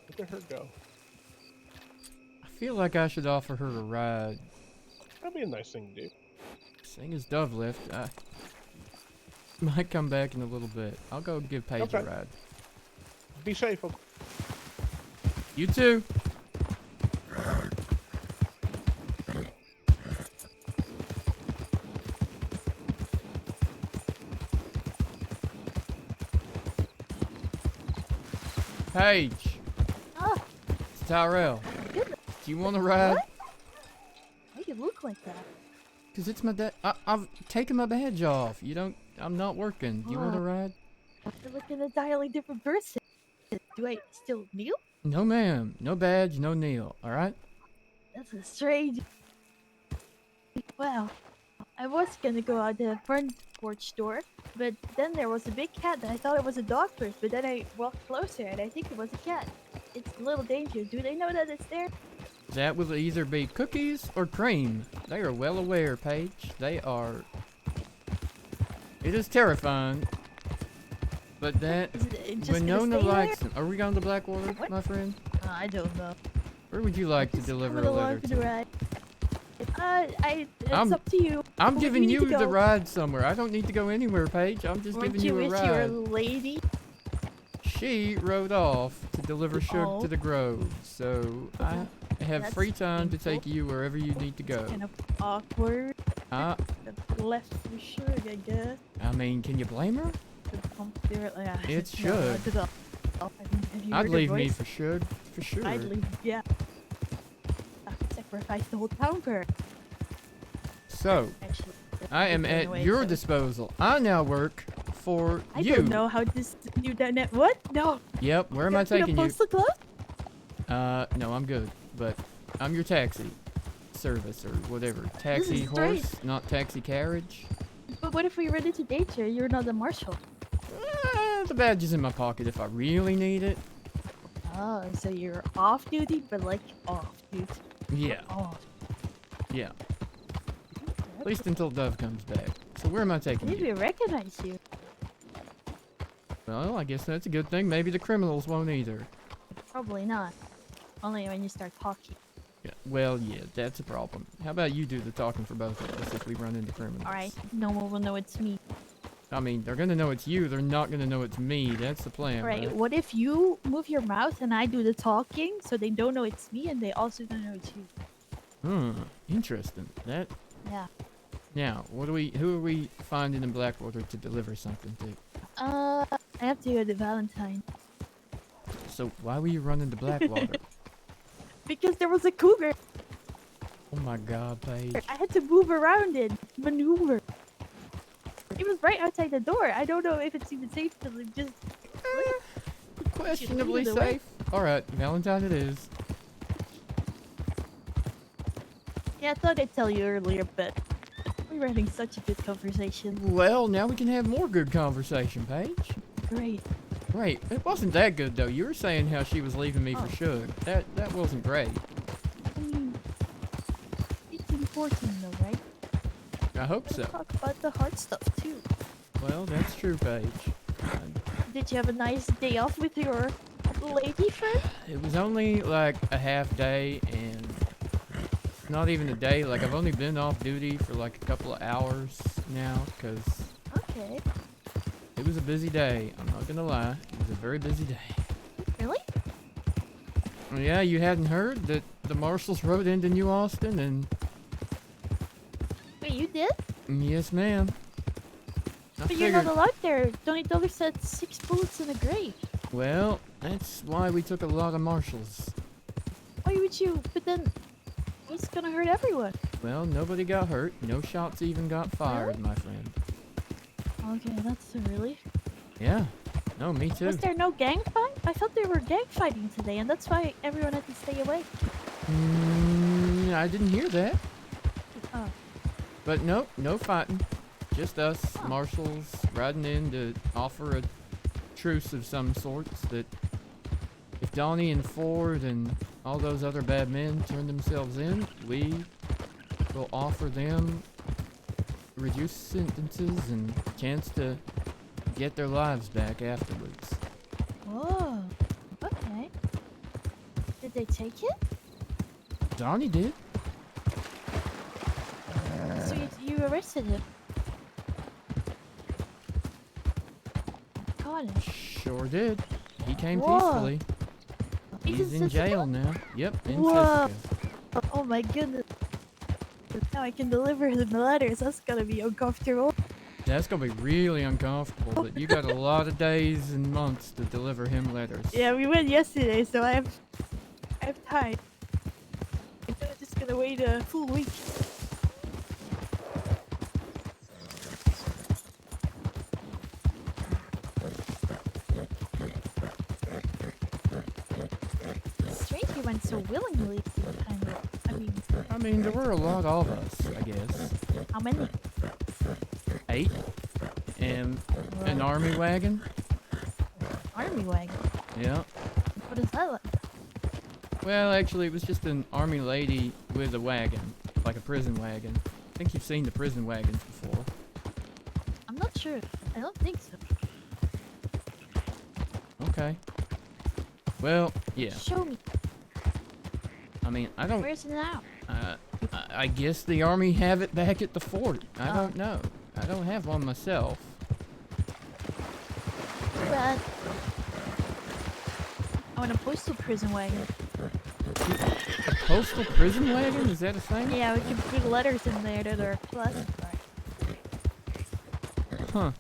Look at her go. I feel like I should offer her a ride. That'd be a nice thing to do. Seeing as Dove left, I might come back in a little bit. I'll go give Paige a ride. Be safe. Okay? You too. Paige. Oh, It's Tyrell. goodness. Do you want to ride? What? Why do you look like that? Cause it's my dad. I've taken my badge off. You don't. I'm not working. You want to ride? You're like an entirely different person. Do I still kneel? No, ma'am. No badge. No kneel. All right. That's a strange. Well, I was gonna go out the front porch door, but then there was a big cat that I thought it was a dog first, but then I walked closer and I think it was a cat. It's a little dangerous. Do they know that it's there? That will either be cookies or cream. They are well aware, Paige. They are. It is terrifying. But that. just Winona gonna stay likes there? them. Are we going to Blackwater, my friend? I don't know. Where would you like to deliver a Coming letter along for the to? ride. It's I'm- up to you. I'm Where do giving need you to the go? ride somewhere. I don't need to go anywhere, Paige. I'm just Aren't giving you a wish you were a ride. lady? She rode off to deliver sugar Oh. to the grove, so I have That's free time to painful. take you wherever you need to go. Kind of awkward. Uh, Left for sure, I guess. I mean, can you blame her? It's It should. I'd leave me for sure. For sure. I'd leave, yeah. I could sacrifice the whole town for her. So, Actually, I am going at away, your so- disposal. I now work for I you. don't know how this do that net. What? No. Yep, where am I You're gonna taking you? post the club? No, I'm good. But I'm your taxi service or whatever. Taxi is great. horse, not taxi carriage. But what if we run into danger? You're not the marshal. The badge is in my pocket if I really need it. Oh, so you're off duty, but like off duty. Yeah. Off. Yeah. At least until Dove comes back. So where am I taking Maybe you? we recognize you. Well, I guess that's a good thing. Maybe the criminals won't either. Probably not. Only when you start talking. Yeah. Well, yeah, that's a problem. How about you do the talking for both of us if we run into criminals? Alright, no one will know it's me. I mean, they're gonna know it's you. They're not gonna know it's me. That's the plan, Alright, right? what if you move your mouth and I do the talking so they don't know it's me and they also don't know it's you? Interesting. That. Yeah. Now, who are we finding in Blackwater to deliver something to? I have to go to Valentine. So why were you running to Blackwater? Because there was a cougar. Oh my God, Paige. I had to move around it, maneuver. It was right outside the door. I don't know if it's even safe to just. Questionably Either way. safe. All right, Valentine it is. Yeah, I thought I'd tell you earlier, but we were having such a good conversation. Well, now we can have more good conversation, Paige. Great. Right. It wasn't that good though. You were saying how she was leaving me for Suge. That wasn't great. I mean, it's important though, right? I hope so. Talk about the hard stuff too. Well, that's true, Paige. Did you have a nice day off with your lady friend? It was only like a half day and not even a day. Like I've only been off duty for like a couple of hours now because Okay. it was a busy day. I'm not gonna lie. It was a very busy day. Really? Yeah, you hadn't heard that the Marshals rode into New Austin and Wait, you did? yes, ma'am. I But you're figured. not alive there. Donnie Dollar said 6 bullets in a grave. Well, that's why we took a lot of Marshals. Why would you? But then he's gonna hurt everyone. Well, nobody got hurt. No shots even got fired, my friend. Okay, that's a relief. Yeah. No, me too. Was there no gang fight? I thought there were gang fighting today, and that's why everyone had to stay away. I didn't hear that. Oh. But nope, no fighting. Just us, Marshals, riding in to offer a truce of some sorts that if Donnie and Ford and all those other bad men turn themselves in, we will offer them reduced sentences and a chance to get their lives back afterwards. Whoa. Okay. Did they take it? Donnie did. So you arrested him? Got him. Sure did. He came Whoa. peacefully. He's He's in in jail Sicily? now. Yep, in Whoa. Sicily. Oh my goodness. Now I can deliver him the letters. That's gonna be uncomfortable. That's gonna be really uncomfortable, but you got a lot of days and months to deliver him letters. Yeah, we went yesterday, so I have time. I'm just gonna wait a full week. It's strange he went so willingly. Kind of. I mean, I mean, there were a lot of us, I guess. How many? 8. And an army wagon. Army wagon. Yeah. What is that like? Well, actually, it was just an army lady with a wagon, like a prison wagon. I think you've seen the prison wagons before. I'm not sure. I don't think so. Okay. Well, yeah. Show me. I mean, I don't... Where's it now? I guess the army have it back at the fort. I don't know. I don't have one myself. Too bad. I want a postal prison wagon. A postal prison wagon? Is that a thing? Yeah, we can put letters in there that are classified. Huh.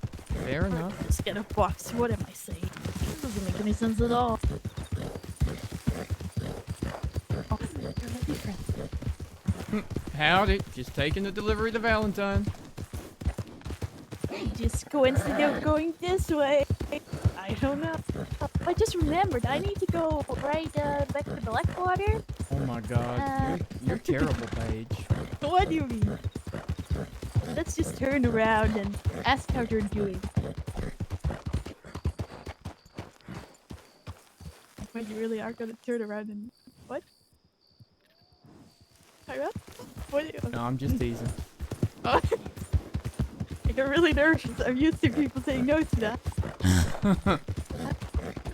Fair enough. Just get a box. What am I saying? This doesn't make any sense at all. Oh, they're my friends. Howdy. Just taking the delivery to Valentine. Just coincidentally of going this way. I don't know. I just remembered. I need to go right back to Blackwater. Oh my god. You're terrible, Paige. What do you mean? Let's just turn around and ask how they're doing. When you really are gonna turn around and what? Tyrell? What? No, I'm just teasing. Oh. I get really nervous. I'm used to people saying no to that.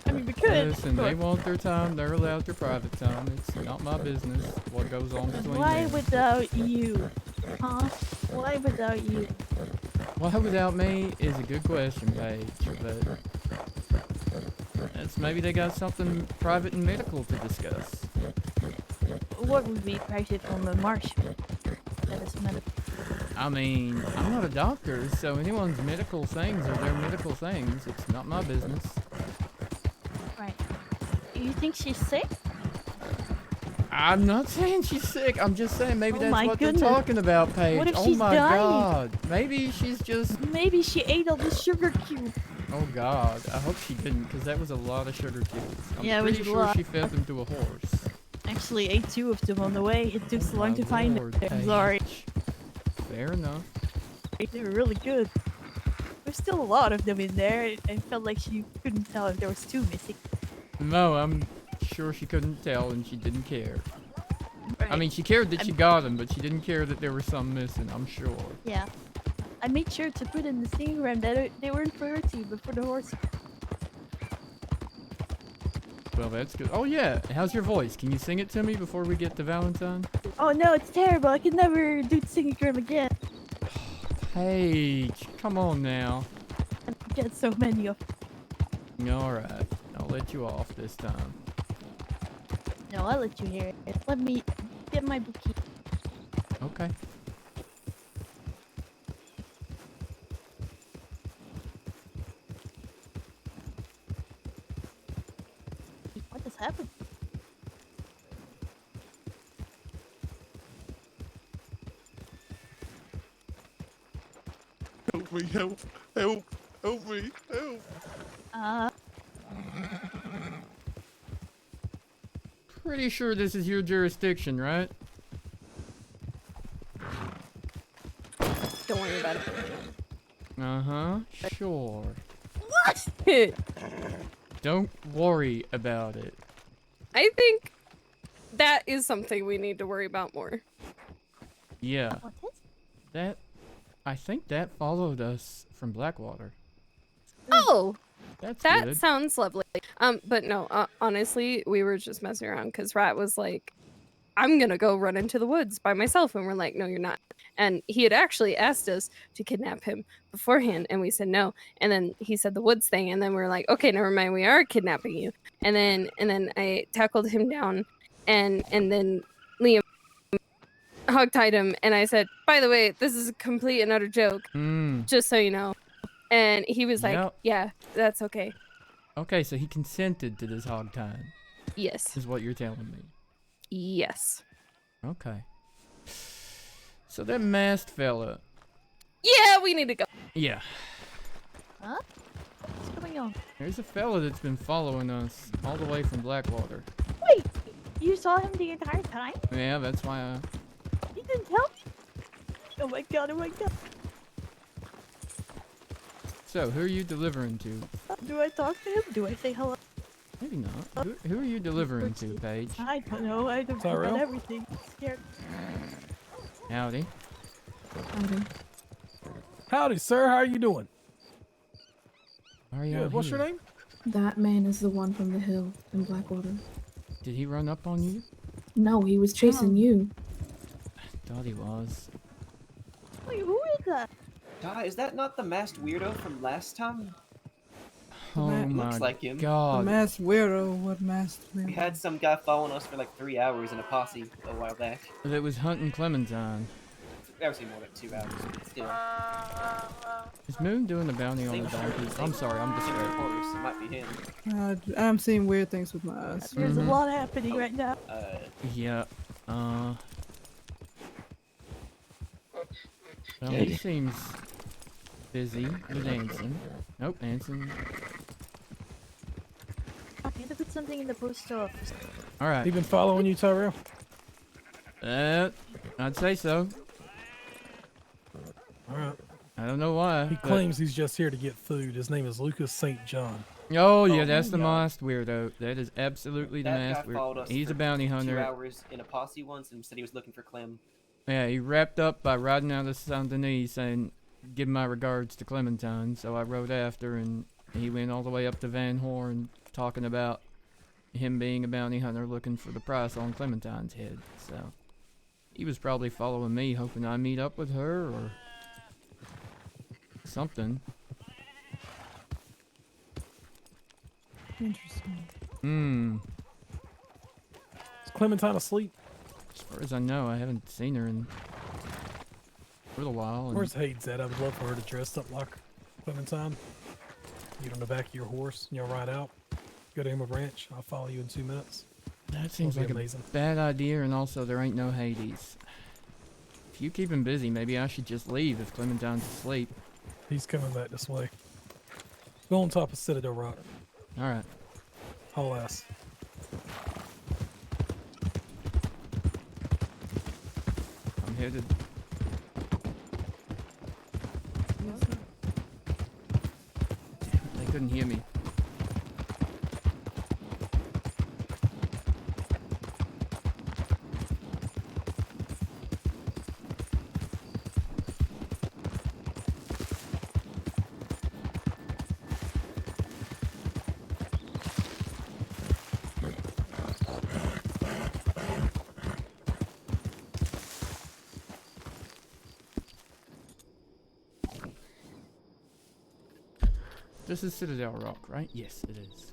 I mean, we could. Listen, they want their time. They're allowed their private time. It's not my business what goes on between Why them. without you? Huh? Why without you? Why without me is a good question, Paige, but that's maybe they got something private and medical to discuss. What would be private from a Marshal? That is medical. I mean, I'm not a doctor, so anyone's medical things are their medical things. It's not my business. Right. You think she's sick? I'm not saying she's sick. I'm just saying maybe Oh that's my what goodness. they're talking about, Paige. What if oh she's my dying? god. Maybe she's just... Maybe she ate all the sugar cubes. Oh god. I hope she didn't, because that was a lot of sugar cubes. I'm Yeah, it was pretty a sure lot. she fed them to a horse. Actually, ate 2 of them on the way. It took so long my to find lord, them. I'm sorry. Fair enough. They were really good. There's still a lot of them in there. I felt like she couldn't tell if there was 2 missing. No, I'm sure she couldn't tell and she didn't care. I Right. mean, she cared that she got them, but she didn't care that there were some missing, I'm sure. Yeah. I made sure to put in the steam that they weren't for her team, but for the horse. Well, that's good. Oh yeah, how's your voice? Can you sing it to me before we get to Valentine? Oh no, it's terrible. I can never do singing room again. Paige, come on now. I get so many of Alright, I'll let you off this time. No, I'll let you hear it. Let me get my bookie. Okay. What has happened? Help me, help, help, help me, help. Pretty sure this is your jurisdiction, right? Don't worry about it. Uh-huh, sure. What? Don't worry about it. I think that is something we need to worry about more. Yeah. That... I think that followed us from Blackwater. Oh! That's that good. sounds lovely. But no, honestly, we were just messing around because Rat was like, I'm gonna go run into the woods by myself. And we're like, no, you're not. And he had actually asked us to kidnap him beforehand, and we said no. And then he said the woods thing, and then we were like, okay, never mind, we are kidnapping you. And then I tackled him down, and then Liam hogtied him, and I said, by the way, this is a complete and utter joke, just so you know. And he was like, Yep. yeah, that's okay. Okay, so he consented to this hog time. Yes. Is what you're telling me. Yes. Okay. So that masked fella. Yeah, we need to go. Yeah. Huh? What's going on? There's a fella that's been following us all the way from Blackwater. Wait! You saw him the entire time? Yeah, that's why didn't tell me. Oh my god, oh my god. So, who are you delivering to? Do I talk to him? Do I say hello? Maybe not. Who are you delivering to, Paige? I don't know. I don't know Tyrell? about everything. I'm scared. Howdy. Howdy. Howdy, sir. How are you doing? Why are you Good. out What's here? your name? That man is the one from the hill in Blackwater. Did he run up on you? No, he was chasing Oh. you. Thought he was. Wait, who is that? Is that not the masked weirdo from last time? Oh ma- my Looks like him. The god. masked weirdo. What masked We weirdo? had some guy following us for like 3 hours in a posse a while back. That was hunting Clementine. Actually, more like 2 hours. But still. Is Moon doing the bounty on Same the shirt, donkeys? same I'm sorry, I'm distracted. horse. It might be him. I'm seeing weird things with my eyes. There's a lot happening right now. Yeah. Well, Hey. he seems busy with Anson. Nope, Anson. I need to put something in the post office. Alright. He been following you, Tyrell? I'd say so. Alright. I don't know why. He but- claims he's just here to get food. His name is Lucas St. John. Oh, yeah, that's the yeah. masked weirdo. That is absolutely the That masked guy followed weirdo. us He's for a bounty 2 hunter. hours in a posse once and said he was looking for Clem. Yeah, he wrapped up by riding out of Saint Denis saying, "Give my regards to Clementine." So I rode after, and he went all the way up to Van Horn talking about him being a bounty hunter looking for the price on Clementine's head. So he was probably following me, hoping I'd meet up with her or something. Interesting. Is Clementine asleep? As far as I know, I haven't seen her in a little while. and- Where's Hayes at? I would love for her to dress up like Clementine. Get on the back of your horse and you'll ride out. Go to Emerald Ranch. I'll follow you in 2 minutes. That seems That'll like be a amazing. bad idea, and also there ain't no Hades. If you keep him busy, maybe I should just leave if Clementine's asleep. He's coming back this way. Go on top of Citadel Rock. Alright. Haul ass. I'm headed. They couldn't hear me. This is Citadel Rock, right? Yes, it is.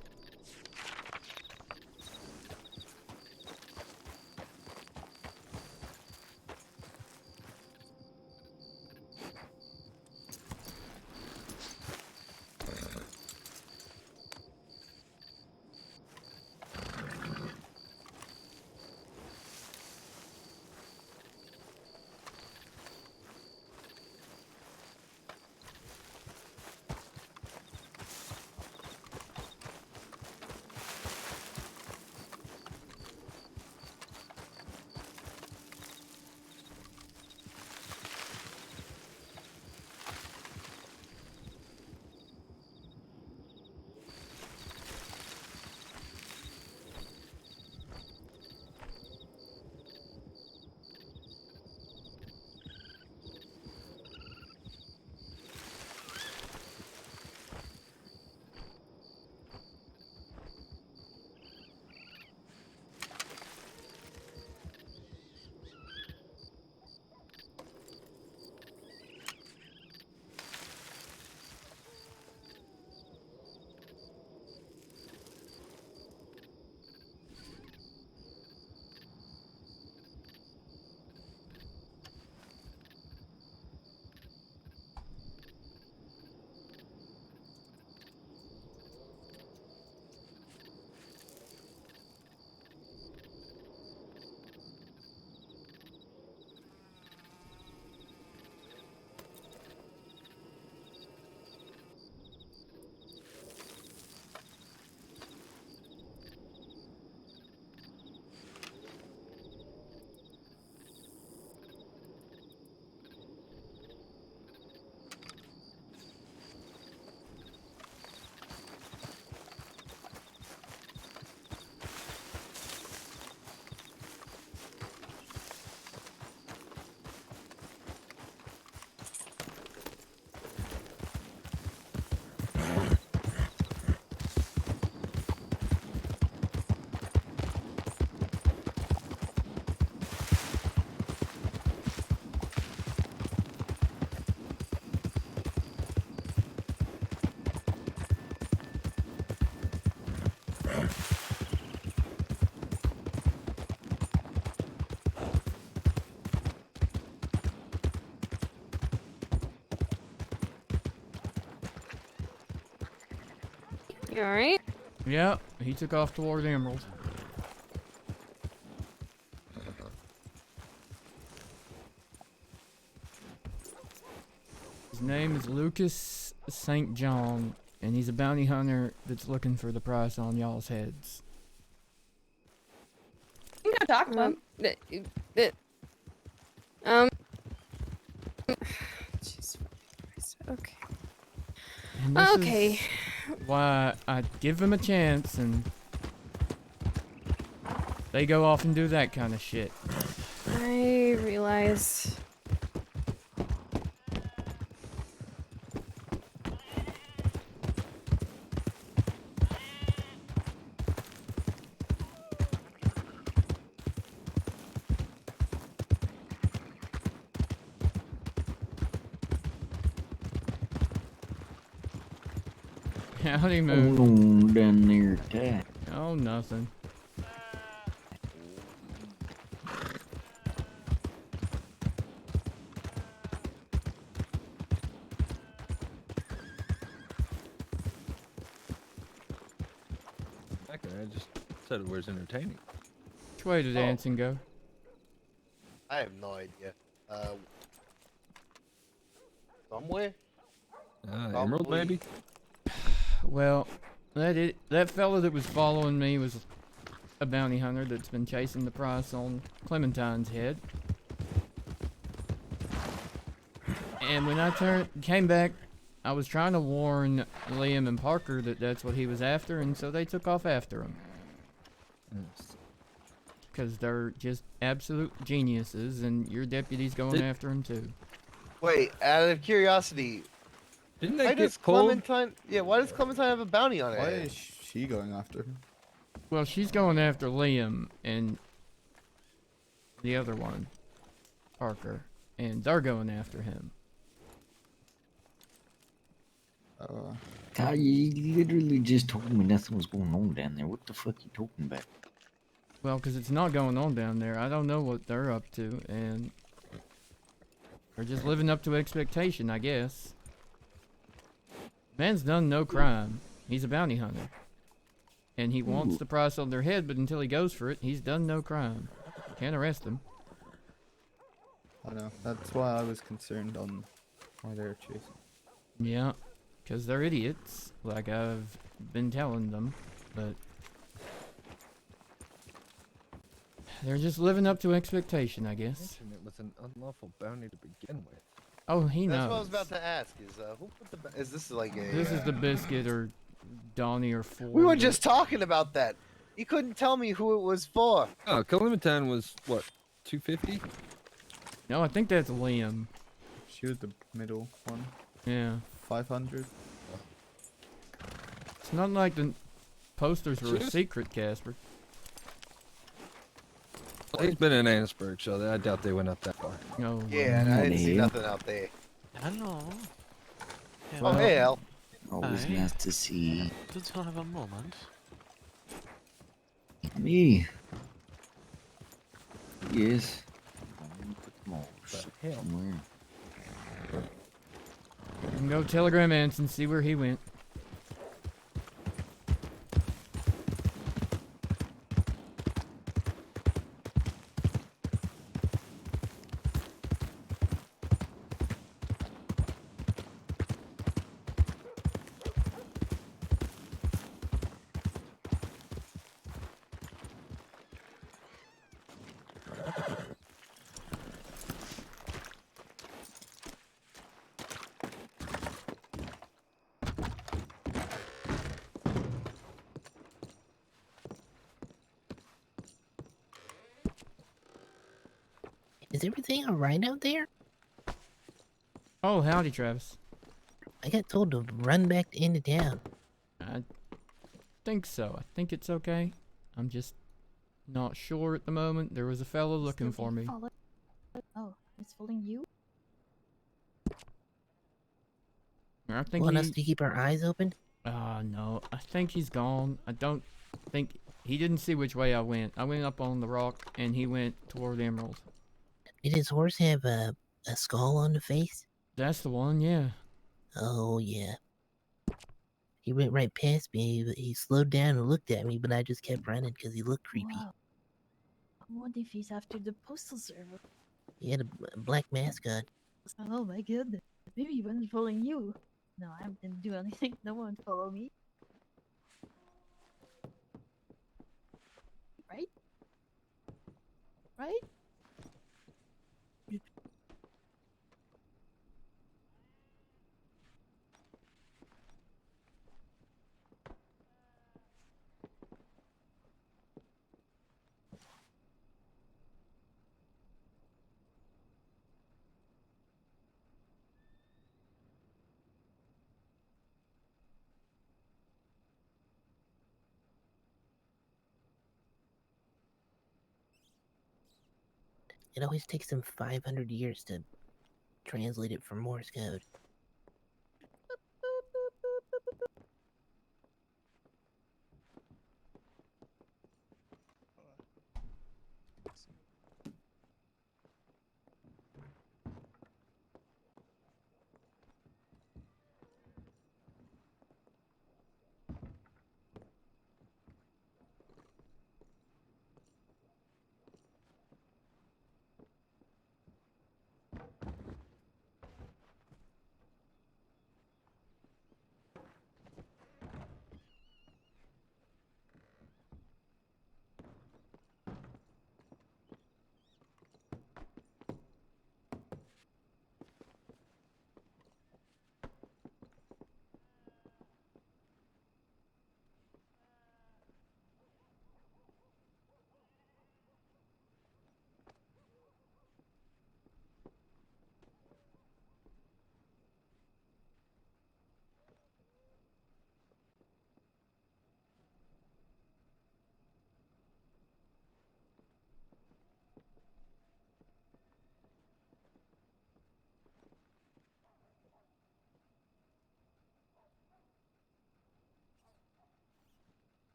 You alright? Yep, he took off toward Emerald. His name is Lucas St. John, and he's a bounty hunter that's looking for the price on y'all's heads. You can talk to him. Jeez. Okay. And this Okay. is why I give them a chance, and they go off and do that kind of shit. I realize. Howdy, Hold Moon. on down there, Ty. Oh, nothing. Okay, I just said it was entertaining. Which way did dancing go? I have no idea. Somewhere? Emerald, Probably. maybe? Well, that fella that was following me was a bounty hunter that's been chasing the price on Clementine's head. And when I came back, I was trying to warn Liam and Parker that that's what he was after, and so they took off after him. Because they're just absolute geniuses, and your deputy's going after him too. Wait, out of curiosity, didn't why they does get pulled? Clementine? Yeah, why does Clementine have a bounty on her Why head? is she going after him? Well, she's going after Liam and the other one, Parker, and they're going after him. Ty, you literally just told me nothing was going on down there. What the fuck you talking about? Well, because it's not going on down there. I don't know what they're up to, and they're just living up to expectation, I guess. Man's done no crime. He's a bounty hunter. And he wants the price on their head, but until he goes for it, he's done no crime. Can't arrest him. I know. That's why I was concerned on why they were chasing. Yeah, because they're idiots, like I've been telling them, but they're just living up to expectation, I guess. It was an unlawful bounty to begin with. Oh, he knows. That's what I was about to ask. Is who put the? Is this like a? This is the Biscuit or Donnie or Ford. We were just talking about that. You couldn't tell me who it was for. Oh, Clementine was what, 250? No, I think that's Liam. She was the middle one. Yeah. 500. It's not like the posters were a Just- secret, Casper. Well, he's been in Annisburg, so I doubt they went up that far. No. Yeah, and I didn't see nothing out there. Hello. Oh, hey, Al. Always Hi. nice to see Did you have a moment? me. Yes. Put them all somewhere. You can go telegram Anson, see where he went. Is everything alright out there? Oh, howdy, Travis. I got told to run back into town. I think so. I think it's okay. I'm just not sure at the moment. There was a fellow looking for me. Oh, it's following you? I think Want us to keep our eyes open? No. I think he's gone. I don't think... He didn't see which way I went. I went up on the rock, and he went toward Emerald. Did his horse have a skull on the face? That's the one, yeah. Oh, yeah. He went right past me. He slowed down and looked at me, but I just kept running because he looked creepy. Wow. I wonder if he's after the postal service. He had a black mask on. Oh my goodness. Maybe he wasn't following you. No, I didn't do anything. No one followed me. Right? Right? It always takes them 500 years to translate it from Morse code.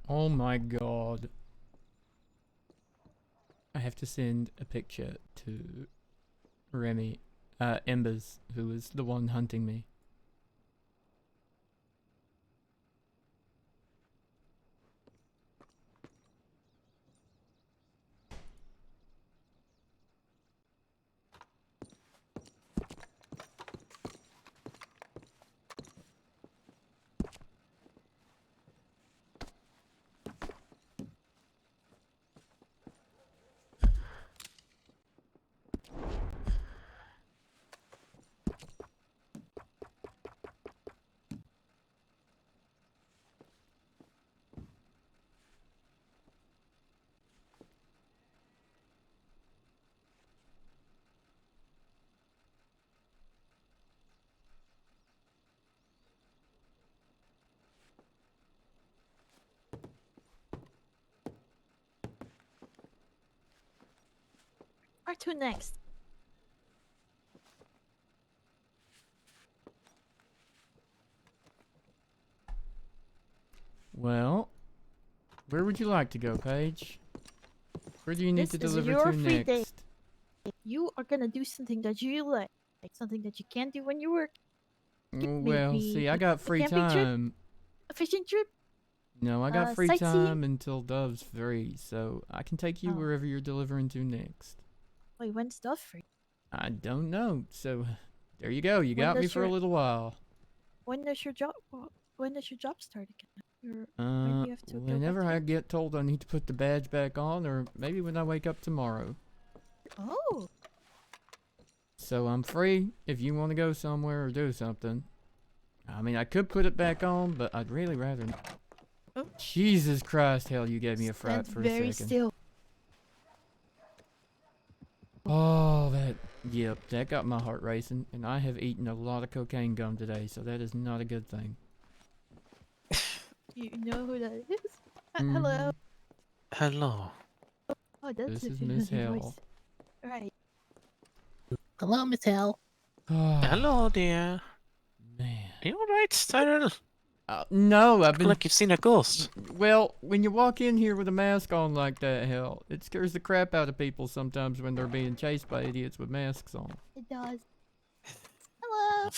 Oh my god. I have to send a picture to Remy, Embers, who was the one hunting me. Where to next? Well, where would you like to go, Paige? Where do you need This to is deliver your to free day. next? You are gonna do something that you like something that you can't do when you work. Well, see, I got a free camping trip, time. a fishing trip. No, I got free sightseeing. time until Dove's free, so I can take you Oh. wherever you're delivering to next. Wait, when's stuff free? I don't know, so there you go. You When got me does for a your- little while. When does your job? When does your job start again? When do you have to go back Whenever to I work? get told I need to put the badge back on, or maybe when I wake up tomorrow. Oh. So I'm free if you want to go somewhere or do something. I mean, I could put it back on, but I'd really rather. Oh. Jesus Christ, hell, you gave me a fright Stand for a very second. still. Oh, yep, that got my heart racing, and I have eaten a lot of cocaine gum today, so that is not a good thing. You know who that is? Mm-hmm. Hello. Hello. Oh, that's This a is Miss familiar Hell. voice. Right. Hello, Miss Hell. Hello, dear. Man. Are you alright, Tyrell? No, I've been. Like you've seen a ghost. Well, when you walk in here with a mask on like that, hell, it scares the crap out of people sometimes when they're being chased by idiots with masks on. It does. Hello.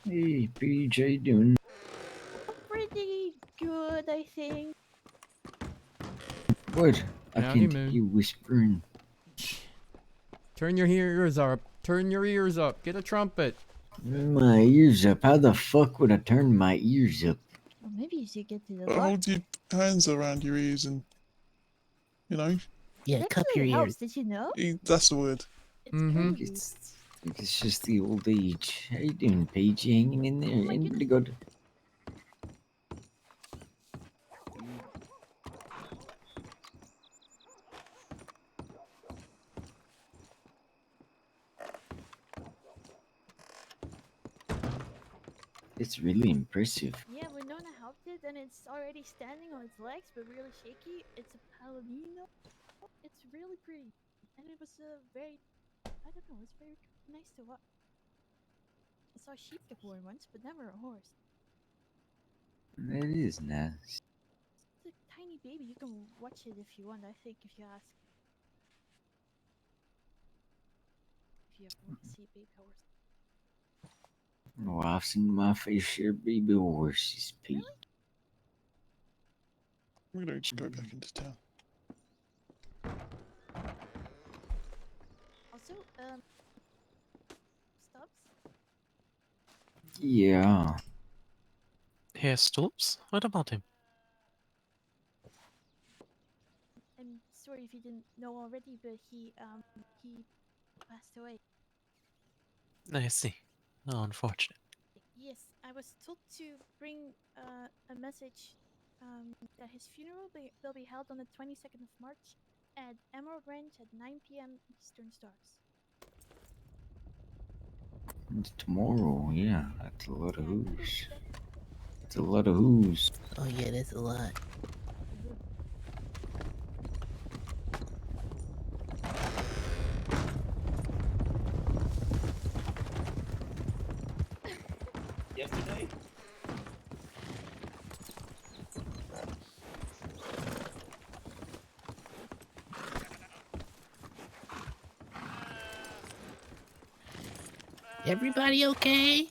Hey, Paige, how you doing? pretty good, I think. What? I Now can't he hear moved. you whispering. Turn your ears up. Turn your ears up. Get a trumpet. My ears up. How the fuck would I turn my ears up? Well, maybe you should get to the But doctor. hold your hands around your ears and, you know. Yeah, That cup your actually helps. ears. Did you know? That's the word. It's Mm-hmm. crazy. I think it's just the old age. How you doing, Paige? You hanging in there? Anybody good? It's really impressive. Yeah, Winona helped it, and it's already standing on its legs, but really shaky. It's a Palomino. It's really pretty, and it was very, I don't know, it's very nice to watch. I saw sheep before once, but never a horse. That is nice. It's a tiny baby. You can watch it if you want. I think if you ask, if you ever want to see a baby horse. Oh, I've seen my fair share of baby horses, Pete. I'm gonna go back into town. Also, Stubbs. Yeah. Here, Stubbs? What about him? I'm sorry if you didn't know already, but he passed away. I see. Oh, unfortunate. Yes, I was told to bring a message that his funeral will be held on the 22nd of March at Emerald Ranch at 9 p.m. Eastern Stars. It's tomorrow, yeah. That's a lot of who's. It's a lot of who's. Oh yeah, that's a lot. Yesterday? Everybody okay?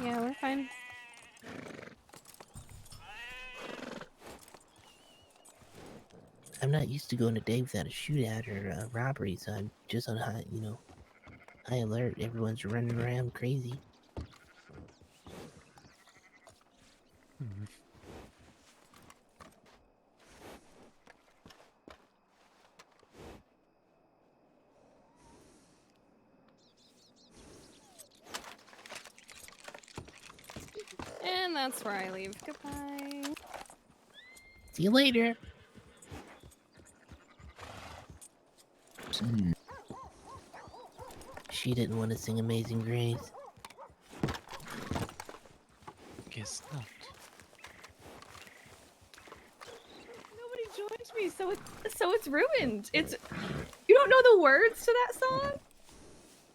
Yeah, we're fine. I'm not used to going a day without a shootout or a robbery, so I'm just on high, high alert. Everyone's running around crazy. And that's where I leave. Goodbye. See you later. She didn't want to sing Amazing Grace. Guess not. Nobody joined me, so it's ruined. It's you don't know the words to that song?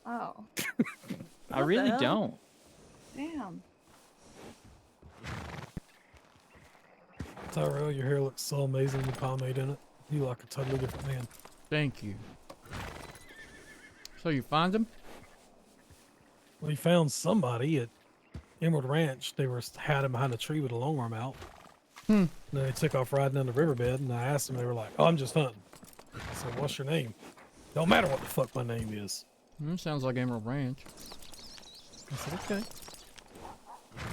Oh. I really don't. Damn. Tyrell, your hair looks so amazing with pomade in it. You look like a totally different man. Thank you. So you find him? We found somebody at Emerald Ranch. They had him behind a tree with a long arm out. Hmm. Then they took off riding down the riverbed, and I asked them. They were like, "Oh, I'm just hunting." I said, "What's your name?" "Don't matter what the fuck my name is." Sounds like Emerald Ranch. I said, okay.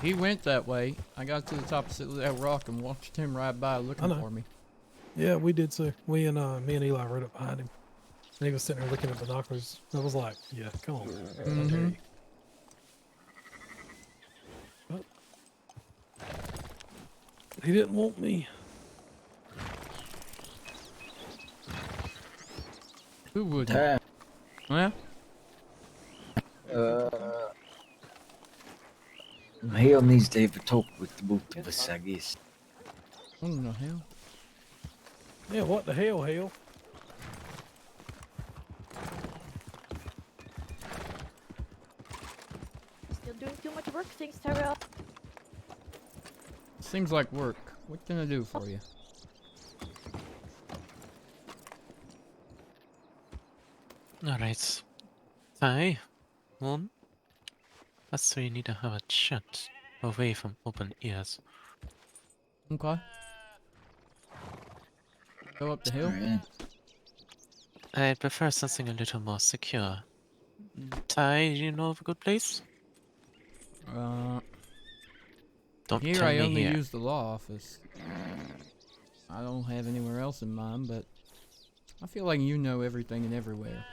He went that way. I got to the top of that rock and watched him ride by looking for me. Yeah, we did too. Me and Eli rode up behind him. And he was sitting there looking at binoculars. I was like, "Yeah, come on." Mm-hmm. But he didn't want me. Who would? Time. Yeah. Hale needs to have a talk with the both of us, I guess. What in the hell? Yeah, what the hell, Hale? Still doing too much work, thanks, Tyrell. Seems like work. What can I do for you? Alright. Hi. One. That's why you need to have it shut, away from open ears. Okay. Go up the hill. I'd prefer something a little more secure. Ty, you know of a good place? Don't Here tell I me only here. use the law office. I don't have anywhere else in mind, but I feel like you know everything and everywhere.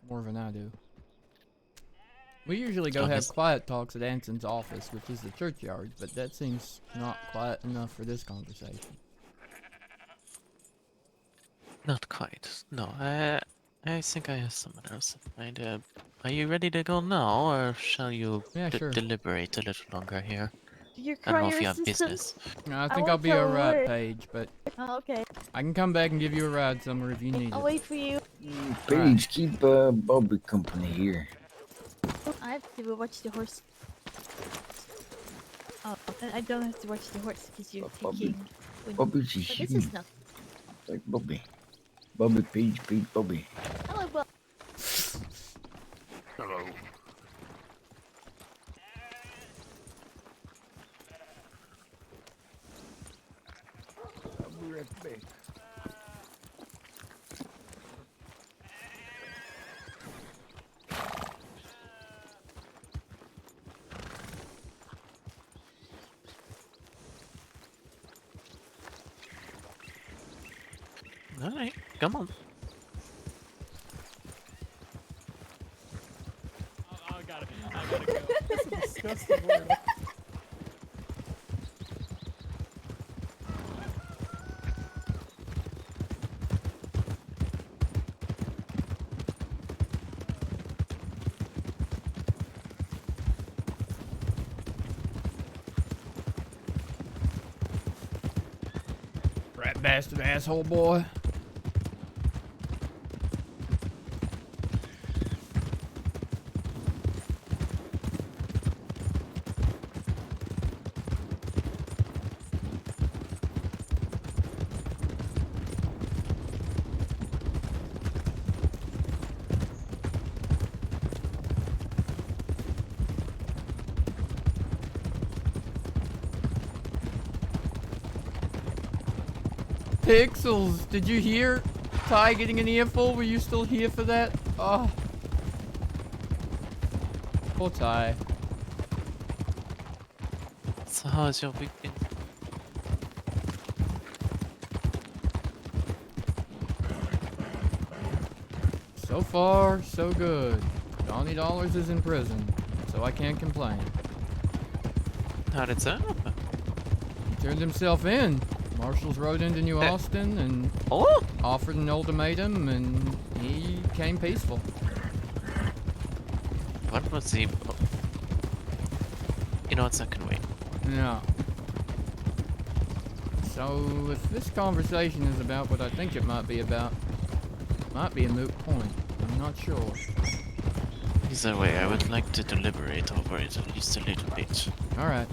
More than I do. We usually go have quiet talks at Anson's office, which is the churchyard, but that seems not quiet enough for this conversation. Not quite. No, I think I have someone else in mind. Are you ready to go now, or shall you sure. deliberate a little longer here? Your I don't know crier if you have assistant. business. No, I think won't I'll be tell alright, word. Paige, but Oh, okay. I can come back and give you a ride somewhere if you need I'll it. wait for you. Paige, keep Bobby company here. I have to watch the horse. Oh, and I don't have to watch the horse because you're taking. Bobby's But this human. is nothing. Like Bobby. Bobby, Paige, Bobby. Hello, Bob. Hello. I'll be right back. Alright, come on. I gotta go. That's a disgusting word. Rat bastard asshole boy. Pixels, did you hear Ty getting an earful? Were you still here for that? Oh. Poor Ty. So how's your week been? So far, so good. Johnny Dollars is in prison, so I can't complain. How did that happen? He turned himself in. Marshals rode into New Austin and offered an ultimatum, and he came peaceful. What was he... You know what, I can wait. Yeah. So, if this conversation is about what I think it might be about, it might be a moot point. I'm not sure. Either way, I would like to deliberate over it at least a little bit. Alright.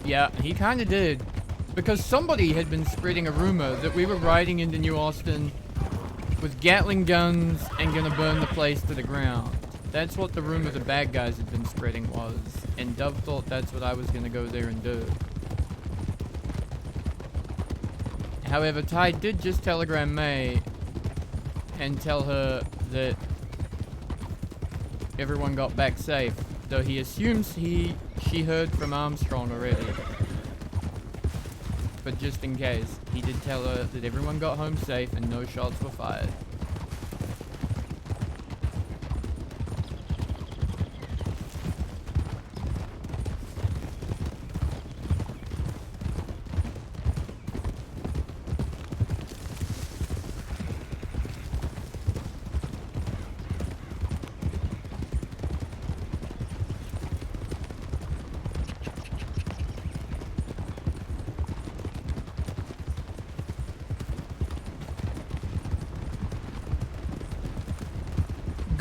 Yeah, he kinda did. Because somebody had been spreading a rumor that we were riding into New Austin with Gatling guns and gonna burn the place to the ground. That's what the rumor the bad guys had been spreading was, and Dove thought that's what I was gonna go there and do. However, Ty did just telegram May and tell her that everyone got back safe, though he assumes she heard from Armstrong already. But just in case, he did tell her that everyone got home safe and no shots were fired.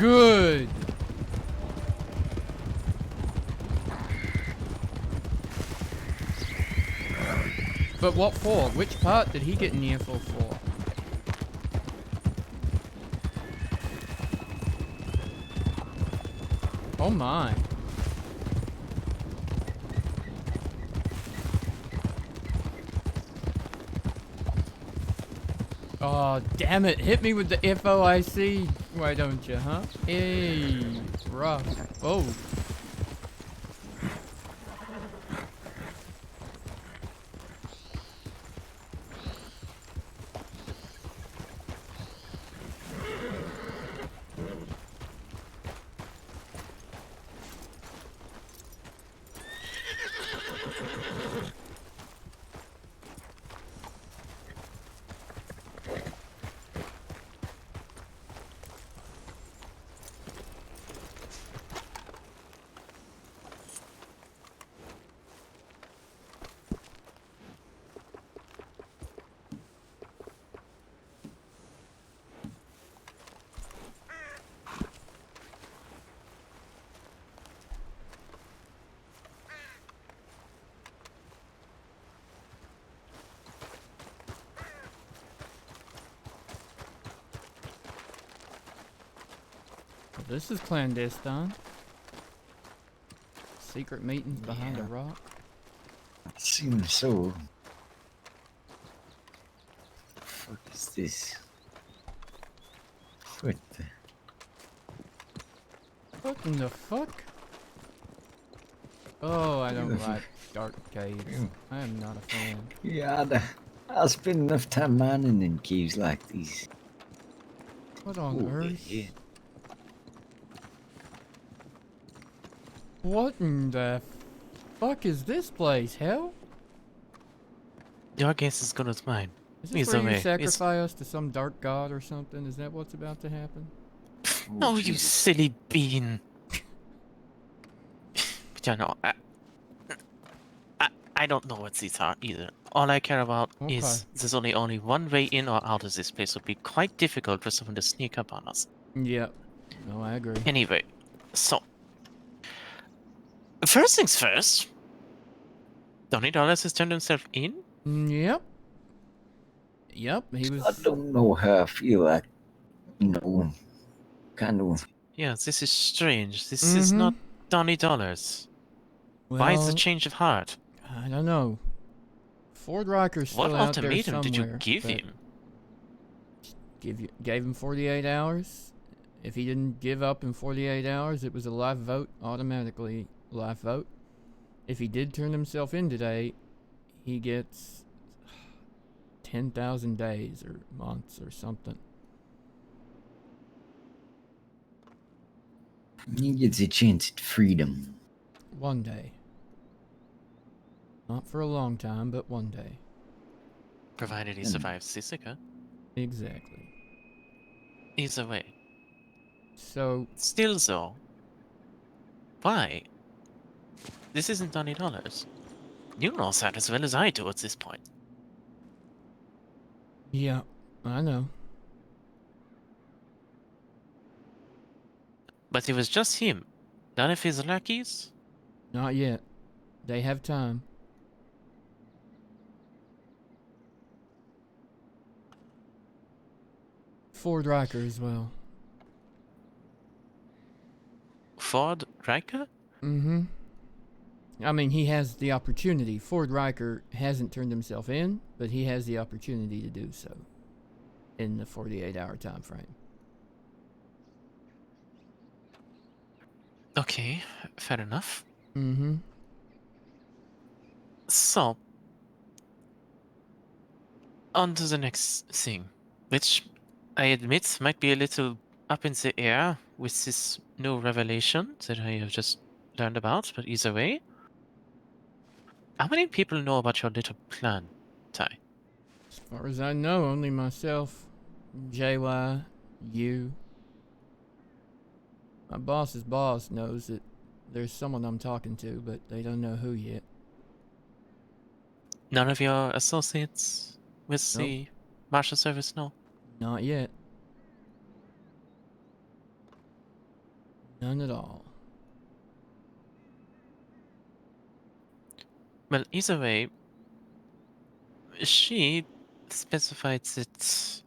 Good. But what for? Which part did he get an earful for? Oh my. Oh, damn it. Hit me with the FOIC. Why don't you, huh? Hey, rough. Oh. This is clandestine. Secret meetings behind a rock. Seems so. The fuck is this? What the? What in the fuck? Oh, I don't like dark caves. I am not a fan. Yeah, I'll spend enough time mining in caves like these. What on earth? Yeah. What in the fuck is this place? Hell? Your guess is as good as mine. Is this where you sacrifice us to some dark god or something? Is that what's about to happen? Oh, you silly bean. But you know, I don't know what these are either. All I care about is there's only one way in or out of this place. It would be quite difficult for someone to sneak up on us. Yep. No, I agree. Anyway, so first things first. $20 has turned himself in. Yep. Yep. He was. I don't know how I feel like, kind of. Yeah, this is strange. This is not $20. Why is the Well, change of heart? I don't know. Ford Riker's still What out there ultimatum somewhere. did you give but him? Gave him 48 hours. If he didn't give up in 48 hours, it was a live vote, automatically live vote. If he did turn himself in today, he gets 10,000 days or months or something. He gets a chance at freedom. One day. Not for a long time, but one day. Provided he survives Sisika. Exactly. Either way. So... Still though. Why? This isn't $20. You know that as well as I do at this point. Yeah, I know. But it was just him. None of his lackeys? Not yet. They have time. Ford Riker as well. Ford Riker? Mm-hmm. I mean, he has the opportunity. Ford Riker hasn't turned himself in, but he has the opportunity to do so in the 48-hour time frame. Okay, fair enough. Mm-hmm. So, on to the next thing, which I admit might be a little up in the air with this new revelation that I have just learned about, but either way. How many people know about your little plan, Ty? As far as I know, only myself, JY, you. My boss's boss knows that there's someone I'm talking to, but they don't know who yet. None of your associates with the Marshal service know? Not yet. None at all. Well, either way, she specified that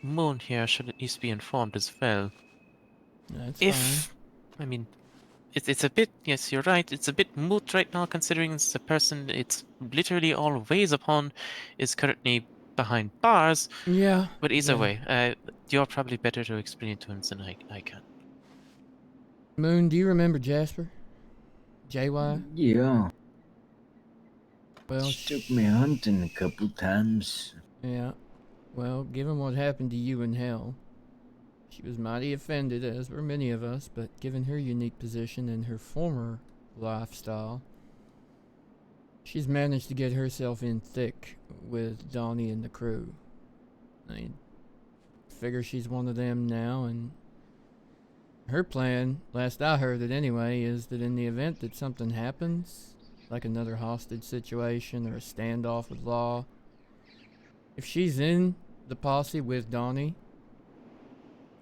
Moon here should at least be informed as well. That's If, I mean, it's a bit, yes, you're right, it's a bit moot right now considering the person it's literally all weighs upon is currently behind bars. Yeah. But either yeah. way, you're probably better to explain it to him than I can. Moon, do you remember Jasper? JY? Yeah. Well, She took me hunting a couple times. Yeah. Well, given what happened to you in hell, she was mighty offended, as were many of us, but given her unique position and her former lifestyle, she's managed to get herself in thick with Donnie and the crew. I figure she's one of them now, and her plan, last I heard it anyway, is that in the event that something happens, like another hostage situation or a standoff with law, if she's in the posse with Donnie,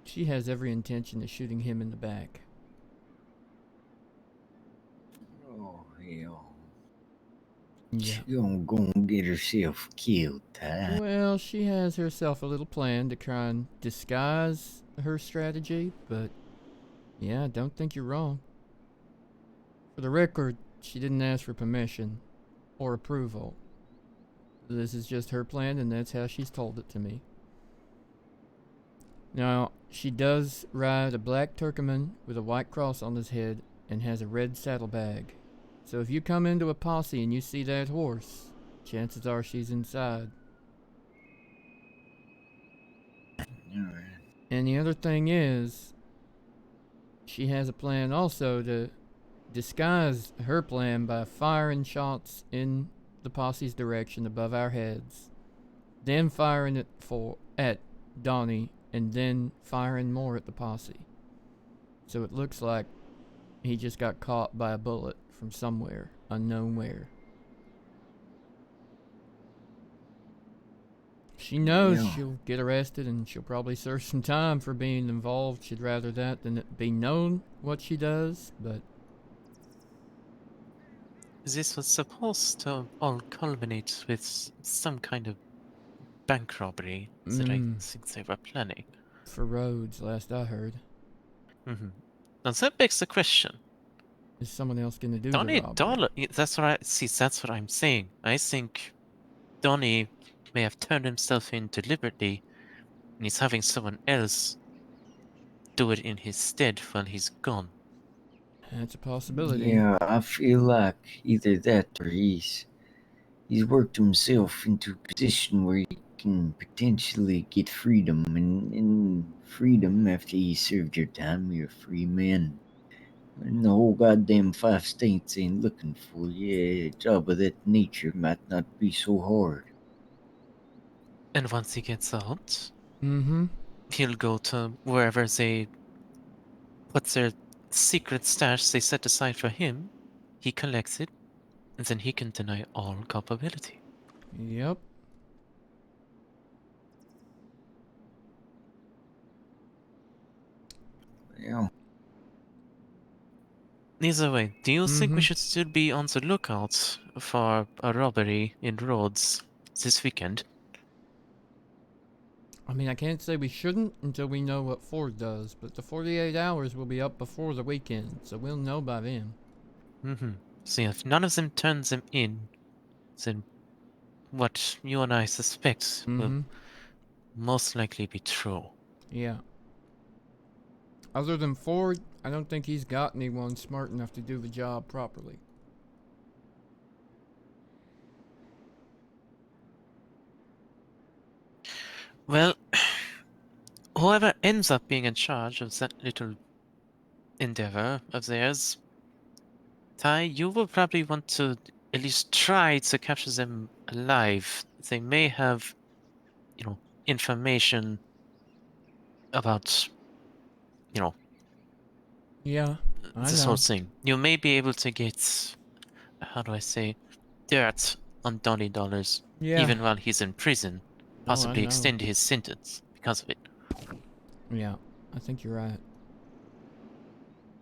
she has every intention of shooting him in the back. Oh, hell. Yeah. She gonna go and get herself killed, Ty. Well, she has herself a little plan to try and disguise her strategy, but yeah, I don't think you're wrong. For the record, she didn't ask for permission or approval. This is just her plan, and that's how she's told it to me. Now, she does ride a black Turkoman with a white cross on his head and has a red saddlebag. So if you come into a posse and you see that horse, chances are she's inside. Alright. And the other thing is, she has a plan also to disguise her plan by firing shots in the posse's direction above our heads, then firing it at Donnie, and then firing more at the posse. So it looks like he just got caught by a bullet from somewhere, unknown where. She knows Yeah. she'll get arrested and she'll probably serve some time for being involved. She'd rather that than it be known what she does, but This was supposed to all culminate with some kind of bank robbery that I think they were planning. For Rhodes, last I heard. Now that begs the question. Is someone else going to do Donnie the robbery? Dollar, that's what that's what I'm saying. I think Donnie may have turned himself in deliberately, and he's having someone else do it in his stead while he's gone. That's a possibility. Yeah, I feel like either that or he's worked himself into a position where he can potentially get freedom, and freedom after you served your time, you're a free man. And the whole goddamn 5 states ain't looking for you. A job of that nature might not be so hard. And once he gets out, Mm-hmm. he'll go to wherever they put their secret stash they set aside for him. He collects it, and then he can deny all culpability. Yep. Yeah. Either way, do you think we should still be on the lookout for a robbery in Rhodes this weekend? I mean, I can't say we shouldn't until we know what Ford does, but the 48 hours will be up before the weekend, so we'll know by then. See, if none of them turns them in, then what you and I suspect will most likely be true. Yeah. Other than Ford, I don't think he's got anyone smart enough to do the job properly. Well, whoever ends up being in charge of that little endeavor of theirs, Ty, you will probably want to at least try to capture them alive. They may have, information about, Yeah, I this know. whole thing. You may be able to get, how do I say, dirt on Donnie Dollars, Yeah. even while he's in prison, Oh, I possibly know. extend his sentence because of it. Yeah, I think you're right.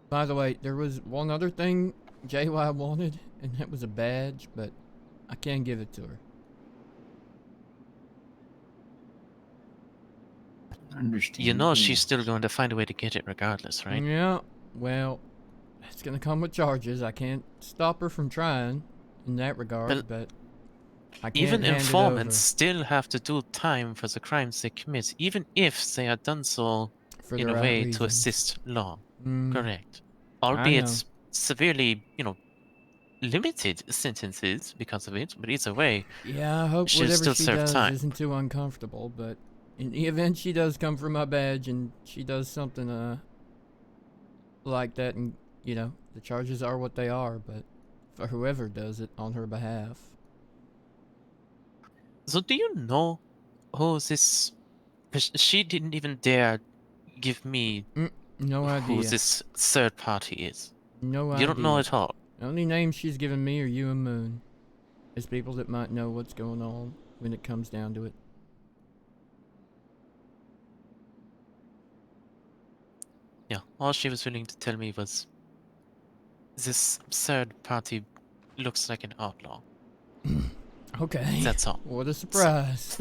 By the way, there was one other thing JY wanted, and that was a badge, but I can't give it to her. Understand. You know she's still going to find a way to get it regardless, right? Yeah, well, it's gonna come with charges. I can't stop her from trying in that regard, but I can't Even hand informants it still have to do time for the crimes they commit, even if they are done so For in the a right way to reasons. assist law. Mm, Correct. I know. Albeit severely, limited sentences because of it, but either way, Yeah, I hope she'll whatever still she serve does time. isn't too uncomfortable, but in the event she does come for my badge and she does something like that, and the charges are what they are, but for whoever does it on her behalf. So do you know who this... 'cause she didn't even dare give me No who idea. this third party is. No idea. You don't know at all. The only names she's given me are you and Moon, as people that might know what's going on when it comes down to it. Yeah, all she was willing to tell me was this third party looks like an outlaw. Okay. That's all. What a surprise.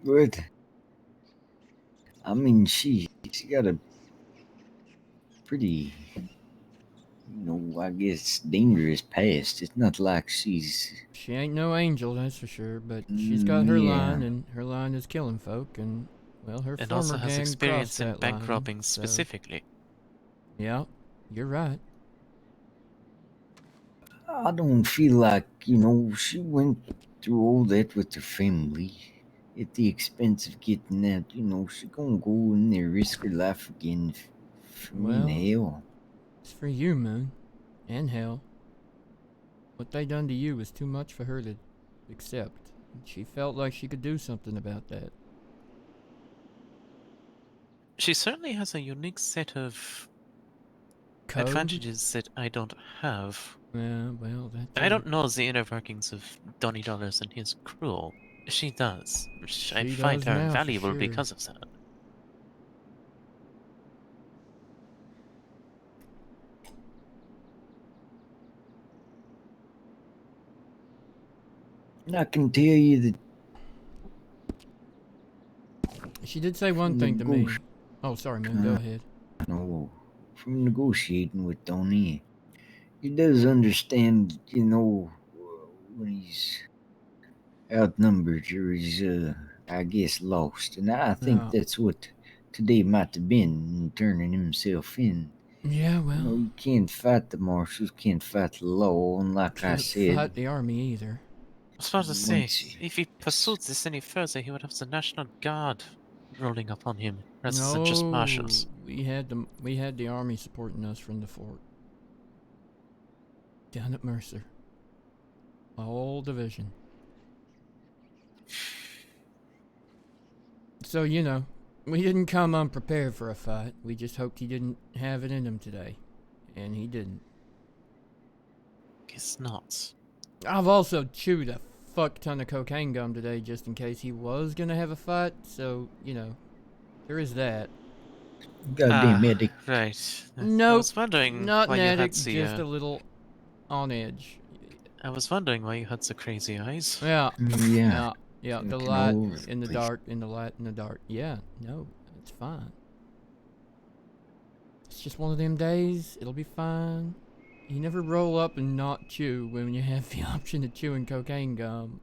But I mean, she got a pretty, I guess, dangerous past. It's not like she's. She ain't no angel, that's for sure, but she's got her line, Yeah. and her line is killing folk, and, well, her And former also has gang experience crossed in that bank line, robbing so- specifically. Yeah, you're right. I don't feel like, she went through all that with her family at the expense of getting out. She gonna go in there, risk her life again for me in Well, hell. it's for you, Moon, and hell. What they done to you was too much for her to accept. She felt like she could do something about that. She certainly has a unique set of Code? advantages that I don't have. Yeah, well, that's I don't know the inner workings of Donny Dollars and his crew. She does. I She find does her now, for valuable sure. because of that. I can tell you that She did say one thing to me. Oh, sorry, man. Go ahead. No, from negotiating with Donnie, he does understand, when he's outnumbered or he's, I guess, lost. And I think Yeah. that's what today might have been, turning himself in. Yeah, well. You can't fight the marshals, can't fight the law, and like I Can't said, fight the army either. I was about to say, once if he pursued this any further, he would have the National Guard rolling upon him rather than just marshals. We had the army supporting us from the fort. Down at Mercer. A whole division. So, we didn't come unprepared for a fight. We just hoped he didn't have it in him today. And he didn't. Guess not. I've also chewed a fuck ton of cocaine gum today just in case he was gonna have a fight, so, there is that. goddamn addict. Right. I Nope, was wondering not why an you addict, had the, just a little on edge. I was wondering why you had the crazy eyes. Yeah. Yeah. Yeah, the Looking light all over the in the place. dark, in the light in the dark. Yeah, no, it's fine. It's just one of them days. It'll be fine. You never roll up and not chew when you have the option of chewing cocaine gum.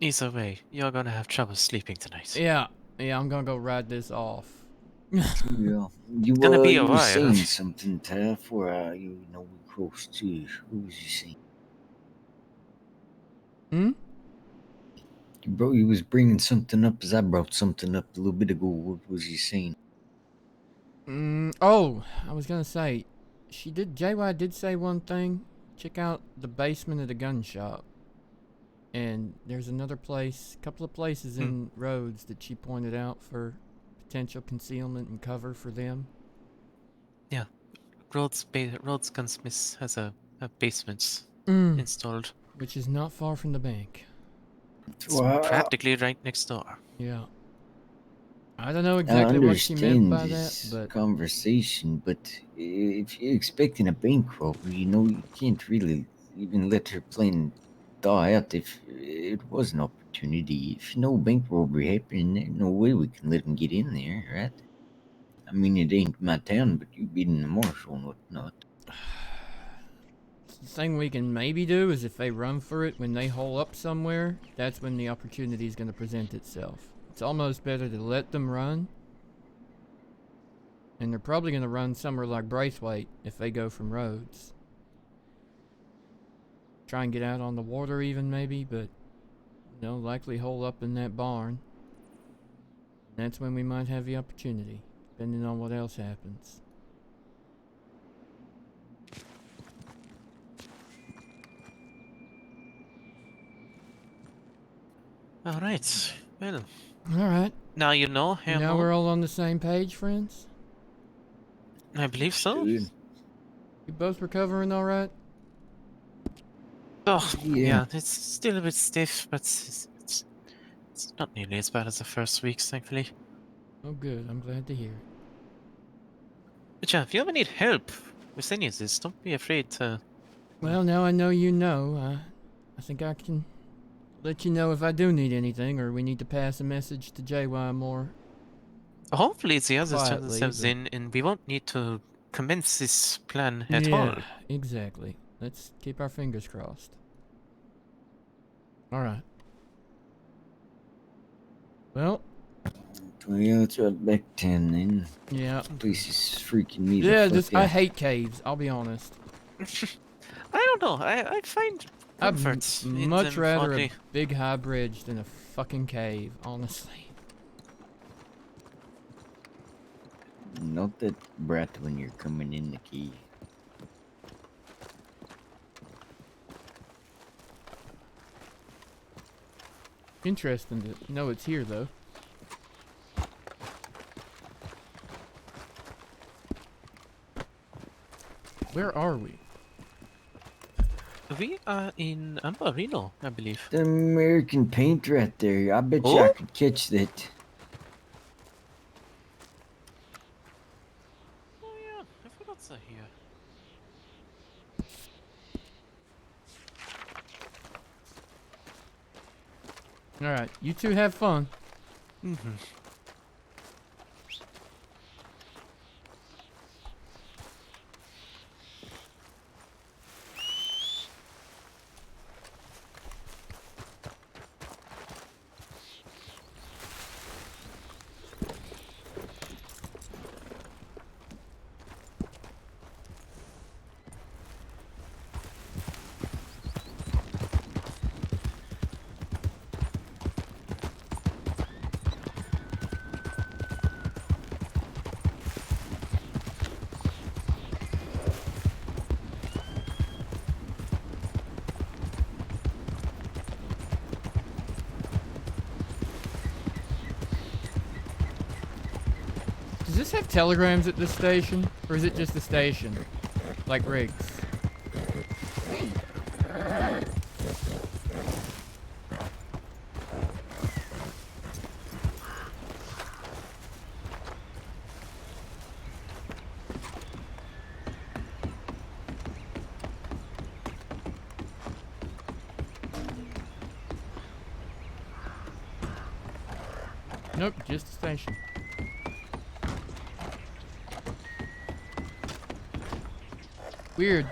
Either way, you're gonna have trouble sleeping tonight. Yeah, I'm gonna go ride this off. Yeah. You, gonna be a you were while. saying something, Ty, before we crossed to. What was you saying? Hmm? You was bringing something up as I brought something up a little bit ago. What was you saying? Oh, I was gonna say, JY did say one thing. Check out the basement of the gun shop. And there's another place, couple of places in Rhodes that she pointed out for potential concealment and cover for them. Yeah. Rhodes Gunsmith has a basement Mm. installed. Which is not far from the bank. It's practically right next door. Yeah. I don't know I exactly what she meant understand by that, this but conversation, but if you're expecting a bank robbery, you can't really even let her plan thaw out if it was an opportunity. If bank robbery happened, there's no way we can let him get in there, right? I mean, it ain't my town, but you've been in the Marshal and whatnot. the thing we can maybe do is if they run for it when they hole up somewhere, that's when the opportunity is going to present itself. It's almost better to let them run. And they're probably going to run somewhere like Braithwaite if they go from roads. Try and get out on the water even maybe, but likely hole up in that barn. And that's when we might have the opportunity, depending on what else happens. Alright, well. Alright. Now you know, Herr Now Moore. we're all on the same page, friends? I believe so. Good. You both recovering alright? Oh, Yeah. yeah, it's still a bit stiff, but it's not nearly as bad as the first weeks, thankfully. Oh good, I'm glad to hear it. But yeah, if you ever need help with any of this, don't be afraid to... Well, now I know you know. I think I can let you know if I do need anything, or we need to pass a message to JY more. Hopefully the others turn quietly, themselves but- in, and we won't need to commence this plan at all. Yeah, exactly. Let's keep our fingers crossed. Alright. Well. Yeah, let's ride back 10 then. Yeah. Place is freaking me Yeah, the fuck I out. hate caves, I'll be honest. I don't know, I find comfort I'd in much them, rather oddly. a big high bridge than a fucking cave, honestly. Not that brat when you're coming in the key. Interesting to know it's here, though. Where are we? We are in Ambarino, I believe. The American paint right there. I bet you I could catch that. Oh yeah, I forgot they're here. Alright, you two have fun. Mm-hmm. Does this have telegrams at this station? Or is it just a station? Like Riggs? Nope, just a station. Weird.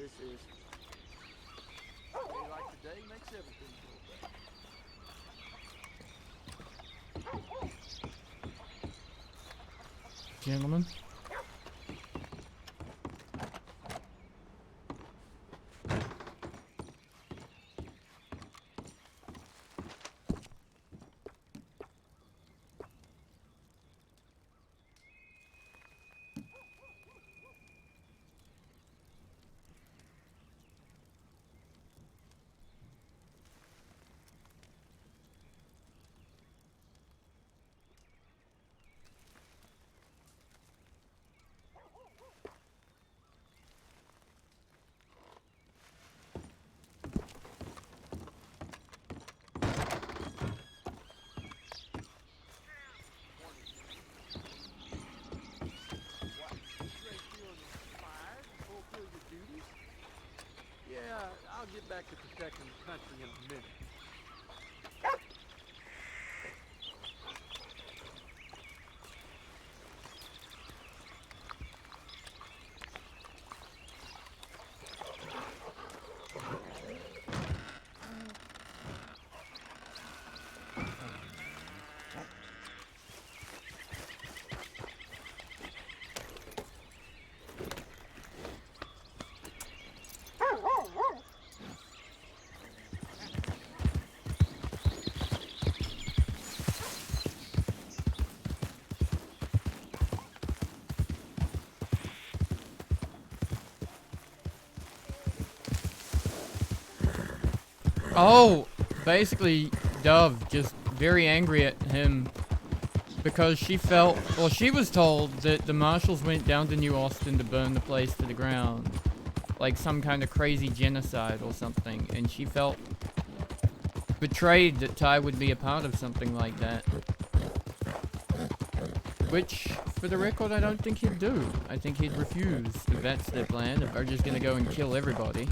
this is. A day like today makes everything go better. Gentlemen. Yeah, I'll get back to protecting the country in a minute. Oh, basically, Dove just very angry at him because she felt, well, she was told that the marshals went down to New Austin to burn the place to the ground, like some kind of crazy genocide or something, and she felt betrayed that Ty would be a part of something like that. Which, for the record, I don't think he'd do. I think he'd refuse if that's their plan, if they're just gonna go and kill everybody.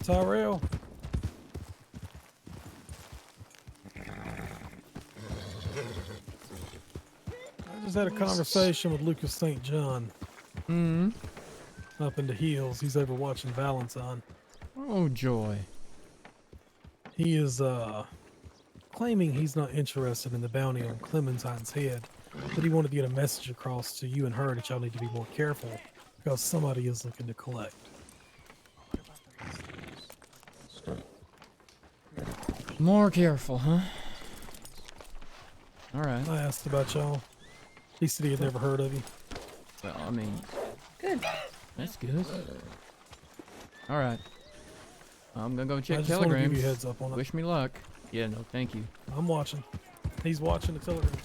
Tyrell. I just had a conversation with Lucas St. John. Up in the hills. He's over watching Valentine. Oh, joy. He is claiming he's not interested in the bounty on Clementine's head, but he wanted to get a message across to you and her that y'all need to be more careful because somebody is looking to collect. More careful, huh? Alright. I asked about y'all. He said he had never heard of you. Well, I mean... Good. That's good. Alright. I'm gonna go I check just wanted to telegrams. give you a heads up on it. Wish me luck. Yeah, no, thank you. I'm watching. He's watching the telegrams.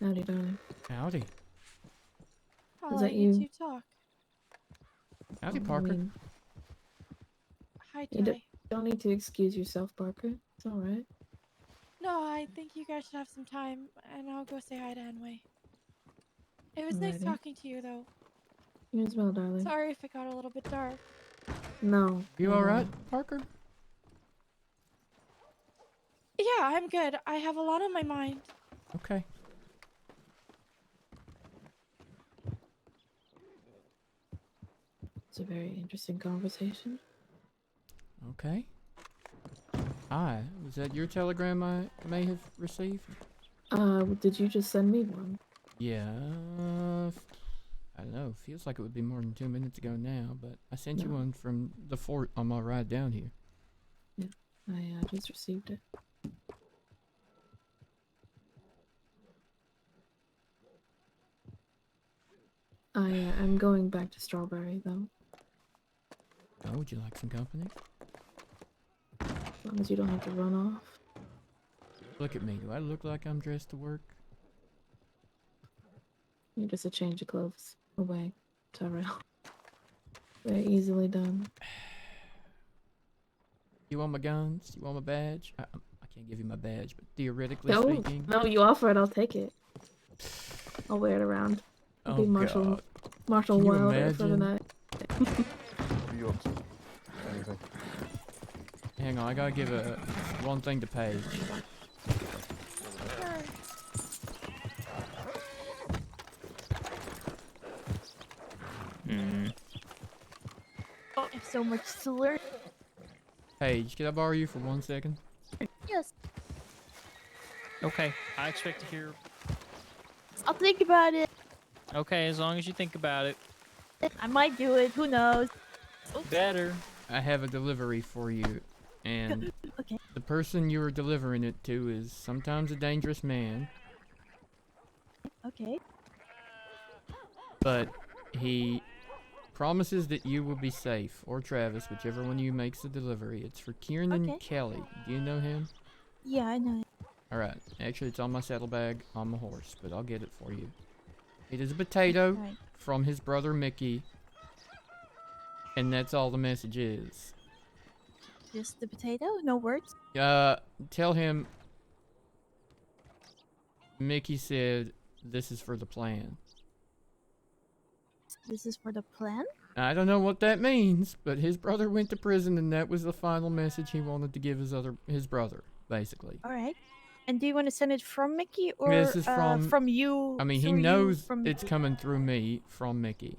Howdy, darling. Howdy. I'll Is let that you you? two talk. Howdy, I Parker. mean, Hi, you Ty. don't need to excuse yourself, Parker. It's alright. No, I think you guys should have some time, and I'll go say hi to Enway. It was nice Alrighty. talking to you, though. You as well, darling. Sorry if it got a little bit dark. No. You not at alright, all. Parker? I'm good. I have a lot on my mind. Okay. It's a very interesting conversation. Okay. Hi, was that your telegram I may have received? Did you just send me one? Yeah. I don't know. Feels like it would be more than 2 minutes ago now, but I sent you No. one from the fort on my ride down here. Yeah, I just received it. I'm going back to Strawberry though. Oh, would you like some company? As long as you don't have to run off. Look at me. Do I look like I'm dressed to work? You're just a change of clothes away, Tyrell. Very easily done. You want my guns? You want my badge? I can't give you my badge, but theoretically No, speaking... no, you offer it, I'll take it. I'll wear it around. I'll be Oh, Marshal God. Marshal Can you Wilder for the imagine? night. You up to anything? Hang on, I gotta give one thing to Paige. Oh, I have so much to learn. Paige, can I borrow you for 1 second? Yes. Okay, I expect to hear. I'll think about it. Okay, as long as you think about it. I might do it. Who knows? Better. I have a delivery for you, and Okay. the person you are delivering it to is sometimes a dangerous man, Okay. but he promises that you will be safe, or Travis, whichever one of you makes the delivery. It's for Kieran Okay. Kelly. Do you know him? Yeah, I know. Alright, actually it's on my saddlebag on my horse, but I'll get it for you. It is a potato Right. from his brother Mickey, and that's all the message is. Just the potato? No words? Tell him Mickey said this is for the plan. This is for the plan? I don't know what that means, but his brother went to prison and that was the final message he wanted to give his brother, basically. Alright. And do you want to send it from Mickey or This is from you? I mean, he through you knows from it's Mickey? coming through me from Mickey.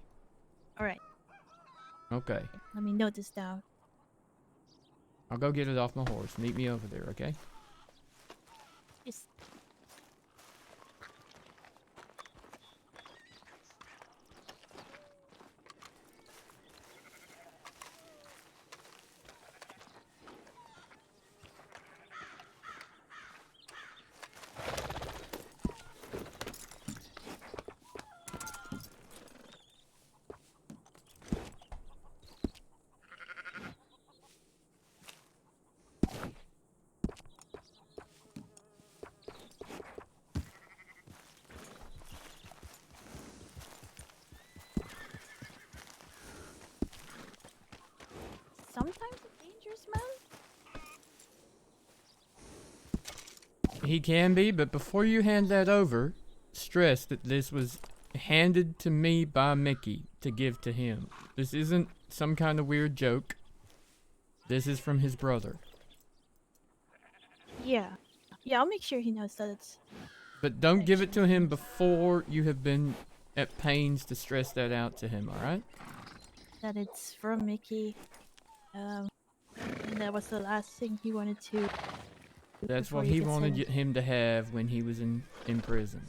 Alright. Okay. Let me note this down. I'll go get it off my horse. Meet me over there, okay? Yes. Sometimes a dangerous man? He can be, but before you hand that over, stress that this was handed to me by Mickey to give to him. This isn't some kind of weird joke. This is from his brother. Yeah. Yeah, I'll make sure he knows that it's... But don't give it to him before you have been at pains to stress that out to him, alright? that it's from Mickey. And that was the last thing he wanted to... That's before what he he gets wanted home. him to have when he was in prison.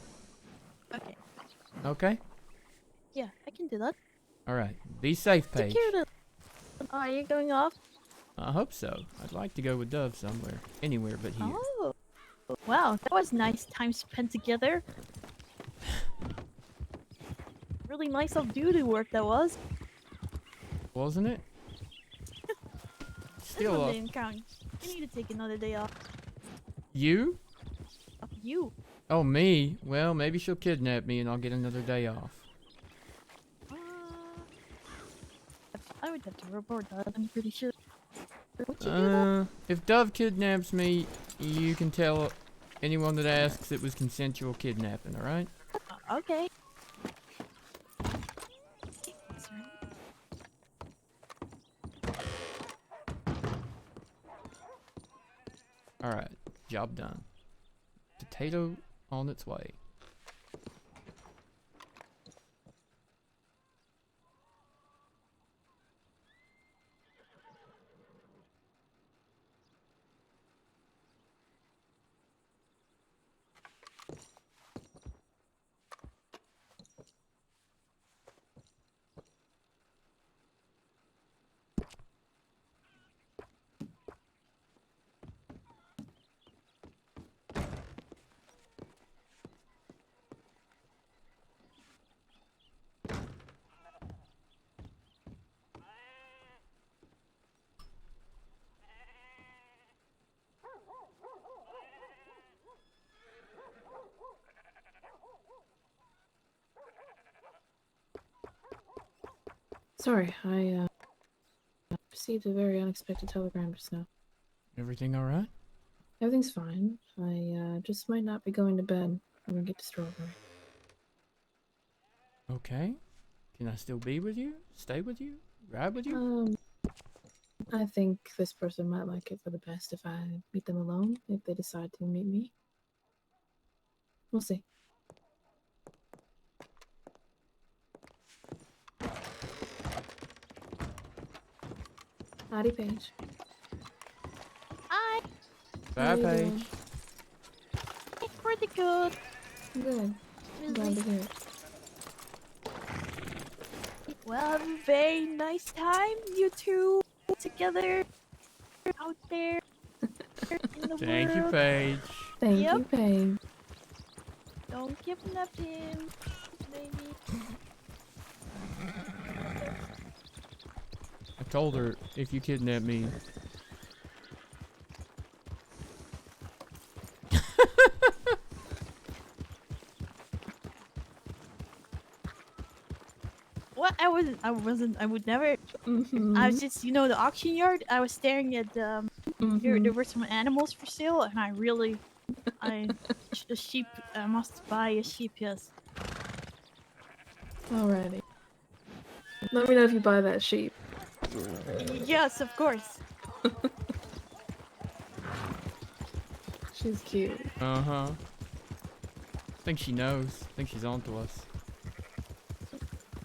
Okay. Okay? Yeah, I can do that. Alright. Be safe, Take Paige. care of the... Oh, are you going off? I hope so. I'd like to go with Dove somewhere. Anywhere but here. Oh. Wow, that was nice time spent together. Really nice off-duty work that was. Wasn't it? This Still one up. didn't count. You need to take another day off. You? You. Oh, me? Well, maybe she'll kidnap me and I'll get another day off. I would have to report that, I'm pretty sure. Would you do that? If Dove kidnaps me, you can tell anyone that asks it was consensual kidnapping, alright? Okay. Alright. Job done. Potato on its way. Sorry, I received a very unexpected telegram just now. Everything alright? Everything's fine. I just might not be going to bed when we get to Strawberry. Okay. Can I still be with you? Stay with you? Ride with you? I think this person might like it for the best if I meet them alone, if they decide to meet me. We'll see. Howdy, Paige. Hi. Bye, How you Paige. doing? Pretty good. Good. I'm glad to hear it. Well, have a very nice time, you two together out there in the Thank you, world. Paige. Thank Yep. you, Paige. Don't kidnap him, baby. I told her, if you kidnap me... What? I would never. I was just, the auction yard. I was staring at, there were some animals for sale, and a sheep, I must buy a sheep, yes. Alrighty. Let me know if you buy that sheep. Yes, of course. She's cute. Uh-huh. I think she knows. I think she's on to us.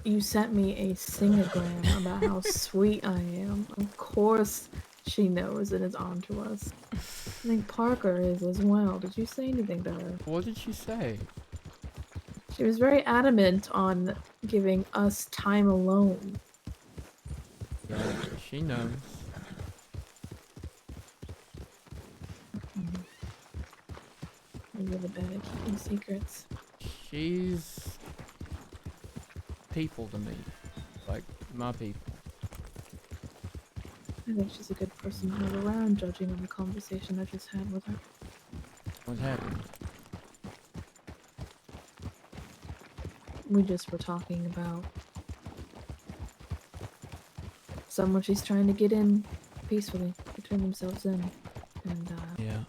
You sent me a singagram about how sweet I am. Of course she knows and is on to us. I think Parker is as well. Did you say anything to her? What did she say? She was very adamant on giving us time alone. Yeah, she knows. I'm really bad at keeping secrets. She's... people to me. Like, my people. I think she's a good person to have around, judging on the conversation I just had with her. What happened? We just were talking about someone she's trying to get in peacefully, to turn themselves in, and yeah,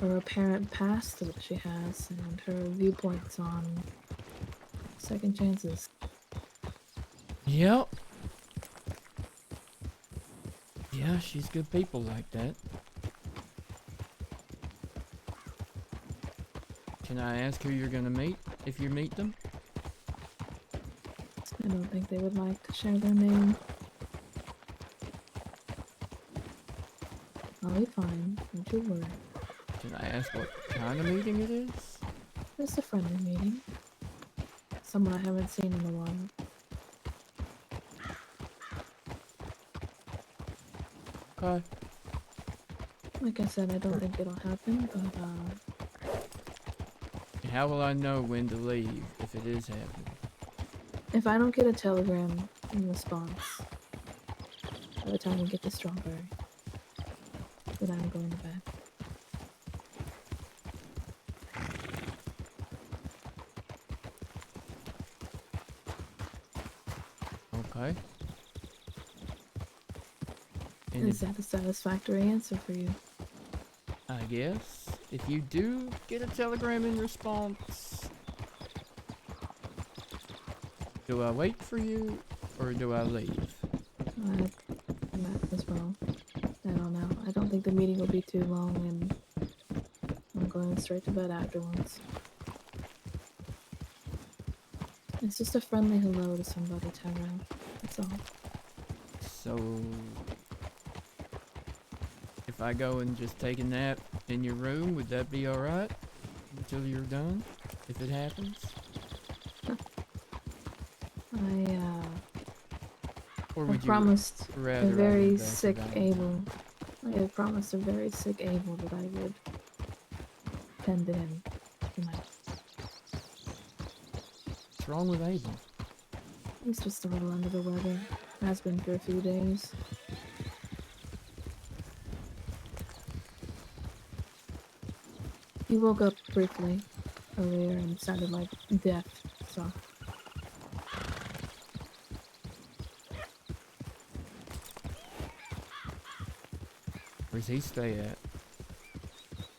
her apparent past that she has, and her viewpoints on second chances. Yep. Yeah, she's good people like that. Can I ask who you're gonna meet, if you meet them? I don't think they would like to share their name. I'll be fine, don't you worry. Can I ask what kind of meeting it is? Just a friendly meeting. Someone I haven't seen in a while. Okay. Like I said, I don't think it'll happen, but And how will I know when to leave if it is happening? if I don't get a telegram in response by the time we get to Strawberry, then I'm going to bed. Okay. And Is that a satisfactory answer for you? I guess if you do get a telegram in response, do I wait for you or do I leave? That as well. I don't know. I don't think the meeting will be too long, and I'm going straight to bed afterwards. It's just a friendly hello to somebody, Tyrell. That's all. So, if I go and just take a nap in your room, would that be alright? Until you're done? If it happens? Or I would you promised rather a I very went back to sick Valentine? Abel. I had promised a very sick Abel that I would tend to him tonight. What's wrong with Abel? He's just a little under the weather. Has been for a few days. He woke up briefly earlier and sounded like death, so. Where's he stay at?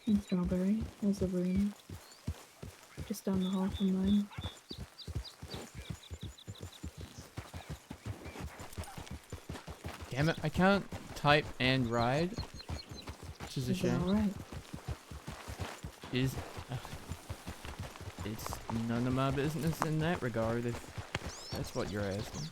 In Strawberry, there's a room just down the hall from mine. Damn it, I can't type and ride. Which is a shame. Alright. It's none of my business in that regard, if that's what you're asking.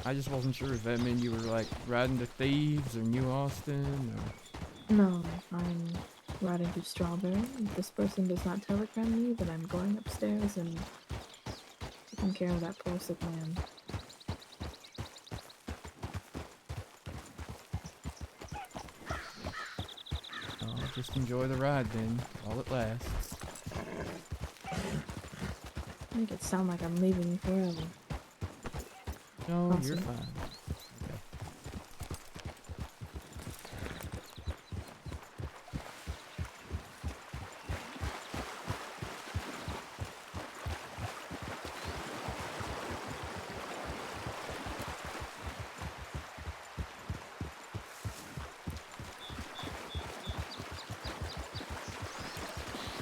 I just wasn't sure if that meant you were like riding to Thieves or New Austin or... No, I'm riding to Strawberry. If this person does not telegram me, then I'm going upstairs and taking care of that poor sick man. Oh, just enjoy the ride then, while it lasts. Make it sound like I'm leaving you forever. No, you're Awesome. fine. Okay.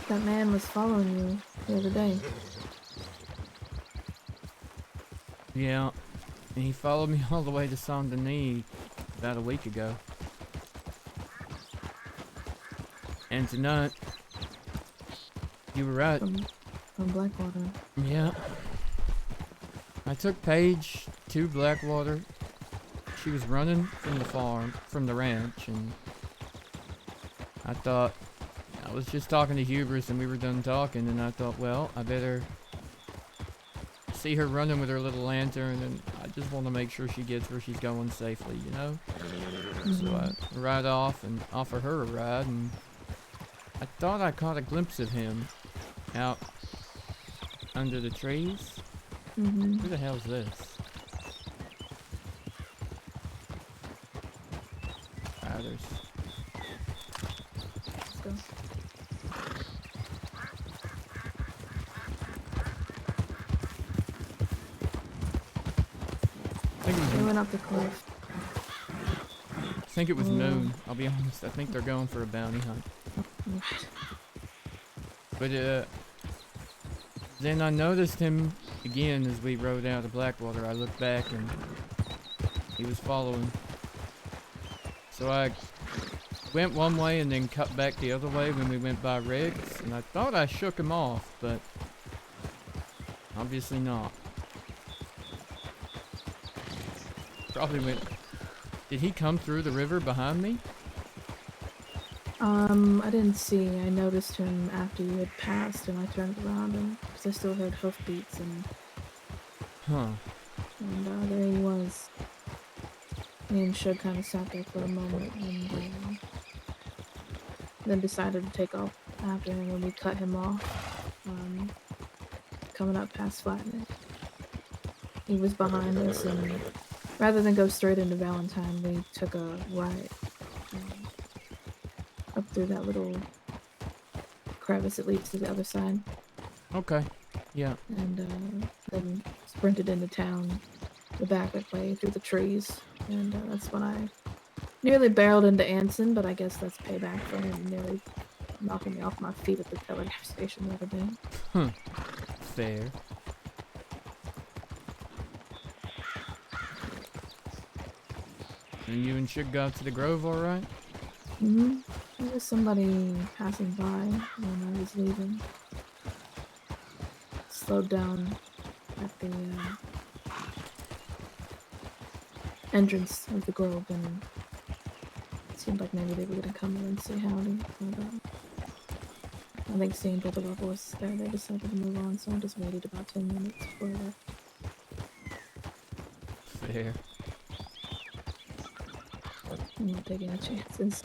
That man was following you the other day. Yeah, and he followed me all the way to Saint Denis about a week ago. And tonight, you were right. From Blackwater. Yeah. I took Paige to Blackwater. She was running from the farm, from the ranch, and I thought, I was just talking to Hubris and we were done talking, and I thought, well, I better see her running with her little lantern, and I just want to make sure she gets where she's going safely, you know? So I ride off and offer her a ride, and I thought I caught a glimpse of him out under the trees. Who the hell's this? Riders. Let's go. They went up the cliff. I think it was noon, I'll be honest. I think they're going for a bounty hunt. But then I noticed him again as we rode out of Blackwater. I looked back and he was following. So I went one way and then cut back the other way when we went by Riggs, and I thought I shook him off, but obviously not. Probably went... Did he come through the river behind me? I didn't see. I noticed him after you had passed, and I turned around because I still heard hoofbeats, and there he was. Me and Shug kind of sat there for a moment, and then decided to take off after him when we cut him off. Coming up past Flatneck, he was behind us, and rather than go straight into Valentine, we took a right. Up through that little crevice that leads to the other side. Okay, yeah. And then sprinted into town the back way through the trees. And that's when I nearly barreled into Anson, but I guess that's payback for him nearly knocking me off my feet at the telegraph station the other day. Fair. And you and Shug got to the Grove alright? Mm-hmm. There was somebody passing by when I was leaving. Slowed down at the entrance of the grove, and it seemed like maybe they were gonna come in and say howdy. But I think seeing that the level was there, they decided to move on, so I just waited about 10 minutes before I left. Fair. I'm not taking any chances.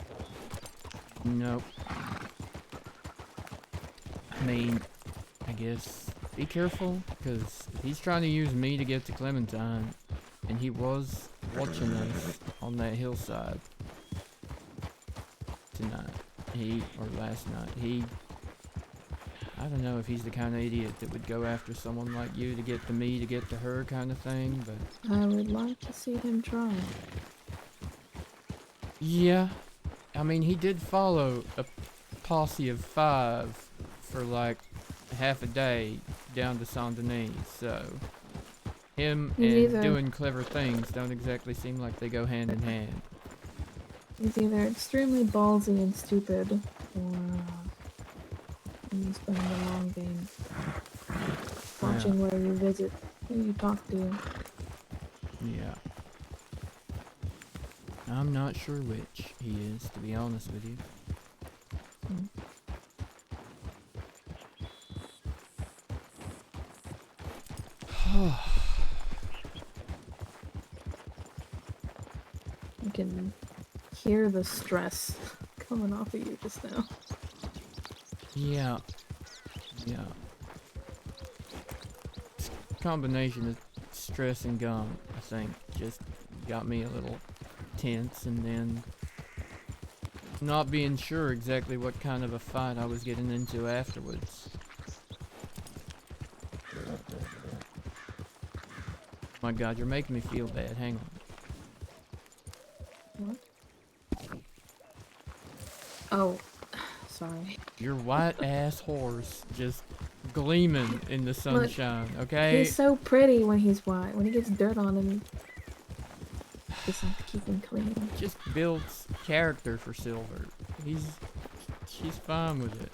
Nope. I mean, I guess be careful, because he's trying to use me to get to Clementine, and he was watching us on that hillside tonight. Or last night. I don't know if he's the kind of idiot that would go after someone like you to get to me to get to her kind of thing, but... I would like to see him try. Yeah. I mean, he did follow a posse of 5 for like half a day down to Saint Denis, so him He's and either- doing clever things don't exactly seem like they go hand in hand. He's either extremely ballsy and stupid, or he's playing the long game. Watching where you visit, who you talk to. Yeah. I'm not sure which he is, to be honest with you. I can hear the stress coming off of you just now. Yeah. Yeah. Combination of stress and gum, I think, just got me a little tense, and then not being sure exactly what kind of a fight I was getting into afterwards. My God, you're making me feel bad. Hang on. What? Oh, sorry. Your white ass horse just gleaming in the sunshine, okay? He's so pretty when he's white. When he gets dirt on him, just have to keep him clean. Just builds character for Silver. She's fine with it.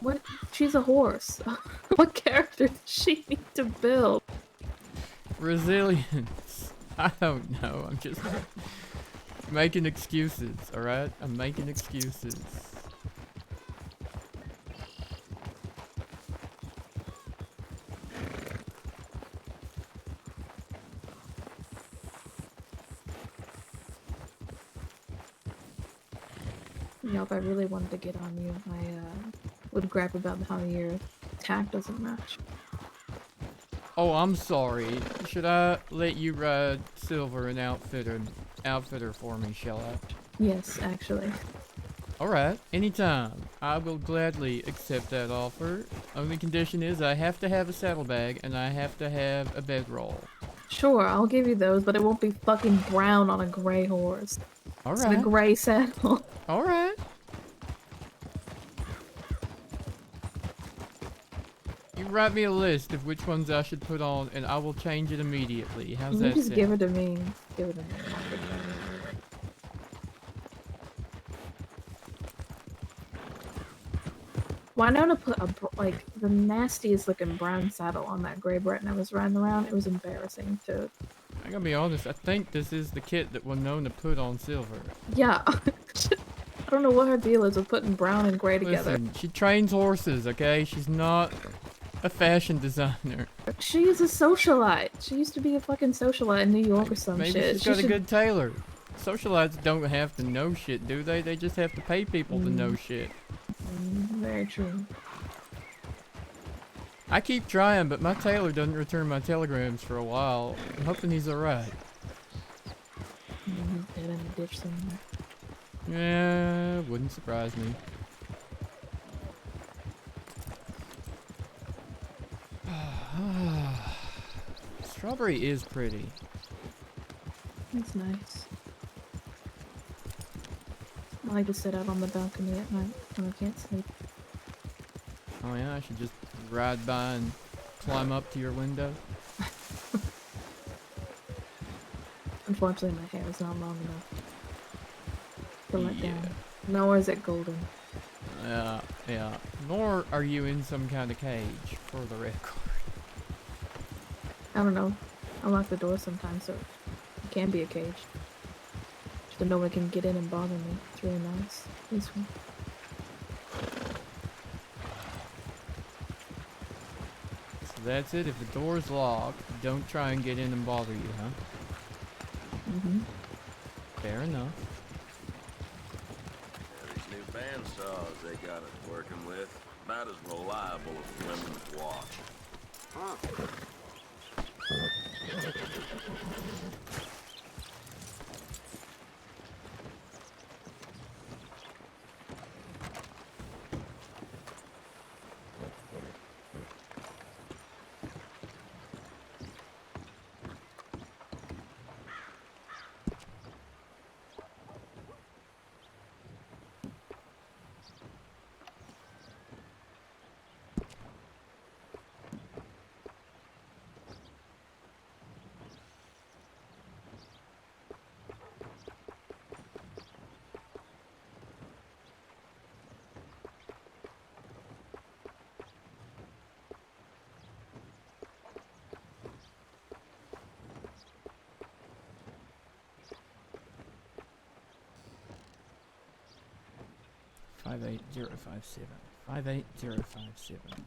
What? She's a horse. What character does she need to build? Resilience. I don't know. I'm just making excuses, alright? I'm making excuses. You know, if I really wanted to get on you, I would gripe about how your attack doesn't match. Oh, I'm sorry. Should I let you ride Silver and outfitter for me, shall I? Yes, actually. Alright, anytime. I will gladly accept that offer. Only condition is I have to have a saddlebag and I have to have a bedroll. Sure, I'll give you those, but it won't be fucking brown on a gray horse. Alright. It's a gray saddle. Alright. You write me a list of which ones I should put on and I will change it immediately. How's You that just sound? give it to me. Give it to me. Why not to put like the nastiest looking brown saddle on that gray Breton I was riding around? It was embarrassing to. I gotta be honest, I think this is the kit that Winona put on Silver. Yeah. I don't know what her deal is with putting brown and gray together. Listen, she trains horses, okay? She's not a fashion designer. She's a socialite. She used to be a fucking socialite in New York or some Maybe shit. she's got a good tailor. Socialites don't have to know shit, do they? They just have to pay people to know shit. Very true. I keep trying, but my tailor doesn't return my telegrams for a while. I'm hoping he's alright. He's dead in the ditch somewhere. Yeah, wouldn't surprise me. Strawberry is pretty. That's nice. I like to sit out on the balcony at night when I can't sleep. Oh yeah, I should just ride by and climb up to your window. Unfortunately, my hair is not long enough to let down. Nor is it golden. Yeah. Nor are you in some kind of cage, for the record. I don't know. I lock the door sometimes, so it can be a cage. So no one can get in and bother me. It's really nice. Peaceful. So that's it. If the door's locked, don't try and get in and bother you, huh? Mm-hmm. Fair enough. Yeah, these new bandsaws they got us working with, about as reliable as women's watch. Huh. Five 58057. 58057.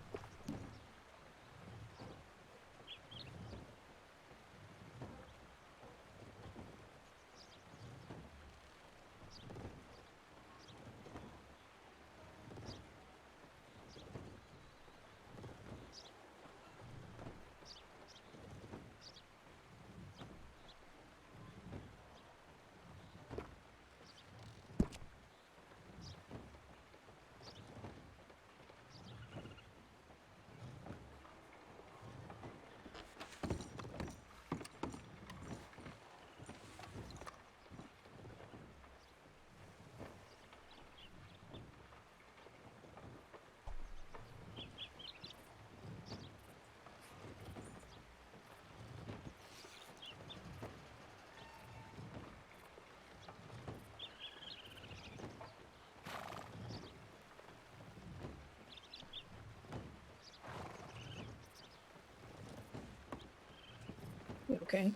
You okay?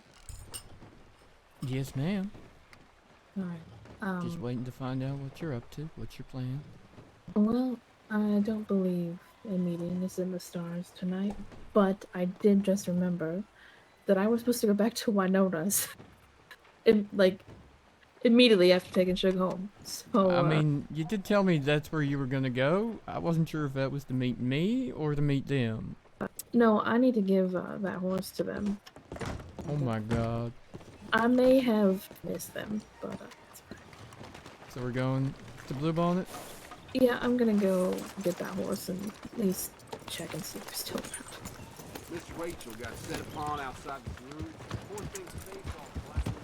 Yes, ma'am. Alright. Just waiting to find out what you're up to. What's your plan? Well, I don't believe a meeting is in the stars tonight, but I did just remember that I was supposed to go back to Winona's. Immediately after taking Sugar home. So, I mean, you did tell me that's where you were gonna go. I wasn't sure if that was to meet me or to meet them. no, I need to give that horse to them. Oh my god. I may have missed them, but it's fine. So we're going to Blue Bonnet? Yeah, I'm gonna go get that horse and at least check and see if they're still around. Miss Rachel got set upon outside the room. Poor thing's face all black and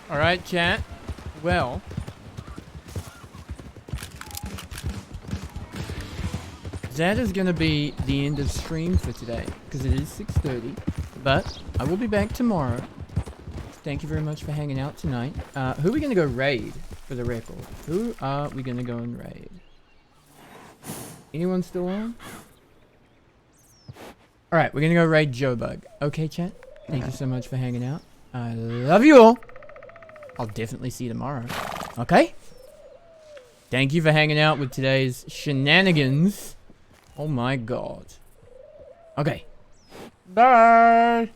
blue. Alright, chat. Well. That is going to be the end of stream for today, because it is 6:30. But I will be back tomorrow. Thank you very much for hanging out tonight. Who are we going to go raid, for the record? Who are we going to go and raid? Anyone still on? Alright, we're going to go raid Joe Bug. Okay, chat? Thank you so much for hanging out. I love you all. I'll definitely see you tomorrow. Okay? Thank you for hanging out with today's shenanigans. Oh my god. Okay. Bye!